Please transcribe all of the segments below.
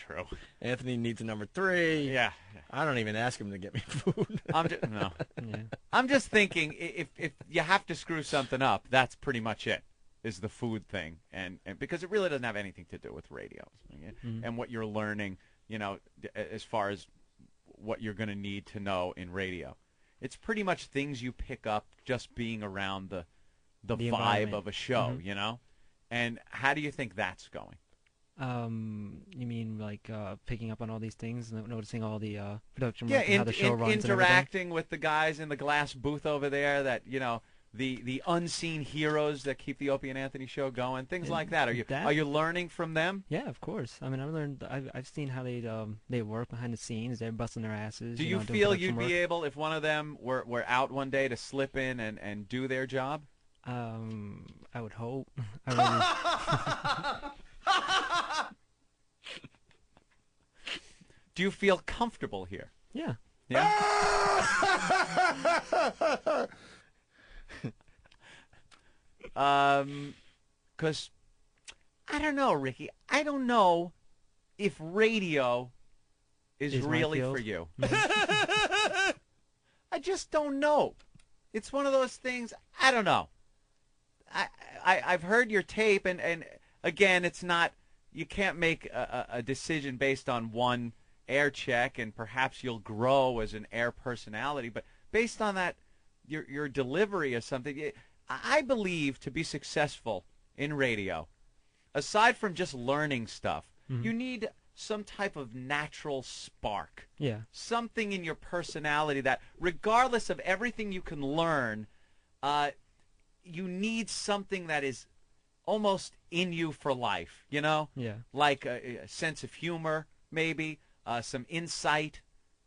true. Anthony needs a number 3. Yeah. I don't even ask him to get me food. No. Yeah. I'm just thinking if you have to screw something up, that's pretty much it, is the food thing. And because it really doesn't have anything to do with radio and what you're learning, as far as what you're going to need to know in radio. It's pretty much things you pick up just being around the vibe of a show, And how do you think that's going? You mean like picking up on all these things, noticing all the production Yeah, work and how the show runs interacting with the guys in the glass booth over there that, the unseen heroes that keep the Opie and Anthony show going, things like that. Are you learning from them? Yeah, of course. I mean, I've seen how they work behind the scenes. They're busting their asses. Do you feel you'd be able, if one of them were out one day, to slip in and do their job? I would hope. Do you feel comfortable here? Yeah. Yeah. Because I don't know, Ricky. I don't know if radio is really for you. I just don't know. It's one of those things. I don't know. I've heard your tape, and again, it's not. You can't make a decision based on one air check, and perhaps you'll grow as an air personality. But based on that, your delivery of something, I believe to be successful in radio, aside from just learning stuff, you need some type of natural spark. Yeah. Something in your personality that, regardless of everything you can learn, you need something that is almost in you for life, Yeah. Like a sense of humor, maybe, some insight.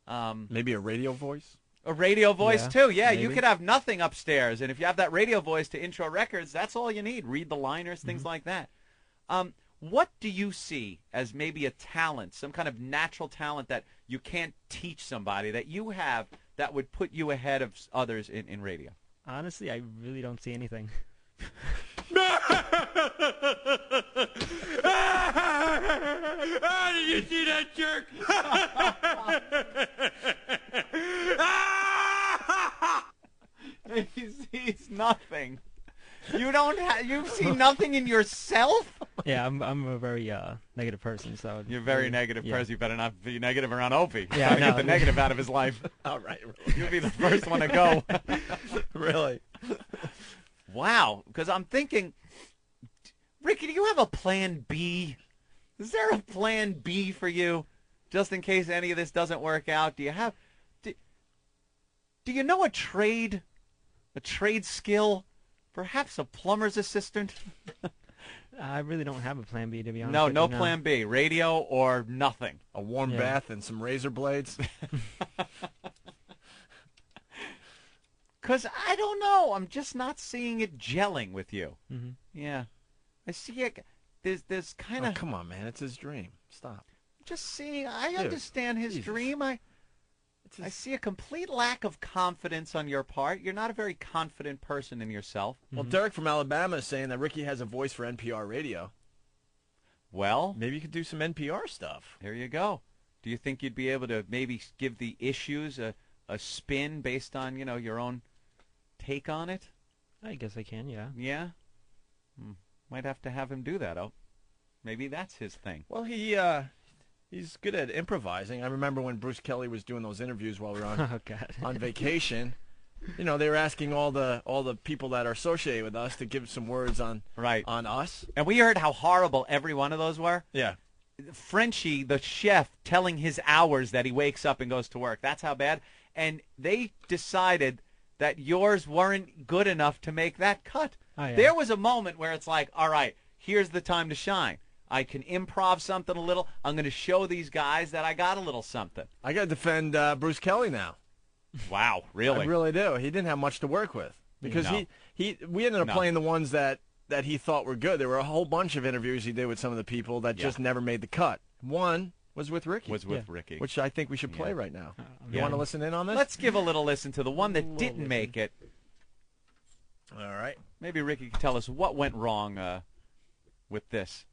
Maybe a radio voice? A radio voice, too. Yeah, maybe. You could have nothing upstairs, and if you have that radio voice to intro records, that's all you need. Read the liners, things like that. What do you see as maybe a talent, some kind of natural talent that you can't teach somebody, that you have that would put you ahead of others in radio? Honestly, I really don't see anything. Did you see that jerk? He sees nothing. You don't have. You see nothing in yourself. Yeah, I'm a very negative person, so You're a very negative person. You better not be negative around Opie. Yeah, Get the negative out of his life. All right. You'll be the first one to go. Really? Wow. Because I'm thinking, Ricky, do you have a plan B? Is there a plan B for you, just in case any of this doesn't work out? Do you have? Do you know a trade skill? Perhaps a plumber's assistant? I really don't have a plan B, to be honest. No plan B. Radio or nothing. A warm bath and some razor blades? Because I don't know. I'm just not seeing it gelling with you. Mm-hmm. Yeah. I see it. There's kind of... Oh, come on, man. It's his dream. Stop. Just seeing... I understand his dream. I see a complete lack of confidence on your part. You're not a very confident person in yourself. Well, Derek from Alabama is saying that Ricky has a voice for NPR radio. Well, maybe you could do some NPR stuff. There you go. Do you think you'd be able to maybe give the issues a spin based on, your own take on it? I guess I can, yeah. Yeah? Might have to have him do that, Maybe that's his thing. Well, he's good at improvising. I remember when Bruce Kelly was doing those interviews while we were on on vacation. They were asking all the people that are associated with us to give some words on us. And we heard how horrible every one of those were. Yeah. Frenchie, the chef, telling his hours that he wakes up and goes to work. That's how bad. And they decided that yours weren't good enough to make that cut. Oh, yeah. There was a moment where it's like, all right, here's the time to shine. I can improv something a little. I'm going to show these guys that I got a little something. I got to defend Bruce Kelly now. Wow, really? I really do. He didn't have much to work with because we ended up playing the ones that he thought were good. There were a whole bunch of interviews he did with some of the people that just never made the cut. One was with Ricky. Ricky. Which I think we should play right now. You want to listen in on this? Let's give a little listen to the one that didn't make it. All right. Maybe Ricky can tell us what went wrong with this.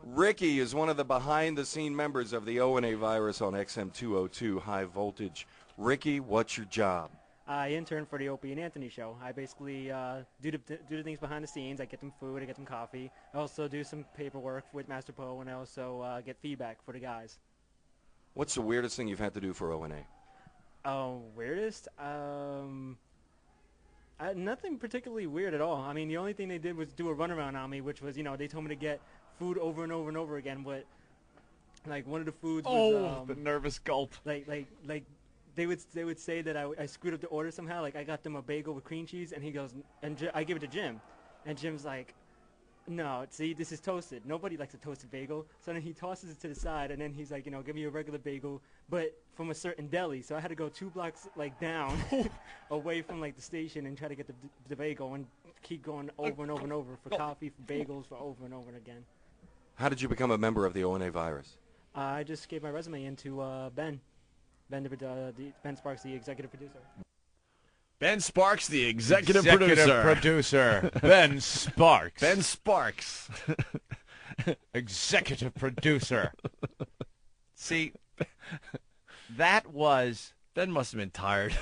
Ricky is one of the behind-the-scene members of the O&A virus on XM202 High Voltage. Ricky, what's your job? I intern for the Opie and Anthony show. I basically do the things behind the scenes. I get them food, I get them coffee. I also do some paperwork with Master Poe, and I also get feedback for the guys. What's the weirdest thing you've had to do for O&A? Weirdest? Nothing particularly weird at all. I mean, the only thing they did was do a runaround on me, which was, they told me to get food over and over and over again. But like one of the foods was the nervous gulp. Like they would say that I screwed up the order somehow. Like I got them a bagel with cream cheese, and he goes, I give it to Jim, and Jim's like, no, see, this is toasted. Nobody likes a toasted bagel. So then he tosses it to the side, and then he's like, give me a regular bagel, but from a certain deli. So I had to go 2 blocks down, away from the station, and try to get the bagel, and keep going over and over and over for coffee, for bagels, for over and over again. How did you become a member of the O&A virus? I just gave my resume in to Ben Sparks, the executive producer. Ben Sparks, the executive producer. Ben Sparks. Ben Sparks. Executive producer. See, that was... Ben must have been tired.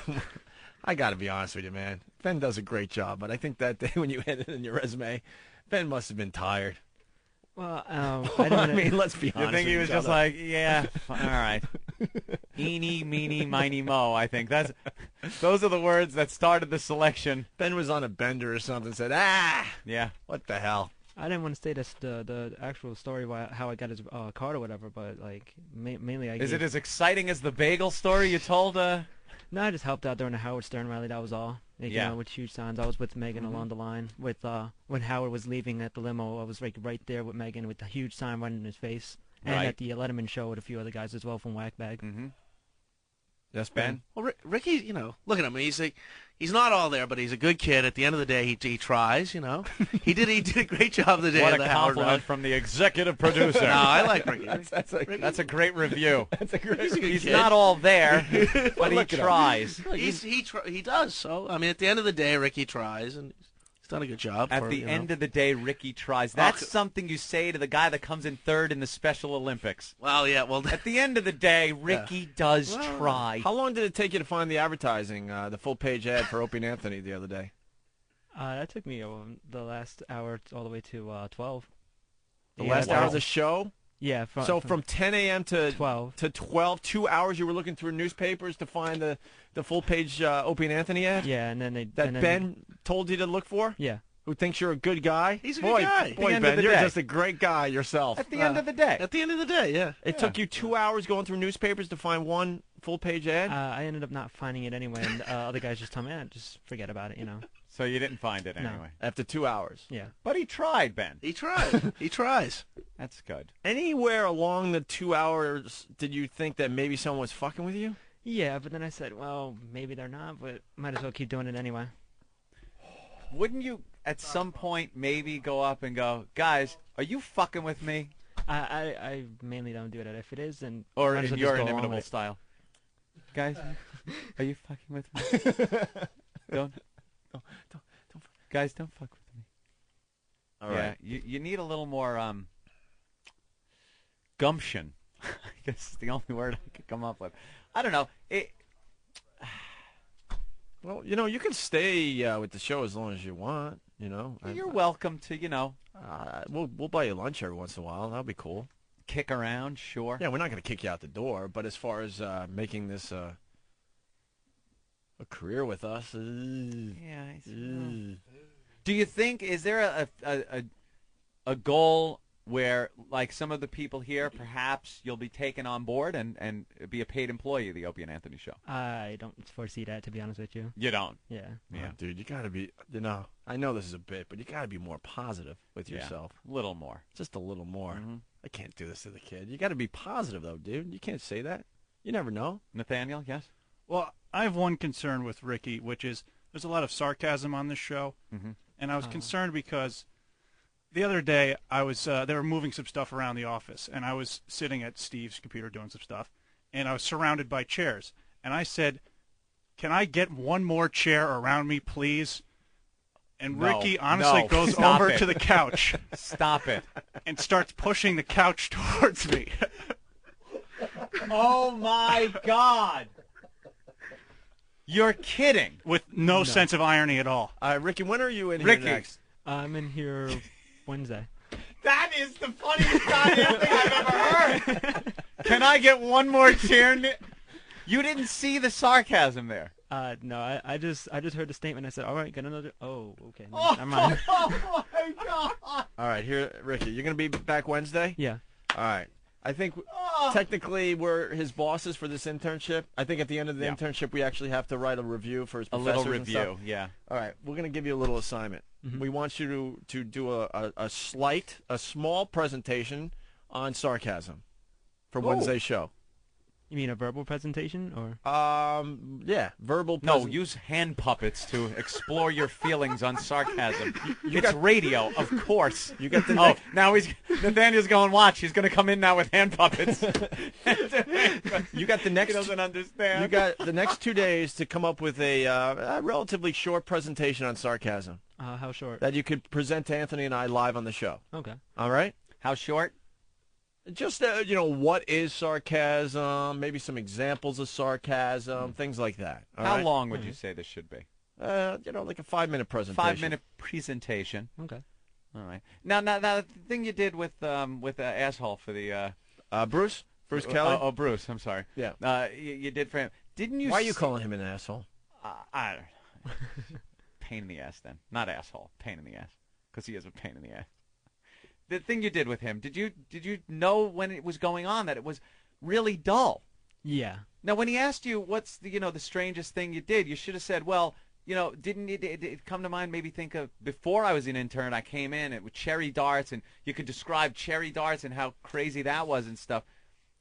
I got to be honest with you, man. Ben does a great job, but I think that day when you had it in your resume, Ben must have been tired. Well, I mean, let's be honest. You think he was just like, yeah, all right. Eeny, meeny, miny, mo, I think. Those are the words that started the selection. Ben was on a bender or something, said, yeah, what the hell? I didn't want to say this, the actual story how I got his card or whatever, but mainly Is it as exciting as the bagel story you told? No, I just helped out during the Howard Stern rally. That was all. With huge signs. I was with Megan along the line. With when Howard was leaving at the limo, I was right there with Megan with the huge sign right in his face. And at the Letterman show with a few other guys as well from Whackbag. Mm-hmm. Yes, Ben? Well, Ricky, look at him. He's not all there, but he's a good kid. At the end of the day, he tries, He did a great job the day What of a the Howard compliment rally. from the executive producer. No, I like Ricky. That's a great review. He's a good He's kid. not all there, but he tries. He does. So, I mean, at the end of the day, Ricky tries, and he's done a good job. At the end of the day, Ricky tries. That's something you say to the guy that comes in third in the Special Olympics. Well, yeah. Well, at the end of the day, Ricky does try. How long did it take you to find the advertising, the full-page ad for Opie and Anthony the other day? That took me the last hour all the way to 12. The last hour of the show? Yeah. From 10 a.m. to 12. To 12, 2 hours you were looking through newspapers to find the full-page Opie and Anthony ad? Yeah, and then Ben told you to look for? Yeah. Who thinks you're a good guy? He's a good guy. Boy, Ben, you're just a great guy yourself. At the end of the day. At the end of the day, yeah. It took you 2 hours going through newspapers to find one full-page ad? I ended up not finding it anyway, and other guys just told me, just forget about it, So you didn't find it anyway? No. After 2 hours? Yeah. But he tried, Ben. He tried. He tries. That's good. Anywhere along the 2 hours did you think that maybe someone was fucking with you? Yeah, but then I said, well, maybe they're not, but might as well keep doing it anyway. Wouldn't you, at some point, maybe go up and go, guys, are you fucking with me? I mainly don't do that. If it is, then or might as in well your just go along inimitable with it. style, guys, are you fucking with me? Don't, guys, don't fuck with me. All right. You need a little more gumption. I guess it's the only word I could come up with. I don't know. Well, you can stay with the show as long as you want, You're welcome to, we'll buy you lunch every once in a while. That'll be cool. Kick around, sure. Yeah, we're not going to kick you out the door, but as far as making this a career with us, do you think, is there a goal where, like some of the people here, perhaps you'll be taken on board and be a paid employee of the Opie and Anthony show? I don't foresee that, to be honest with you. You don't? Yeah. Oh, dude, you got to be, I know this is a bit, but you got to be more positive with yourself. A little more. Just a little more. Mm-hmm. I can't do this to the kid. You got to be positive, though, dude. You can't say that. You never know. Nathaniel, yes? Well, I have one concern with Ricky, which is there's a lot of sarcasm on this show. Mm-hmm. And I was concerned because the other day I was they were moving some stuff around the office, and I was sitting at Steve's computer doing some stuff, and I was surrounded by chairs. And I said, "Can I get one more chair around me, please?" And No, Ricky honestly no, goes stop over it. to the couch Stop it. and starts pushing the couch towards me. Oh, my God. You're kidding. With no sense of irony at all. Ricky, when are you in Ricky. here next? I'm in here Wednesday. That is the funniest goddamn thing I've ever heard. Can I get one more cheer? You didn't see the sarcasm there. No, I just heard the statement. I said, all right, get another. Oh, okay. Oh, Never mind. oh my God. All right, here, Ricky. You're gonna be back Wednesday. Yeah. All right. I think technically we're his bosses for this internship. I think at the end of the internship we actually have to write a review for his A professors little and stuff. review, yeah. All right, we're going to give you a little assignment. We want you to do a small presentation on sarcasm for Wednesday's show. You mean a verbal presentation or? Yeah, verbal. No, use hand puppets to explore your feelings on sarcasm. It's radio, of course. You got the now Nathaniel's going, watch. He's going to come in now with hand puppets. you got the next. He doesn't understand. You got the next 2 days to come up with a relatively short presentation on sarcasm How short? that you could present to Anthony and I live on the show. Okay. All right. How short? Just, what is sarcasm, maybe some examples of sarcasm, things like that. All How right? long would you say this should be? Like a 5-minute presentation. 5-minute presentation. Okay. All right. Now, the thing you did with asshole for the Bruce Kelly? Oh, Bruce. I'm sorry. Yeah. You did for him. Didn't you? Why are you calling him an asshole? I don't know. Pain in the ass, then. Not asshole. Pain in the ass. Because he is a pain in the ass. The thing you did with him, did you know when it was going on that it was really dull? Yeah. Now, when he asked you what's the strangest thing you did, you should have said, well, didn't it come to mind, maybe think of before I was an intern, I came in with cherry darts, and you could describe cherry darts and how crazy that was and stuff.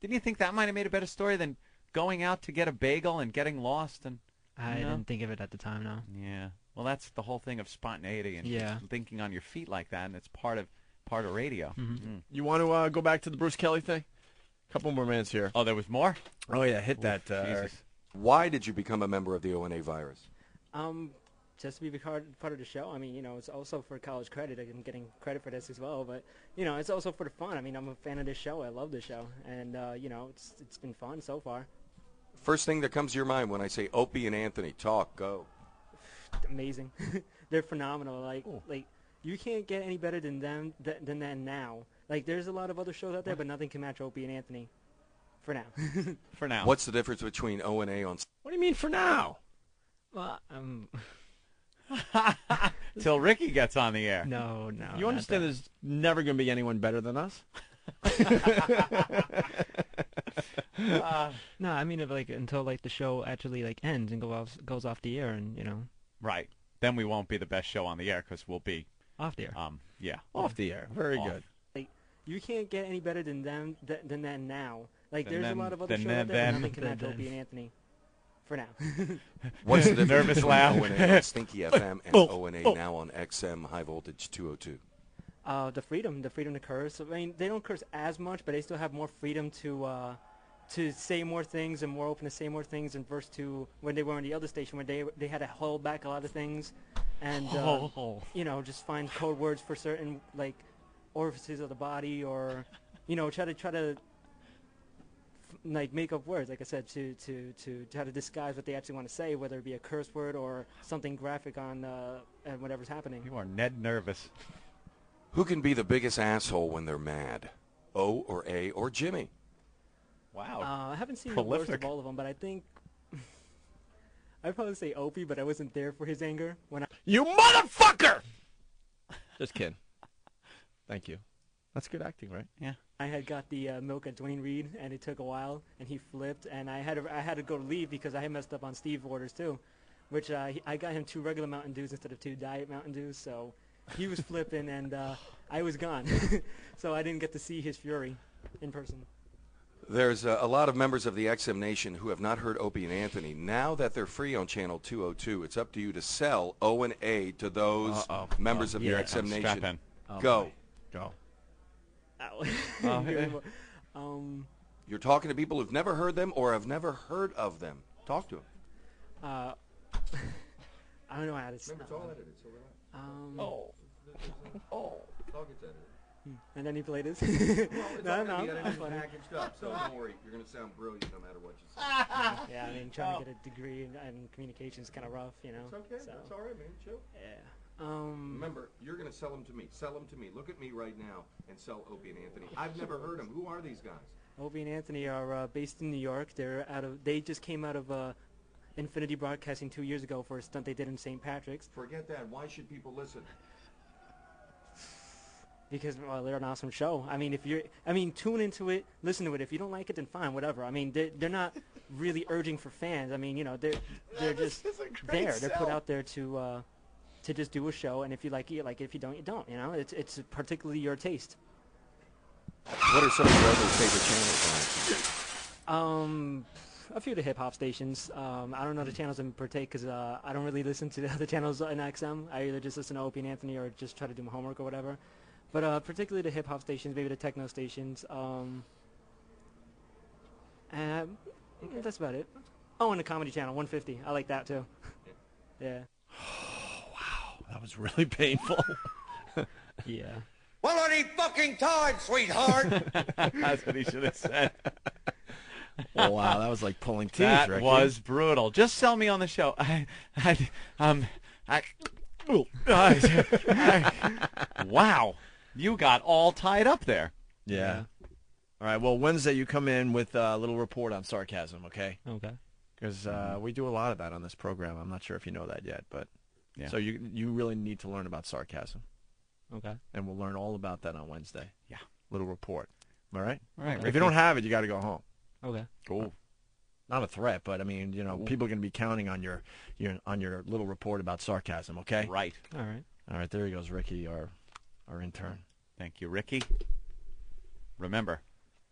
Didn't you think that might have made a better story than going out to get a bagel and getting lost? And I didn't think of it at the time, no. Yeah. Well, that's the whole thing of spontaneity and thinking on your feet like that, and it's part of radio. Mm-hmm. You want to go back to the Bruce Kelly thing? A couple more minutes here. Oh, there was more? Oh, yeah, hit that, Jesus. Eric. Why did you become a member of the ONA virus? Just to be part of the show. I mean, it's also for college credit. I'm getting credit for this as well, but it's also for the fun. I mean, I'm a fan of this show. I love this show, and it's been fun so far. First thing that comes to your mind when I say Opie and Anthony, talk, go. Amazing. They're phenomenal. Like you can't get any better than them than that now. Like there's a lot of other shows out there, but nothing can match Opie and Anthony. For now. For now. What's the difference between ONA on? What do you mean for now? Well, Till Ricky gets on the air. No. You understand there's never going to be anyone better than us? No, I mean until the show actually ends and goes off the air, and Right. Then we won't be the best show on the air because we'll be off the air. Yeah. Off the air. Very Off. good. Like you can't get any better than them than that now. Like there's a lot of other then- shows out there, then- but nothing can match then- Opie and Anthony. For now. What's the difference Nervous between laugh. ONA on Stinky FM and ONA now on XM High Voltage 202? The freedom to curse. I mean, they don't curse as much, but they still have more freedom to say more things and more open to say more things, and versus to when they were on the other station where they had to hold back a lot of things, and just find code words for certain orifices of the body, or try to make up words, like I said, to try to disguise what they actually want to say, whether it be a curse word or something graphic on whatever's happening. You are Ned Nervous. Who can be the biggest asshole when they're mad? O or A or Jimmy? Wow. I haven't seen the worst Prolific. of all of them, but I think I'd probably say Opie, but I wasn't there for his anger when I. You motherfucker! Just kidding. Thank you. That's good acting, right? Yeah. I had got the milk at Dwayne Reed, and it took a while, and he flipped, and I had to go leave because I had messed up on Steve's orders too, which I got him 2 regular Mountain Dews instead of 2 Diet Mountain Dews, so he was flipping, and I was gone, so I didn't get to see his fury in person. There's a lot of members of the XM Nation who have not heard Opie and Anthony. Now that they're free on Channel 202, it's up to you to sell O&A to those members of your XM Strap Nation. in. Go. Go. Ow. You're talking to people who've never heard them or have never heard of them. Talk to them. I don't know how to. Oh. Dog gets edited. And then he played his. Well, it's No, all gonna be no, edited that's and funny. packaged up, so don't worry. You're going to sound brilliant no matter what you say. Yeah, I mean, trying to get a degree in communication is kind of rough, you know. It's okay. So, That's all right, man. Chill. yeah. Remember, you're going to sell them to me. Sell them to me. Look at me right now and sell Opie and Anthony. I've never heard them. Who are these guys? Opie and Anthony are based in New York. They just came out of Infinity Broadcasting 2 years ago for a stunt they did in St. Patrick's. Forget that. Why should people listen? Because they're an awesome show. I mean, tune into it, listen to it. If you don't like it, then fine, whatever. I mean, they're not really urging for fans. I mean, they're just there. They're put out there to just do a show, and if you like it, you like it. If you don't, you don't. You know, it's particularly your taste. What are some of your other favorite channels? A few of the hip-hop stations. I don't know the channels in partake because I don't really listen to the other channels in XM. I either just listen to Opie and Anthony or just try to do my homework or whatever. But particularly the hip-hop stations, maybe the techno stations. And that's about it. Oh, and the comedy channel, 150. I like that, too. Yeah. Oh, wow. That was really painful. Yeah. Well, any fucking time, sweetheart. That's what he should have said. Oh, wow, that was like pulling teeth, That Ricky. was brutal. Just sell me on the show. Wow. You got all tied up there. Yeah. All right, well, Wednesday you come in with a little report on sarcasm, okay? Okay. Because we do a lot of that on this program. I'm not sure if you know that yet, but Yeah. so you really need to learn about sarcasm. Okay. And we'll learn all about that on Wednesday. Yeah. Little report. All right? All right, If Ricky. you don't have it, you got to go home. Okay. Cool. Not a threat, but I mean, people are going to be counting on your little report about sarcasm, okay? Right. All right. All right, there he goes, Ricky, our intern. Thank you, Ricky. Remember,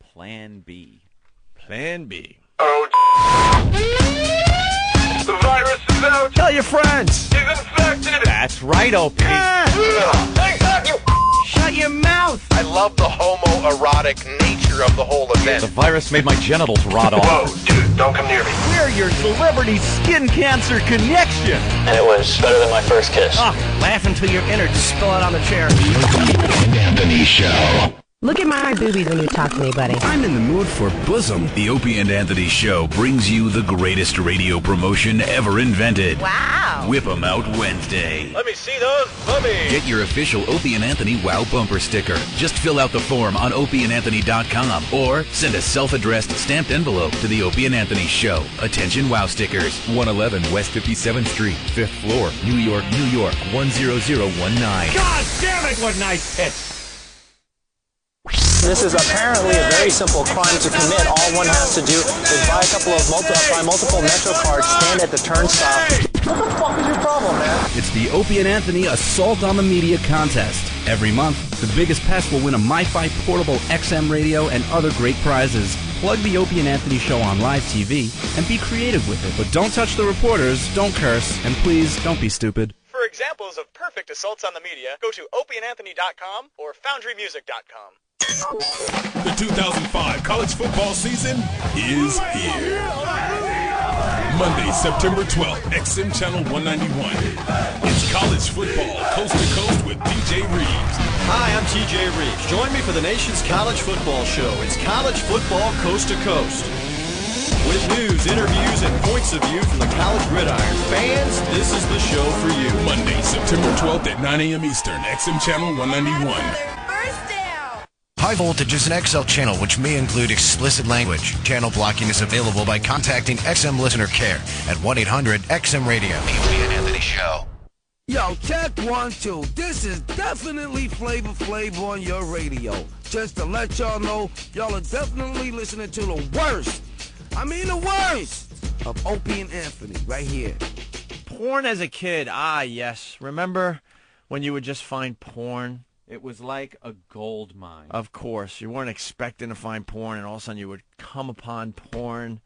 Plan B. Plan B. The virus is out. Tell your friends. He's infected. That's right, Opie. Thank God you. Shut your mouth. I love the homoerotic nature of the whole event. The virus made my genitals rot off. Whoa, dude, don't come near me. We're your celebrity skin cancer connection. And it was better than my first kiss. Laugh until your innards spill out on the chair. Anthony Show. Look at my boobies when you talk to me, buddy. I'm in the mood for bosom. The Opie and Anthony Show brings you the greatest radio promotion ever invented. Wow. Whip 'em Out Wednesday. Let me see those bummies. Get your official Opie and Anthony Wow Bumper sticker. Just fill out the form on opieandanthony.com or send a self-addressed stamped envelope to the Opie and Anthony Show. Attention Wow stickers. 111 West 57th Street, 5th floor, New York, New York, 10019. God damn it, what nice hits. This is apparently a very simple crime to commit. All one has to do is buy a couple of multiple Metro cards, stand at the turnstile. What the fuck is your problem, man? It's the Opie and Anthony Assault on the Media contest. Every month, the biggest pest will win a MiFi portable XM radio and other great prizes. Plug the Opie and Anthony Show on live TV and be creative with it. But don't touch the reporters, don't curse, and please don't be stupid. For examples of perfect assaults on the media, go to opieandanthony.com or foundrymusic.com. The 2005 college football season is here. Monday, September 12th, XM Channel 191. It's college football coast to coast with TJ Reeves. Hi, I'm TJ Reeves. Join me for the nation's college football show. It's college football coast to coast. With news, interviews, and points of view from the college gridiron. Fans, this is the show for you. Monday, September 12th at 9 a.m. Eastern, XM Channel 191. High Voltage is an XL channel which may include explicit language. Channel blocking is available by contacting XM Listener Care at 1-800-XM-RADIO. The Opie and Anthony Show. Yo, check 1, 2. This is definitely Flavor Flav on your radio. Just to let y'all know, y'all are definitely listening to the worst. I mean the worst of Opie and Anthony right here. Porn as a kid. Ah, yes. Remember when you would just find porn? It was like a gold mine. Of course. You weren't expecting to find porn, and all of a sudden you would come upon porn.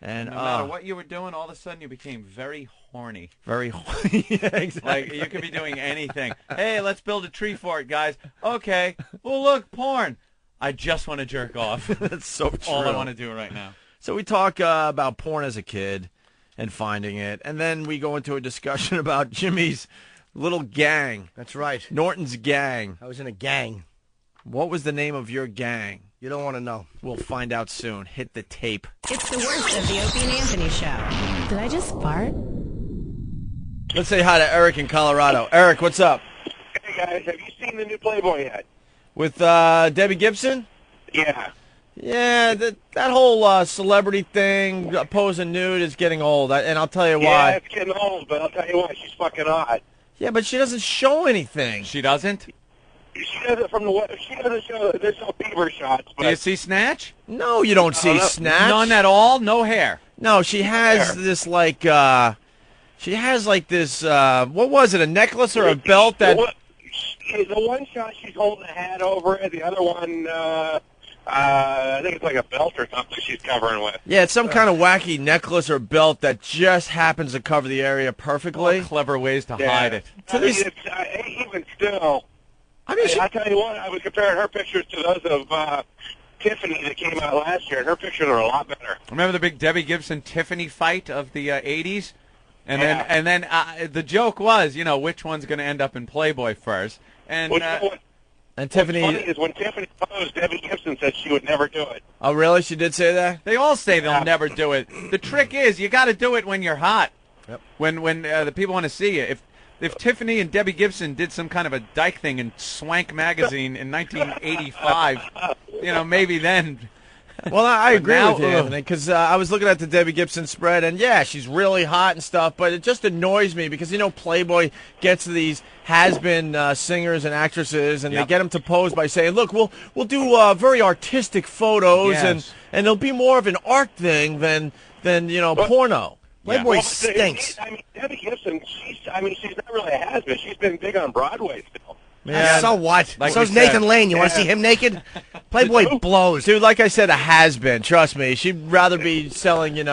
And no matter what you were doing, all of a sudden you became very horny. Very horny. Yeah, exactly. Like, you could be doing anything. Hey, let's build a tree fort, guys. Okay. Well, look, porn. I just want to jerk off. That's so true. All I want to do right now. So we talk about porn as a kid and finding it, and then we go into a discussion about Jimmy's Little gang. That's right. Norton's gang. I was in a gang. What was the name of your gang? You don't want to know. We'll find out soon. Hit the tape. It's the worst of the Opie and Anthony Show. Did I just fart? Let's say hi to Eric in Colorado. Eric, what's up? Hey, guys. Have you seen the new Playboy yet? With Debbie Gibson? Yeah. Yeah, that whole celebrity thing, posing nude, is getting old, and I'll tell you why. Yeah, it's getting old, but I'll tell you what, she's fucking hot. Yeah, but she doesn't show anything. She doesn't? She does it from the web. She doesn't show. They show Bieber shots. But Do you see Snatch? No, you don't see Snatch. None at all? No hair? No, she has this, like, she has, like, this, what was it, a necklace or a belt that... The one shot she's holding a hat over it. The other one, I think it's like a belt or something she's covering with. Yeah, it's some kind of wacky necklace or belt that just happens to cover the area perfectly. Clever ways to hide it. Even still, I tell you what, I was comparing her pictures to those of Tiffany that came out last year, and her pictures are a lot better. Remember the big Debbie Gibson-Tiffany fight of the 80s? And then the joke was, which one's going to end up in Playboy first? And Tiffany. What's funny is when Tiffany posed, Debbie Gibson said she would never do it. Oh, really? She did say that? They all say they'll never do it. The trick is you got to do it when you're hot. Yep. When the people want to see you. If Tiffany and Debbie Gibson did some kind of a dyke thing in Swank magazine in 1985, maybe then. Well, I agree now, with you, Anthony, because I was looking at the Debbie Gibson spread, and yeah, she's really hot and stuff, but it just annoys me because, Playboy gets these has-been singers and actresses, and they get them to pose by saying, look, we'll do very artistic photos, and it'll be more of an art thing than porno. Playboy stinks. Debbie Gibson, she's not really a has-been. She's been big on Broadway still. Yeah. So what? Like So's Nathan Lane. You want to see him naked? Playboy blows. Dude, like I said, a has-been. Trust me. She'd rather be selling, hit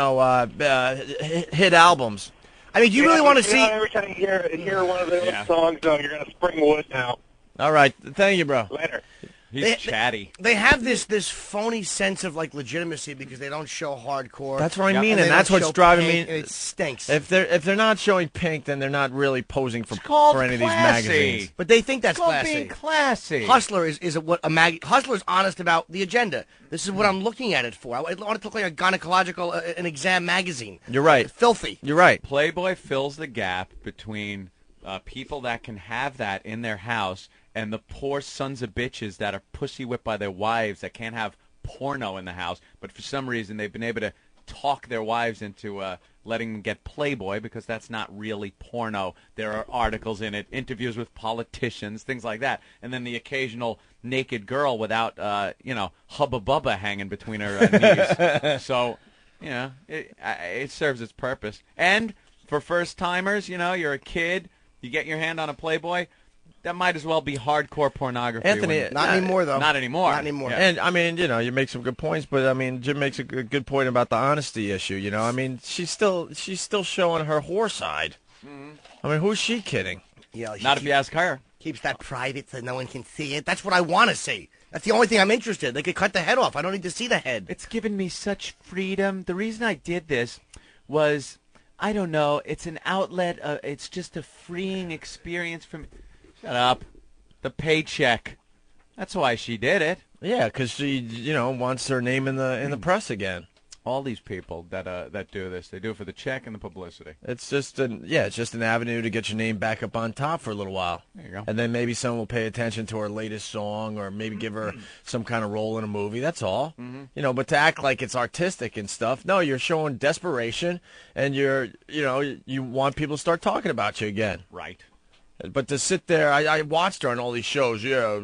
albums. I mean, do you really want to see... every time you hear one of their songs, you're going to spring wood now. All right. Thank you, bro. Later. He's chatty. They have this phony sense of legitimacy because they don't show hardcore. That's what I mean, and that's what's driving me. It stinks. If they're not showing Pink, then they're not really posing for any of these magazines. But they think that's it's called classy. Being classy. Hustler is what Hustler is honest about the agenda. This is what I'm looking at it for. I want it to look like a gynecological an exam magazine. You're right. Filthy. You're right. Playboy fills the gap between people that can have that in their house and the poor sons of bitches that are pussy whipped by their wives that can't have porno in the house, but for some reason they've been able to talk their wives into letting them get Playboy because that's not really porno. There are articles in it, interviews with politicians, things like that, and then the occasional naked girl without, Hubba Bubba hanging between her knees. So, it serves its purpose. And for first-timers, you're a kid, you get your hand on a Playboy, that might as well be hardcore pornography. Anthony, not anymore, though. Not anymore. Not anymore. Yeah. And, I mean, you make some good points, but, I mean, Jim makes a good point about the honesty issue, I mean, she's still showing her whore side. Mm-hmm. I mean, who's she kidding? Yeah, not if you ask her. Keeps that private so no one can see it. That's what I want to see. That's the only thing I'm interested in. They could cut the head off. I don't need to see the head. It's given me such freedom. The reason I did this was, I don't know, it's an outlet. It's just a freeing experience from... Shut up. The paycheck. That's why she did it. Yeah, because she, wants her name in the press again. All these people that do this, they do it for the check and the publicity. It's just an avenue to get your name back up on top for a little while. There you go. And then maybe someone will pay attention to her latest song, or maybe give her some kind of role in a movie. That's all. Mm-hmm. But to act like it's artistic and stuff, no, you're showing desperation, and you want people to start talking about you again. Right. But to sit there, I watched her on all these shows. Yeah,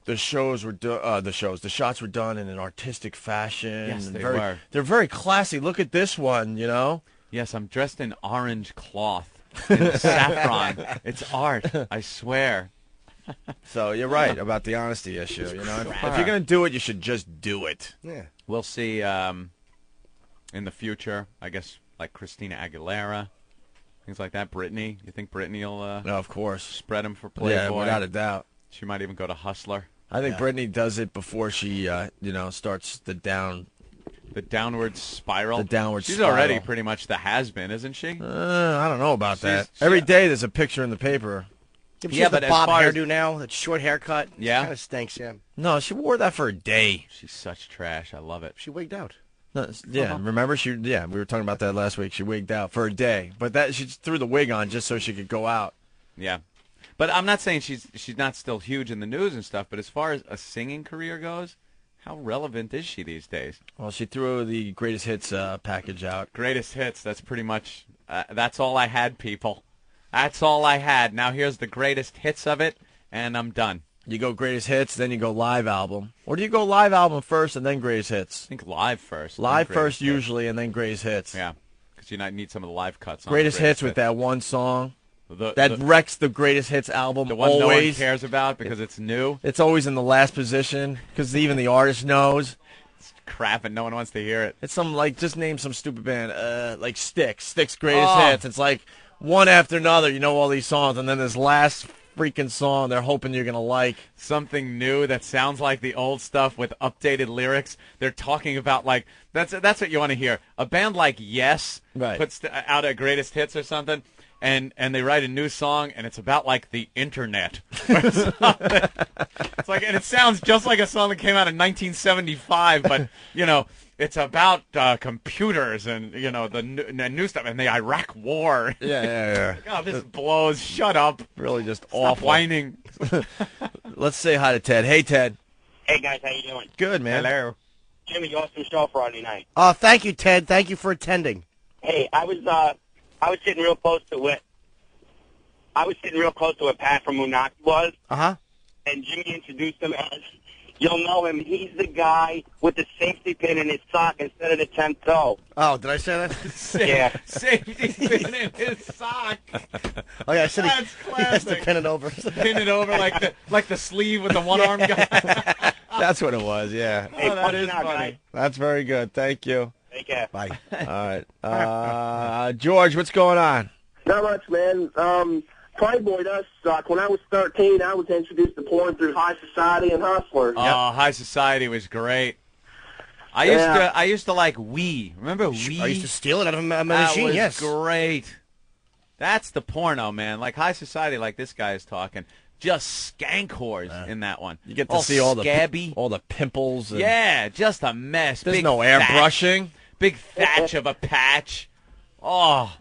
the shows were the shots were done in an artistic fashion. Yes, they were. They're very classy. Look at this one, Yes, I'm dressed in orange cloth, in saffron. It's art, I swear. So you're right about the honesty issue. If you're gonna do it, you should just do it. Yeah. We'll see in the future. I guess like Christina Aguilera. Things like that. Britney. You think Britney will no, of course. Spread them for Playboy? Yeah, without a doubt. She might even go to Hustler. I think Britney does it before she, starts the The downward spiral. The downward She's spiral. already pretty much the has-been, isn't she? I don't know about that. Every day there's a picture in the paper. She has the bob hairdo now, that short haircut. Yeah? Kind of stinks, yeah. No, she wore that for a day. She's such trash. I love it. She wigged out. No, yeah, remember we were talking about that last week. She wigged out for a day, but she threw the wig on just so she could go out. Yeah, but I'm not saying she's not still huge in the news and stuff. But as far as a singing career goes, how relevant is she these days? Well, she threw the greatest hits package out. Greatest hits. That's pretty much. That's all I had, people. That's all I had. Now here's the greatest hits of it, and I'm done. You go greatest hits, then you go live album. Or do you go live album first and then greatest hits? I think live first. Live first usually, and then greatest hits. Yeah, because you need some of the live cuts. Greatest hits with that one song. That wrecks the greatest hits album. The one always. no one cares about because it's new. It's always in the last position because even the artist knows. It's crap and no one wants to hear it. It's just name some stupid band like Styx. Styx greatest hits. It's like one after another. You know all these songs, and then this last freaking song they're hoping you're gonna like. Something new that sounds like the old stuff with updated lyrics. They're talking about like that's what you want to hear. A band like Yes puts out a greatest hits or something, and they write a new song and it's about like the internet. It's like, and it sounds just like a song that came out in 1975, but it's about computers and the new stuff and the Iraq War. Yeah. Oh, this blows. Shut up. Really just Stop awful. whining. Let's say hi to Ted. Hey, Ted. Hey, guys, how you doing? Good, man. Hello. Jimmy, awesome show Friday night. Oh, thank you, Ted. Thank you for attending. Hey, I was sitting real close to where Pat from Moonachie was. Uh-huh. And Jimmy introduced him as, you'll know him, he's the guy with the safety pin in his sock instead of the 10th toe. Oh, did I say that? Yeah. Safety pin in his sock. Oh, yeah, I said That's he has to classic. pin it over. Pin it over like the sleeve with the one-arm guy. That's what it was, yeah. Hey, that is out, funny. guys. That's very good. Thank you. Take care. Bye. All right. George, what's going on? Not much, man. Playboy does suck. When I was 13, I was introduced to porn through High Society and Hustler. Oh, High Society was great. I used to like Wii. Remember Wii? I used to steal it out of a That machine, was yes. great. That's the porno, man. Like High Society, like this guy is talking. Just skank whores in that one. You get to see all scabby. the pimples. And Yeah, just a mess. There's Big no airbrushing. Big thatch of a patch. Oh,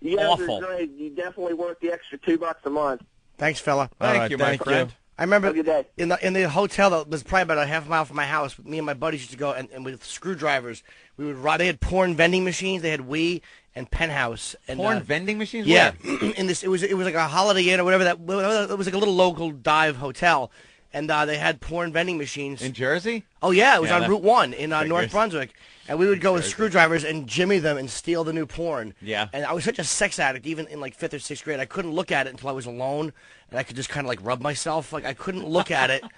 You guys awful. are great. You definitely worth the extra $2 a month. Thanks, fella. Thank you, my friend. I remember Have a good day. in the hotel that was probably about a half mile from my house. Me and my buddies used to go, and with screwdrivers, we would ride. They had porn vending machines. They had Wii and Penthouse. And, Porn vending machines? Yeah, Where? in this it was like a Holiday Inn or whatever it was like a little local dive hotel, and they had porn vending machines In Jersey? Oh yeah, it was Yeah, on that Route 1 in North figures. Brunswick, and we would go with screwdrivers and jimmy them and steal the new porn. Yeah. And I was such a sex addict, even in like 5th or 6th grade, I couldn't look at it until I was alone, and I could just kind of like rub myself. Like I couldn't look at it. You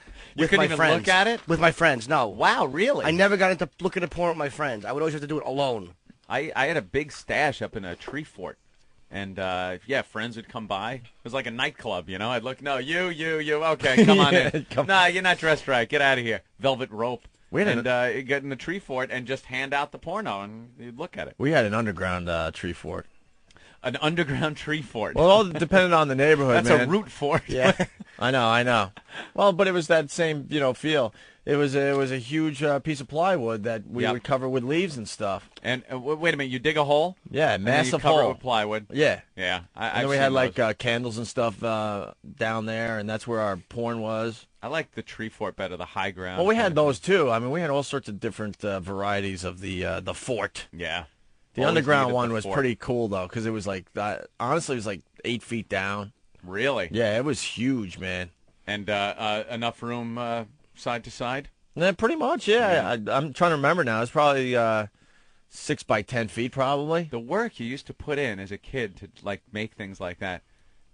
with couldn't my even friends. look at it? With my friends, no. Wow, really? I never got into looking at porn with my friends. I would always have to do it alone. I had a big stash up in a tree fort. And, friends would come by. It was like a nightclub, I'd look, no, you. Okay, come on in. Nah, you're not dressed right. Get out of here. Velvet rope. We had You get in the tree fort and just hand out the porno, and you'd look at it. We had an underground tree fort. An underground tree fort. Well, it all depended on the neighborhood, That's man. a root fort. Yeah, I know. Well, but it was that same, feel. It was a huge piece of plywood that we would cover with leaves and stuff. And wait a minute, you dig a hole? Yeah, and then you massive cover hole. it with plywood. Yeah. Yeah. And then we had like candles and stuff down there, and that's where our porn was. I like the tree fort better, the high ground. Well, we had those too. I mean, we had all sorts of different varieties of the fort. Yeah. The Always underground needed one the was fort. pretty cool though, because it was like honestly, it was like 8 feet down. Really? Yeah, it was huge, man. And enough room side to side? Yeah, pretty much. Yeah, I'm trying to remember now. It's probably 6 by 10 feet, probably. The work you used to put in as a kid to like make things like that,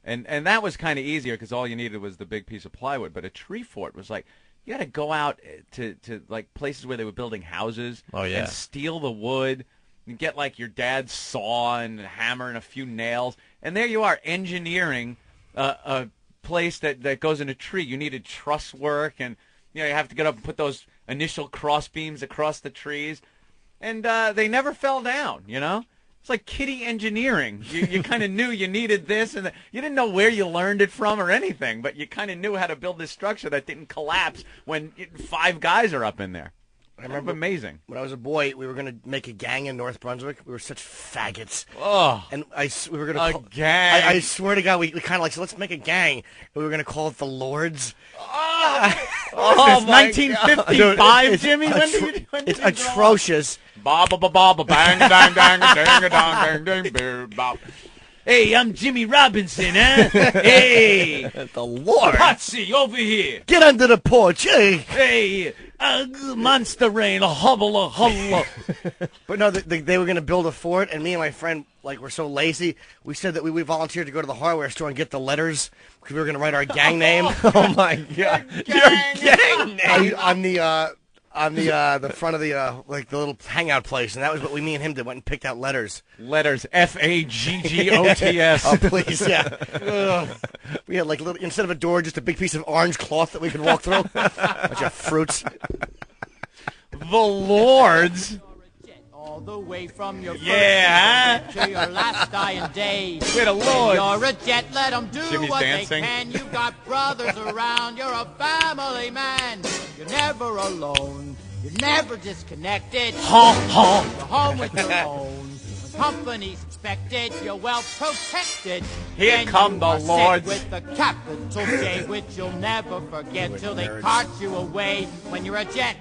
and that was kind of easier because all you needed was the big piece of plywood. But a tree fort was like you got to go out to like places where they were building houses. Oh, yeah. And steal the wood. And get like your dad's saw and hammer and a few nails, and there you are engineering a place that goes in a tree. You needed truss work, and you have to get up and put those initial cross beams across the trees. and they never fell down, you know? It's like kiddie engineering. You kind of knew you needed this, and you didn't know where you learned it from or anything, but you kind of knew how to build this structure that didn't collapse when 5 guys are up in there. I remember amazing. When I was a boy, we were going to make a gang in North Brunswick. We were such faggots. Oh. And we were going to gang. I swear to God, we kind of like, so let's make a gang. And we were going to call it the Lords. Oh, 1955, Jimmy? When did it's atrocious. Ba ba ba ba ba bang dang dang dang dang dang dang bop. Hey, I'm Jimmy Robinson, huh? Hey, the Lord. Patsy, over here. Get under the porch, hey. Hey, Monster Rain, a hubble, But no, they were going to build a fort, and me and my friend were so lazy. We said that we volunteered to go to the hardware store and get the letters because we were going to write our gang name. Oh my God, your gang name on the front of the little hangout place, and that was what me and him did. Went and picked out letters. Letters FAGGOTS. Oh please, yeah. We had little, instead of a door, just a big piece of orange cloth that we could walk through. Bunch of fruits. The Lords. All the way from your yeah, first to your last dying day. We're the Lords. You're a jet, let them do Jimmy's what dancing. they can. You've got brothers around, you're a family man. You're never alone, you're never disconnected. Ha ha. You're home with your own. When company's expected, you're well protected. Here Then come you the are Lords. With the capital J, which you'll never forget till they cart you away. When you're a jet,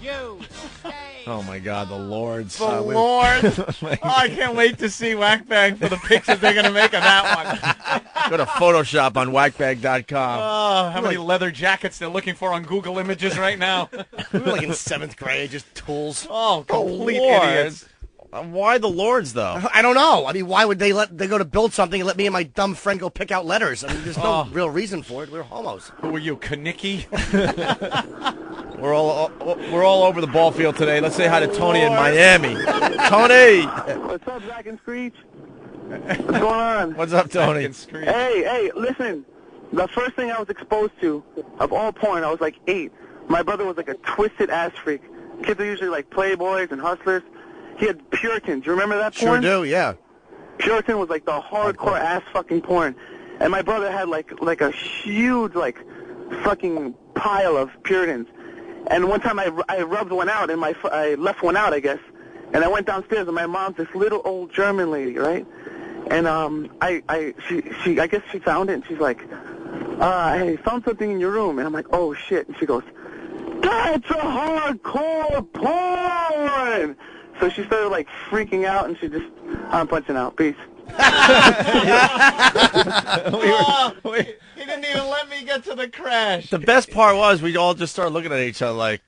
you stay. Oh my God, the Lords. The Lords. I can't wait to see Whackbag for the pictures they're going to make of that one. Go to Photoshop on whackbag.com. Oh, how many leather jackets they're looking for on Google Images right now. We were in 7th grade, just tools. Oh, complete Lords. idiots. Why the Lords, though? I don't know. I mean, why would they go to build something and let me and my dumb friend go pick out letters? I mean, there's no real reason for it. We're homos. Who are you, Kanicki? We're all over the ball field today. Let's say hi to Tony in Miami. Tony! What's up, Zach and Screech? What's going on? What's up, Tony? Hey, listen. The first thing I was exposed to, of all porn, I was like 8. My brother was like a twisted ass freak. Kids are usually like playboys and hustlers. He had Puritans. You remember that porn? Sure do, yeah. Puritan was like the hardcore ass fucking porn. And my brother had like a huge fucking pile of Puritans. And one time I rubbed one out and I left one out, I guess. And I went downstairs and my mom's this little old German lady, right? And I guess she found it and she's like, hey, found something in your room. And I'm like, oh shit. And she goes, that's a hardcore porn. So she started freaking out, and she just, I'm punching out. Peace. He didn't even let me get to the crash. The best part was we all just started looking at each other like,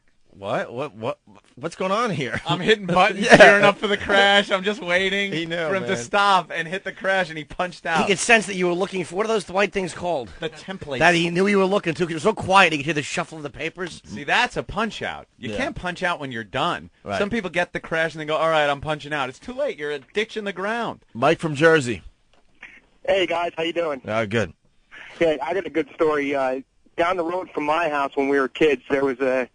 what's going on here? I'm hitting buttons, gearing up for the crash. I'm just waiting for him to stop and hit the crash, and he punched out. He could sense that you were looking for, what are those white things called? The templates. That he knew you were looking to, because it was so quiet he could hear the shuffle of the papers. See, that's a punch out. You can't punch out when you're done. Right. Some people get the crash and they go, all right, I'm punching out. It's too late. You're a ditch in the ground. Mike from Jersey. Hey, guys, how you doing? Good. Yeah, I got a good story. Down the road from my house when we were kids, there was a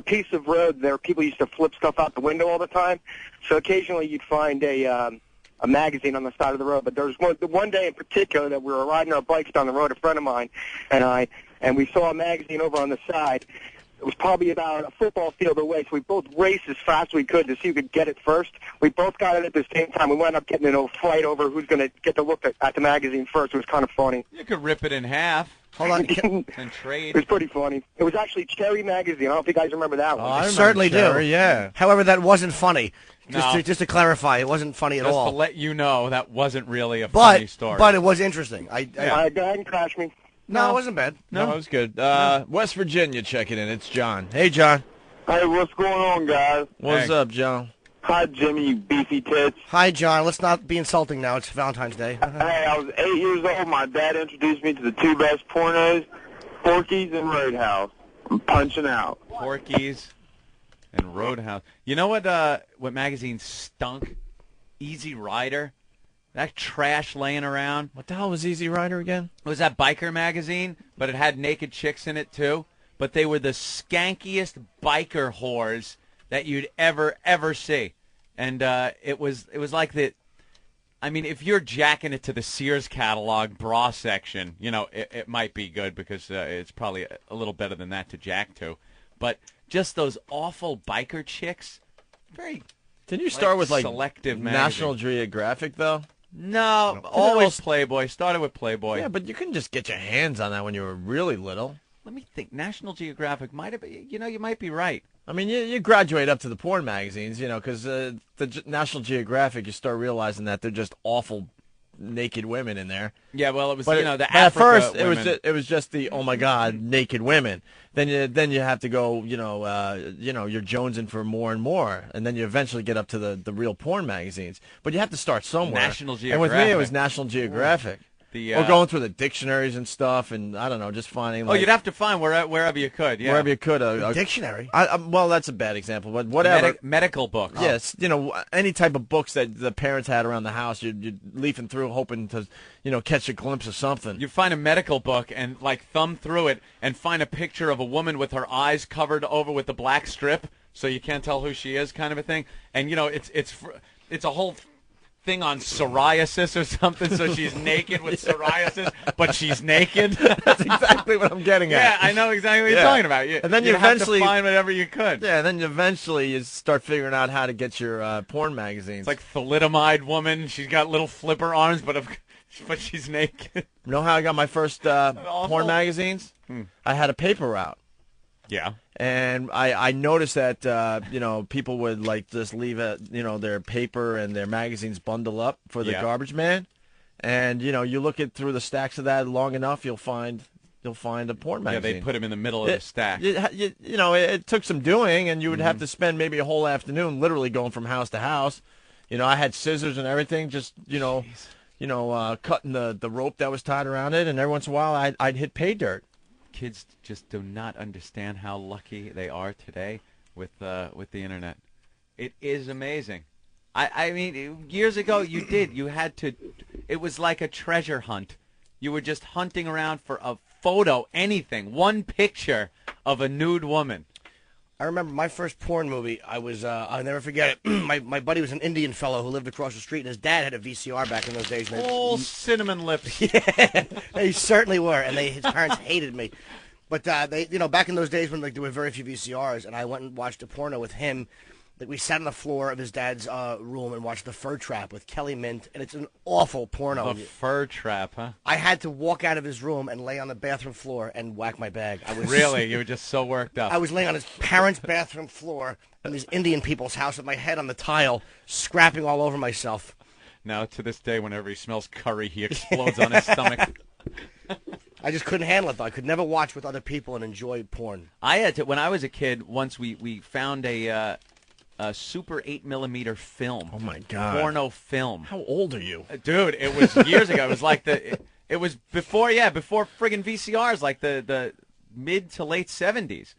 piece of road there. People used to flip stuff out the window all the time. So occasionally you'd find a magazine on the side of the road. But there was one day in particular that we were riding our bikes down the road, a friend of mine and we saw a magazine over on the side. It was probably about a football field away, so we both raced as fast as we could to see who could get it first. We both got it at the same time. We wound up getting in a fight over who's going to get to look at the magazine first. It was kind of funny. You could rip it in half. Hold on. And trade. It was pretty funny. It was actually Cherry Magazine. I don't know if you guys remember that one. I certainly do. Yeah. However, that wasn't funny. No. Just to clarify, it wasn't funny at all. Just to let you know, that wasn't really a funny story. But it was interesting. Go ahead and crash me. No, it wasn't bad. No, it was good. West Virginia checking in. It's John. Hey, John. Hey, what's going on, guys? What's up, John? Hi, Jimmy, you beefy tits. Hi, John. Let's not be insulting now. It's Valentine's Day. Hey, I was 8 years old. My dad introduced me to the two best pornos, Porky's and Roadhouse. I'm punching out. Porky's and Roadhouse. You know what magazine stunk? Easy Rider. That trash laying around. What the hell was Easy Rider again? It was that biker magazine, but it had naked chicks in it too. But they were the skankiest biker whores that you'd ever see. and it was like the. I mean, if you're jacking it to the Sears catalog bra section, it might be good because it's probably a little better than that to jack to. But just those awful biker chicks, very. Didn't you start with selective National Geographic though? No, always Playboy. Started with Playboy. Yeah, but you couldn't just get your hands on that when you were really little. Let me think. National Geographic might have been. You might be right. I mean, you graduate up to the porn magazines, because the National Geographic, you start realizing that they're just awful naked women in there. Yeah, well, it was the Africa at first women. it was just the oh my god naked women. Then you have to go you're jonesing for more and more, and then you eventually get up to the real porn magazines. But you have to start somewhere. National Geographic. And with me, it was National Geographic. Or going through the dictionaries and stuff, and I don't know, just finding. You'd have to find wherever you could. Yeah, wherever you could. A dictionary. Well, that's a bad example, but whatever. Medical books. Yes, any type of books that the parents had around the house, you're leafing through, hoping to, catch a glimpse of something. You find a medical book and thumb through it and find a picture of a woman with her eyes covered over with the black strip, so you can't tell who she is, kind of a thing. And it's a whole thing on psoriasis or something, so she's naked with psoriasis, but she's naked. That's exactly what I'm getting at. Yeah, I know exactly what you're talking about. And then you eventually have to find whatever you could. Yeah, and then eventually you start figuring out how to get your porn magazines. It's like thalidomide woman. She's got little flipper arms, but she's naked. You know how I got my first porn magazines? I had a paper route. Yeah. And I noticed that people would just leave their paper and their magazines bundle up for the garbage man, and you look through the stacks of that long enough, you'll find a porn magazine. Yeah, they put them in the middle of the stack. It took some doing, and you would have to spend maybe a whole afternoon literally going from house to house. I had scissors and everything, just cutting the rope that was tied around it, and every once in a while I'd hit pay dirt. Kids just do not understand how lucky they are today with the internet. It is amazing. I mean, years ago you had to. It was like a treasure hunt. You were just hunting around for a photo, anything, one picture of a nude woman. I remember my first porn movie. I'll never forget it. My buddy was an Indian fellow who lived across the street, and his dad had a VCR back in those days. Oh, cinnamon lips. Yeah, they certainly were, and his parents hated me. But they, back in those days when there were very few VCRs, and I went and watched a porno with him. We sat on the floor of his dad's room and watched The Fur Trap with Kelly Mint, and it's an awful porno. The Fur Trap, huh? I had to walk out of his room and lay on the bathroom floor and whack my bag. Really? You were just so worked up. I was laying on his parents' bathroom floor in these Indian people's house with my head on the tile, scrapping all over myself. Now, to this day, whenever he smells curry, he explodes on his stomach. I just couldn't handle it, though. I could never watch with other people and enjoy porn. I had to. When I was a kid, once we found a Super 8mm film. Oh my God! Porno film. How old are you, dude? It was years ago. It was like it was before friggin' VCRs, like the mid to late 70s,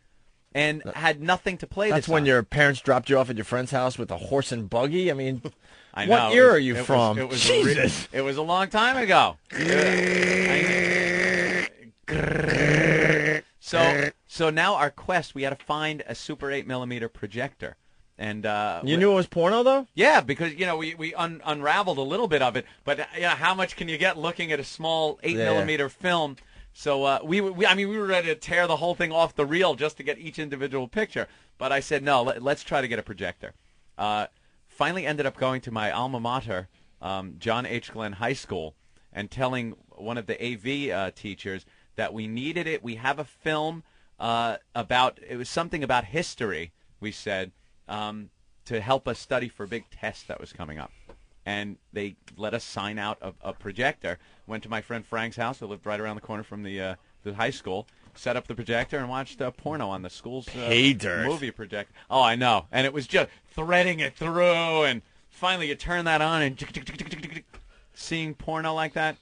and had nothing to play. That's when your parents dropped you off at your friend's house with a horse and buggy. I mean, I know. What year are you from? It was Jesus! It was a long time ago. So now our quest, we had to find a Super 8mm projector. And you knew it was porno, though? Yeah, because we unraveled a little bit of it, but how much can you get looking at a small 8mm film? So we were ready to tear the whole thing off the reel just to get each individual picture. But I said no, let's try to get a projector. Finally, ended up going to my alma mater, John H. Glenn High School, and telling one of the AV teachers that we needed it. We have a film it was something about history. We said. To help us study for a big test that was coming up. And they let us sign out a projector. Went to my friend Frank's house, who lived right around the corner from the high school, set up the projector and watched porno on the school's movie projector. Oh, I know. And it was just threading it through, and finally you turn that on, and seeing porno like that,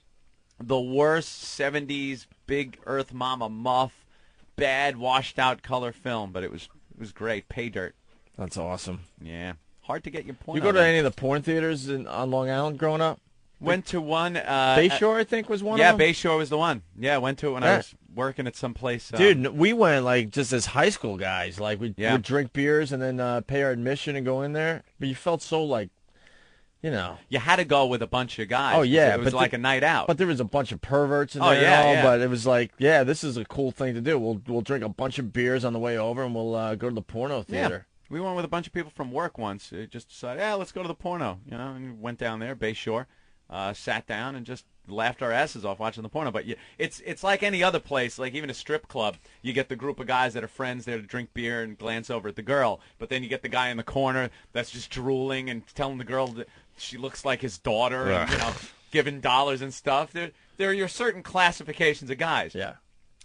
the worst 70s big Earth Mama muff, bad washed-out color film, but it was great. Pay dirt. That's awesome. Yeah. Hard to get your porn. You go to any of the porn theaters on Long Island growing up? Went to one. Bayshore, I think, was one Yeah, of them? Bayshore was the one. Yeah, went to it when I was working at some place. Dude, we went, like, just as high school guys. Like, we'd drink beers and then pay our admission and go in there. But you felt so, like, you know. You had to go with a bunch of guys. Oh, yeah. It was like a night out. But there was a bunch of perverts in there and all. But it was like, yeah, this is a cool thing to do. We'll drink a bunch of beers on the way over, and we'll go to the porno theater. Yeah. We went with a bunch of people from work once. Just decided, let's go to the porno. You know, and went down there, Bayshore, sat down, and just laughed our asses off watching the porno. But it's like any other place, like even a strip club. You get the group of guys that are friends there to drink beer and glance over at the girl. But then you get the guy in the corner that's just drooling and telling the girl that she looks like his daughter and, you know, giving dollars and stuff. There are your certain classifications of guys. Yeah.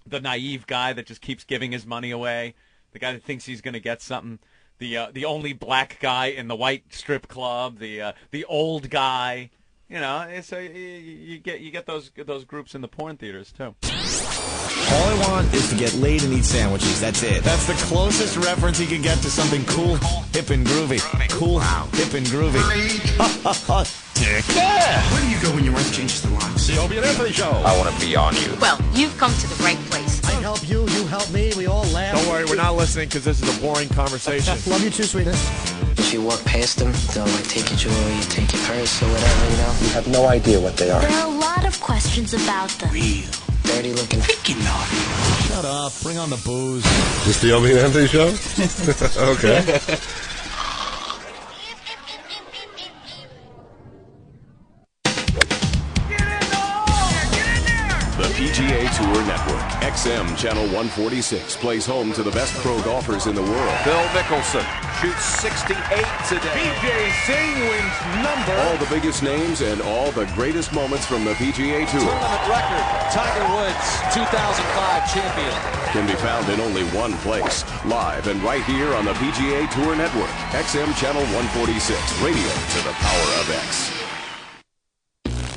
The naive guy that just keeps giving his money away. The guy that thinks he's going to get something. The only black guy in the white strip club. The old guy. You know, so you get those groups in the porn theaters too. All I want is to get laid and eat sandwiches. That's it. That's the closest reference he can get to something cool, hip, and groovy. Cool, hip, and groovy. Dick. Yeah. Where do you go when your wife changes the locks? The Opie and Anthony Show. I want to be on you. Well, you've come to the right place. I help you, you help me, we all laugh. Don't worry, we're not listening because this is a boring conversation. Love you too, sweetness. If you walk past them, they'll like take your jewelry, take your purse or whatever, you know? You have no idea what they are. There are a lot of questions about them. Real. Dirty looking. Freaking naughty. Shut up. Bring on the booze. Is this the Opie and Anthony Show? Okay. PGA Tour Network, XM Channel 146, plays home to the best pro golfers in the world. Phil Mickelson shoots 68 today. BJ Singh wins number. All the biggest names and all the greatest moments from the PGA Tour. Tournament record, Tiger Woods, 2005 champion. Can be found in only one place, live and right here on the PGA Tour Network, XM Channel 146, radio to the power of X.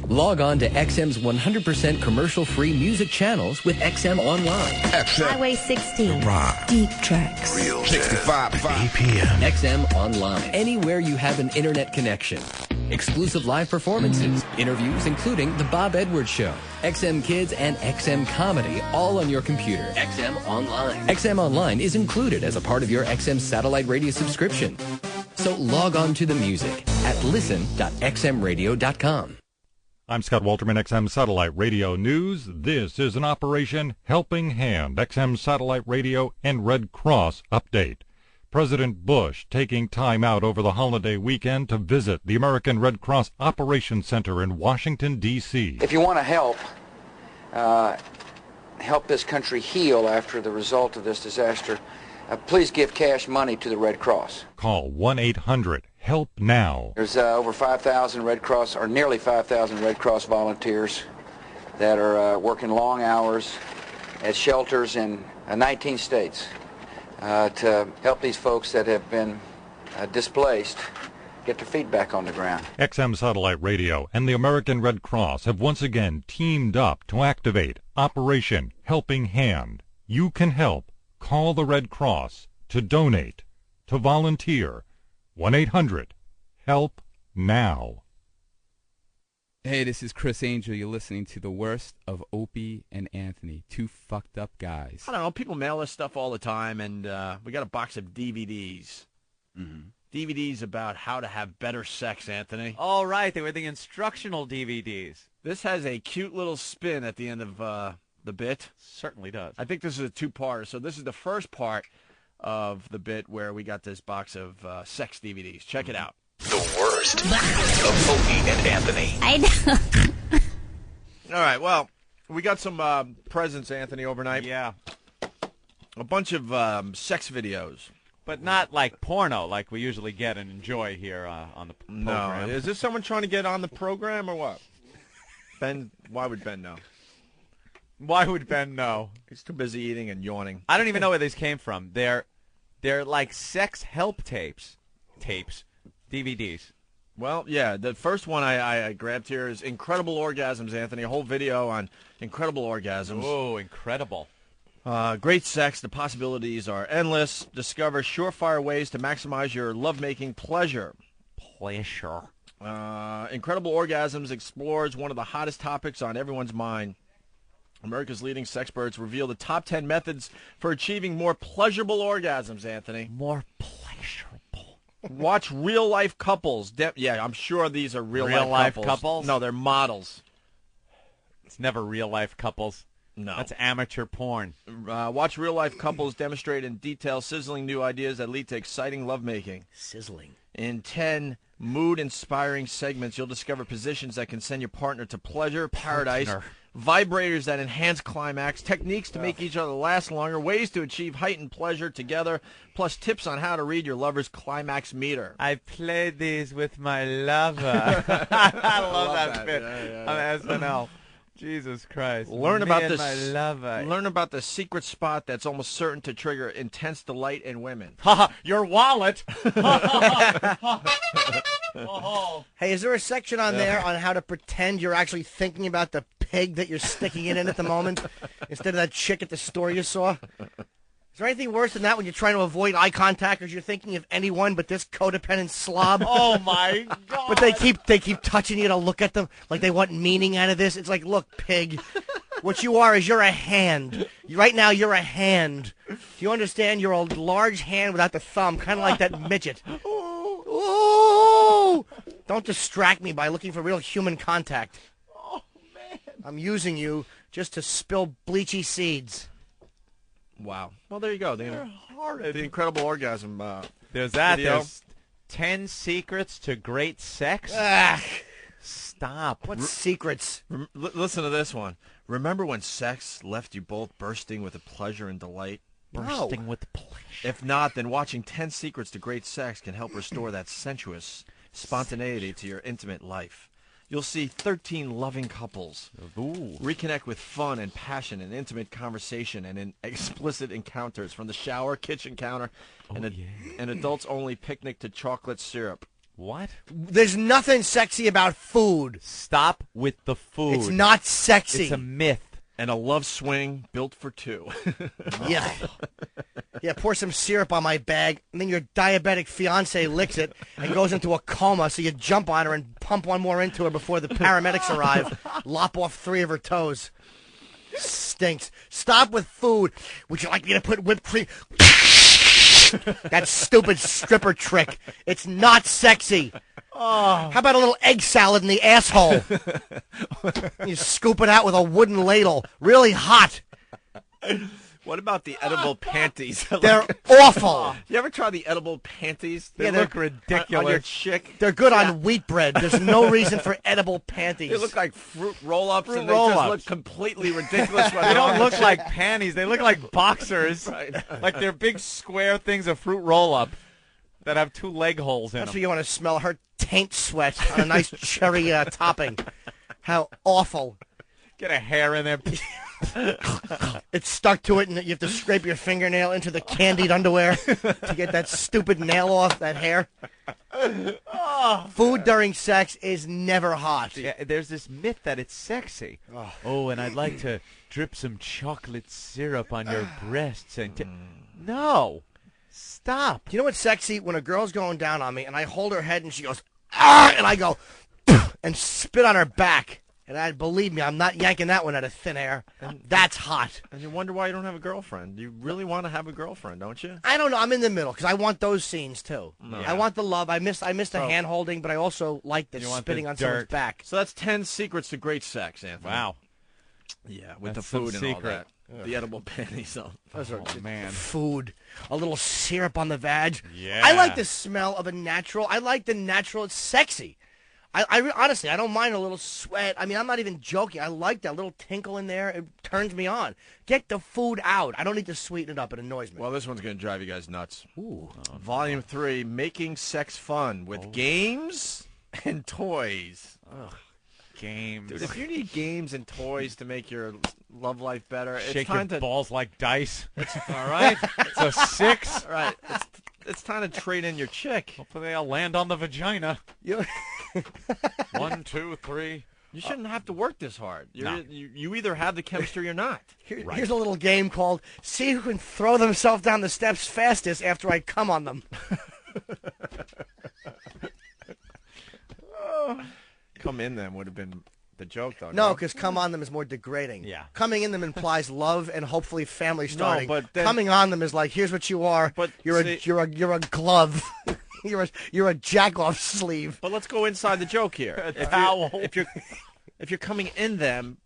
Log on to XM's 100% commercial-free music channels with XM Online. Highway 16. Rock. Deep tracks. Real 65 APM. XM Online. Anywhere you have an internet connection. Exclusive live performances, interviews including The Bob Edwards Show, XM Kids, and XM Comedy, all on your computer. XM Online. XM Online is included as a part of your XM satellite radio subscription. So log on to the music at listen.xmradio.com. I'm Scott Walterman, XM Satellite Radio News. This is an Operation Helping Hand, XM Satellite Radio and Red Cross update. President Bush taking time out over the holiday weekend to visit the American Red Cross Operations Center in Washington, D.C. If you want to help this country heal after the result of this disaster, please give cash money to the Red Cross. Call 1-800-HELP-NOW. There's over 5,000 Red Cross, or nearly 5,000 Red Cross volunteers that are working long hours at shelters in 19 states to help these folks that have been displaced get their feet back on the ground. XM Satellite Radio and the American Red Cross have once again teamed up to activate Operation Helping Hand. You can help. Call the Red Cross to donate, to volunteer. 1-800-HELP-NOW. Hey, this is Chris Angel. You're listening to The Worst of Opie and Anthony, two fucked up guys. I don't know. People mail us stuff all the time, and we got a box of DVDs. Mm-hmm. DVDs about how to have better sex, Anthony. All right. They were the instructional DVDs. This has a cute little spin at the end of the bit. Certainly does. I think this is a two-parter. So this is the first part of the bit where we got this box of sex DVDs. Check it out. The worst of Opie and Anthony. I know. All right, well, we got some presents, Anthony, overnight. Yeah. A bunch of sex videos. But not like porno like we usually get and enjoy here on the program. No. Is this someone trying to get on the program or what? Ben, why would Ben know? Why would Ben know? He's too busy eating and yawning. I don't even know where these came from. They're like sex help tapes, DVDs. Well, yeah, the first one I grabbed here is Incredible Orgasms, Anthony. A whole video on incredible orgasms. Oh, incredible. Great sex. The possibilities are endless. Discover surefire ways to maximize your lovemaking pleasure. Incredible Orgasms explores one of the hottest topics on everyone's mind. America's leading sexperts reveal the top 10 methods for achieving more pleasurable orgasms, Anthony. More pleasurable. Watch real-life couples. I'm sure these are real-life couples. No, they're models. It's never real-life couples. No. That's amateur porn. Watch real-life couples demonstrate in detail sizzling new ideas that lead to exciting lovemaking. Sizzling. In 10 mood-inspiring segments, you'll discover positions that can send your partner to pleasure paradise, vibrators that enhance climax, techniques to make each other last longer, ways to achieve heightened pleasure together, plus tips on how to read your lover's climax meter. I played these with my lover. I love that bit on SNL. Jesus Christ. Learn about my lover. Learn about the secret spot that's almost certain to trigger intense delight in women. Your wallet. Hey, is there a section on there on how to pretend you're actually thinking about the pig that you're sticking it in at the moment instead of that chick at the store you saw? Is there anything worse than that when you're trying to avoid eye contact because you're thinking of anyone but this codependent slob? Oh, my God. But they keep touching you to look at them like they want meaning out of this. It's like, look, pig, what you are is you're a hand. Right now you're a hand. Do you understand? You're a large hand without the thumb, kind of like that midget. Ooh! Don't distract me by looking for real human contact. Oh, man. I'm using you just to spill bleachy seeds. Wow. Well, there you go. They're horrid. The incredible orgasm. There's that. Video. There's 10 secrets to great sex. Stop. What secrets? Listen to this one. Remember when sex left you both bursting with a pleasure and delight? Bursting with pleasure. If not, then watching 10 secrets to great sex can help restore that sensuous spontaneity to your intimate life. You'll see 13 loving couples reconnect with fun and passion and intimate conversation and in explicit encounters from the shower, kitchen counter, and an adults-only picnic to chocolate syrup. What? There's nothing sexy about food. Stop with the food. It's not sexy. It's a myth. And a love swing built for two. Yeah. Yeah, pour some syrup on my bag, and then your diabetic fiance licks it and goes into a coma, so you jump on her and pump one more into her before the paramedics arrive, lop off 3 of her toes. Stinks. Stop with food. Would you like me to put whipped cream? That stupid stripper trick. It's not sexy. Oh. How about a little egg salad in the asshole? You scoop it out with a wooden ladle. Really hot. What about the edible panties? They're awful. You ever try the edible panties? They look ridiculous. On your chick. They're good on wheat bread. There's no reason for edible panties. They look like fruit roll-ups, and they just look completely ridiculous. They don't look like panties. They look like boxers. Right. Like they're big square things of fruit roll-up that have 2 leg holes in them. That's what you want to smell, her taint sweat on a nice cherry topping. How awful. Get a hair in there. It's stuck to it, and you have to scrape your fingernail into the candied underwear to get that stupid nail off, that hair. Food during sex is never hot. Yeah, there's this myth that it's sexy. Oh, and I'd like to drip some chocolate syrup on your breasts. And no. Stop. Do you know what's sexy? When a girl's going down on me, and I hold her head, and she goes, ah, and I go, and spit on her back. And believe me, I'm not yanking that one out of thin air. That's hot. And you wonder why you don't have a girlfriend. You really want to have a girlfriend, don't you? I don't know. I'm in the middle because I want those scenes too. No. I want the love. I miss the hand holding, but I also like the spitting on someone's back. So that's 10 secrets to great sex, Anthony. Wow. Yeah, with the food and all that. The edible panties. Oh, man. Food. A little syrup on the vag. Yeah. I like the smell of a natural. I like the natural. It's sexy. I honestly, I don't mind a little sweat. I mean, I'm not even joking. I like that little tinkle in there. It turns me on. Get the food out. I don't need to sweeten it up. It annoys me. Well, this one's going to drive you guys nuts. Ooh. Volume 3, Making Sex Fun with games and toys. Ugh. Games. Dude, if you need games and toys to make your love life better, shake your balls like dice. All right? It's a 6. All right. It's time to trade in your chick. Hopefully they'll land on the vagina. 1, 2, 3. You shouldn't have to work this hard. You either have the chemistry or not. Here's a little game called See Who Can Throw Themselves Down the Steps Fastest After I Come on Them. Come in them would have been the joke, though. No, because come on them is more degrading. Yeah. Coming in them implies love and hopefully family starting. but then, coming on them is like, here's what you are. But you're a glove. you're a jack-off sleeve. But let's go inside the joke here. If you're coming in them,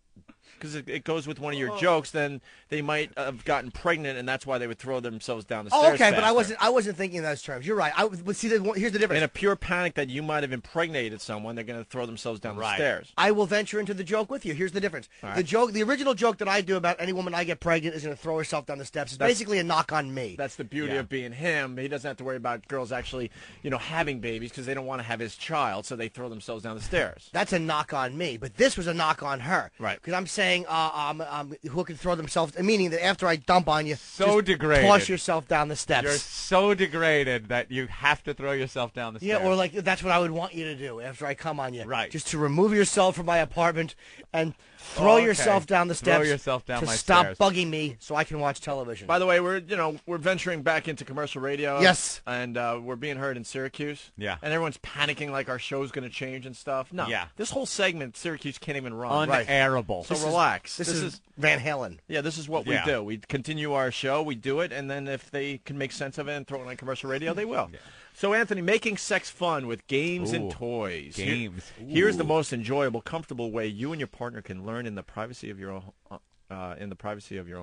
because it goes with one of your jokes, then they might have gotten pregnant, and that's why they would throw themselves down the stairs. Oh, okay, faster. but I wasn't thinking in those terms. You're right. But see, here's the difference. In a pure panic that you might have impregnated someone, they're going to throw themselves down the stairs. I will venture into the joke with you. Here's the difference. All right. The original joke that I do about any woman I get pregnant is going to throw herself down the steps. It's basically a knock on me. That's the beauty of being him. He doesn't have to worry about girls actually, having babies because they don't want to have his child, so they throw themselves down the stairs. That's a knock on me, but this was a knock on her. Right. Because I'm saying who can throw themselves, meaning that after I dump on you, so just degraded. toss yourself down the steps. You're so degraded that you have to throw yourself down the stairs. Yeah, or like that's what I would want you to do after I come on you. Right. Just to remove yourself from my apartment and throw yourself down the steps. Throw yourself down to my stop stairs. bugging me so I can watch television. By the way, we're venturing back into commercial radio. Yes. And we're being heard in Syracuse. Yeah. And everyone's panicking like our show's going to change and stuff. No. Yeah. This whole segment, Syracuse can't even run. Unairable. So relax. This is Van Halen. Yeah, this is what we do. We continue our show, we do it, and then if they can make sense of it and throw it on commercial radio, they will. Yeah. So, Anthony, making sex fun with games and toys. Games. Here's the most enjoyable, comfortable way you and your partner can learn in the privacy of your own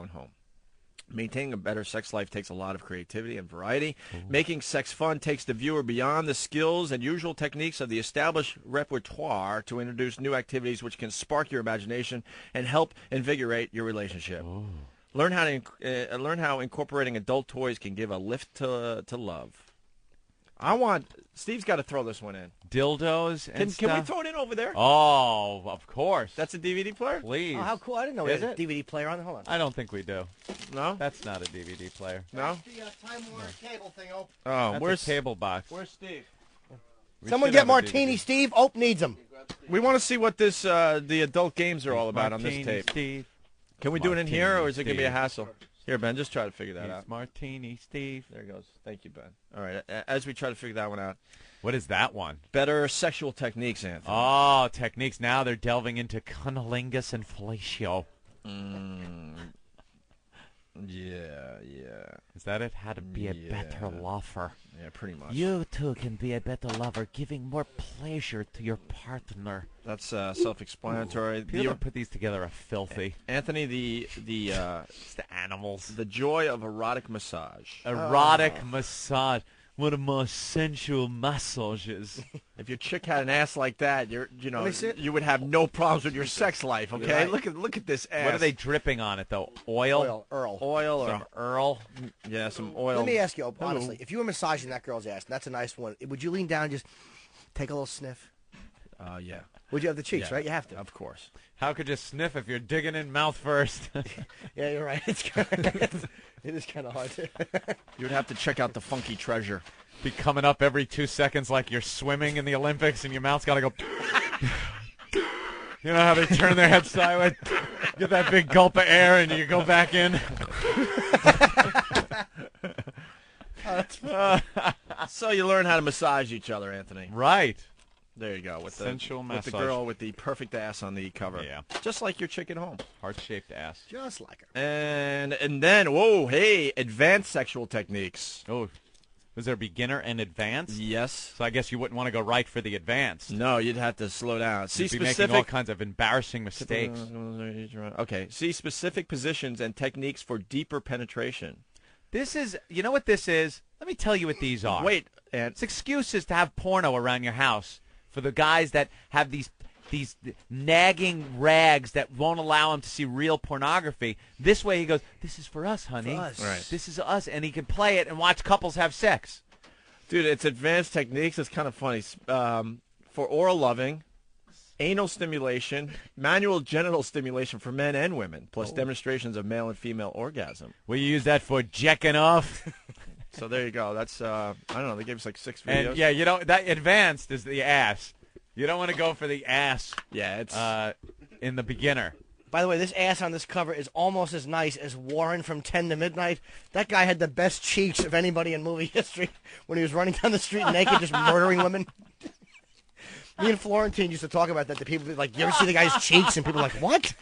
home. Maintaining a better sex life takes a lot of creativity and variety. Making sex fun takes the viewer beyond the skills and usual techniques of the established repertoire to introduce new activities which can spark your imagination and help invigorate your relationship. Learn how incorporating adult toys can give a lift to love. Steve's got to throw this one in. Dildos and Can we stuff? throw it in over there? Oh, of course. That's a DVD player? Please. Oh, how cool. I didn't know we Is had a it? DVD player on. Hold on. I don't think we do. No? That's not a DVD player. No? That's the Time Warner cable thing. Oh, That's where's a cable box. Where's Steve? We Someone should get have a Martini, DVD. Steve. Ope needs them. We want to see what this the adult games are all about Martini, on this tape. Steve. Can we do it in here, or Martini, is it going to be a Steve. hassle? Here, Ben, just try to figure that It's out. Martini, Steve. There it goes. Thank you, Ben. All right, as we try to figure that one out. What is that one? Better sexual techniques, Anthony. Oh, techniques. Now they're delving into cunnilingus and fellatio. Yeah. Is that it? How to be a better lover. Yeah, pretty much. You too can be a better lover, giving more pleasure to your partner. That's self-explanatory. People that put these together are filthy. Anthony, the It's the animals. the joy of erotic massage. Erotic massage. One of the most sensual massages. If your chick had an ass like that, me see it. you would have no problems with your sex life. Okay, Right. look at this ass. What are they dripping on it, though? Oil? Earl. Oil or Some Earl? yeah, some oil. Let me ask you, honestly, if you were massaging that girl's ass, and that's a nice one, would you lean down and just take a little sniff? Yeah, Would you have the cheeks, Yeah. right? You have to. of course. How could you sniff if you're digging in mouth first? Yeah, you're right. It is kind of hard to. You would have to check out the funky treasure. Be coming up every 2 seconds like you're swimming in the Olympics and your mouth's got to go. You know how they turn their head sideways? Get that big gulp of air and you go back in. So you learn how to massage each other, Anthony. Right. There you go. With Sensual with the massage. girl with the perfect ass on the cover. Yeah. Just like your chick at home. Heart-shaped ass. Just like her. And then, whoa, hey, advanced sexual techniques. Oh, was there beginner and advanced? Yes. So I guess you wouldn't want to go right for the advanced. No, you'd have to slow down. See You'd be making all specific. kinds of embarrassing mistakes. Okay. See specific positions and techniques for deeper penetration. This is, you know what this is? Let me tell you what these are. Wait, and It's excuses to have porno around your house for the guys that have these nagging rags that won't allow him to see real pornography. This way he goes, this is for us, honey. For us. Right. This is us. And he can play it and watch couples have sex. dude, it's advanced techniques. It's kind of funny. For oral loving, anal stimulation, manual genital stimulation for men and women, plus demonstrations of male and female orgasm. Will you use that for jacking off? So there you go. That's I don't know. They gave us like 6 videos. And yeah, you know, that advanced is the ass. You don't want to go for the ass Yeah, it's in the beginner. By the way, this ass on this cover is almost as nice as Warren from 10 to Midnight. That guy had the best cheeks of anybody in movie history when he was running down the street naked, just murdering women. Me and Florentine used to talk about that to people. Like, you ever see the guy's cheeks? And people are like, what?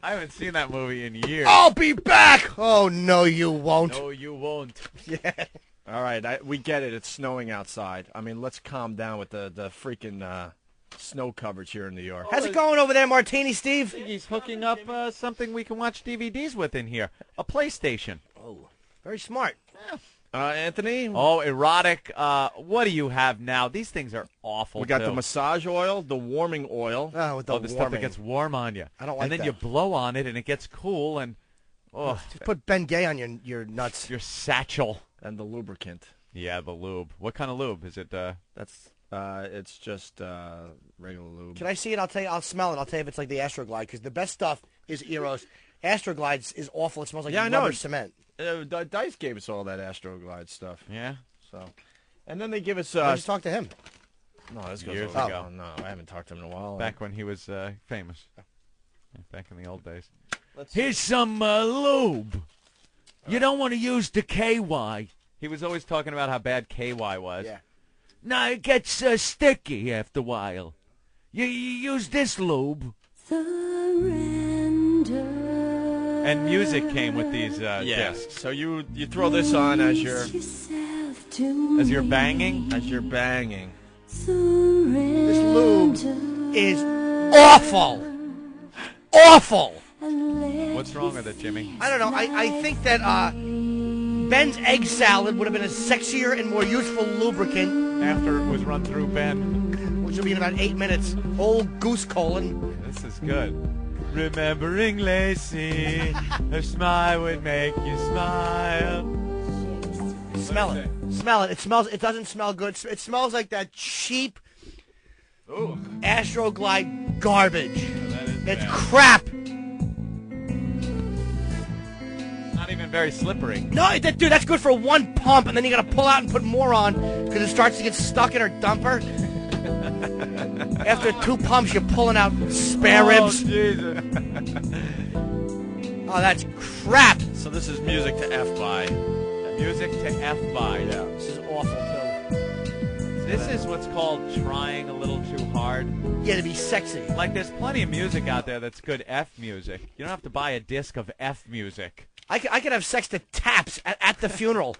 I haven't seen that movie in years. I'll be back. Oh, no, you won't. No, you won't. Yeah. All right, we get it. It's snowing outside. I mean, let's calm down with the freaking snow coverage here in New York. How's it going over there, Martini, Steve? He's hooking up something we can watch DVDs with in here. A PlayStation. Oh, very smart. Yeah. Anthony? Oh, erotic. What do you have now? These things are awful. We got too. the massage oil, the warming oil. Oh, with the the stuff that gets warm on you. I don't like and then that. you blow on it, and it gets cool, and just put Ben Gay on your nuts. Your satchel. And the lubricant. Yeah, the lube. What kind of lube? Is it, it's just regular lube. Can I see it? I'll smell it. I'll tell you if it's like the Astroglide, because the best stuff is Eros. Astroglide is awful. It smells like rubber cement. Dice gave us all that Astroglide stuff. Yeah. So, and then they give us. I just talked to him. No, this goes years over. ago. Oh, no, I haven't talked to him in a while. Back when he was famous. Back in the old days. Here's some lube. You don't want to use the KY. He was always talking about how bad KY was. Yeah. No, it gets sticky after a while. You use this lube. And music came with these discs. So you throw this on as you're banging? As you're banging. This lube is awful. Awful. What's wrong with it, Jimmy? I don't know. I think that Ben's egg salad would have been a sexier and more useful lubricant after it was run through Ben, which will be in about 8 minutes. Old goose colon. This is good. Remembering Lacey, her smile would make you smile. Smell it. Smell it. It smells. It doesn't smell good. It smells like that cheap Astroglide garbage. It's crap. Not even very slippery. No, dude, that's good for one pump, and then you got to pull out and put more on because it starts to get stuck in her dumper. After 2 pumps, you're pulling out spare ribs. Jesus. Oh, that's crap. So this is music to F by. Music to F by. Yeah. This is awful, too. This is what's called trying a little too hard. Yeah, to be sexy. Like, there's plenty of music out there that's good F music. You don't have to buy a disc of F music. I could have sex to taps at the funeral.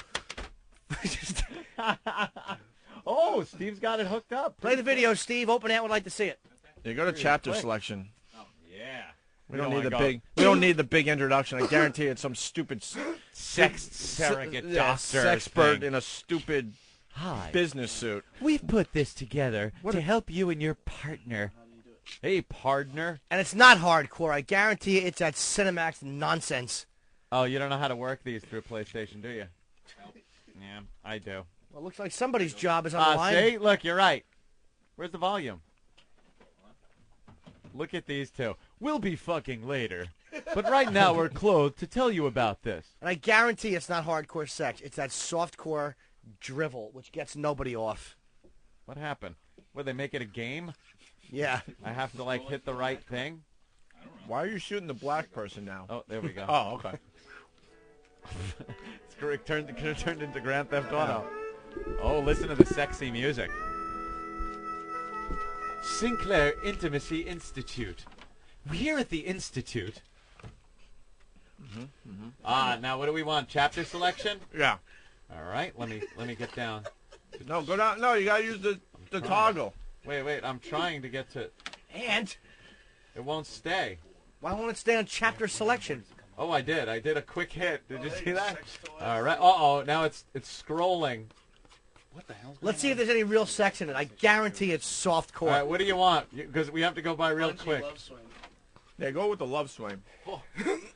Oh, Steve's got it hooked up. Play the video, Steve. Open Ant would like to see it. You go to chapter selection. Oh, yeah. We don't need the big. We don't need the big introduction. I guarantee it's some stupid sex surrogate doctor sexpert thing. in a stupid business suit. We've put this together to help you and your partner. Hey, partner. And it's not hardcore. I guarantee you it's that Cinemax nonsense. Oh, you don't know how to work these through PlayStation, do you? Yeah, I do. Well, it looks like somebody's job is on the line. See? Look, you're right. Where's the volume? Look at these two. We'll be fucking later. But right now we're clothed to tell you about this. And I guarantee it's not hardcore sex. It's that softcore drivel, which gets nobody off. What happened? Would they make it a game? Yeah. I have to, like, hit the right thing? Why are you shooting the black person now? Oh, there we go. Oh, okay. It's turned into Grand Theft Auto. Oh, listen to the sexy music. Sinclair Intimacy Institute. Here at the Institute. Now what do we want? Chapter selection? Yeah. All right, let me get down. No, go down. No, you gotta use the toggle. Wait, I'm trying to get to. And it won't stay. Why won't it stay on chapter selection? Oh, I did a quick hit. Did you see that? All right. Uh-oh, now it's scrolling. What the hell? Let's see if there's any real sex in it. I guarantee it's softcore. All right, what do you want? Because we have to go by real quick. Yeah, go with the love swing.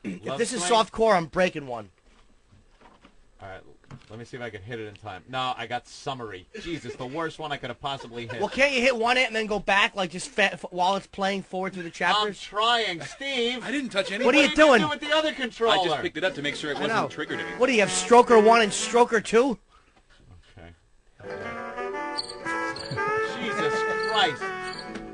If this is softcore, I'm breaking one. All right, let me see if I can hit it in time. No, I got summary. Jesus, the worst one I could have possibly hit. Well, can't you hit one and then go back, like just while it's playing forward through the chapters? I'm trying, Steve. I didn't touch anything. What are you doing? With the other controller? I just picked it up to make sure it wasn't triggered anything. What do you have, Stroker 1 and Stroker 2? Okay. Jesus Christ.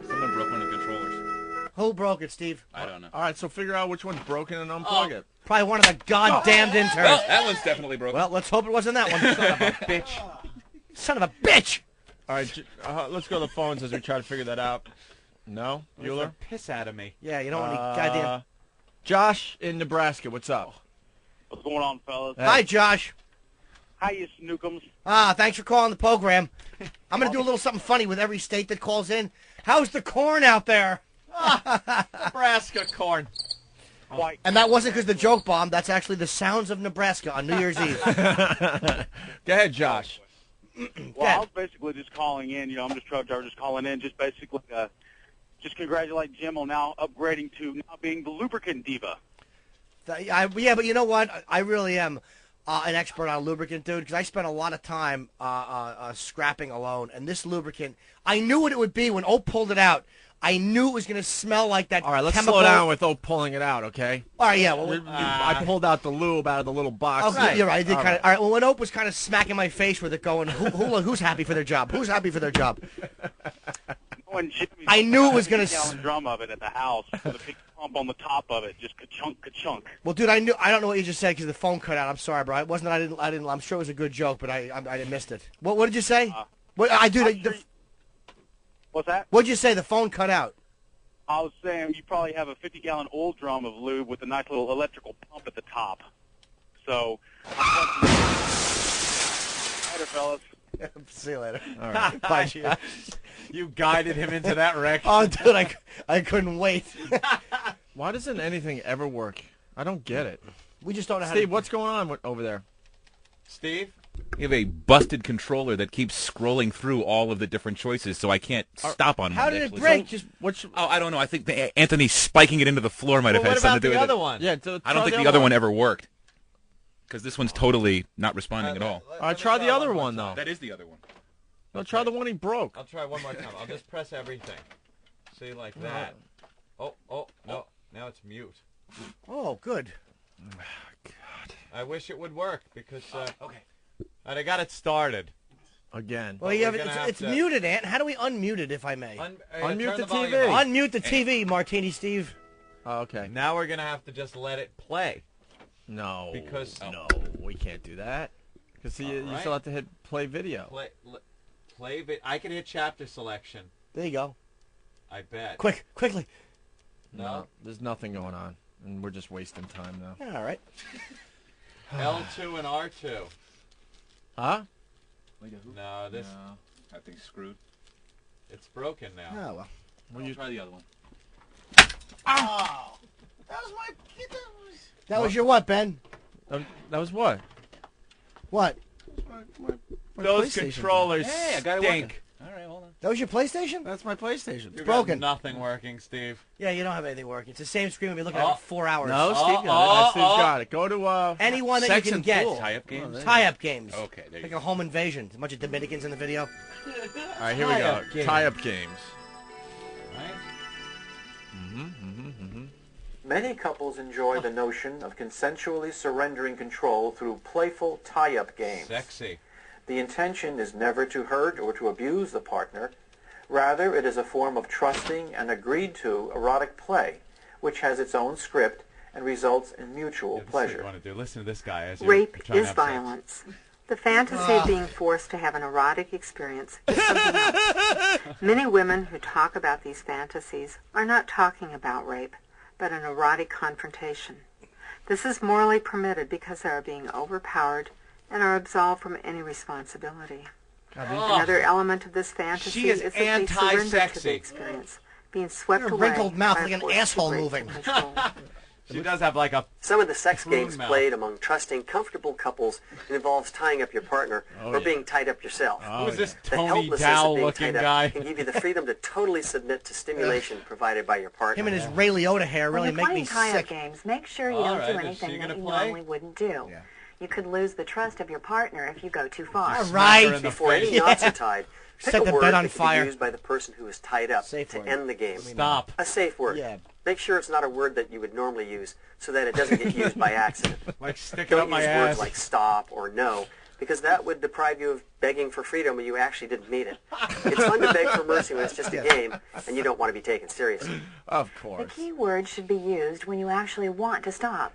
Someone broke one of the controllers. Who broke it, Steve? I don't know. All right, so figure out which one's broken and unplug it. Probably one of the goddamned interns. Well, that one's definitely broken. Well, let's hope it wasn't that one. Son of a bitch. Son of a bitch. All right, let's go to the phones as we try to figure that out. No? Bueller? Piss out of me. Yeah, you don't want any goddamn... Josh in Nebraska, what's up? What's going on, fellas? Hi, Josh. Hi, you snookums. Thanks for calling the program. I'm going to do a little something funny with every state that calls in. How's the corn out there? Nebraska corn. Quite. And that wasn't because the joke bomb. That's actually the sounds of Nebraska on New Year's Eve. Go ahead, Josh. Well, I was basically just calling in. You know, I'm just truck driver, just calling in, just basically, just congratulate Jim on now upgrading to now being the lubricant diva. Yeah, but you know what? I really am an expert on lubricant, dude, because I spent a lot of time scrapping alone. And this lubricant, I knew what it would be when O pulled it out. I knew it was going to smell like that. All right, let's chemical... slow down with O pulling it out, okay? All right, yeah. Well, I pulled out the lube out of the little box. Okay, you're right. I did kind of. All right. Well, when Ope was kind of smacking my face with it, going, "Who's happy for their job? Who's happy for their job?" When I knew it was going to. Gallon drum of it at the house with a big pump on the top of it, just ka-chunk, ka-chunk. Well, dude, I don't know what you just said because the phone cut out. I'm sorry, bro. It wasn't. I didn't. I'm sure it was a good joke, but I missed it. What did you say? What's that? What'd you say? The phone cut out. I was saying you probably have a 50-gallon oil drum of lube with a nice little electrical pump at the top. So, later, fellas. See you later. All right. Bye, Gio. You guided him into that wreck. Oh, dude, I couldn't wait. Why doesn't anything ever work? I don't get it. We just don't know how Steve, to... what's going on over there? Steve? You have a busted controller that keeps scrolling through all of the different choices, so I can't stop on How one. did it actually. break? I don't know. I think Anthony spiking it into the floor might have had something to do with it. What about the other one? Yeah, I don't think the other one ever worked. Because this one's totally not responding at all. All right, try the other one, though. That is the other one. No, try the one he broke. I'll try one more time. I'll just press everything. See, like that. Oh, no. Now it's mute. Oh, good. God. I wish it would work because... okay. I got it started. Again. Well, it's muted, Ant. How do we unmute it, if I may? Unmute the TV. Unmute the TV, Martini Steve. Oh, okay. Now we're going to have to just let it play. No. Because... No, we can't do that. Because you still have to hit play video. I can hit chapter selection. There you go. I bet. Quickly. No, there's nothing going on. And we're just wasting time now. Yeah, all right. L2 and R2. Huh? No, this... No, that thing's screwed. It's broken now. Oh, well. Will you try the other one? Oh! That was your what, Ben? That was what? What? My Those PlayStation. controllers Hey, I got it stink. All right, hold on. That was your PlayStation? That's my PlayStation. It's broken. Nothing working, Steve. Yeah, you don't have anything working. It's the same screen we've been looking at for 4 hours. No, Steve got it. Steve's got it. Go to anyone that Sex you can and get. Pool. Tie-up games? Tie-up games. Okay, there you like go. a home invasion. A bunch of Dominicans in the video. All right, here we go. Tie-up games. Tie-up games. Right? Many couples enjoy the notion of consensually surrendering control through playful tie-up games. Sexy. The intention is never to hurt or to abuse the partner. Rather, it is a form of trusting and agreed-to erotic play, which has its own script and results in mutual This is what pleasure. you want to do. Listen to this guy. As you're Rape trying to is have sex. violence. The fantasy of being forced to have an erotic experience is something else. Many women who talk about these fantasies are not talking about rape, but an erotic confrontation. This is morally permitted because they are being overpowered and are absolved from any responsibility. Another element of this fantasy She is that they surrender to anti-sexy. the experience, being swept Your away wrinkled mouth by like a an force asshole to rape moving. and control. She does have like a... Some of the sex prune games mouth. played among trusting, comfortable couples involves tying up your partner or being tied up yourself. Who's this The Tony helplessness Dow of being looking tied up guy? can give you the freedom to totally submit to stimulation provided by your partner. Him and his Ray Liotta hair really when make you're me playing tie-up sick. games, make sure you All don't right, do is anything she that gonna you play? normally wouldn't do. You could lose the trust of your partner if you go too far. All right. Before any knots are tied, pick Set a the word bed that on can fire. be used by the person who is tied up Safe to word. end the game. Stop. A safe word. Yeah. Make sure it's not a word that you would normally use so that it doesn't get used by accident. Like sticking Don't up my use ass. words like stop or no, because that would deprive you of begging for freedom when you actually didn't mean it. It's fun to beg for mercy when it's just a game and you don't want to be taken seriously. Of The course. key word should be used when you actually want to stop.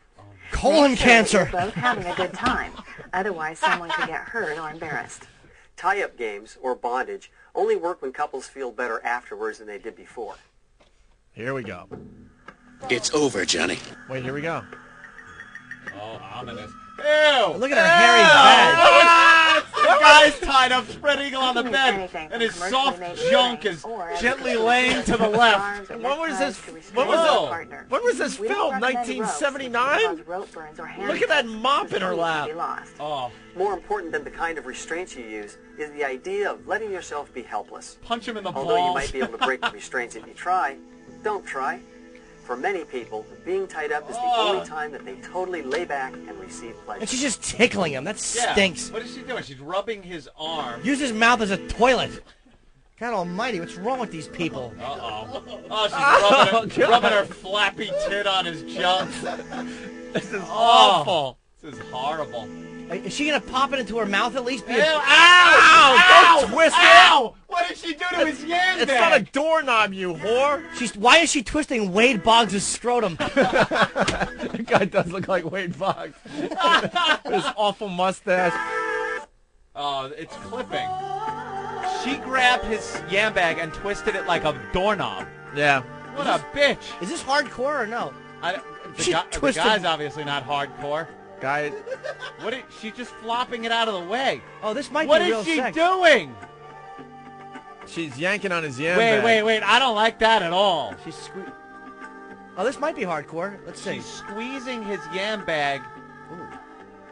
Colon Make sure that cancer. you're both having a good time. Otherwise, someone could get hurt or embarrassed. Tie-up games, or bondage, only work when couples feel better afterwards than they did before. Here we go. It's over, Johnny. Wait, here we go. Oh, ominous. Ew! Look at her hairy bed. The guy's tied up, spread eagle on the bed, and his soft junk is gently laying to the left. When was this filmed? 1979? Look at that mop in her lap. Oh. More important than the kind of restraints you use is the idea of letting yourself be helpless. Punch him in the balls. Although you might be able to break the restraints if you try, don't try. For many people, being tied up is the only time that they totally lay back and receive pleasure. And she's just tickling him. That stinks. What is she doing? She's rubbing his arm. Use his mouth as a toilet. God almighty, what's wrong with these people? Uh-oh. Oh, she's rubbing her flappy tit on his junk. This is awful. This is horrible. Is she going to pop it into her mouth at least? Ew, ow! Don't twist it! Ow! What did she do to his yam It's bag? not a doorknob, you whore! Why is she twisting Wade Boggs' scrotum? The guy does look like Wade Boggs. His awful mustache. Oh, it's clipping. She grabbed his yam bag and twisted it like a doorknob. Yeah. What a bitch. Is this hardcore or no? The guy's obviously not hardcore. Guy. She's just flopping it out of the way. Oh, this might be real What is she sex. doing? She's yanking on his yam bag. Wait. I don't like that at all. She's Oh, this might be hardcore. Let's see. She's squeezing his yam bag. Ooh.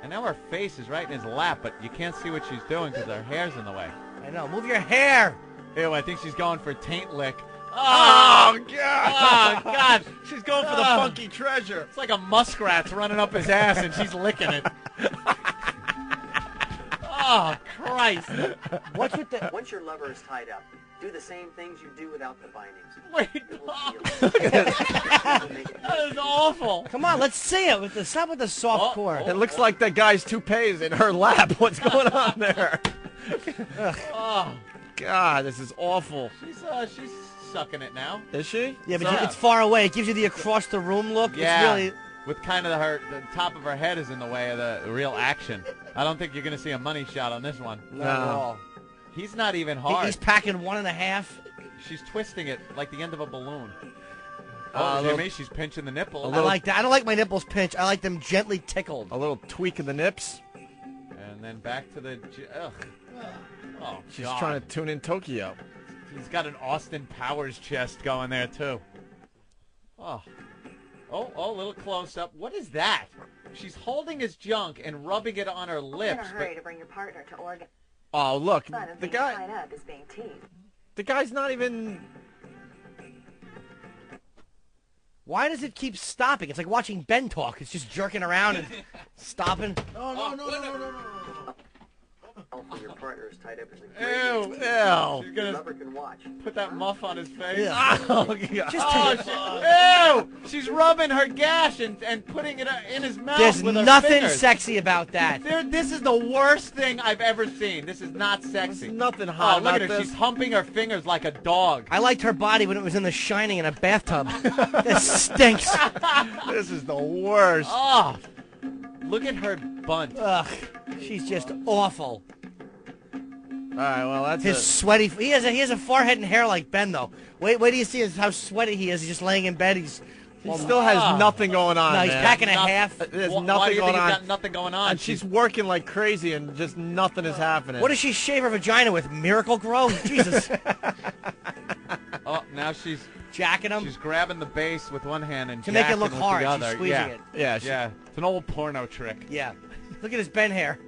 And now her face is right in his lap, but you can't see what she's doing because her hair's in the way. I know. Move your hair. Ew, I think she's going for taint lick. Oh, God. Oh, God. She's going for the funky treasure. It's like a muskrat's running up his ass and she's licking it. Oh, Christ. What's with the... Once your lover is tied up, do the same things you do without the bindings. Wait, that is awful. Come on, let's see it. Stop with the soft core. It looks like that guy's toupee is in her lap. What's going on there? Oh, God, this is awful. She's sucking it now. Is she? Yeah, but it's far away. It gives you the across the room look. Yeah. It's really... With kind of the top of her head is in the way of the real action. I don't think you're going to see a money shot on this one. Not at all. He's not even hard. He's packing 1.5. She's twisting it like the end of a balloon. Jimmy, she's pinching the nipple. I like that. I don't like my nipples pinched. I like them gently tickled. A little tweak of the nips. And then back to the... Ugh. Oh, she's God. trying to tune in Tokyo. He's got an Austin Powers chest going there, too. Oh, a little close-up. What is that? She's holding his junk and rubbing it on her lips. In a hurry to bring your partner to Oregon. Oh, look. The guy tied up is being teased. The guy's not even... Why does it keep stopping? It's like watching Ben talk. It's just jerking around and stopping. No. Your partner is tied up as a Ew. She's gonna lover can watch. Put that muff on his face. Yeah. Oh, God. She's rubbing her gash and putting it in his mouth. There's with her nothing fingers. sexy about that. This is the worst thing I've ever seen. This is not sexy. There's nothing hot look about at her. this. She's humping her fingers like a dog. I liked her body when it was in The Shining in a bathtub. That stinks. This is the worst. Oh, look at her bunt. Ugh, she's just awful. All right, well, that's his sweaty. He has a forehead and hair like Ben, though. Wait do you see how sweaty he is? He's just laying in bed. He still has nothing going on. No, he's man. packing a half. There's Why nothing do you going think on. he's got nothing going on? And she's working like crazy, and just nothing is happening. What does she shave her vagina with? Miracle Grow? Jesus. Oh, now she's jacking him. She's grabbing the base with one hand and to make it jacking look with hard. the other. She's squeezing it. Yeah. It's an old porno trick. Yeah. Look at his Ben hair.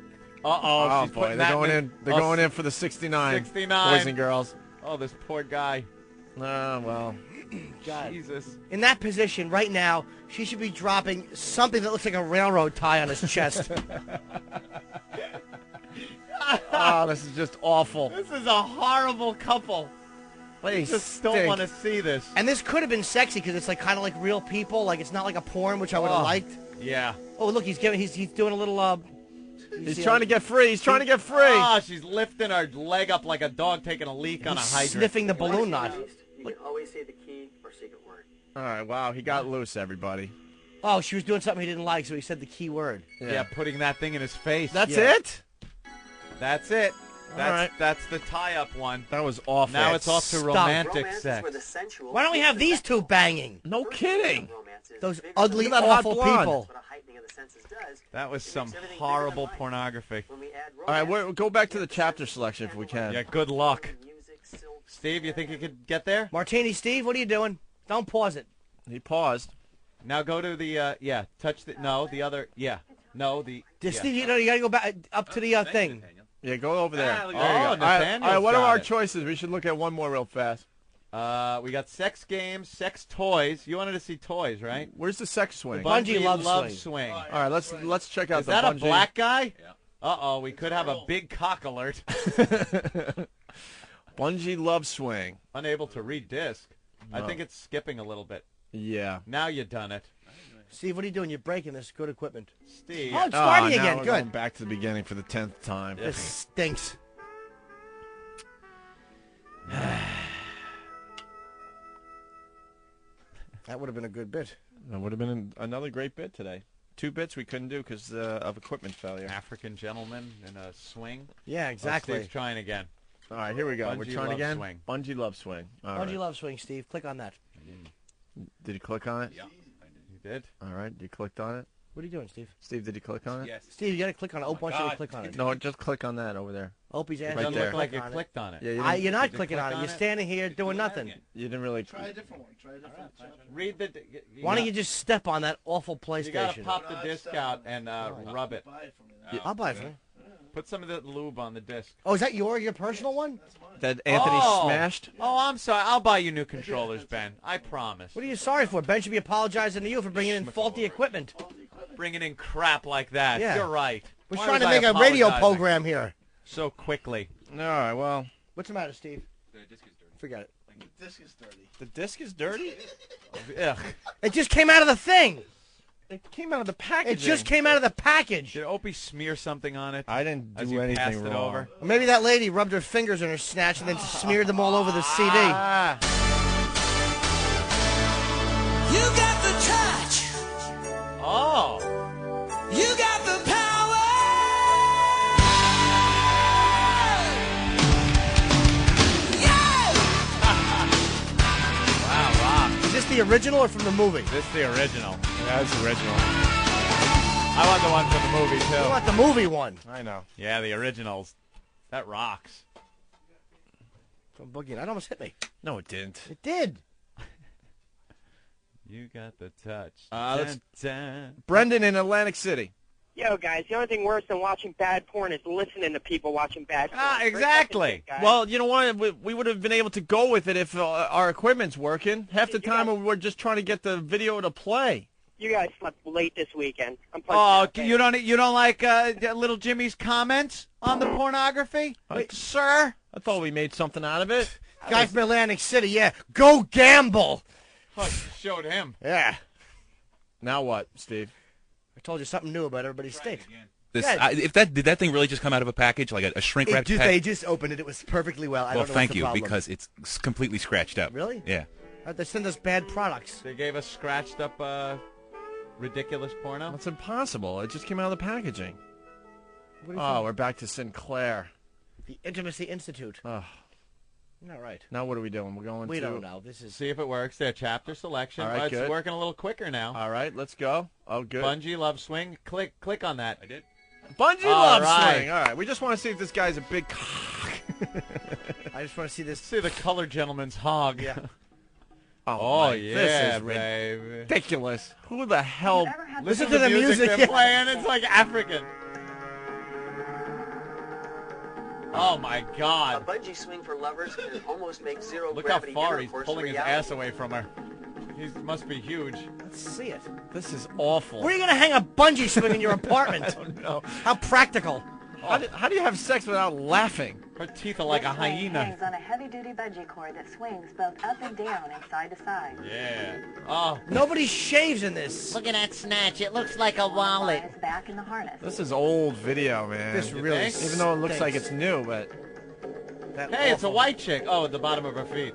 Oh she's boy, putting they're that going in. in. They're going in for the 69. 69. Boys and girls. Oh, this poor guy. Well. God. Jesus. In that position right now, she should be dropping something that looks like a railroad tie on his chest. Oh, this is just awful. This is a horrible couple. I just don't want to see this. And this could have been sexy because it's like kind of like real people. Like it's not like a porn, which I would have liked. Yeah. Oh, look, he's doing a little. He's trying to get free. He's trying to get free. Oh, she's lifting her leg up like a dog taking a leak on a hydrant. Sniffing the balloon knot. You can always say the key or secret word. All right, wow, he got loose, everybody. Oh, she was doing something he didn't like, so he said the key word. Yeah, putting that thing in his face. That's it? That's it. That's the tie-up one. That was awful. Now it's off to Stunk. romantic Romance is sex. where the sensual Why don't we have these two banging? No kidding. Those ugly, Look at that hot awful blonde. people. What a heightening of the senses does. That was some everything bigger horrible than life. pornography. When we add All right, romance, go back to the chapter selection if we can. Yeah, good luck. music, silk, Steve, you think you could get there? Martini Steve, what are you doing? Don't pause it. He paused. Now go to the, touch the, no, the other, Steve, you got to go back up to the thing. Yeah, go over there. look There at you that. go. Nathaniel's All right, what are got our it. choices? We should look at one more real fast. We got sex games, sex toys. You wanted to see toys, right? Where's the sex swing? Bungee love swing. All right, let's check out Is the that bungee. a black guy? Yeah. Uh-oh, we could have a big cock alert. Bungee love swing. Unable to read disc. I No. think it's skipping a little bit. Yeah. Now you done it. Steve, what are you doing? You're breaking this good equipment. Steve. Oh, it's starting now again. we're Good. going back to the beginning for the 10th time. This stinks. That would have been a good bit. That would have been another great bit today. 2 bits we couldn't do because of equipment failure. African gentleman in a swing. Yeah, exactly. Steve's trying again. All right, here we go. We're Bungee trying love again. swing. Bungee love swing. All Bungee right. love swing, Steve. Click on that. Did you click on it? Yeah. You did? All right. You clicked on it? What are you doing, Steve? Steve, did you click on it? Yes. Steve, you got to click on it. Ope wants you to click on it. No, just click on that over there. Opie's asking Right you to there. Look like click you on clicked on it. Yeah, You're not Did you clicking click on it. on You're it? standing here doing nothing. You didn't really. Try a different one. Try a different one. Read the. Why don't you just step on that awful PlayStation? You gotta pop the disc out and rub it. Buy it from me now. I'll buy it for you. Put some of the lube on the disc. Oh, is that your personal one? That Anthony smashed? Oh, I'm sorry. I'll buy you new controllers, Ben. I promise. What are you sorry for? Ben should be apologizing to you for bringing in faulty equipment. Bringing in crap like that. Yeah. You're right. We're Why trying was to I make a radio apologizing program here. so quickly. All right, well. What's the matter, Steve? The disc is dirty. Forget it. The disc is dirty. The disc is dirty? Ugh. It just came out of the thing. It came out of the packaging. It just came out of the package. Did Opie smear something on it? I didn't as do you anything passed wrong. it over? Or maybe that lady rubbed her fingers in her snatch and then smeared them all over the CD. Ah. You got the touch. Oh. You got the power. Wow, Is this the original or from the movie? This is the original. Yeah, it's original. I want the one from the movie, too. I want the movie one. I know. Yeah, the originals. That rocks. From Boogie. That almost hit me. No, it didn't. It did. You got the touch. let's- dun. Brendan in Atlantic City. Yo, guys, the only thing worse than watching bad porn is listening to people watching bad porn. Ah, exactly. Well, you know what? We would have been able to go with it if our equipment's working. Half the time we're just trying to get the video to play. You guys slept late this weekend. I'm Oh, you don't like little Jimmy's comments on the pornography, sir? I thought we made something out of it. Guy from Atlantic City, yeah. Go gamble. Oh, you showed him. Yeah. Now what, Steve? I told you something new about everybody's state. This, Yeah. if that did that thing really just come out of a package, like a shrink wrapped package? They just opened it. It was perfectly well. I Well, don't know thank what's the you, problem. because it's completely scratched up. Really? Yeah. They send us bad products. They gave us scratched up ridiculous porno. That's impossible. It just came out of the packaging. What do you Oh, think? we're back to Sinclair. The Intimacy Institute. Oh. All right. Now what are we doing? We're going We to... don't know. This is... See if it works. Their chapter selection. All right, It's good. working a little quicker now. All right, let's go. Oh, good. Bungee love swing. Click on that. I did. Bungee All love right. swing. All right, we just want to see if this guy's a big cock. I just want to see this. See the colored gentleman's hog. Yeah. Oh, my- yeah, this is baby. ridiculous. Who the hell? Listen to the music they're playing. It's like African. Oh my A God! bungee swing for lovers can almost make zero Look how gravity far he's intercourse pulling a his reality. ass away from her. He must be huge. Let's see it. This is awful. Where are you going to hang a bungee swing in your apartment? I don't know. How practical. How do you have sex without laughing? Her teeth are like a hyena. Hangs on a heavy-duty bungee cord that swings both up and down and side to side. Yeah. Oh. Nobody shaves in this. Look at that snatch. It looks like a wallet. Lies back in the harness. This is old video, man. This really Even though it looks stinks. like it's new, but... That Hey, it's a awful- white chick. Oh, at the bottom of her feet.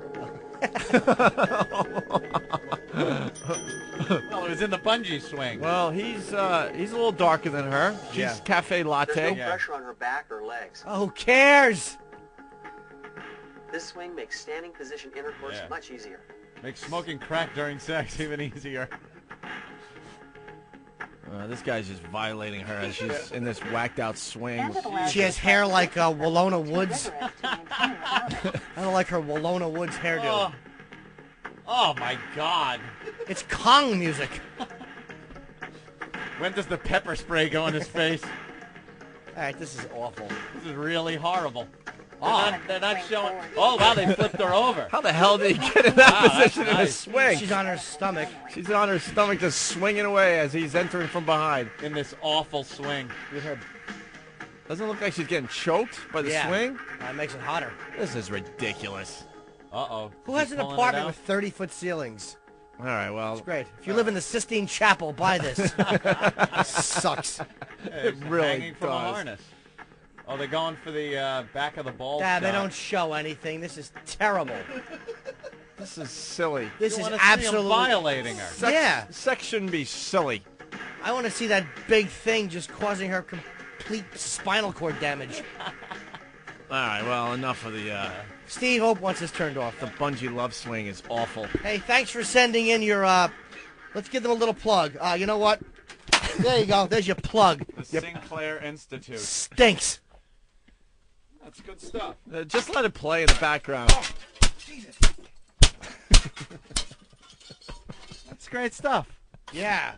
Well, was in the bungee swing. Well, he's a little darker than her. She's cafe latte. There's no pressure on her back or legs. Oh, who cares? This swing makes standing position intercourse much easier. Makes smoking crack during sex even easier. This guy's just violating her as she's in this whacked out swing. She has hair like Walona Woods. I don't like her Walona Woods hairdo. Oh my God. It's Kong music. When does the pepper spray go in his face? All right, this is awful. This is really horrible. They're not showing. Oh, wow, they flipped her over. How the hell did he get in that position in a nice. swing? She's on her stomach. She's on her stomach just swinging away as he's entering from behind. In this awful swing. Doesn't look like she's getting choked by the swing. That makes it hotter. This is ridiculous. Uh-oh. Who has an apartment with 30-foot ceilings? All right, well. It's great. If you live in the Sistine Chapel, buy this. This sucks. It really hanging from a harness. Oh, they're going for the back of the ball shot. They don't show anything. This is terrible. This is silly. This You is wanna see him absolutely violating her. Sex shouldn't be silly. I want to see that big thing just causing her complete spinal cord damage. All right, well, enough of the... Steve Hope wants us turned off. The bungee love swing is awful. Hey, thanks for sending in your... let's give them a little plug. You know what? There you go. There's your plug. The Sinclair Institute. Stinks. That's good stuff. Just let it play in the background. Jesus. That's great stuff. Yeah.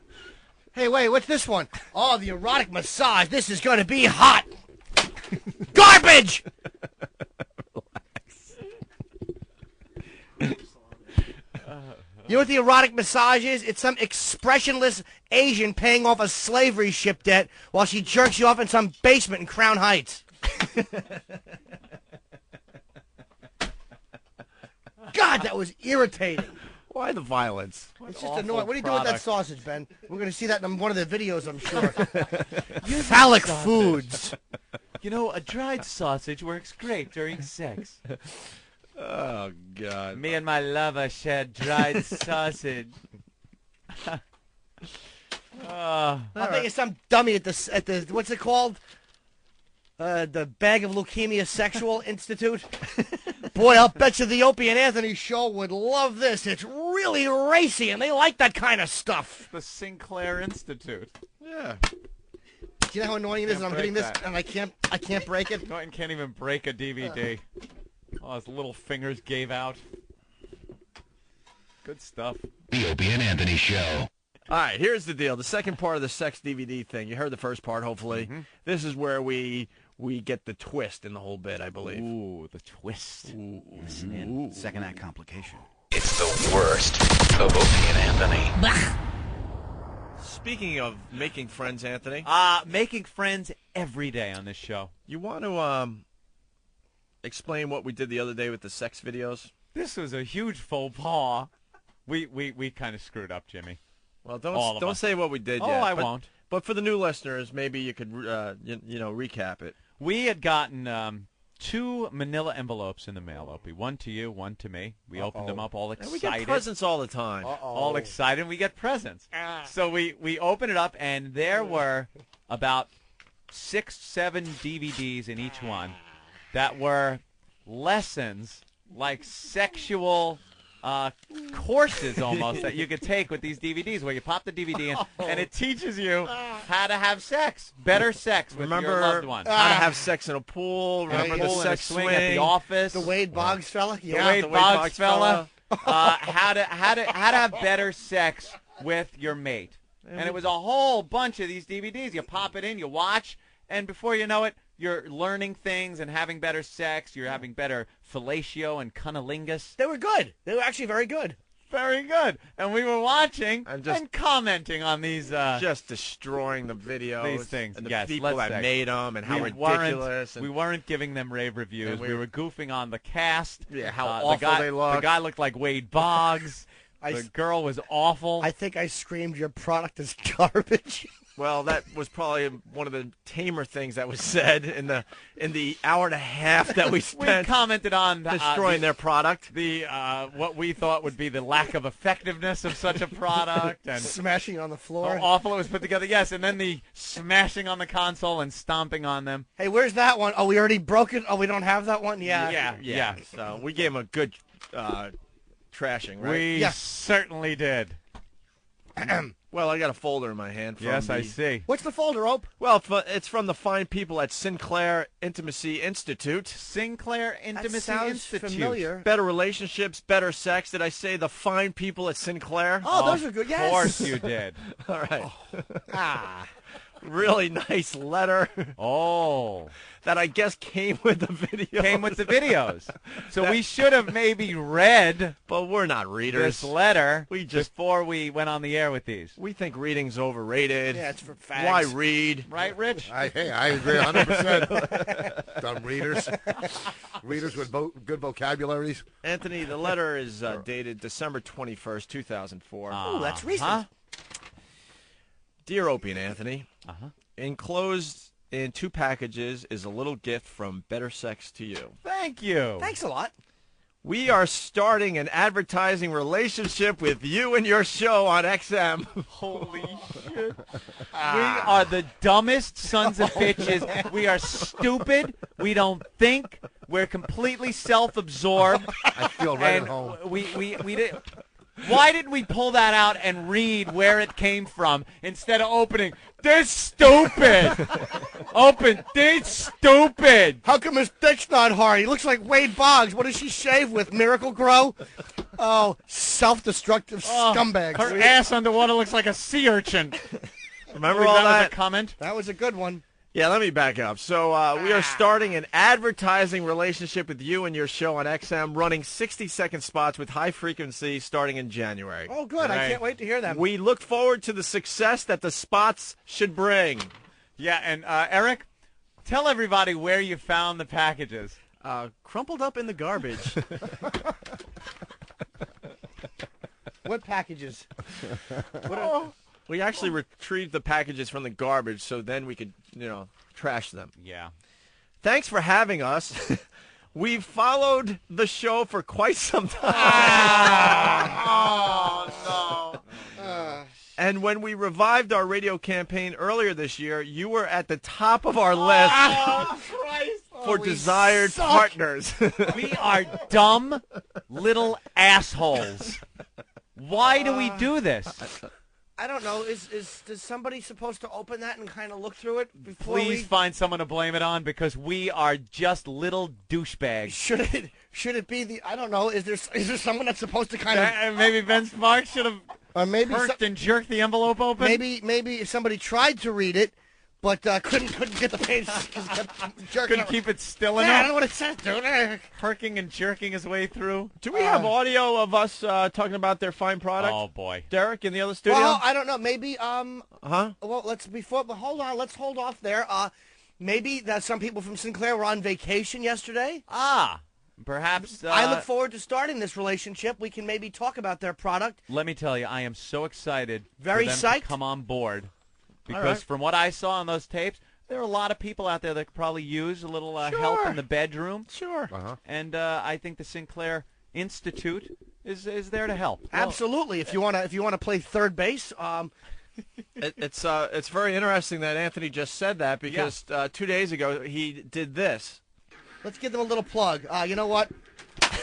Hey, wait, what's this one? Oh, the erotic massage. This is going to be hot. Garbage! You know what the erotic massage is? It's some expressionless Asian paying off a slavery ship debt while she jerks you off in some basement in Crown Heights. God, that was irritating. Why the violence? It's just annoying. What are you doing with that sausage, Ben? We're going to see that in one of the videos, I'm sure. Phallic foods. You know, a dried sausage works great during sex. Oh, God. Me and my lover shared dried sausage. I'm thinking some dummy at the what's it called? The Bag of Leukemia Sexual Institute. Boy, I'll bet you the Opie and Anthony show would love this. It's really racy, and they like that kind of stuff. The Sinclair Institute. Yeah. Do you know how annoying it is that I'm hitting this and I can't break it? Norton can't even break a DVD. Oh, his little fingers gave out. Good stuff. The Opie and Anthony Show. All right, here's the deal. The second part of the sex DVD thing. You heard the first part, hopefully. Mm-hmm. This is where we get the twist in the whole bit, I believe. Ooh, the twist. Ooh. Listen in. Second act complication. It's the worst of Opie and Anthony. Speaking of making friends, Anthony. Making friends every day on this show. You want to explain what we did the other day with the sex videos? This was a huge faux pas. We kind of screwed up, Jimmy. Well, don't say what we did yet. I won't. But for the new listeners, maybe you could recap it. We had gotten 2 manila envelopes in the mail, Opie. One to you, one to me. We opened them up all excited. And we get presents all the time. All excited. We get presents. So we opened it up, and there were about 6, 7 DVDs in each one that were lessons, like sexual courses almost, that you could take with these DVDs, where you pop the DVD in, and it teaches you how to have sex, better sex with your loved one. How to have sex in a pool. Remember the sex swing at the office. The Wade Boggs fella. The Wade Boggs fella. How to have better sex with your mate. And it was a whole bunch of these DVDs. You pop it in, you watch, and before you know it, you're learning things and having better sex. You're having better fellatio and cunnilingus. They were good. They were actually very good. Very good. And we were watching and commenting on these. Just destroying the videos. These things. And the yes, people that made them and how ridiculous. We weren't giving them rave reviews. We were goofing on the cast. Yeah, how awful they looked. The guy looked like Wade Boggs. The girl was awful. I think I screamed, your product is garbage. Well, that was probably one of the tamer things that was said in the hour and a half that we spent. We commented on destroying their product. The what we thought would be the lack of effectiveness of such a product, and smashing on the floor. How awful it was put together. Yes, and then the smashing on the console and stomping on them. Hey, where's that one? Oh, we already broke it. Oh, we don't have that one. Yeah. Yeah. So we gave him a good trashing, right? We certainly did. Well, I got a folder in my hand. From Yes, I see. What's the folder, Ope? Well, it's from the fine people at Sinclair Intimacy Institute. Sinclair Intimacy sounds Institute. familiar. Better relationships, better sex. Did I say the fine people at Sinclair? Oh, those are good. Yes. Of course you did. All right. Really nice letter. Oh. That I guess came with the video. Came with the videos. So we should have maybe read. But we're not readers. This letter we just before we went on the air with these. We think reading's overrated. Yeah, it's for fags. Why read? Right, Rich? I agree 100%. Dumb readers. Readers with good vocabularies. Anthony, the letter is dated December 21st, 2004. Oh, that's recent. Dear Opie and Anthony, enclosed in 2 packages is a little gift from Better Sex to you. Thank you. Thanks a lot. We are starting an advertising relationship with you and your show on XM. Holy shit. We are the dumbest sons of bitches. We are stupid. We don't think. We're completely self-absorbed. I feel right at home. We did. Why didn't we pull that out and read where it came from instead of opening? This stupid. Open. This stupid. How come his dick's not hard? He looks like Wade Boggs. What does she shave with? Miracle Grow? Oh, self-destructive scumbags. Her ass underwater looks like a sea urchin. Remember all that? Was a comment? That was a good one. Yeah, let me back up. So we are starting an advertising relationship with you and your show on XM, running 60-second spots with high frequency starting in January. Oh, good. I can't wait to hear them. We look forward to the success that the spots should bring. Yeah, and Eric, tell everybody where you found the packages. Crumpled up in the garbage. What packages? We actually retrieved the packages from the garbage, so then we could, trash them. Yeah. Thanks for having us. We've followed the show for quite some time. Oh, no. And when we revived our radio campaign earlier this year, you were at the top of our list for desired partners. We are dumb little assholes. Why do we do this? I don't know. Is somebody supposed to open that and kind of look through it before Please find someone to blame it on, because we are just little douchebags. Should it be the? I don't know. Is there someone that's supposed to kind of? Maybe Ben Sparks should have hurt and jerked the envelope open. Maybe if somebody tried to read it, but couldn't get the page. Couldn't keep it still enough. I don't know what it says, dude. Herking and jerking his way through. Do we have audio of us talking about their fine product? Oh boy, Derek in the other studio. Well, I don't know. Maybe. Well, hold on. Let's hold off there. Maybe that some people from Sinclair were on vacation yesterday. Perhaps. I look forward to starting this relationship. We can maybe talk about their product. Let me tell you, I am so excited. Very for them psyched. To come on board. Because from what I saw on those tapes, there are a lot of people out there that could probably use a little help in the bedroom. Sure. And I think the Sinclair Institute is there to help. Absolutely. If you want to play third base, it's very interesting that Anthony just said that, because 2 days ago he did this. Let's give them a little plug. You know what?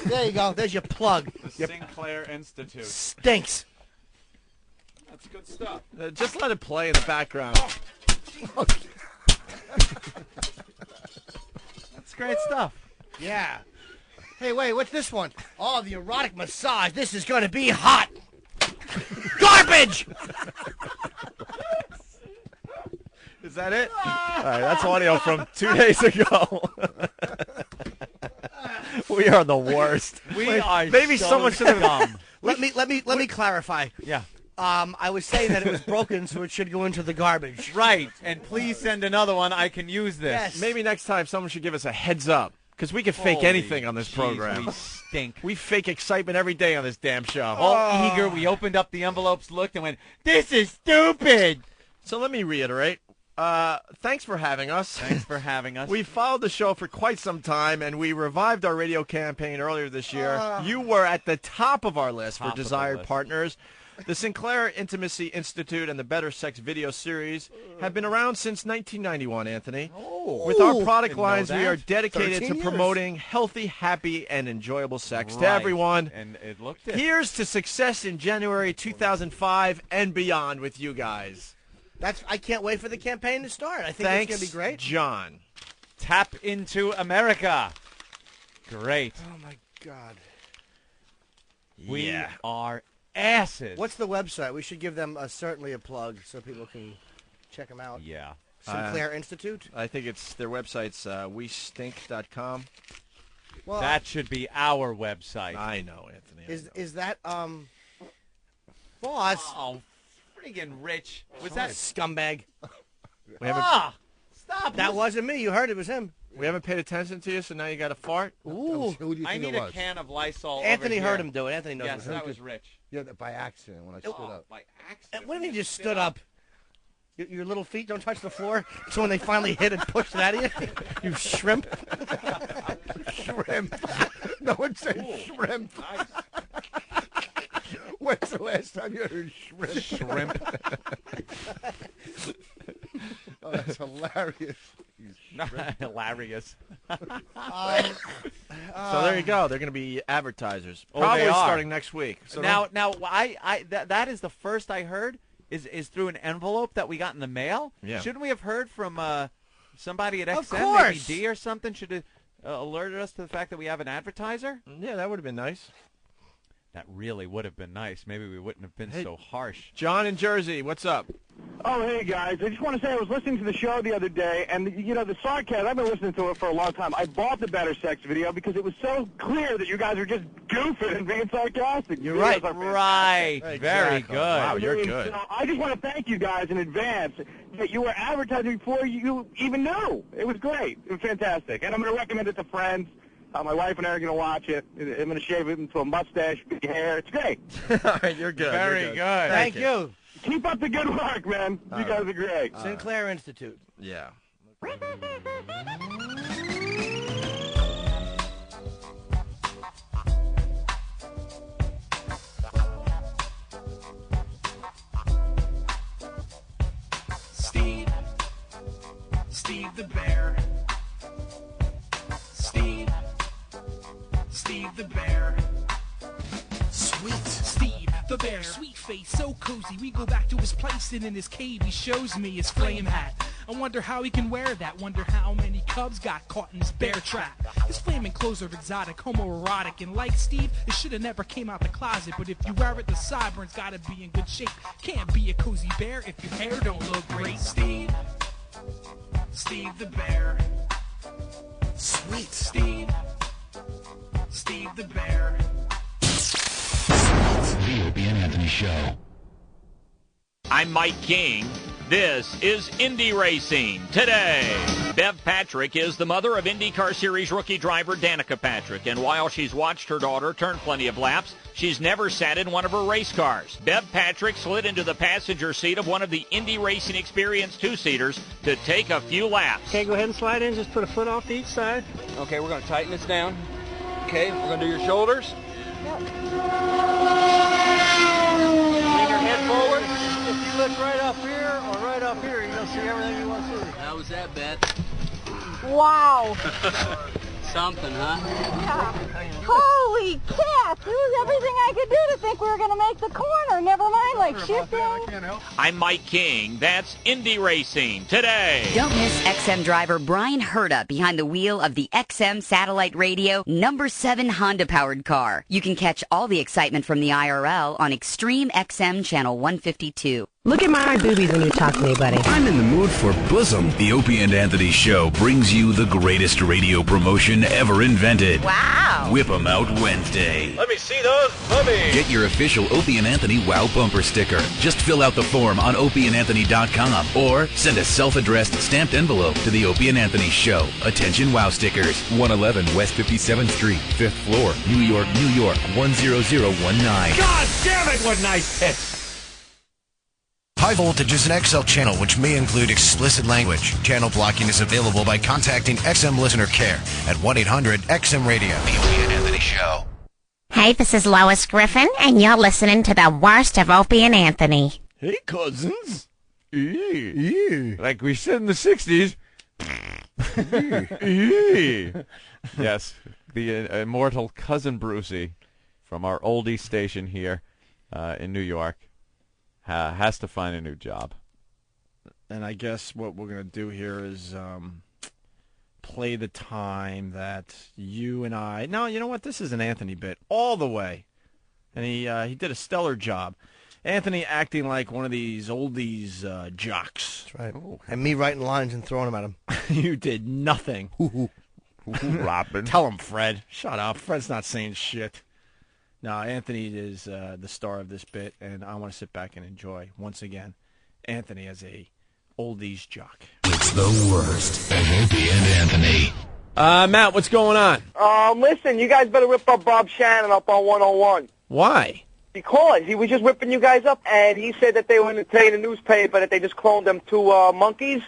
There you go. There's your plug. The Sinclair Institute. Stinks. That's good stuff. Just let it play in the background. That's great stuff. Yeah. Hey, wait, what's this one? Oh, the erotic massage. This is going to be hot. Garbage! Is that it? All right, that's audio from 2 days ago. We are the worst. We are maybe so someone should have dumb. Let me clarify. Yeah. I was saying that it was broken, so it should go into the garbage. Right, and please send another one. I can use this. Yes. Maybe next time someone should give us a heads up, because we can fake anything on this program. We stink. We fake excitement every day on this damn show. All eager, we opened up the envelopes, looked, and went, "This is stupid." So let me reiterate. Thanks for having us. Thanks for having us. We followed the show for quite some time, and we revived our radio campaign earlier this year. You were at the top of our list for desired partners. The Sinclair Intimacy Institute and the Better Sex video series have been around since 1991, Anthony. With our product lines, we are dedicated to promoting healthy, happy, and enjoyable sex to everyone. And it looked it. Here's to success in January 2005 and beyond with you guys. I can't wait for the campaign to start. I think it's going to be great. John. Tap into America. Great. Oh, my God. We are asses. What's the website? We should give them certainly a plug so people can check them out. Yeah. Sinclair Institute? I think their website's westink.com. Well, that should be our website. I know, Anthony. Is that, boss? Oh, friggin' Rich. Was that scumbag? Stop. That wasn't me. You heard it was him. We haven't paid attention to you, so now you got to fart? Ooh. I need a can of Lysol. Anthony over heard here. him do it. Anthony knows. Yes, that was Rich. Yeah, by accident when I stood up. By accident. What if he just stood up? Your little feet don't touch the floor, so when they finally hit it, pushed it out of you, you shrimp. Shrimp. No one said shrimp. Nice. When's the last time you heard shrimp? Shrimp. Oh, that's hilarious. Hilarious. So there you go. They're going to be advertisers. Oh, Probably they are. starting next week. So now, that is the first I heard is through an envelope that we got in the mail. Yeah. Shouldn't we have heard from somebody at XM, Of course. maybe D or something? Should have alerted us to the fact that we have an advertiser? Yeah, that would have been nice. That really would have been nice. Maybe we wouldn't have been so harsh. John in Jersey, what's up? Oh, hey, guys. I just want to say I was listening to the show the other day, and, the sarcasm, I've been listening to it for a long time. I bought the Better Sex video because it was so clear that you guys are just goofing and being sarcastic. You're right. Right. Exactly. Very good. Wow, you're good. So I just want to thank you guys in advance that you were advertising before you even knew. It was great. It was fantastic. And I'm going to recommend it to friends. My wife and I are going to watch it. I'm going to shave it into a mustache, big hair. It's great. All right, you're good. Very You're good. Thank you. Keep up the good work, man. You guys are great. Sinclair Institute. Yeah. Steve the Bear. Steve the Bear. Sweet. Steve the Bear. Sweet face, so cozy. We go back to his place and in his cave he shows me his flame hat. I wonder how he can wear that. Wonder how many cubs got caught in his bear trap. His flaming clothes are exotic, homoerotic, and like Steve, it should have never came out the closet. But if you wear it, the sideburns gotta be in good shape. Can't be a cozy bear if your hair don't look great. Steve the Bear. Sweet. Steve the Bear. The Opie and Anthony Show. I'm Mike King. This is Indy Racing Today. Bev Patrick is the mother of IndyCar Series rookie driver Danica Patrick, and while she's watched her daughter turn plenty of laps, she's never sat in one of her race cars. Bev Patrick slid into the passenger seat of one of the Indy Racing Experience two-seaters to take a few laps. Okay, go ahead and slide in. Just put a foot off to each side. Okay, we're going to tighten this down. Okay, we're going to do your shoulders. Bring your head forward. If you look right up here or right up here, you're going to see everything you want to see. How was that, Beth? Wow. Something, huh? Yeah. Holy cats! This is everything I could do to think we were going to make the corner. Never mind, like shifting. I'm Mike King. That's Indy Racing Today. Don't miss XM driver Brian Herta behind the wheel of the XM Satellite Radio number 7 Honda-powered car. You can catch all the excitement from the IRL on Extreme XM Channel 152. Look at my boobies when you talk to me, buddy. I'm in the mood for bosom. The Opie and Anthony Show brings you the greatest radio promotion ever invented. Wow. Whip 'em Out Wednesday. Let me see those boobies. Get your official Opie and Anthony Wow bumper sticker. Just fill out the form on opieandanthony.com or send a self-addressed stamped envelope to the Opie and Anthony Show. Attention Wow stickers. 111 West 57th Street, 5th floor, New York, New York, 10019. God damn it, what nice pits! High Voltage is an XL channel which may include explicit language. Channel blocking is available by contacting XM Listener Care at 1-800-XM-RADIO. The Opie and Anthony Show. Hey, this is Lois Griffin, and you're listening to the worst of Opie and Anthony. Hey, cousins. Like we said in the 60s. Yes, the immortal Cousin Brucey from our oldie station here in New York has to find a new job. And I guess what we're going to do here is play the time that you and I... No, you know what? This is an Anthony bit all the way. And he did a stellar job. Anthony acting like one of these oldies jocks. That's right. Ooh. And me writing lines and throwing them at him. You did nothing. Robin. Tell him, Fred. Shut up. Fred's not saying shit. No, Anthony is the star of this bit, and I want to sit back and enjoy, once again, Anthony as a oldies jock. It's the worst of Opie and Anthony. Matt, what's going on? Listen, you guys better rip up Bob Shannon up on 101. Why? Because he was just ripping you guys up, and he said that they were in the newspaper that they just cloned them two monkeys.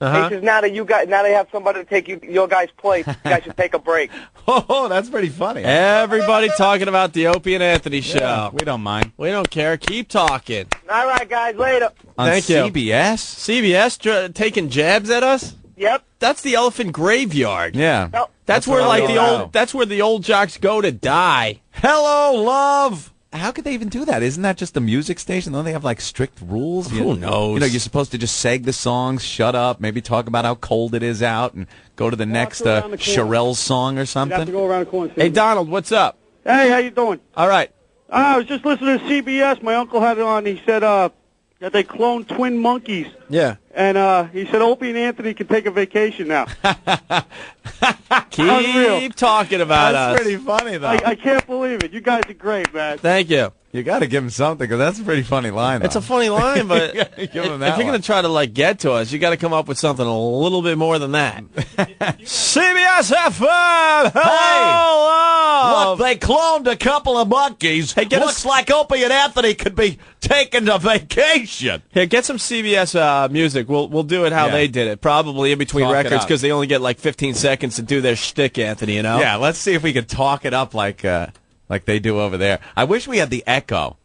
Uh-huh. He says now they have somebody to take your guys' place. You guys should take a break. Oh, that's pretty funny. Everybody talking about the Opie and Anthony show. Yeah, we don't mind. We don't care. Keep talking. All right, guys, later. Thank you. CBS? CBS taking jabs at us? Yep. That's the elephant graveyard. Yeah. Nope. That's where that's where the old jocks go to die. Hello, love. How could they even do that? Isn't that just a music station? Don't they have, like, strict rules? Who knows? You know, you're supposed to just seg the songs, shut up, maybe talk about how cold it is out, and go to the next Sherelle song or something. You have to go around the corner. Hey, Donald, what's up? Hey, how you doing? All right. I was just listening to CBS. My uncle had it on. He said that they cloned twin monkeys. Yeah. And he said Opie and Anthony can take a vacation now. Keep talking about us. That's pretty funny, though. I can't believe it. You guys are great, man. Thank you. You got to give him something, because that's a pretty funny line, though. It's a funny line, but if you're going to try to, like, get to us, you got to come up with something a little bit more than that. CBS FM! Hello! Look, they cloned a couple of monkeys. Hey, looks like Opie and Anthony could be taking a vacation. Here, get some CBS music. We'll do it how they did it. Probably in between records, because they only get like 15 seconds to do their shtick, Anthony, you know? Yeah, let's see if we can talk it up like they do over there. I wish we had the echo.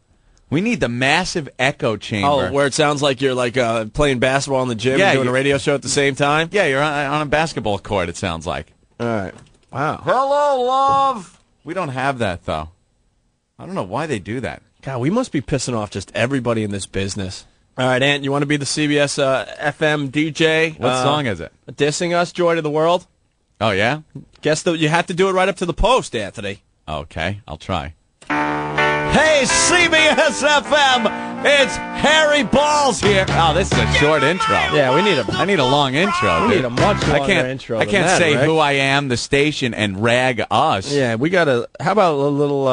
We need the massive echo chamber. Oh, where it sounds like you're like playing basketball in the gym and doing a radio show at the same time? Yeah, you're on a basketball court, it sounds like. All right. Wow. Hello, love. We don't have that, though. I don't know why they do that. God, we must be pissing off just everybody in this business. All right, Ant, you want to be the CBS FM DJ? What song is it? Dissing Us, Joy to the World. Oh, yeah? Guess you have to do it right up to the post, Anthony. Okay, I'll try. Hey, CBS FM, it's Harry Balls here. Oh, this is a short intro. Yeah, I need a long intro. We need a much longer intro. I can't than say that, who I am, the station, and rag us. Yeah, we got to. How about a little?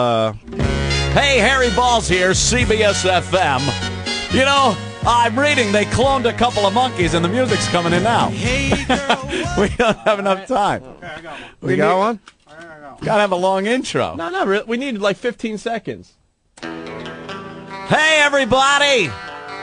Hey, Harry Balls here, CBS FM. You know, I'm reading they cloned a couple of monkeys, and the music's coming in now. We don't have enough time. Okay, I got one. We got one? Gotta have a long intro. No, not really. We need like 15 seconds. Hey, everybody!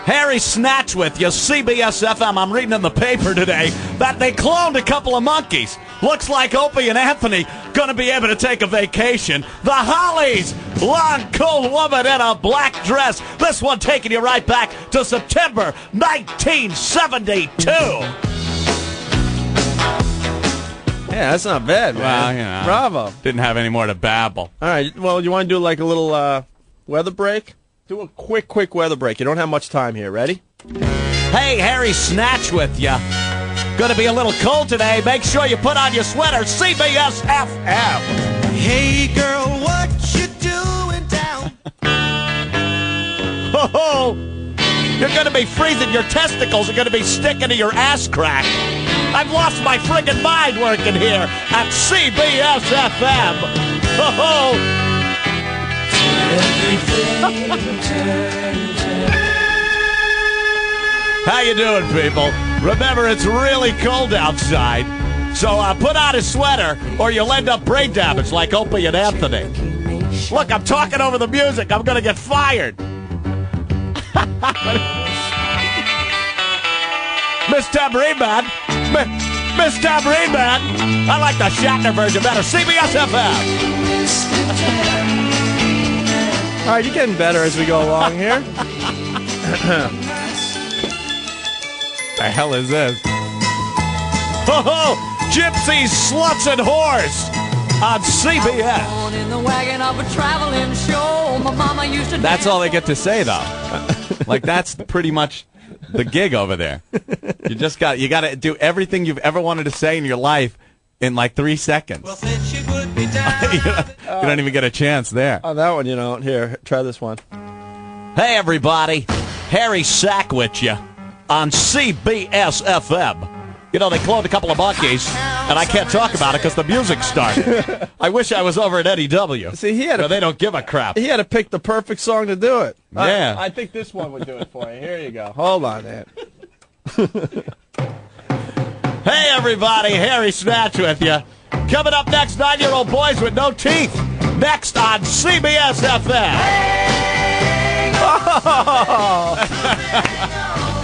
Harry Snatch with you, CBS FM. I'm reading in the paper today that they cloned a couple of monkeys. Looks like Opie and Anthony gonna be able to take a vacation. The Hollies, long, cool woman in a black dress. This one taking you right back to September 1972. Yeah, that's not bad, man. Well, you know, bravo. Didn't have any more to babble. All right, well, you want to do like a little weather break? Do a quick weather break. You don't have much time here. Ready? Hey, Harry Snatch with you. Gonna be a little cold today. Make sure you put on your sweater. CBS FM. Hey, girl, what you doing down? Oh, you're gonna be freezing. Your testicles are gonna be sticking to your ass crack. I've lost my friggin' mind working here at CBS FM. Oh. How you doing, people? Remember, it's really cold outside, so put on a sweater or you'll end up brain damage like Opie and Anthony. Look, I'm talking over the music. I'm going to get fired. Miss Tambourine Man. Miss Tambourine Man. I like the Shatner version better. CBS FM. All right, you're getting better as we go along here. The hell is this? Ho ho! Gypsies, sluts, and whores on CBS. In the wagon of a traveling show, my mama used to. That's all they get to say, though. Like, that's pretty much the gig over there. You got to do everything you've ever wanted to say in your life in like 3 seconds. Well, said she would be down. You don't even get a chance there. Oh, that one you don't. Here, try this one. Hey, everybody. Harry Sackwich you on CBS FM. You know, they cloned a couple of monkeys, and I can't talk about it because the music started. I wish I was over at Eddie W. See, they don't give a crap. He had to pick the perfect song to do it. Yeah. I think this one would do it for you. Here you go. Hold on, man. Hey, everybody. Harry Snatch with you. Coming up next, 9-year-old boys with no teeth. Next on CBS FM. Oh.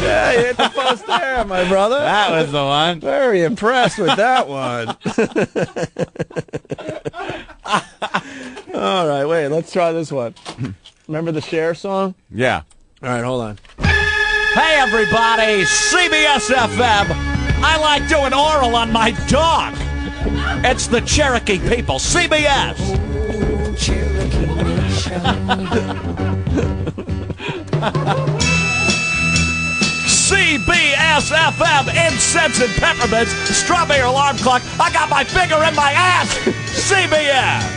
Yeah, you hit the post there, my brother. That was the one. Very impressed with that one. All right, wait, let's try this one. Remember the Cher song? Yeah. All right, hold on. Hey, everybody. CBS FM. I like doing oral on my dog. It's the Cherokee people. CBS. CBS FM, incense and peppermints, strawberry alarm clock. I got my finger in my ass. CBS.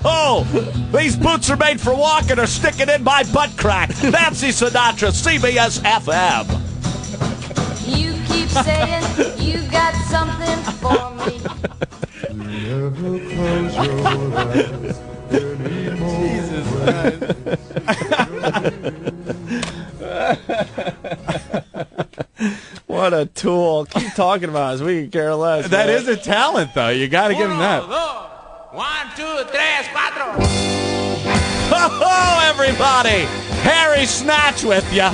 Oh, these boots are made for walking or sticking in my butt crack. Nancy Sinatra, CBS FM. You keep saying you got something for me. Jesus Christ. What a tool. Keep talking about us. We can care less. That is a talent, though. You got to give him that. 1, 2, 3, 4. Ho, everybody. Harry Snatch with you.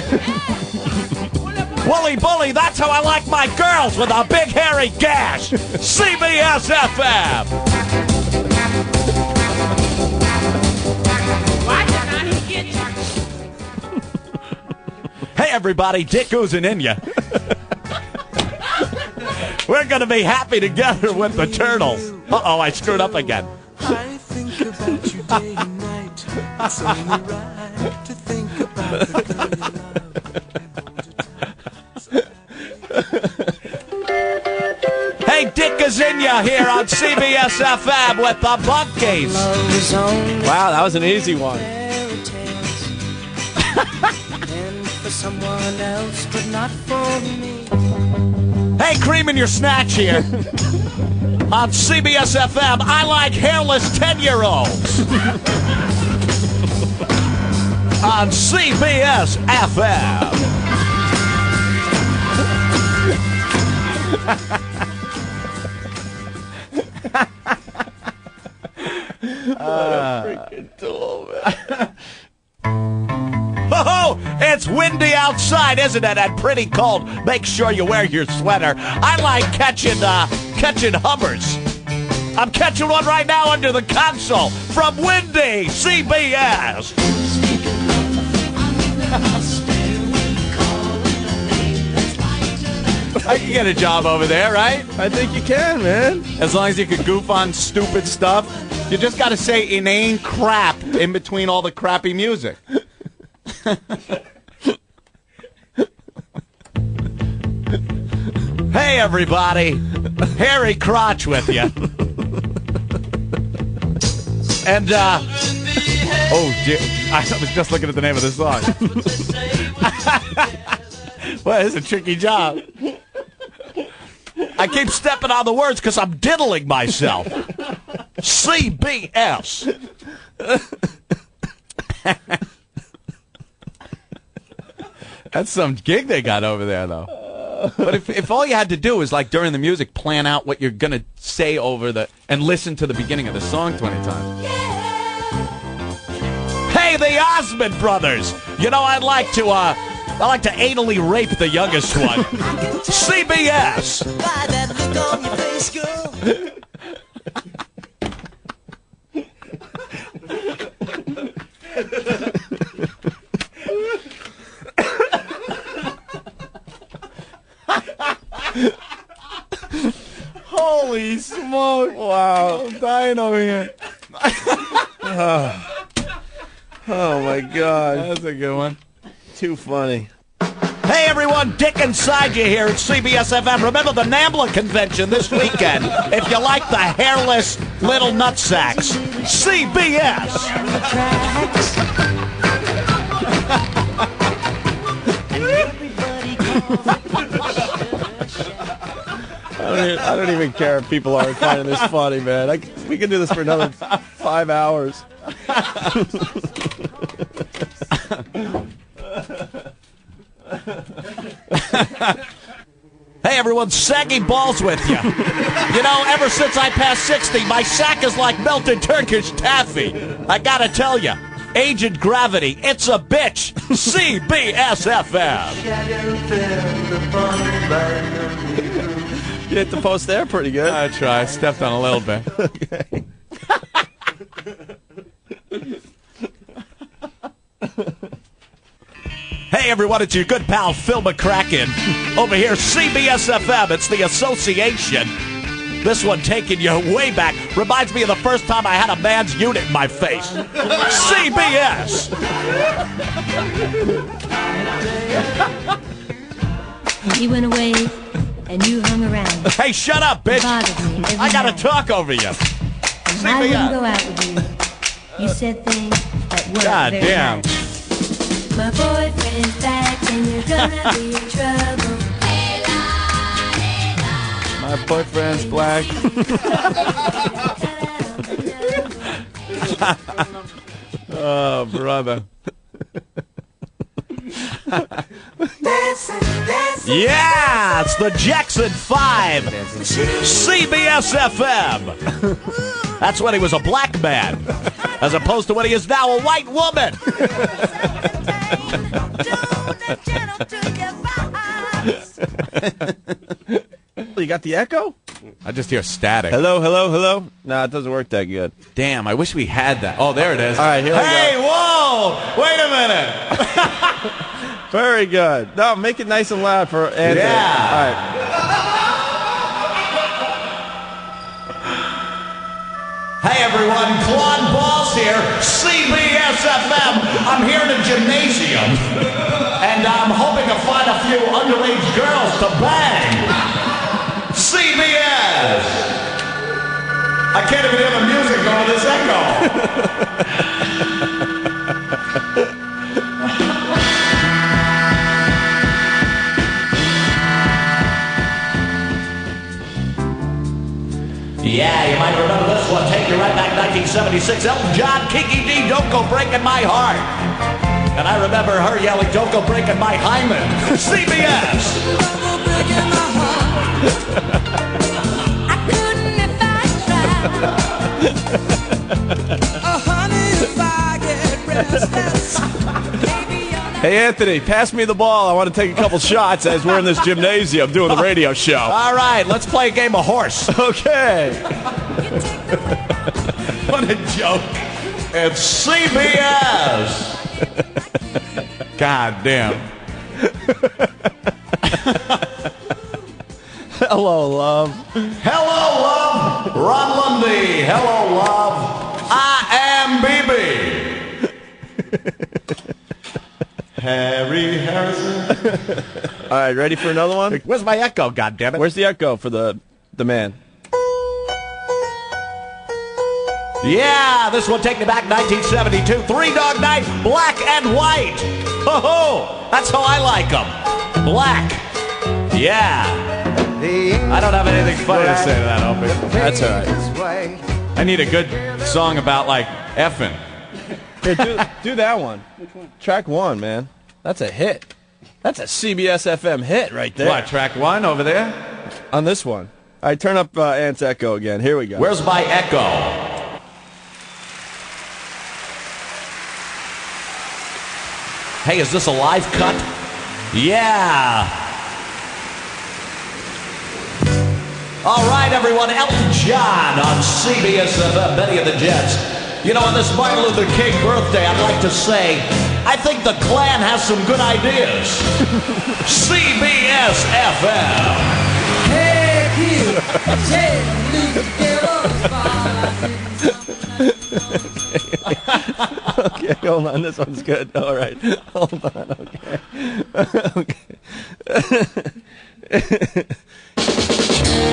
Wooly bully, that's how I like my girls, with a big hairy gash. CBS FM. Hey, everybody, Dick oozing in ya. We're going to be happy together with the Turtles. Uh-oh, I screwed up again. I think about you day and night. It's only right to think about the girl you love. Hey, Dick Gazinia here on CBS FM with the Monkeys. Wow, that was an easy one. For someone else, but not for me. Hey, Cream in Your Snatch here. On CBS FM, I like hairless 10-year-olds. On CBS FM. Freaking tool, man. Oh, it's windy outside, isn't it? And pretty cold. Make sure you wear your sweater. I like catching Hubbers. I'm catching one right now under the console from Windy CBS. I can get a job over there, right? I think you can, man. As long as you can goof on stupid stuff. You just got to say inane crap in between all the crappy music. Hey, everybody. Harry Crotch with you. And, oh, dear. I was just looking at the name of the song. Well, it's a tricky job. I keep stepping on the words because I'm diddling myself. CBS. That's some gig they got over there, though. But if all you had to do is, like, during the music, plan out what you're going to say and listen to the beginning of the song 20 times. Hey, the Osmond Brothers! You know, I like to anally rape the youngest one. CBS! Why that look on your face, girl? Holy smoke! Wow, I'm dying over here. Oh my God, that's a good one. Too funny. Hey everyone, Dick inside you here at CBS FM. Remember the NAMBLA convention this weekend. If you like the hairless little nutsacks, CBS. I don't even care if people aren't finding this funny, man. We can do this for another 5 hours. Hey everyone, saggy balls with you. You know, ever since I passed 60, my sack is like melted Turkish taffy. I gotta tell you, Agent Gravity, it's a bitch. CBS FM. You hit the post there pretty good. I try. I stepped on a little bit. Okay. Hey everyone, it's your good pal Phil McCracken. Over here, CBS FM, it's the association. This one taking you way back. Reminds me of the first time I had a man's unit in my face. CBS! You went away and you hung around. Hey, shut up, bitch! I gotta talk over you. And I wouldn't go out with you. You said things that weren't God very damn. nice. My boyfriend's back and you're gonna be in trouble. My boyfriend's black. Oh, brother. Yeah, it's the Jackson 5. CBS FM. That's when he was a black man, as opposed to when he is now a white woman. You got the echo? I just hear static. Hello, hello, hello? Nah, it doesn't work that good. Damn, I wish we had that. Oh, there it is. All right, here we go. Hey, whoa! Wait a minute. Very good. No, make it nice and loud for Anthony. Yeah. All right. Hey everyone, Claude Balls here, CBS FM. I'm here in a gymnasium, and I'm hoping to find a few underage girls to bang. CBS. I can't even hear the music over this echo. Yeah, you might remember this one. Take you right back, 1976. Elton John, Kiki D, Don't Go Breaking My Heart. And I remember her yelling, Don't Go Breaking My Hymen. CBS. I couldn't if I tried. Oh, honey, if I get restless. Hey, Anthony, pass me the ball. I want to take a couple shots as we're in this gymnasium doing the radio show. All right, let's play a game of horse. Okay. What a joke. It's CBS. God damn. Hello, love. Hello, love. Ron Lundy. Hello, love. I am BB. Harry Harrison. All right, ready for another one? Where's my echo, goddammit? Where's the echo for the man? Yeah, this will take me back 1972. Three Dog Night, black and white. Ho ho! That's how I like them. Black. Yeah. I don't have anything funny to say to that, Opie. That's all right. I need a good song about, like, effing. Here, do that one. Which one? Track one, man. That's a hit. That's a CBS FM hit right there. What, track 1 over there? On this one. All right, turn up Ant's echo again. Here we go. Where's my echo? Hey, is this a live cut? Yeah. All right, everyone. Elton John on CBS FM, Benny and the Jets. You know, on this Martin Luther King birthday, I'd like to say, I think the Klan has some good ideas. CBS FM. Hey, you, Okay, hold on. This one's good. All right. Hold on. Okay.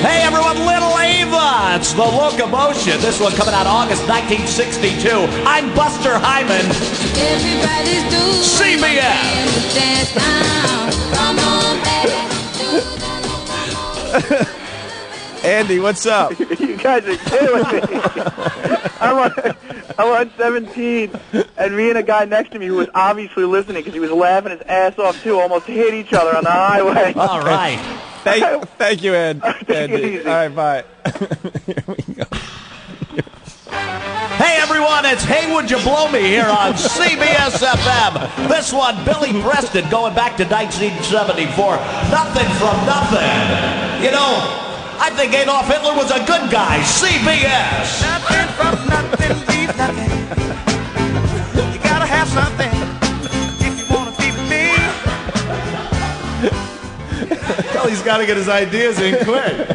Hey, everyone, Little Ava. It's the Locomotion. This one coming out August 1962. I'm Buster Hyman. Everybody's doing CBS. dance now. Come on back. Andy, what's up? You guys are killing me. I'm on 17, and me and a guy next to me who was obviously listening because he was laughing his ass off too, almost hit each other on the highway. All right. Thank you, Ed. Take it easy. All right, bye. Hey, everyone, it's Hey, Would You Blow Me here on CBS FM. This one, Billy Preston, going back to 1974. Nothing from nothing. You know, I think Adolf Hitler was a good guy. CBS. Nothing from nothing leaves nothing. You gotta have something if you wanna be with me. Kelly's got to get his ideas in quick.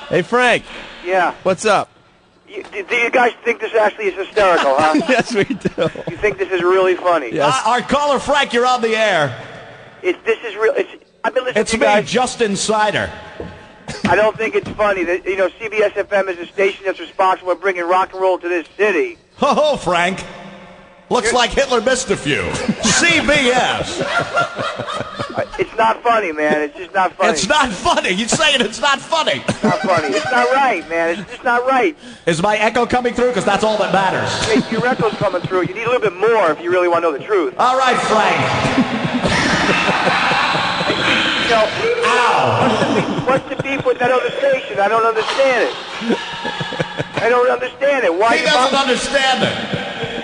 Hey, Frank. Yeah. What's up? Do you guys think this actually is hysterical, huh? Yes, we do. You think this is really funny? Yes. Our caller, Frank, you're on the air. This is real. I've been listening It's to you me, guys. Justin Sider. I don't think it's funny that CBS FM is a station that's responsible for bringing rock and roll to this city. Ho, Frank. Looks like Hitler missed a few. CBS. It's not funny, man. It's just not funny. It's not funny. You're saying it's not funny. It's not funny. It's not right, man. It's just not right. Is my echo coming through? Because that's all that matters. Hey, your echo's coming through. You need a little bit more if you really want to know the truth. All right, Frank. Ow. What's the beef with that other station? I don't understand it. I don't understand it. Why He doesn't understand it.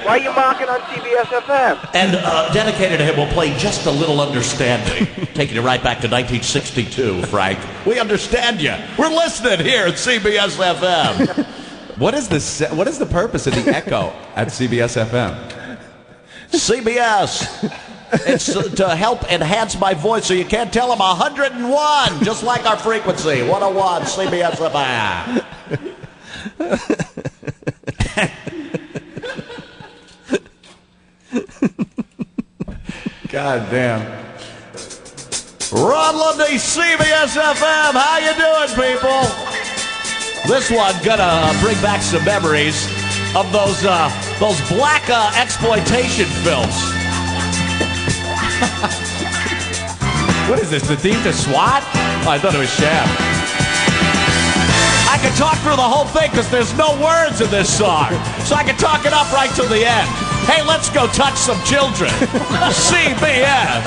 Why are you mocking on CBS FM? And dedicated to him, we'll play Just a Little Understanding. Taking you right back to 1962, Frank. We understand you. We're listening here at CBS FM. What is the purpose of the echo at CBS FM? CBS. It's to help enhance my voice so you can't tell I'm 101, just like our frequency. 101, CBS FM. God damn. Ron Lundy, CBS FM. How you doing, people? This one gonna bring back some memories of those black exploitation films. What is this, the theme to SWAT? Oh, I thought it was Shaft. I can talk through the whole thing because there's no words in this song. So I can talk it up right till the end. Hey, let's go touch some children. CBS.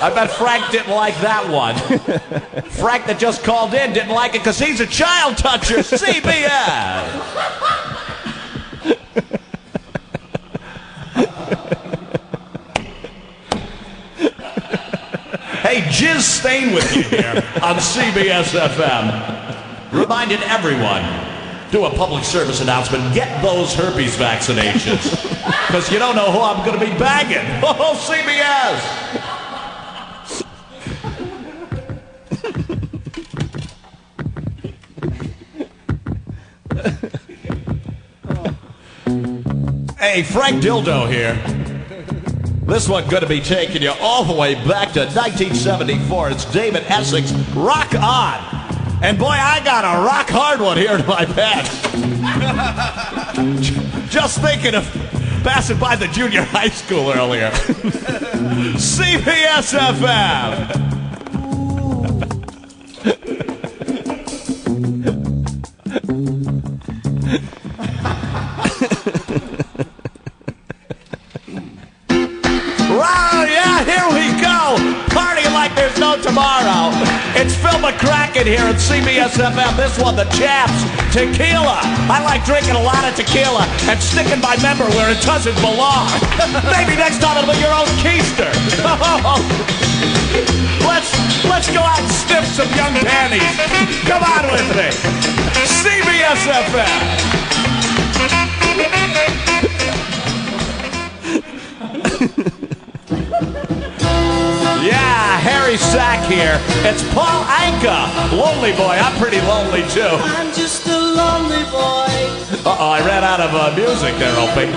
I bet Frank didn't like that one. Frank that just called in didn't like it because he's a child toucher. CBS. Hey, Jizz Stain with you here on CBS FM. Reminding everyone, do a public service announcement, get those herpes vaccinations. Because you don't know who I'm going to be bagging. Oh, CBS! Hey, Frank Dildo here. This one going to be taking you all the way back to 1974. It's David Essex, Rock On. And boy, I got a rock hard one here in my bed. Just thinking of passing by the junior high school earlier. CBS FM. cracking here at CBS FM. This one, the Chaps, tequila. I like drinking a lot of tequila and sticking my member where it doesn't belong. Maybe next time it'll be your own keister. Let's go out and sniff some young panties. Come on with me. CBS FM. Yeah, Harry Sack here. It's Paul Anka. Lonely boy. I'm pretty lonely too. I'm just a lonely boy. Uh-oh, I ran out of music there, Opie.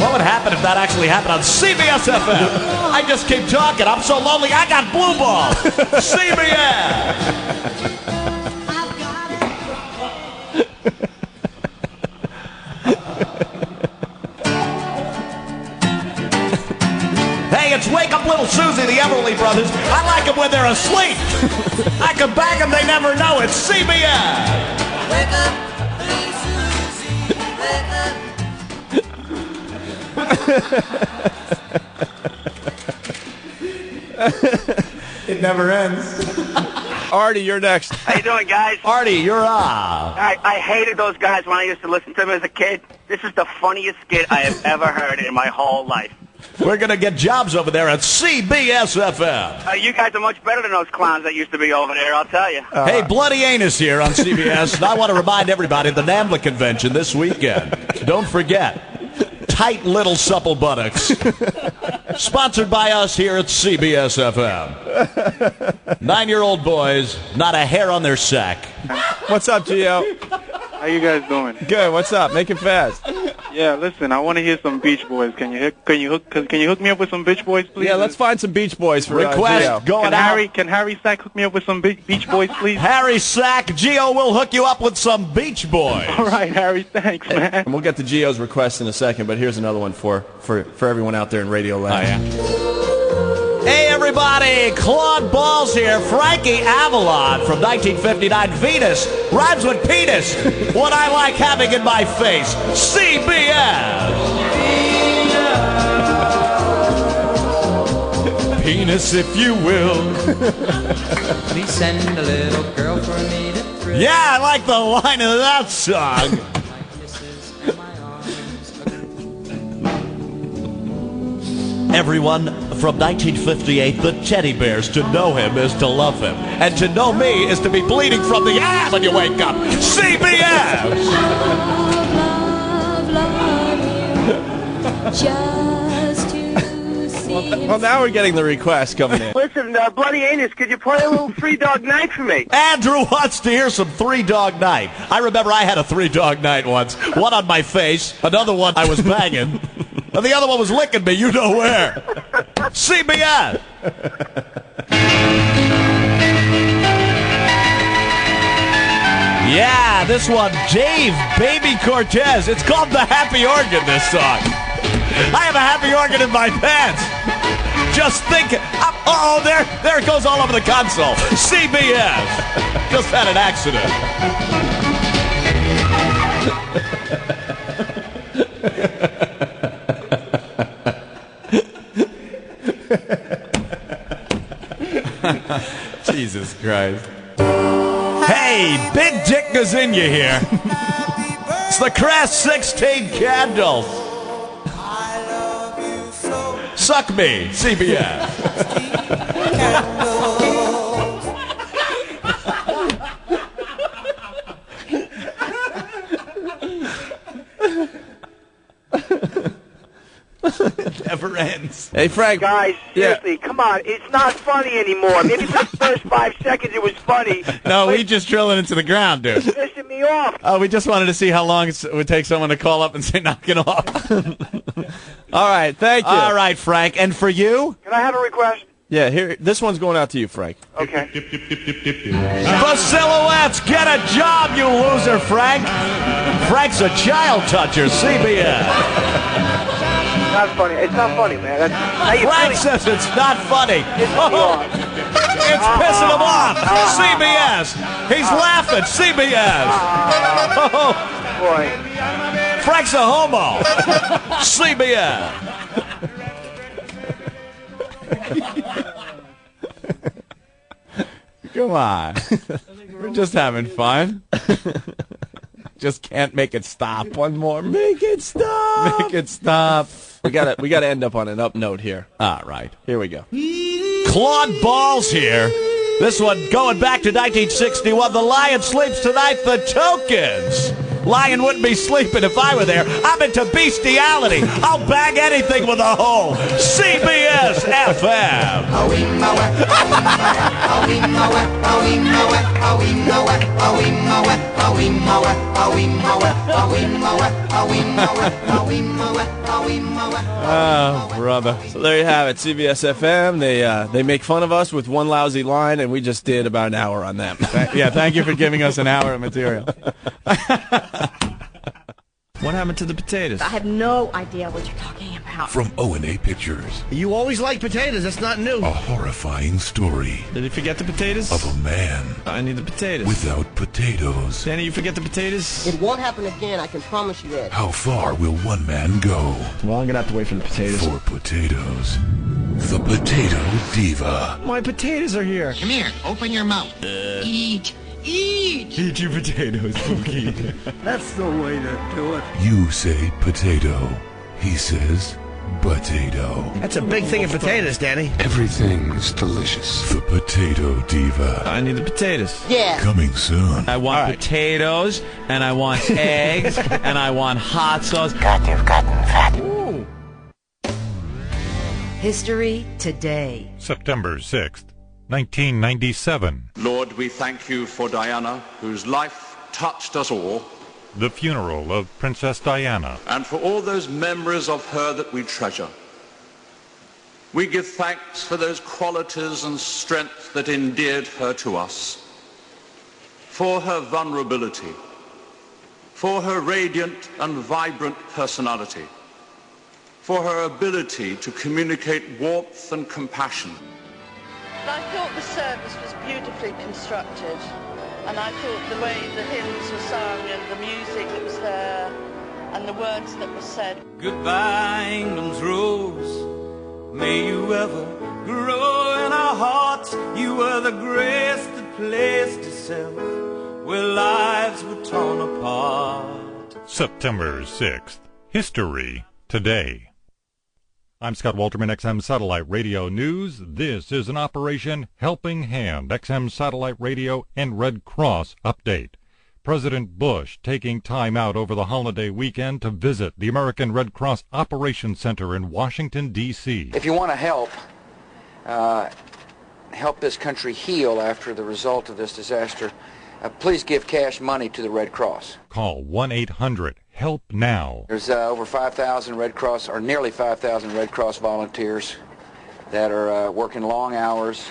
What would happen if that actually happened on CBS FM? I just keep talking. I'm so lonely, I got blue ball. CBS. Hey, it's Wake Up Little Susie, the Everly Brothers. I like them when they're asleep. I can bang them, they never know. It's CBS. Wake up, little Susie, wake up. It never ends. Artie, you're next. How you doing, guys? Artie, you're up. I hated those guys when I used to listen to them as a kid. This is the funniest skit I have ever heard in my whole life. We're going to get jobs over there at CBS FM. You guys are much better than those clowns that used to be over there, I'll tell you. Hey, Bloody Anus here on CBS, and I want to remind everybody of the NAMBLA convention this weekend. Don't forget, tight little supple buttocks. Sponsored by us here at CBS FM. 9-year-old boys, not a hair on their sack. What's up, Gio? How you guys doing? Good. What's up? Make it fast. Yeah, listen, I want to hear some Beach Boys. Can you hook me up with some Beach Boys, please? Yeah, let's find some Beach Boys for request Gio. going out. Can Harry Sack hook me up with some Beach Boys, please? Harry Sack, Gio will hook you up with some Beach Boys. All right, Harry, thanks, man. And we'll get to Gio's request in a second, but here's another one for everyone out there in Radio Land. Oh, yeah. Hey, everybody, Claude Balls here. Frankie Avalon from 1959. Venus rhymes with penis. What I like having in my face. CBS. Penis, if you will. Please send a little girl for me to thrill. Yeah, I like the line of that song. Everyone, from 1958, the Teddy Bears, to know him is to love him. And to know me is to be bleeding from the ass when you wake up. CBS! Just to see. Well, now we're getting the request coming in. Listen, Bloody Anus, could you play a little Three Dog Night for me? Andrew wants to hear some Three Dog Night. I remember I had a Three Dog Night once. One on my face, another one I was banging. And the other one was licking me, you know where. CBS. Yeah, this one, Dave Baby Cortez. It's called the Happy Organ, this song. I have a happy organ in my pants. Just think. Uh-oh, there it goes all over the console. CBS. Just had an accident. Jesus Christ. Hey, Big Dick Gazinia here. It's the Crass 16 Candles. Suck me, CBS. It never ends. Hey, Frank. Guys, seriously, come on. It's not funny anymore. Maybe for the first 5 seconds it was funny. No, we just drill it into the ground, dude. It's pissing me off. Oh, we just wanted to see how long it would take someone to call up and say, knock it off. All right, thank you. All right, Frank. And for you? Can I have a request? Yeah, here. This one's going out to you, Frank. Okay. The Silhouettes, get a job, you loser, Frank. Frank's a child toucher, CBS. Not funny. It's not funny, man. Frank says it's not funny. It's pissing him off. CBS. He's laughing. CBS. Oh, boy. Frank's a homo. CBS. Come on. We're just having fun. Just can't make it stop. One more. Make it stop. Make it stop. We gotta end up on an up note here. All right. Here we go. Claude Ball's here. This one going back to 1961. The Lion sleeps tonight. The Tokens. Lion wouldn't be sleeping if I were there. I'm into bestiality. I'll bag anything with a hole. CBS FM. Oh, brother. So there you have it, CBS FM. They make fun of us with one lousy line, and we just did about an hour on them. Yeah, thank you for giving us an hour of material. What happened to the potatoes? I have no idea what you're talking about. From O&A Pictures, You always like potatoes. That's not new. a horrifying story Did you forget the potatoes? of a man I need the potatoes. without potatoes. Danny, you forget the potatoes? It won't happen again, I can promise you that. How far will one man go Well, I'm gonna have to wait for the potatoes. for potatoes? The Potato Diva. My potatoes are here. Come here, open your mouth. Eat. Eat. Eat your potatoes, Pookie. That's the way to do it. You say potato. He says potato. That's a big thing of potatoes, Danny. Everything's delicious. The Potato Diva. I need the potatoes. Yeah. Coming soon. I want potatoes, and I want eggs, and I want hot sauce. God, you've gotten fat. Ooh. History today. September 6th, 1997. Lord, we thank you for Diana, whose life touched us all, The funeral of Princess Diana. and for all those memories of her that we treasure. We give thanks for those qualities and strength that endeared her to us, for her vulnerability, for her radiant and vibrant personality, for her ability to communicate warmth and compassion. I thought the service was beautifully constructed, and I thought the way the hymns were sung and the music that was there and the words that were said. Goodbye, England's rose. May you ever grow in our hearts. You were the grace that placed itself where lives were torn apart. September 6th. History today. I'm Scott Walterman, XM Satellite Radio News. This is an Operation Helping Hand, XM Satellite Radio and Red Cross update. President Bush taking time out over the holiday weekend to visit the American Red Cross Operations Center in Washington, D.C. If you want to help this country heal after the result of this disaster, please give cash money to the Red Cross. Call 1-800-HELP-NOW. There's over 5,000 Red Cross, or nearly 5,000 Red Cross volunteers that are working long hours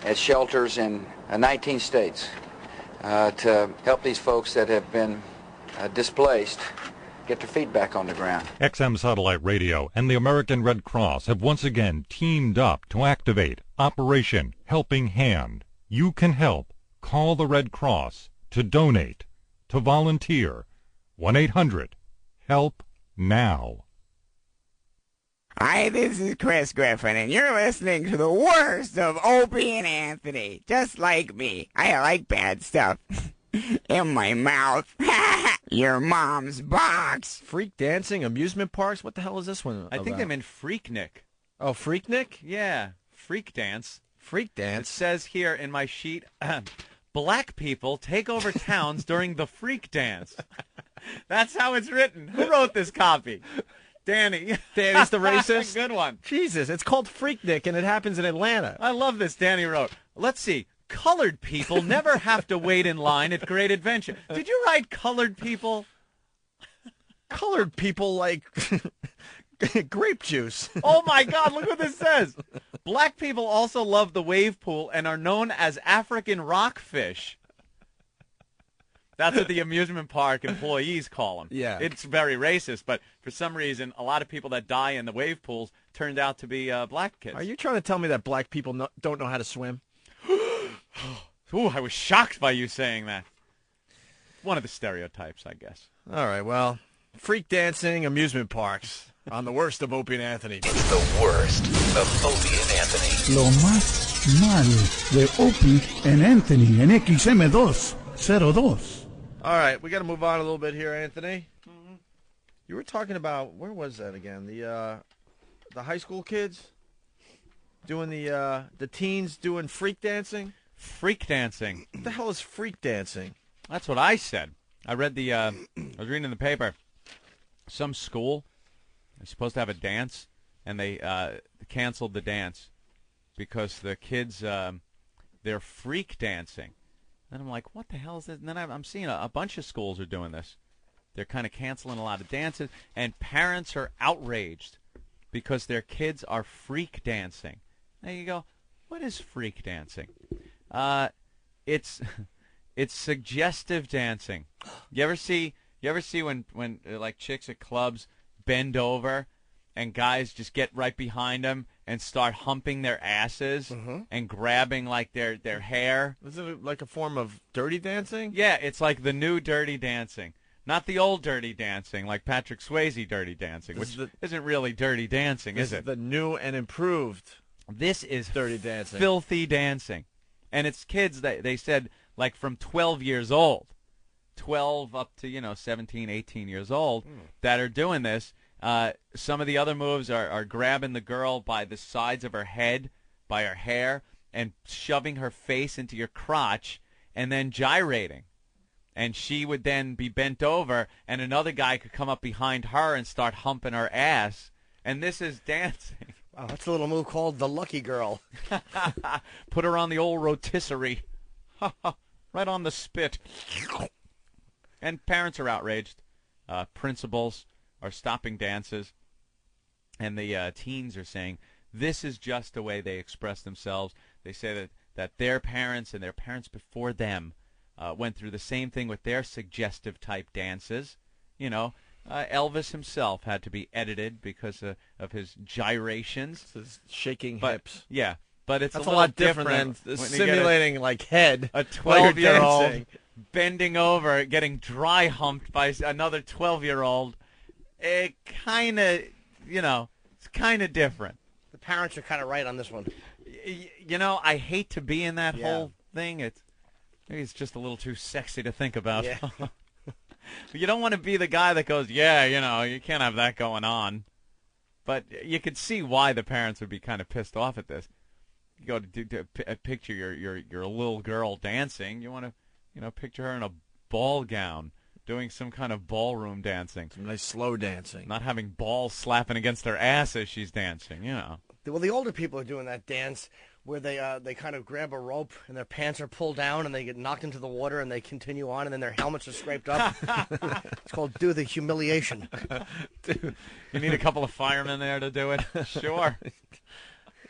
at shelters in 19 states to help these folks that have been displaced get their feet back on the ground. XM Satellite Radio and the American Red Cross have once again teamed up to activate Operation Helping Hand. You can help. Call the Red Cross to donate, to volunteer. 1-800-HELP-NOW. Hi, this is Chris Griffin, and you're listening to the worst of Opie and Anthony. Just like me. I like bad stuff. In my mouth. Your mom's box. Freak dancing, amusement parks. What the hell is this one I think about? they meant Freaknik. Oh, Freaknik? Yeah, freak dance. Freak dance? It says here in my sheet, black people take over towns during the freak dance. That's how it's written. Who wrote this copy? Danny. Danny's the racist? Good one. Jesus, it's called Freaknik, and it happens in Atlanta. I love this. Danny wrote. Let's see. Colored people never have to wait in line at Great Adventure. Did you write colored people? Colored people like grape juice. Oh, my God. Look what this says. Black people also love the wave pool and are known as African rockfish. That's what the amusement park employees call them. Yeah. It's very racist, but for some reason, a lot of people that die in the wave pools turned out to be black kids. Are you trying to tell me that black people don't know how to swim? Ooh, I was shocked by you saying that. One of the stereotypes, I guess. All right, well, freak dancing, amusement parks. on the worst of Opie and Anthony. It's the worst of Opie and Anthony. Lo más mal de Opie and Anthony en XM202. All right, we got to move on a little bit here, Anthony. Mm-hmm. You were talking about, where was that again? The high school kids doing the teens doing freak dancing. Freak dancing. What the hell is freak dancing? That's what I said. I read I was reading in the paper. Some school is supposed to have a dance, and they canceled the dance because the kids they're freak dancing. And I'm like, what the hell is this? And then I'm seeing a bunch of schools are doing this. They're kind of canceling a lot of dances, and parents are outraged because their kids are freak dancing. Now you go, what is freak dancing? It's suggestive dancing. You ever see when like chicks at clubs bend over and guys just get right behind them and start humping their asses and grabbing like their hair? Isn't it like a form of dirty dancing? Yeah, it's like the new dirty dancing. Not the old dirty dancing, like Patrick Swayze dirty dancing, which isn't really dirty dancing, is it? The new and improved. This is dirty dancing. Filthy dancing. And it's kids that they said like from 12 years old, 12 up to 17, 18 years old that are doing this. Some of the other moves are grabbing the girl by the sides of her head, by her hair, and shoving her face into your crotch and then gyrating. And she would then be bent over, and another guy could come up behind her and start humping her ass. And this is dancing. Wow, that's a little move called the Lucky Girl. Put her on the old rotisserie. Right on the spit. And parents are outraged. Principals are stopping dances. And the teens are saying this is just the way they express themselves. They say that their parents and their parents before them went through the same thing with their suggestive type dances. Elvis himself had to be edited because of his gyrations. His shaking hips. Yeah, but it's That's a lot lot different than simulating like head. A 12-year-old bending over, getting dry humped by another 12-year-old. It kind of, it's kind of different. The parents are kind of right on this one. I hate to be in that whole thing. Maybe it's just a little too sexy to think about. Yeah. You don't want to be the guy that goes, you can't have that going on. But you could see why the parents would be kind of pissed off at this. You go to picture your little girl dancing. You want to, picture her in a ball gown doing some kind of ballroom dancing. Some nice slow dancing. Not having balls slapping against her ass as she's dancing, Well, the older people are doing that dance where they kind of grab a rope and their pants are pulled down and they get knocked into the water and they continue on and then their helmets are scraped up. It's called do the humiliation. Dude, you need a couple of firemen there to do it? Sure.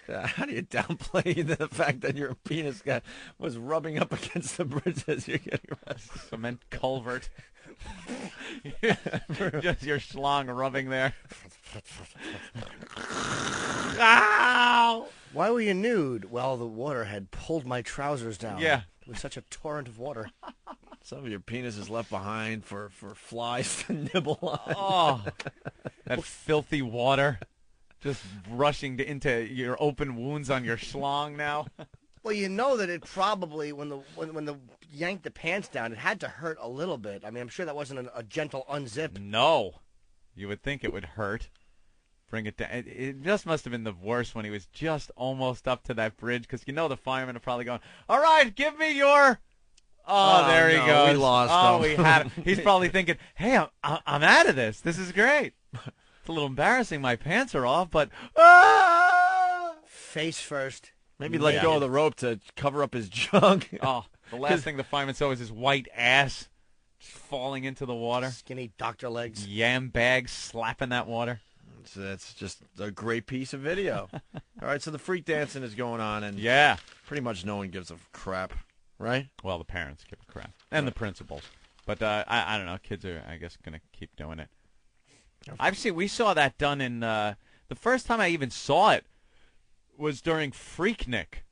How do you downplay the fact that your penis was rubbing up against the bridge as you're getting arrested? Cement culvert. Just your schlong rubbing there. Ow! Why were you nude? Well, the water had pulled my trousers down. Yeah. It was such a torrent of water. Some of your penis is left behind for flies to nibble on. Oh, that filthy water just rushing into your open wounds on your schlong now. Well, that it probably, when the yanked the pants down, it had to hurt a little bit. I mean, I'm sure that wasn't a gentle unzip. No. You would think it would hurt. Bring it down. It just must have been the worst when he was just almost up to that bridge, because the firemen are probably going, all right, give me your... Oh, there he goes. We lost him. We had him. He's probably thinking, hey, I'm out of this. This is great. It's a little embarrassing. My pants are off, but... Face first. Maybe let go of the rope to cover up his junk. Oh, the last thing the fireman saw was his white ass just falling into the water. Skinny doctor legs. Yam bags slapping that water. That's just a great piece of video. All right, so the freak dancing is going on, and pretty much no one gives a crap, right? Well, the parents give a crap, and the principals. But I don't know. Kids are, I guess, going to keep doing it. We saw that done in the first time I even saw it was during Freaknik.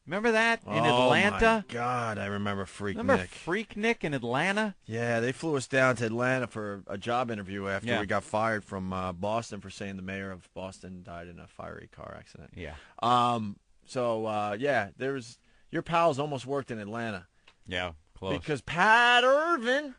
Remember that in Oh, Atlanta? my God, I remember Freak Remember Nick. Freak Nick in Atlanta? Yeah, they flew us down to Atlanta for a job interview after we got fired from Boston for saying the mayor of Boston died in a fiery car accident. Yeah. There's your pals almost worked in Atlanta. Yeah, close. Because Pat Irvin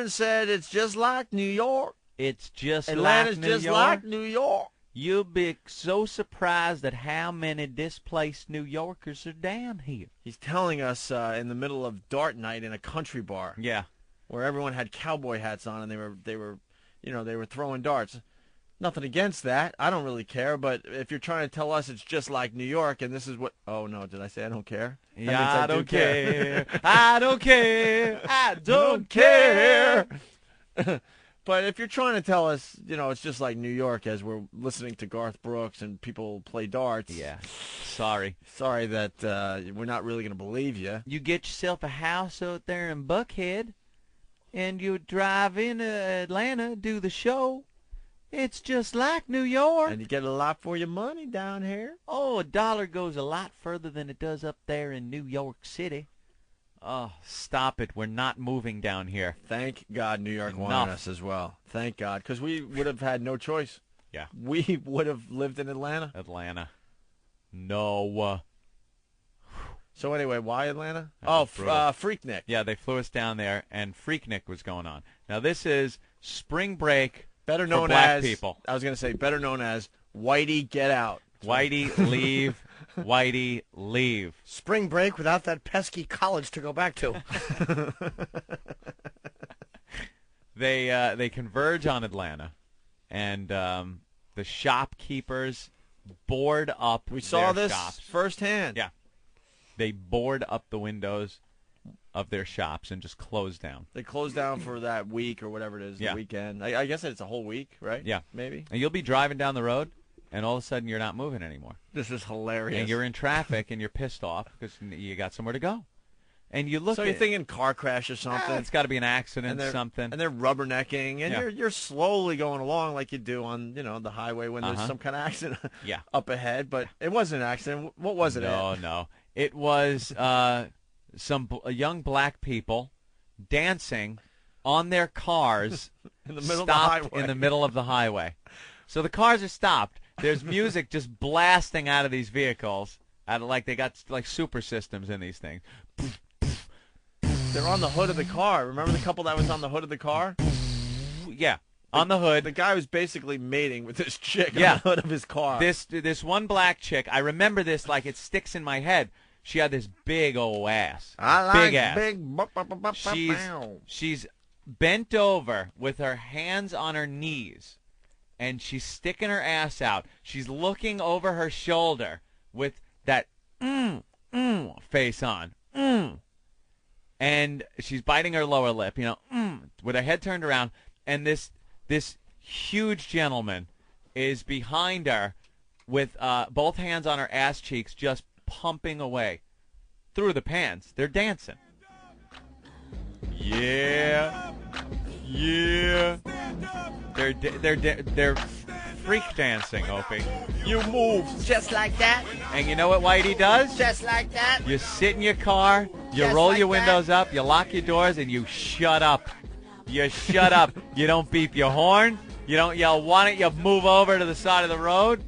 said it's just like New York. It's just Atlanta's like New just York. like New York. You'll be so surprised at how many displaced New Yorkers are down here. He's telling us in the middle of dart night in a country bar. Yeah. Where everyone had cowboy hats on and they were throwing darts. Nothing against that. I don't really care, but if you're trying to tell us it's just like New York and this is what oh no, did I say I don't care? That means Yeah, I do don't care. I don't care. I don't care. But if you're trying to tell us, it's just like New York as we're listening to Garth Brooks and people play darts. Yeah. Sorry that we're not really going to believe you. You get yourself a house out there in Buckhead, and you drive into Atlanta, do the show. It's just like New York. And you get a lot for your money down here. Oh, $1 goes a lot further than it does up there in New York City. Oh, stop it. We're not moving down here. Thank God New York wanted us as well. Thank God. Because we would have had no choice. Yeah. We would have lived in Atlanta. No. So anyway, why Atlanta? Freak Nick. Yeah, they flew us down there, and Freak Nick was going on. Now, this is spring break better known for black as, people. I was going to say better known as Whitey Get Out. Whitey leave. Whitey leave. Spring break without that pesky college to go back to. They converge on Atlanta, and the shopkeepers board up. We saw their this shops. firsthand. Yeah, they board up the windows of their shops and just close down. They close down for that week or whatever it is, the weekend. I guess it's a whole week, right? Yeah, maybe. And you'll be driving down the road, and all of a sudden you're not moving anymore. This is hilarious. And you're in traffic, and you're pissed off because you got somewhere to go. And you look. So you're thinking car crash or something. It's got to be an accident, something. And they're rubbernecking, and you're slowly going along like you do on the highway when there's some kind of accident up ahead. But it wasn't an accident. What was it? No. It was some young black people dancing on their cars in the middle stopped of the highway. in the middle of the highway. So the cars are stopped. There's music just blasting out of these vehicles. They got like super systems in these things. They're on the hood of the car. Remember the couple that was on the hood of the car? Yeah, on the hood. The guy was basically mating with this chick on the hood of his car. This one black chick, I remember this like it sticks in my head. She had this big old ass. I like big ass. Big. She's bent over with her hands on her knees, and she's sticking her ass out. She's looking over her shoulder with that face on. And she's biting her lower lip, with her head turned around, and this huge gentleman is behind her with both hands on her ass cheeks, just pumping away through the pants. They're dancing. Yeah. They're freak dancing, Opie. You move just like that. And you know what Whitey does? Just like that. You sit in your car, you Just roll like your windows up, you lock your doors, and you shut up. You shut up. You don't beep your horn. You don't yell, why don't you move over to the side of the road?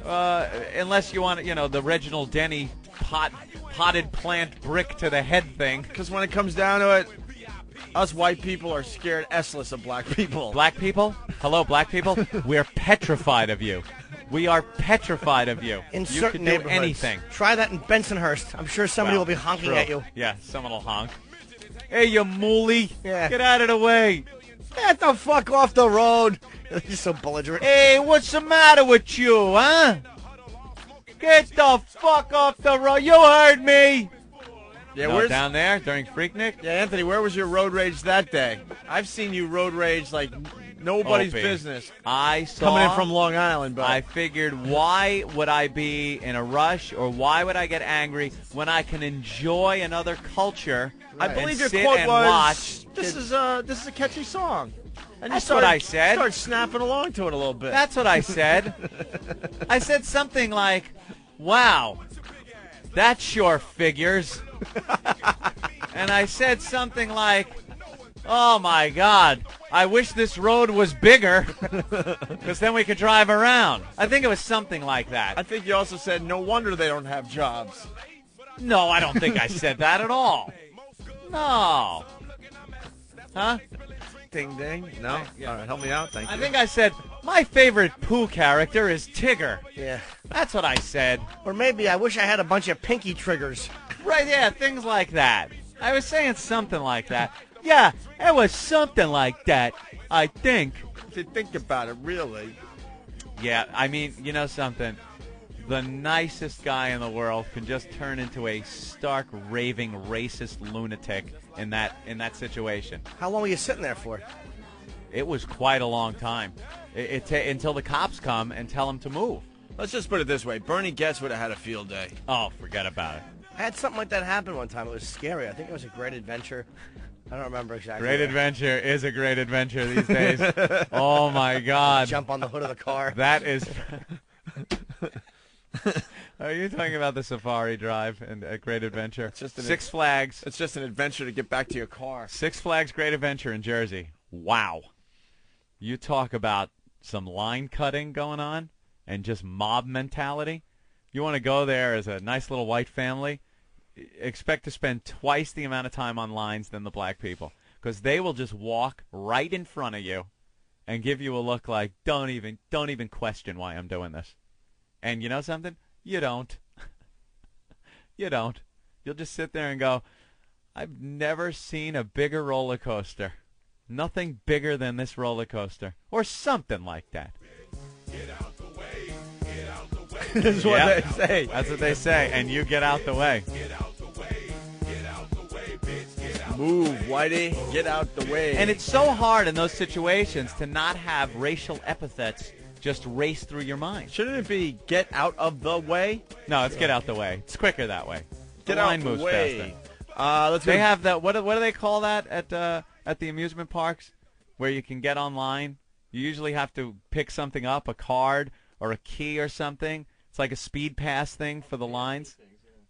Unless you want, the Reginald Denny potted plant brick to the head thing. Because when it comes down to it, us white people are scared S-less of black people. Black people? Hello, black people? We're petrified of you. We are petrified of you. In you certain can do neighborhoods. anything. Try that in Bensonhurst. I'm sure somebody will be honking true. at you. Yeah, someone will honk. Hey, you moolie. Yeah. Get out of the way. Get the fuck off the road. You're so belligerent. Hey, what's the matter with you, huh? Get the fuck off the road. You heard me. Yeah, No, where's down there during Freaknik? Yeah, Anthony, where was your road rage that day? I've seen you road rage like nobody's Opie. business. I saw Coming in from Long Island, but I figured, why would I be in a rush or why would I get angry when I can enjoy another culture? I believe your sit quote and was, watch. "This is a catchy song." And That's you what I said. Start snapping along to it a little bit. That's what I said. I said something like, "Wow, that sure figures. And I said something like, oh, my God, I wish this road was bigger because then we could drive around. I think it was something like that. I think you also said, no wonder they don't have jobs. No, I don't think I said that at all. No. Huh? Ding, ding. No? Yeah. All right, help me out. Thank you. I think I said, my favorite Pooh character is Tigger. Yeah. That's what I said. Or maybe I wish I had a bunch of pinky triggers. Right, yeah, things like that. I was saying something like that. Yeah, it was something like that, I think. If you think about it, really. Yeah, I mean, you know something? The nicest guy in the world can just turn into a stark, raving, racist lunatic in that situation. How long were you sitting there for? It was quite a long time. Until the cops come and tell him to move. Let's just put it this way. Bernie Getz would have had a field day. Oh, forget about it. I had something like that happen one time. It was scary. I think it was a great adventure. I don't remember exactly. Great adventure is a great adventure these days. Oh, my God. Jump on the hood of the car. That is... Are you talking about the Safari Drive and a Great Adventure? It's just Six Flags. It's just an adventure to get back to your car. Six Flags Great Adventure in Jersey. Wow. You talk about some line cutting going on and just mob mentality. You want to go there as a nice little white family, expect to spend twice the amount of time on lines than the black people, because they will just walk right in front of you and give you a look like, don't even question why I'm doing this. And you know something? You don't. You don't. You'll just sit there and go, I've never seen a bigger roller coaster. Nothing bigger than this roller coaster. Or something like that. That's what they say. That's what they say. And you get out the way. Move, Whitey. Get out the way. And it's so hard in those situations to not have racial epithets just race through your mind. Shouldn't it be get out of the way? No, it's get out the way. It's quicker that way. Get the out line the moves way. faster. They have that. What do they call that at the amusement parks, where you can get online? You usually have to pick something up, a card or a key or something. It's like a speed pass thing for the lines.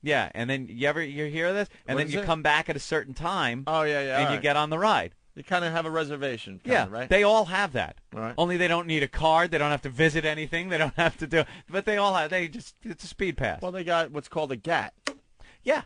Yeah, and then you hear this, and then you come back at a certain time. Oh yeah, and you get on the ride. You kind of have a reservation. Right? They all have that. All right. Only they don't need a card. They don't have to visit anything. They don't have to do. But they all have. It's a speed pass. Well, they got what's called a GAT. Yeah.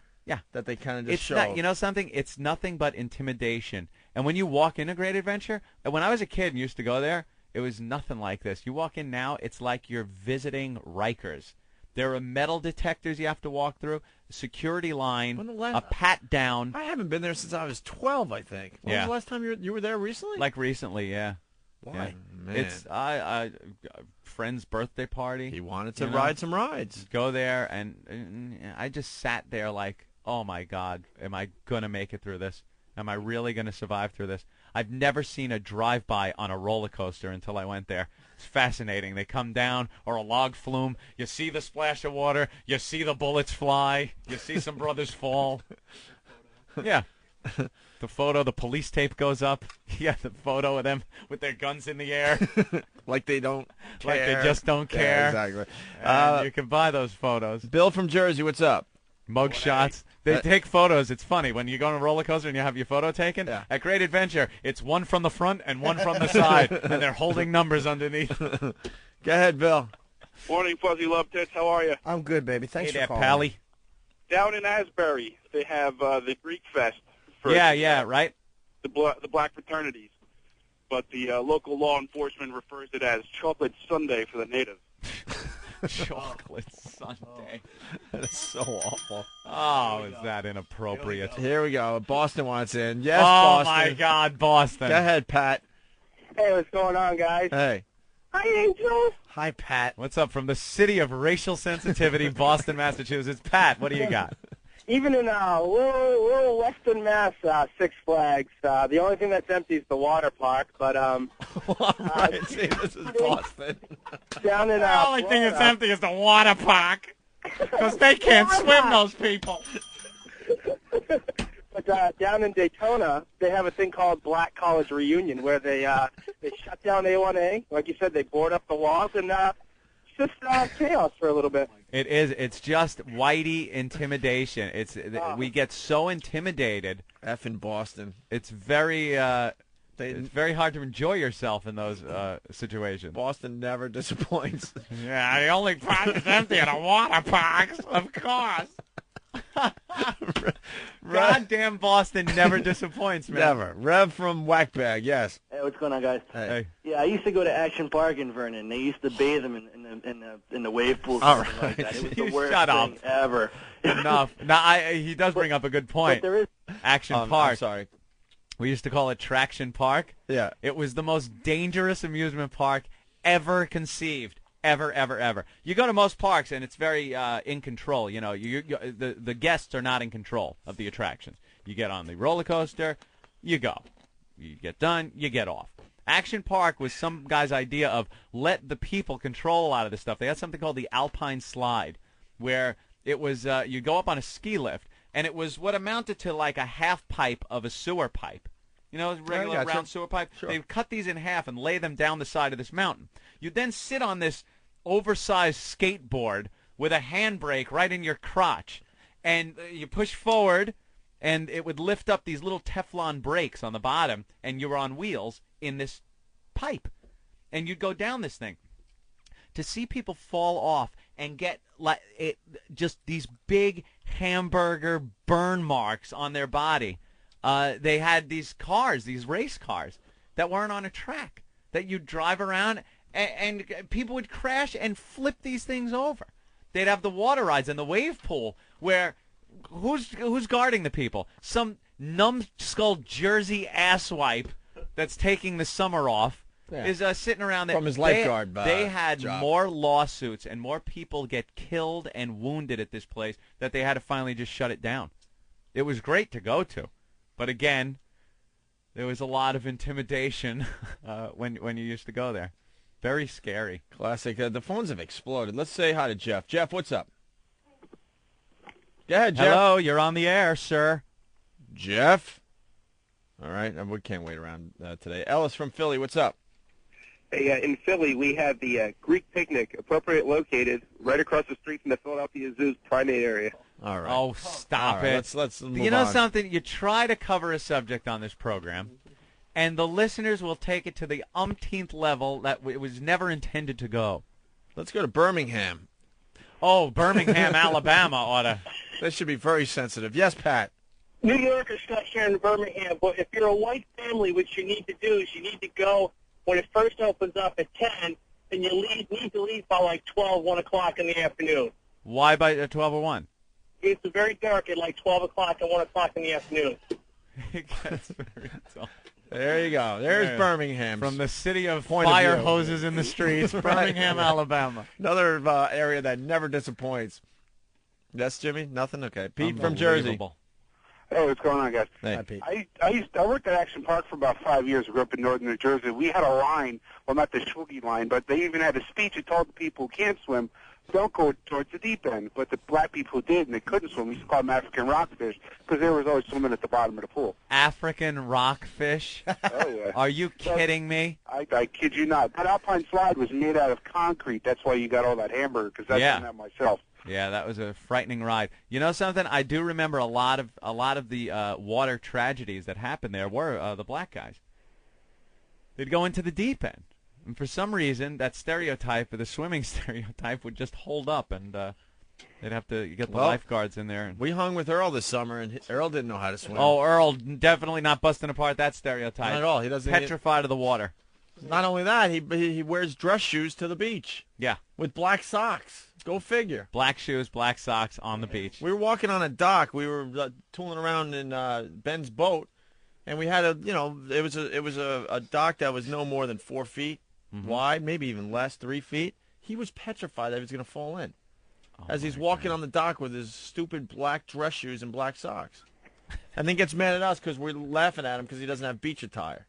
That they kind of just it's show. Not, you know something? It's nothing but intimidation. And when you walk in a Great Adventure, when I was a kid and used to go there, it was nothing like this. You walk in now, it's like you're visiting Rikers. There are metal detectors you have to walk through, security line, a pat down. I haven't been there since I was 12, I think. When was the last time you were there recently? Like recently, yeah. Why? Yeah. Man. It's a friend's birthday party. He wanted to ride some rides. Go there, and I just sat there like, oh, my God, am I going to make it through this? Am I really going to survive through this? I've never seen a drive-by on a roller coaster until I went there. It's fascinating. They come down, or a log flume. You see the splash of water. You see the bullets fly. You see some brothers fall. Yeah. The photo, the police tape goes up. Yeah, the photo of them with their guns in the air. Like they don't care. Like they just don't care. Yeah, exactly. And you can buy those photos. Bill from Jersey, what's up? Mug shots. They take photos. It's funny. When you go on a roller coaster and you have your photo taken, at Great Adventure, it's one from the front and one from the side, and they're holding numbers underneath. Go ahead, Bill. Morning, Fuzzy Love Tits. How are you? I'm good, baby. Thanks for calling. Pally. Down in Asbury, they have the Greek Fest. For right. The black fraternities. But the local law enforcement refers it as Chocolate Sunday for the natives. Chocolate Sunday. That is so awful. Oh, is that inappropriate? Here we go. Boston wants in. Yes, oh, Boston. My God, Boston. Go ahead, Pat. Hey, what's going on, guys? Hey. Hi, Angel. Hi, Pat. What's up from the city of racial sensitivity, Boston, Massachusetts? Pat, what do you got? Even in little Western Mass, Six Flags, the only thing that's empty is the water park. But right. See, this is Boston. Down in the only thing that's empty is the water park, because they can't swim. Those people. But down in Daytona, they have a thing called Black College Reunion, where they shut down A1A. Like you said, they board up the walls, and it's just chaos for a little bit. It is. It's just whitey intimidation. We get so intimidated. F in Boston. It's very it's very hard to enjoy yourself in those situations. Boston never disappoints. Yeah, the only park is empty are the water parks, of course. Goddamn Boston never disappoints, man. Never. Rev from Whackbag, yes. Hey, what's going on, guys? Hey. Yeah, I used to go to Action Park in Vernon. They used to bathe them in the wave pool. All Something like that. It was the You worst shut thing up. ever. Enough. He does bring up a good point. But there is Action Park. I'm sorry. We used to call it Traction Park. Yeah. It was the most dangerous amusement park ever conceived. Ever. You go to most parks, and it's very in control. You know, the guests are not in control of the attractions. You get on the roller coaster, you go. You get done, you get off. Action Park was some guy's idea of let the people control a lot of this stuff. They had something called the Alpine Slide, where it was you go up on a ski lift, and it was what amounted to like a half pipe of a sewer pipe. You know, regular round sewer pipe. Sure. They would cut these in half and lay them down the side of this mountain. You then sit on this oversized skateboard with a handbrake right in your crotch, and you push forward, and it would lift up these little Teflon brakes on the bottom, and you were on wheels in this pipe, and you'd go down this thing. To see people fall off and get just these big hamburger burn marks on their body. They had these cars, these race cars, that weren't on a track, that you'd drive around, and people would crash and flip these things over. They'd have the water rides and the wave pool where who's guarding the people? Some numbskull Jersey asswipe that's taking the summer off is sitting around there. From his lifeguard They had job. more lawsuits and more people get killed and wounded at this place that they had to finally just shut it down. It was great to go to. But again, there was a lot of intimidation when you used to go there. Very scary. Classic. The phones have exploded. Let's say hi to Jeff. Jeff, what's up? Go ahead, Jeff. Hello, you're on the air, sir. Jeff? All right, we can't wait around today. Ellis from Philly, what's up? Hey, in Philly, we have the Greek Picnic, appropriate located right across the street from the Philadelphia Zoo's primate area. All right. Oh, stop it. Let's move You know on. something? You try to cover a subject on this program, and the listeners will take it to the umpteenth level that it was never intended to go. Let's go to Birmingham. Oh, Birmingham, Alabama ought to. That should be very sensitive. Yes, Pat. New Yorkers stuck here in Birmingham, but if you're a white family, what you need to do is you need to go when it first opens up at 10, and you need to leave by like 12, 1 o'clock in the afternoon. Why by 12 or 1? It's very dark at like 12 o'clock and 1 o'clock in the afternoon. It gets very dark. There you go. There's Yeah. Birmingham. From the city of Point of fire view. hoses in the streets, Birmingham, Alabama. Another area that never disappoints. Yes, Jimmy? Nothing? Okay. Pete from Jersey. Unbelievable. Hey, what's going on, guys? Hey. Hi, Pete. I worked at Action Park for about 5 years. I grew up in northern New Jersey. We had a line, well, not the Schwoogie line, but they even had a speech that told the people who can't swim, don't go towards the deep end. But the black people who did and they couldn't swim, we used to call them African rockfish because they was always swimming at the bottom of the pool. African rockfish? Oh, yeah. Are you kidding me? I kid you not. That Alpine Slide was made out of concrete. That's why you got all that hamburger, because I've done that myself. Yeah, that was a frightening ride. You know something? I do remember a lot of the water tragedies that happened there were the black guys. They'd go into the deep end, and for some reason, that stereotype, the swimming stereotype, would just hold up, and they'd have to get the lifeguards in there. And We hung with Earl this summer, and Earl didn't know how to swim. oh, Earl, definitely not busting apart that stereotype. Not at all. He doesn't. Petrified of the water. Not only that, he wears dress shoes to the beach. Yeah. With black socks. Go figure. Black shoes, black socks on the beach. We were walking on a dock. We were tooling around in Ben's boat, and we had it was a dock that was no more than 4 feet wide, maybe even less, 3 feet. He was petrified that he was going to fall in as he's walking on the dock with his stupid black dress shoes and black socks, and then gets mad at us because we're laughing at him because he doesn't have beach attire.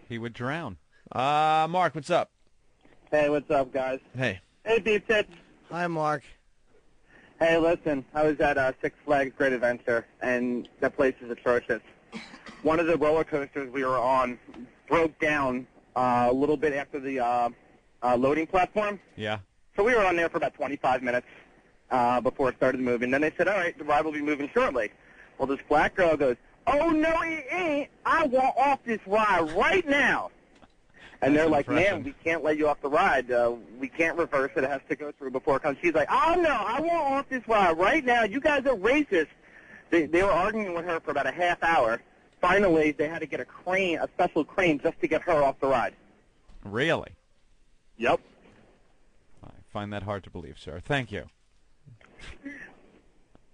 He would drown. Mark, what's up? Hey, what's up, guys? Hey. Hey, Deep Tits. Hi, Mark. Hey, listen, I was at Six Flags Great Adventure, and that place is atrocious. One of the roller coasters we were on broke down a little bit after the loading platform. Yeah. So we were on there for about 25 minutes. before it started the movie. And then they said, all right, the ride will be moving shortly. Well, this black girl goes, oh, no, it ain't. I want off this ride right now. And they're like, man, we can't let you off the ride. We can't reverse it. It has to go through before it comes. She's like, oh, no, I want off this ride right now. You guys are racist. They were arguing with her for about a half hour. Finally, they had to get a special crane, just to get her off the ride. Really? Yep. I find that hard to believe, sir. Thank you.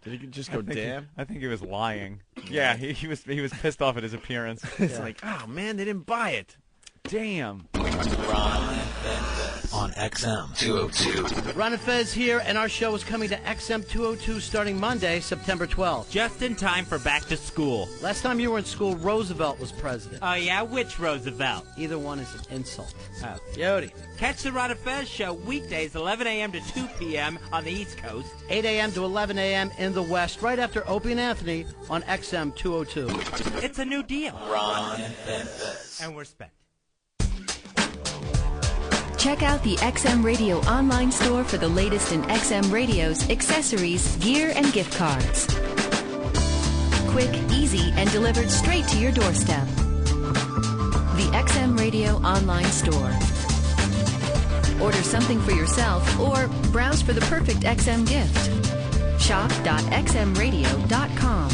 Did he just go, damn? I think he was lying. Yeah, he was pissed off at his appearance. It's like, oh, man, they didn't buy it. Damn. Ron on XM 202. Ron and Fez here, and our show is coming to XM 202 starting Monday, September 12th. Just in time for back to school. Last time you were in school, Roosevelt was president. Oh, yeah? Which Roosevelt? Either one is an insult. Oh. Yodi. Catch the Ron and Fez show weekdays 11 a.m. to 2 p.m. on the East Coast. 8 a.m. to 11 a.m. in the West, right after Opie and Anthony on XM 202. It's a new deal. Ron and Fez. And we're spent. Check out the XM Radio online store for the latest in XM radios, accessories, gear, and gift cards. Quick, easy, and delivered straight to your doorstep. The XM Radio online store. Order something for yourself or browse for the perfect XM gift. Shop.xmradio.com.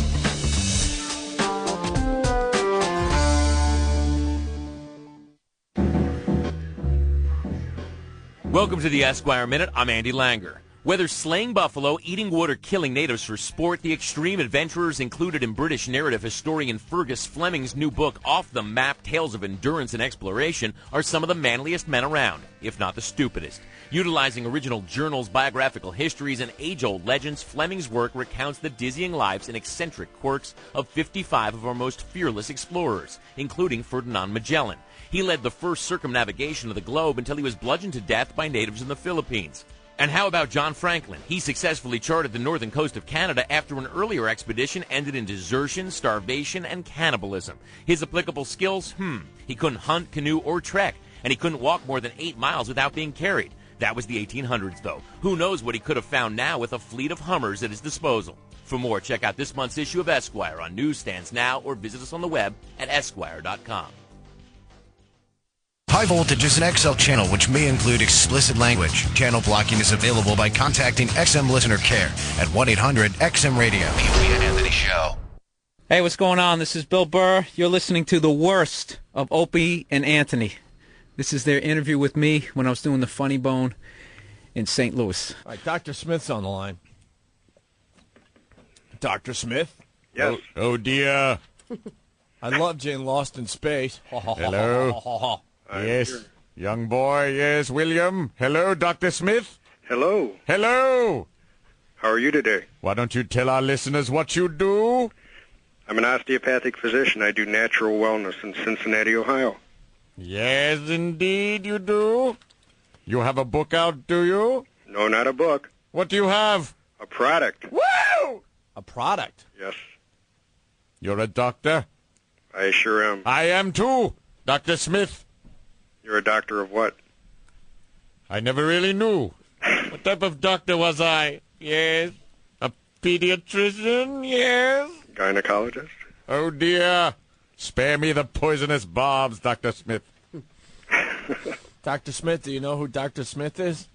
Welcome to the Esquire Minute. I'm Andy Langer. Whether slaying buffalo, eating wood, or killing natives for sport, the extreme adventurers included in British narrative historian Fergus Fleming's new book, Off the Map, Tales of Endurance and Exploration, are some of the manliest men around, if not the stupidest. Utilizing original journals, biographical histories, and age-old legends, Fleming's work recounts the dizzying lives and eccentric quirks of 55 of our most fearless explorers, including Ferdinand Magellan. He led the first circumnavigation of the globe until he was bludgeoned to death by natives in the Philippines. And how about John Franklin? He successfully charted the northern coast of Canada after an earlier expedition ended in desertion, starvation, and cannibalism. His applicable skills? He couldn't hunt, canoe, or trek, and he couldn't walk more than 8 miles without being carried. That was the 1800s, though. Who knows what he could have found now with a fleet of Hummers at his disposal. For more, check out this month's issue of Esquire on newsstands now or visit us on the web at esquire.com. High Voltage is an XL channel which may include explicit language. Channel blocking is available by contacting XM Listener Care at 1-800-XM-RADIO. The Opie and Anthony Show. Hey, what's going on? This is Bill Burr. You're listening to the worst of Opie and Anthony. This is their interview with me when I was doing the Funny Bone in St. Louis. All right, Dr. Smith's on the line. Dr. Smith? Yes. Oh dear. I love Jane Lost in Space. Hello. Yes, here. Young boy, yes, William. Hello, Dr. Smith. Hello. Hello. How are you today? Why don't you tell our listeners what you do? I'm an osteopathic physician. I do natural wellness in Cincinnati, Ohio. Yes, indeed you do. You have a book out, do you? No, not a book. What do you have? A product. Woo! A product? Yes. You're a doctor? I sure am. I am too, Dr. Smith. You're a doctor of what? I never really knew. What type of doctor was I? Yes. A pediatrician? Yes. Gynecologist? Oh, dear. Spare me the poisonous barbs, Dr. Smith. Dr. Smith, do you know who Dr. Smith is?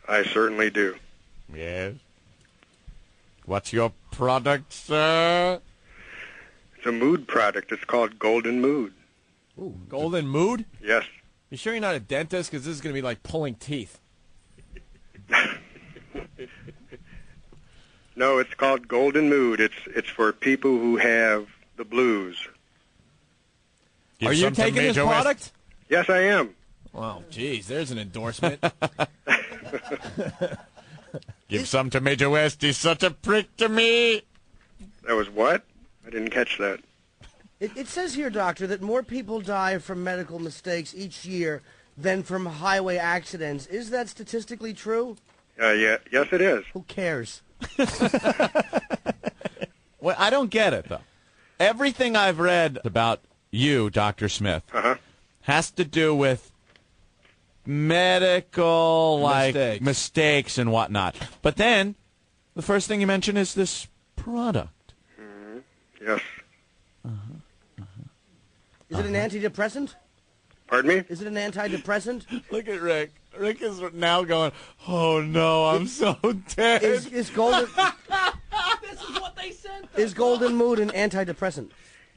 I certainly do. Yes. What's your product, sir? It's a mood product. It's called Golden Mood. Ooh, Golden Mood? Yes. You sure you're not a dentist? Because this is going to be like pulling teeth. No, it's called Golden Mood. It's for people who have the blues. Are you taking this product? Yes, I am. Wow, geez, there's an endorsement. Give some to Major West. He's such a prick to me. That was what? I didn't catch that. It says here, Doctor, that more people die from medical mistakes each year than from highway accidents. Is that statistically true? Yeah, yes, it is. Who cares? Well, I don't get it, though. Everything I've read about you, Dr. Smith, has to do with medical mistakes and whatnot. But then the first thing you mention is this product. Yes. Is it an antidepressant? Pardon me? Is it an antidepressant? Look at Rick. Rick is now going, oh, no, I'm so dead. Is Golden... This is what they sent us. Is Golden Mood an antidepressant?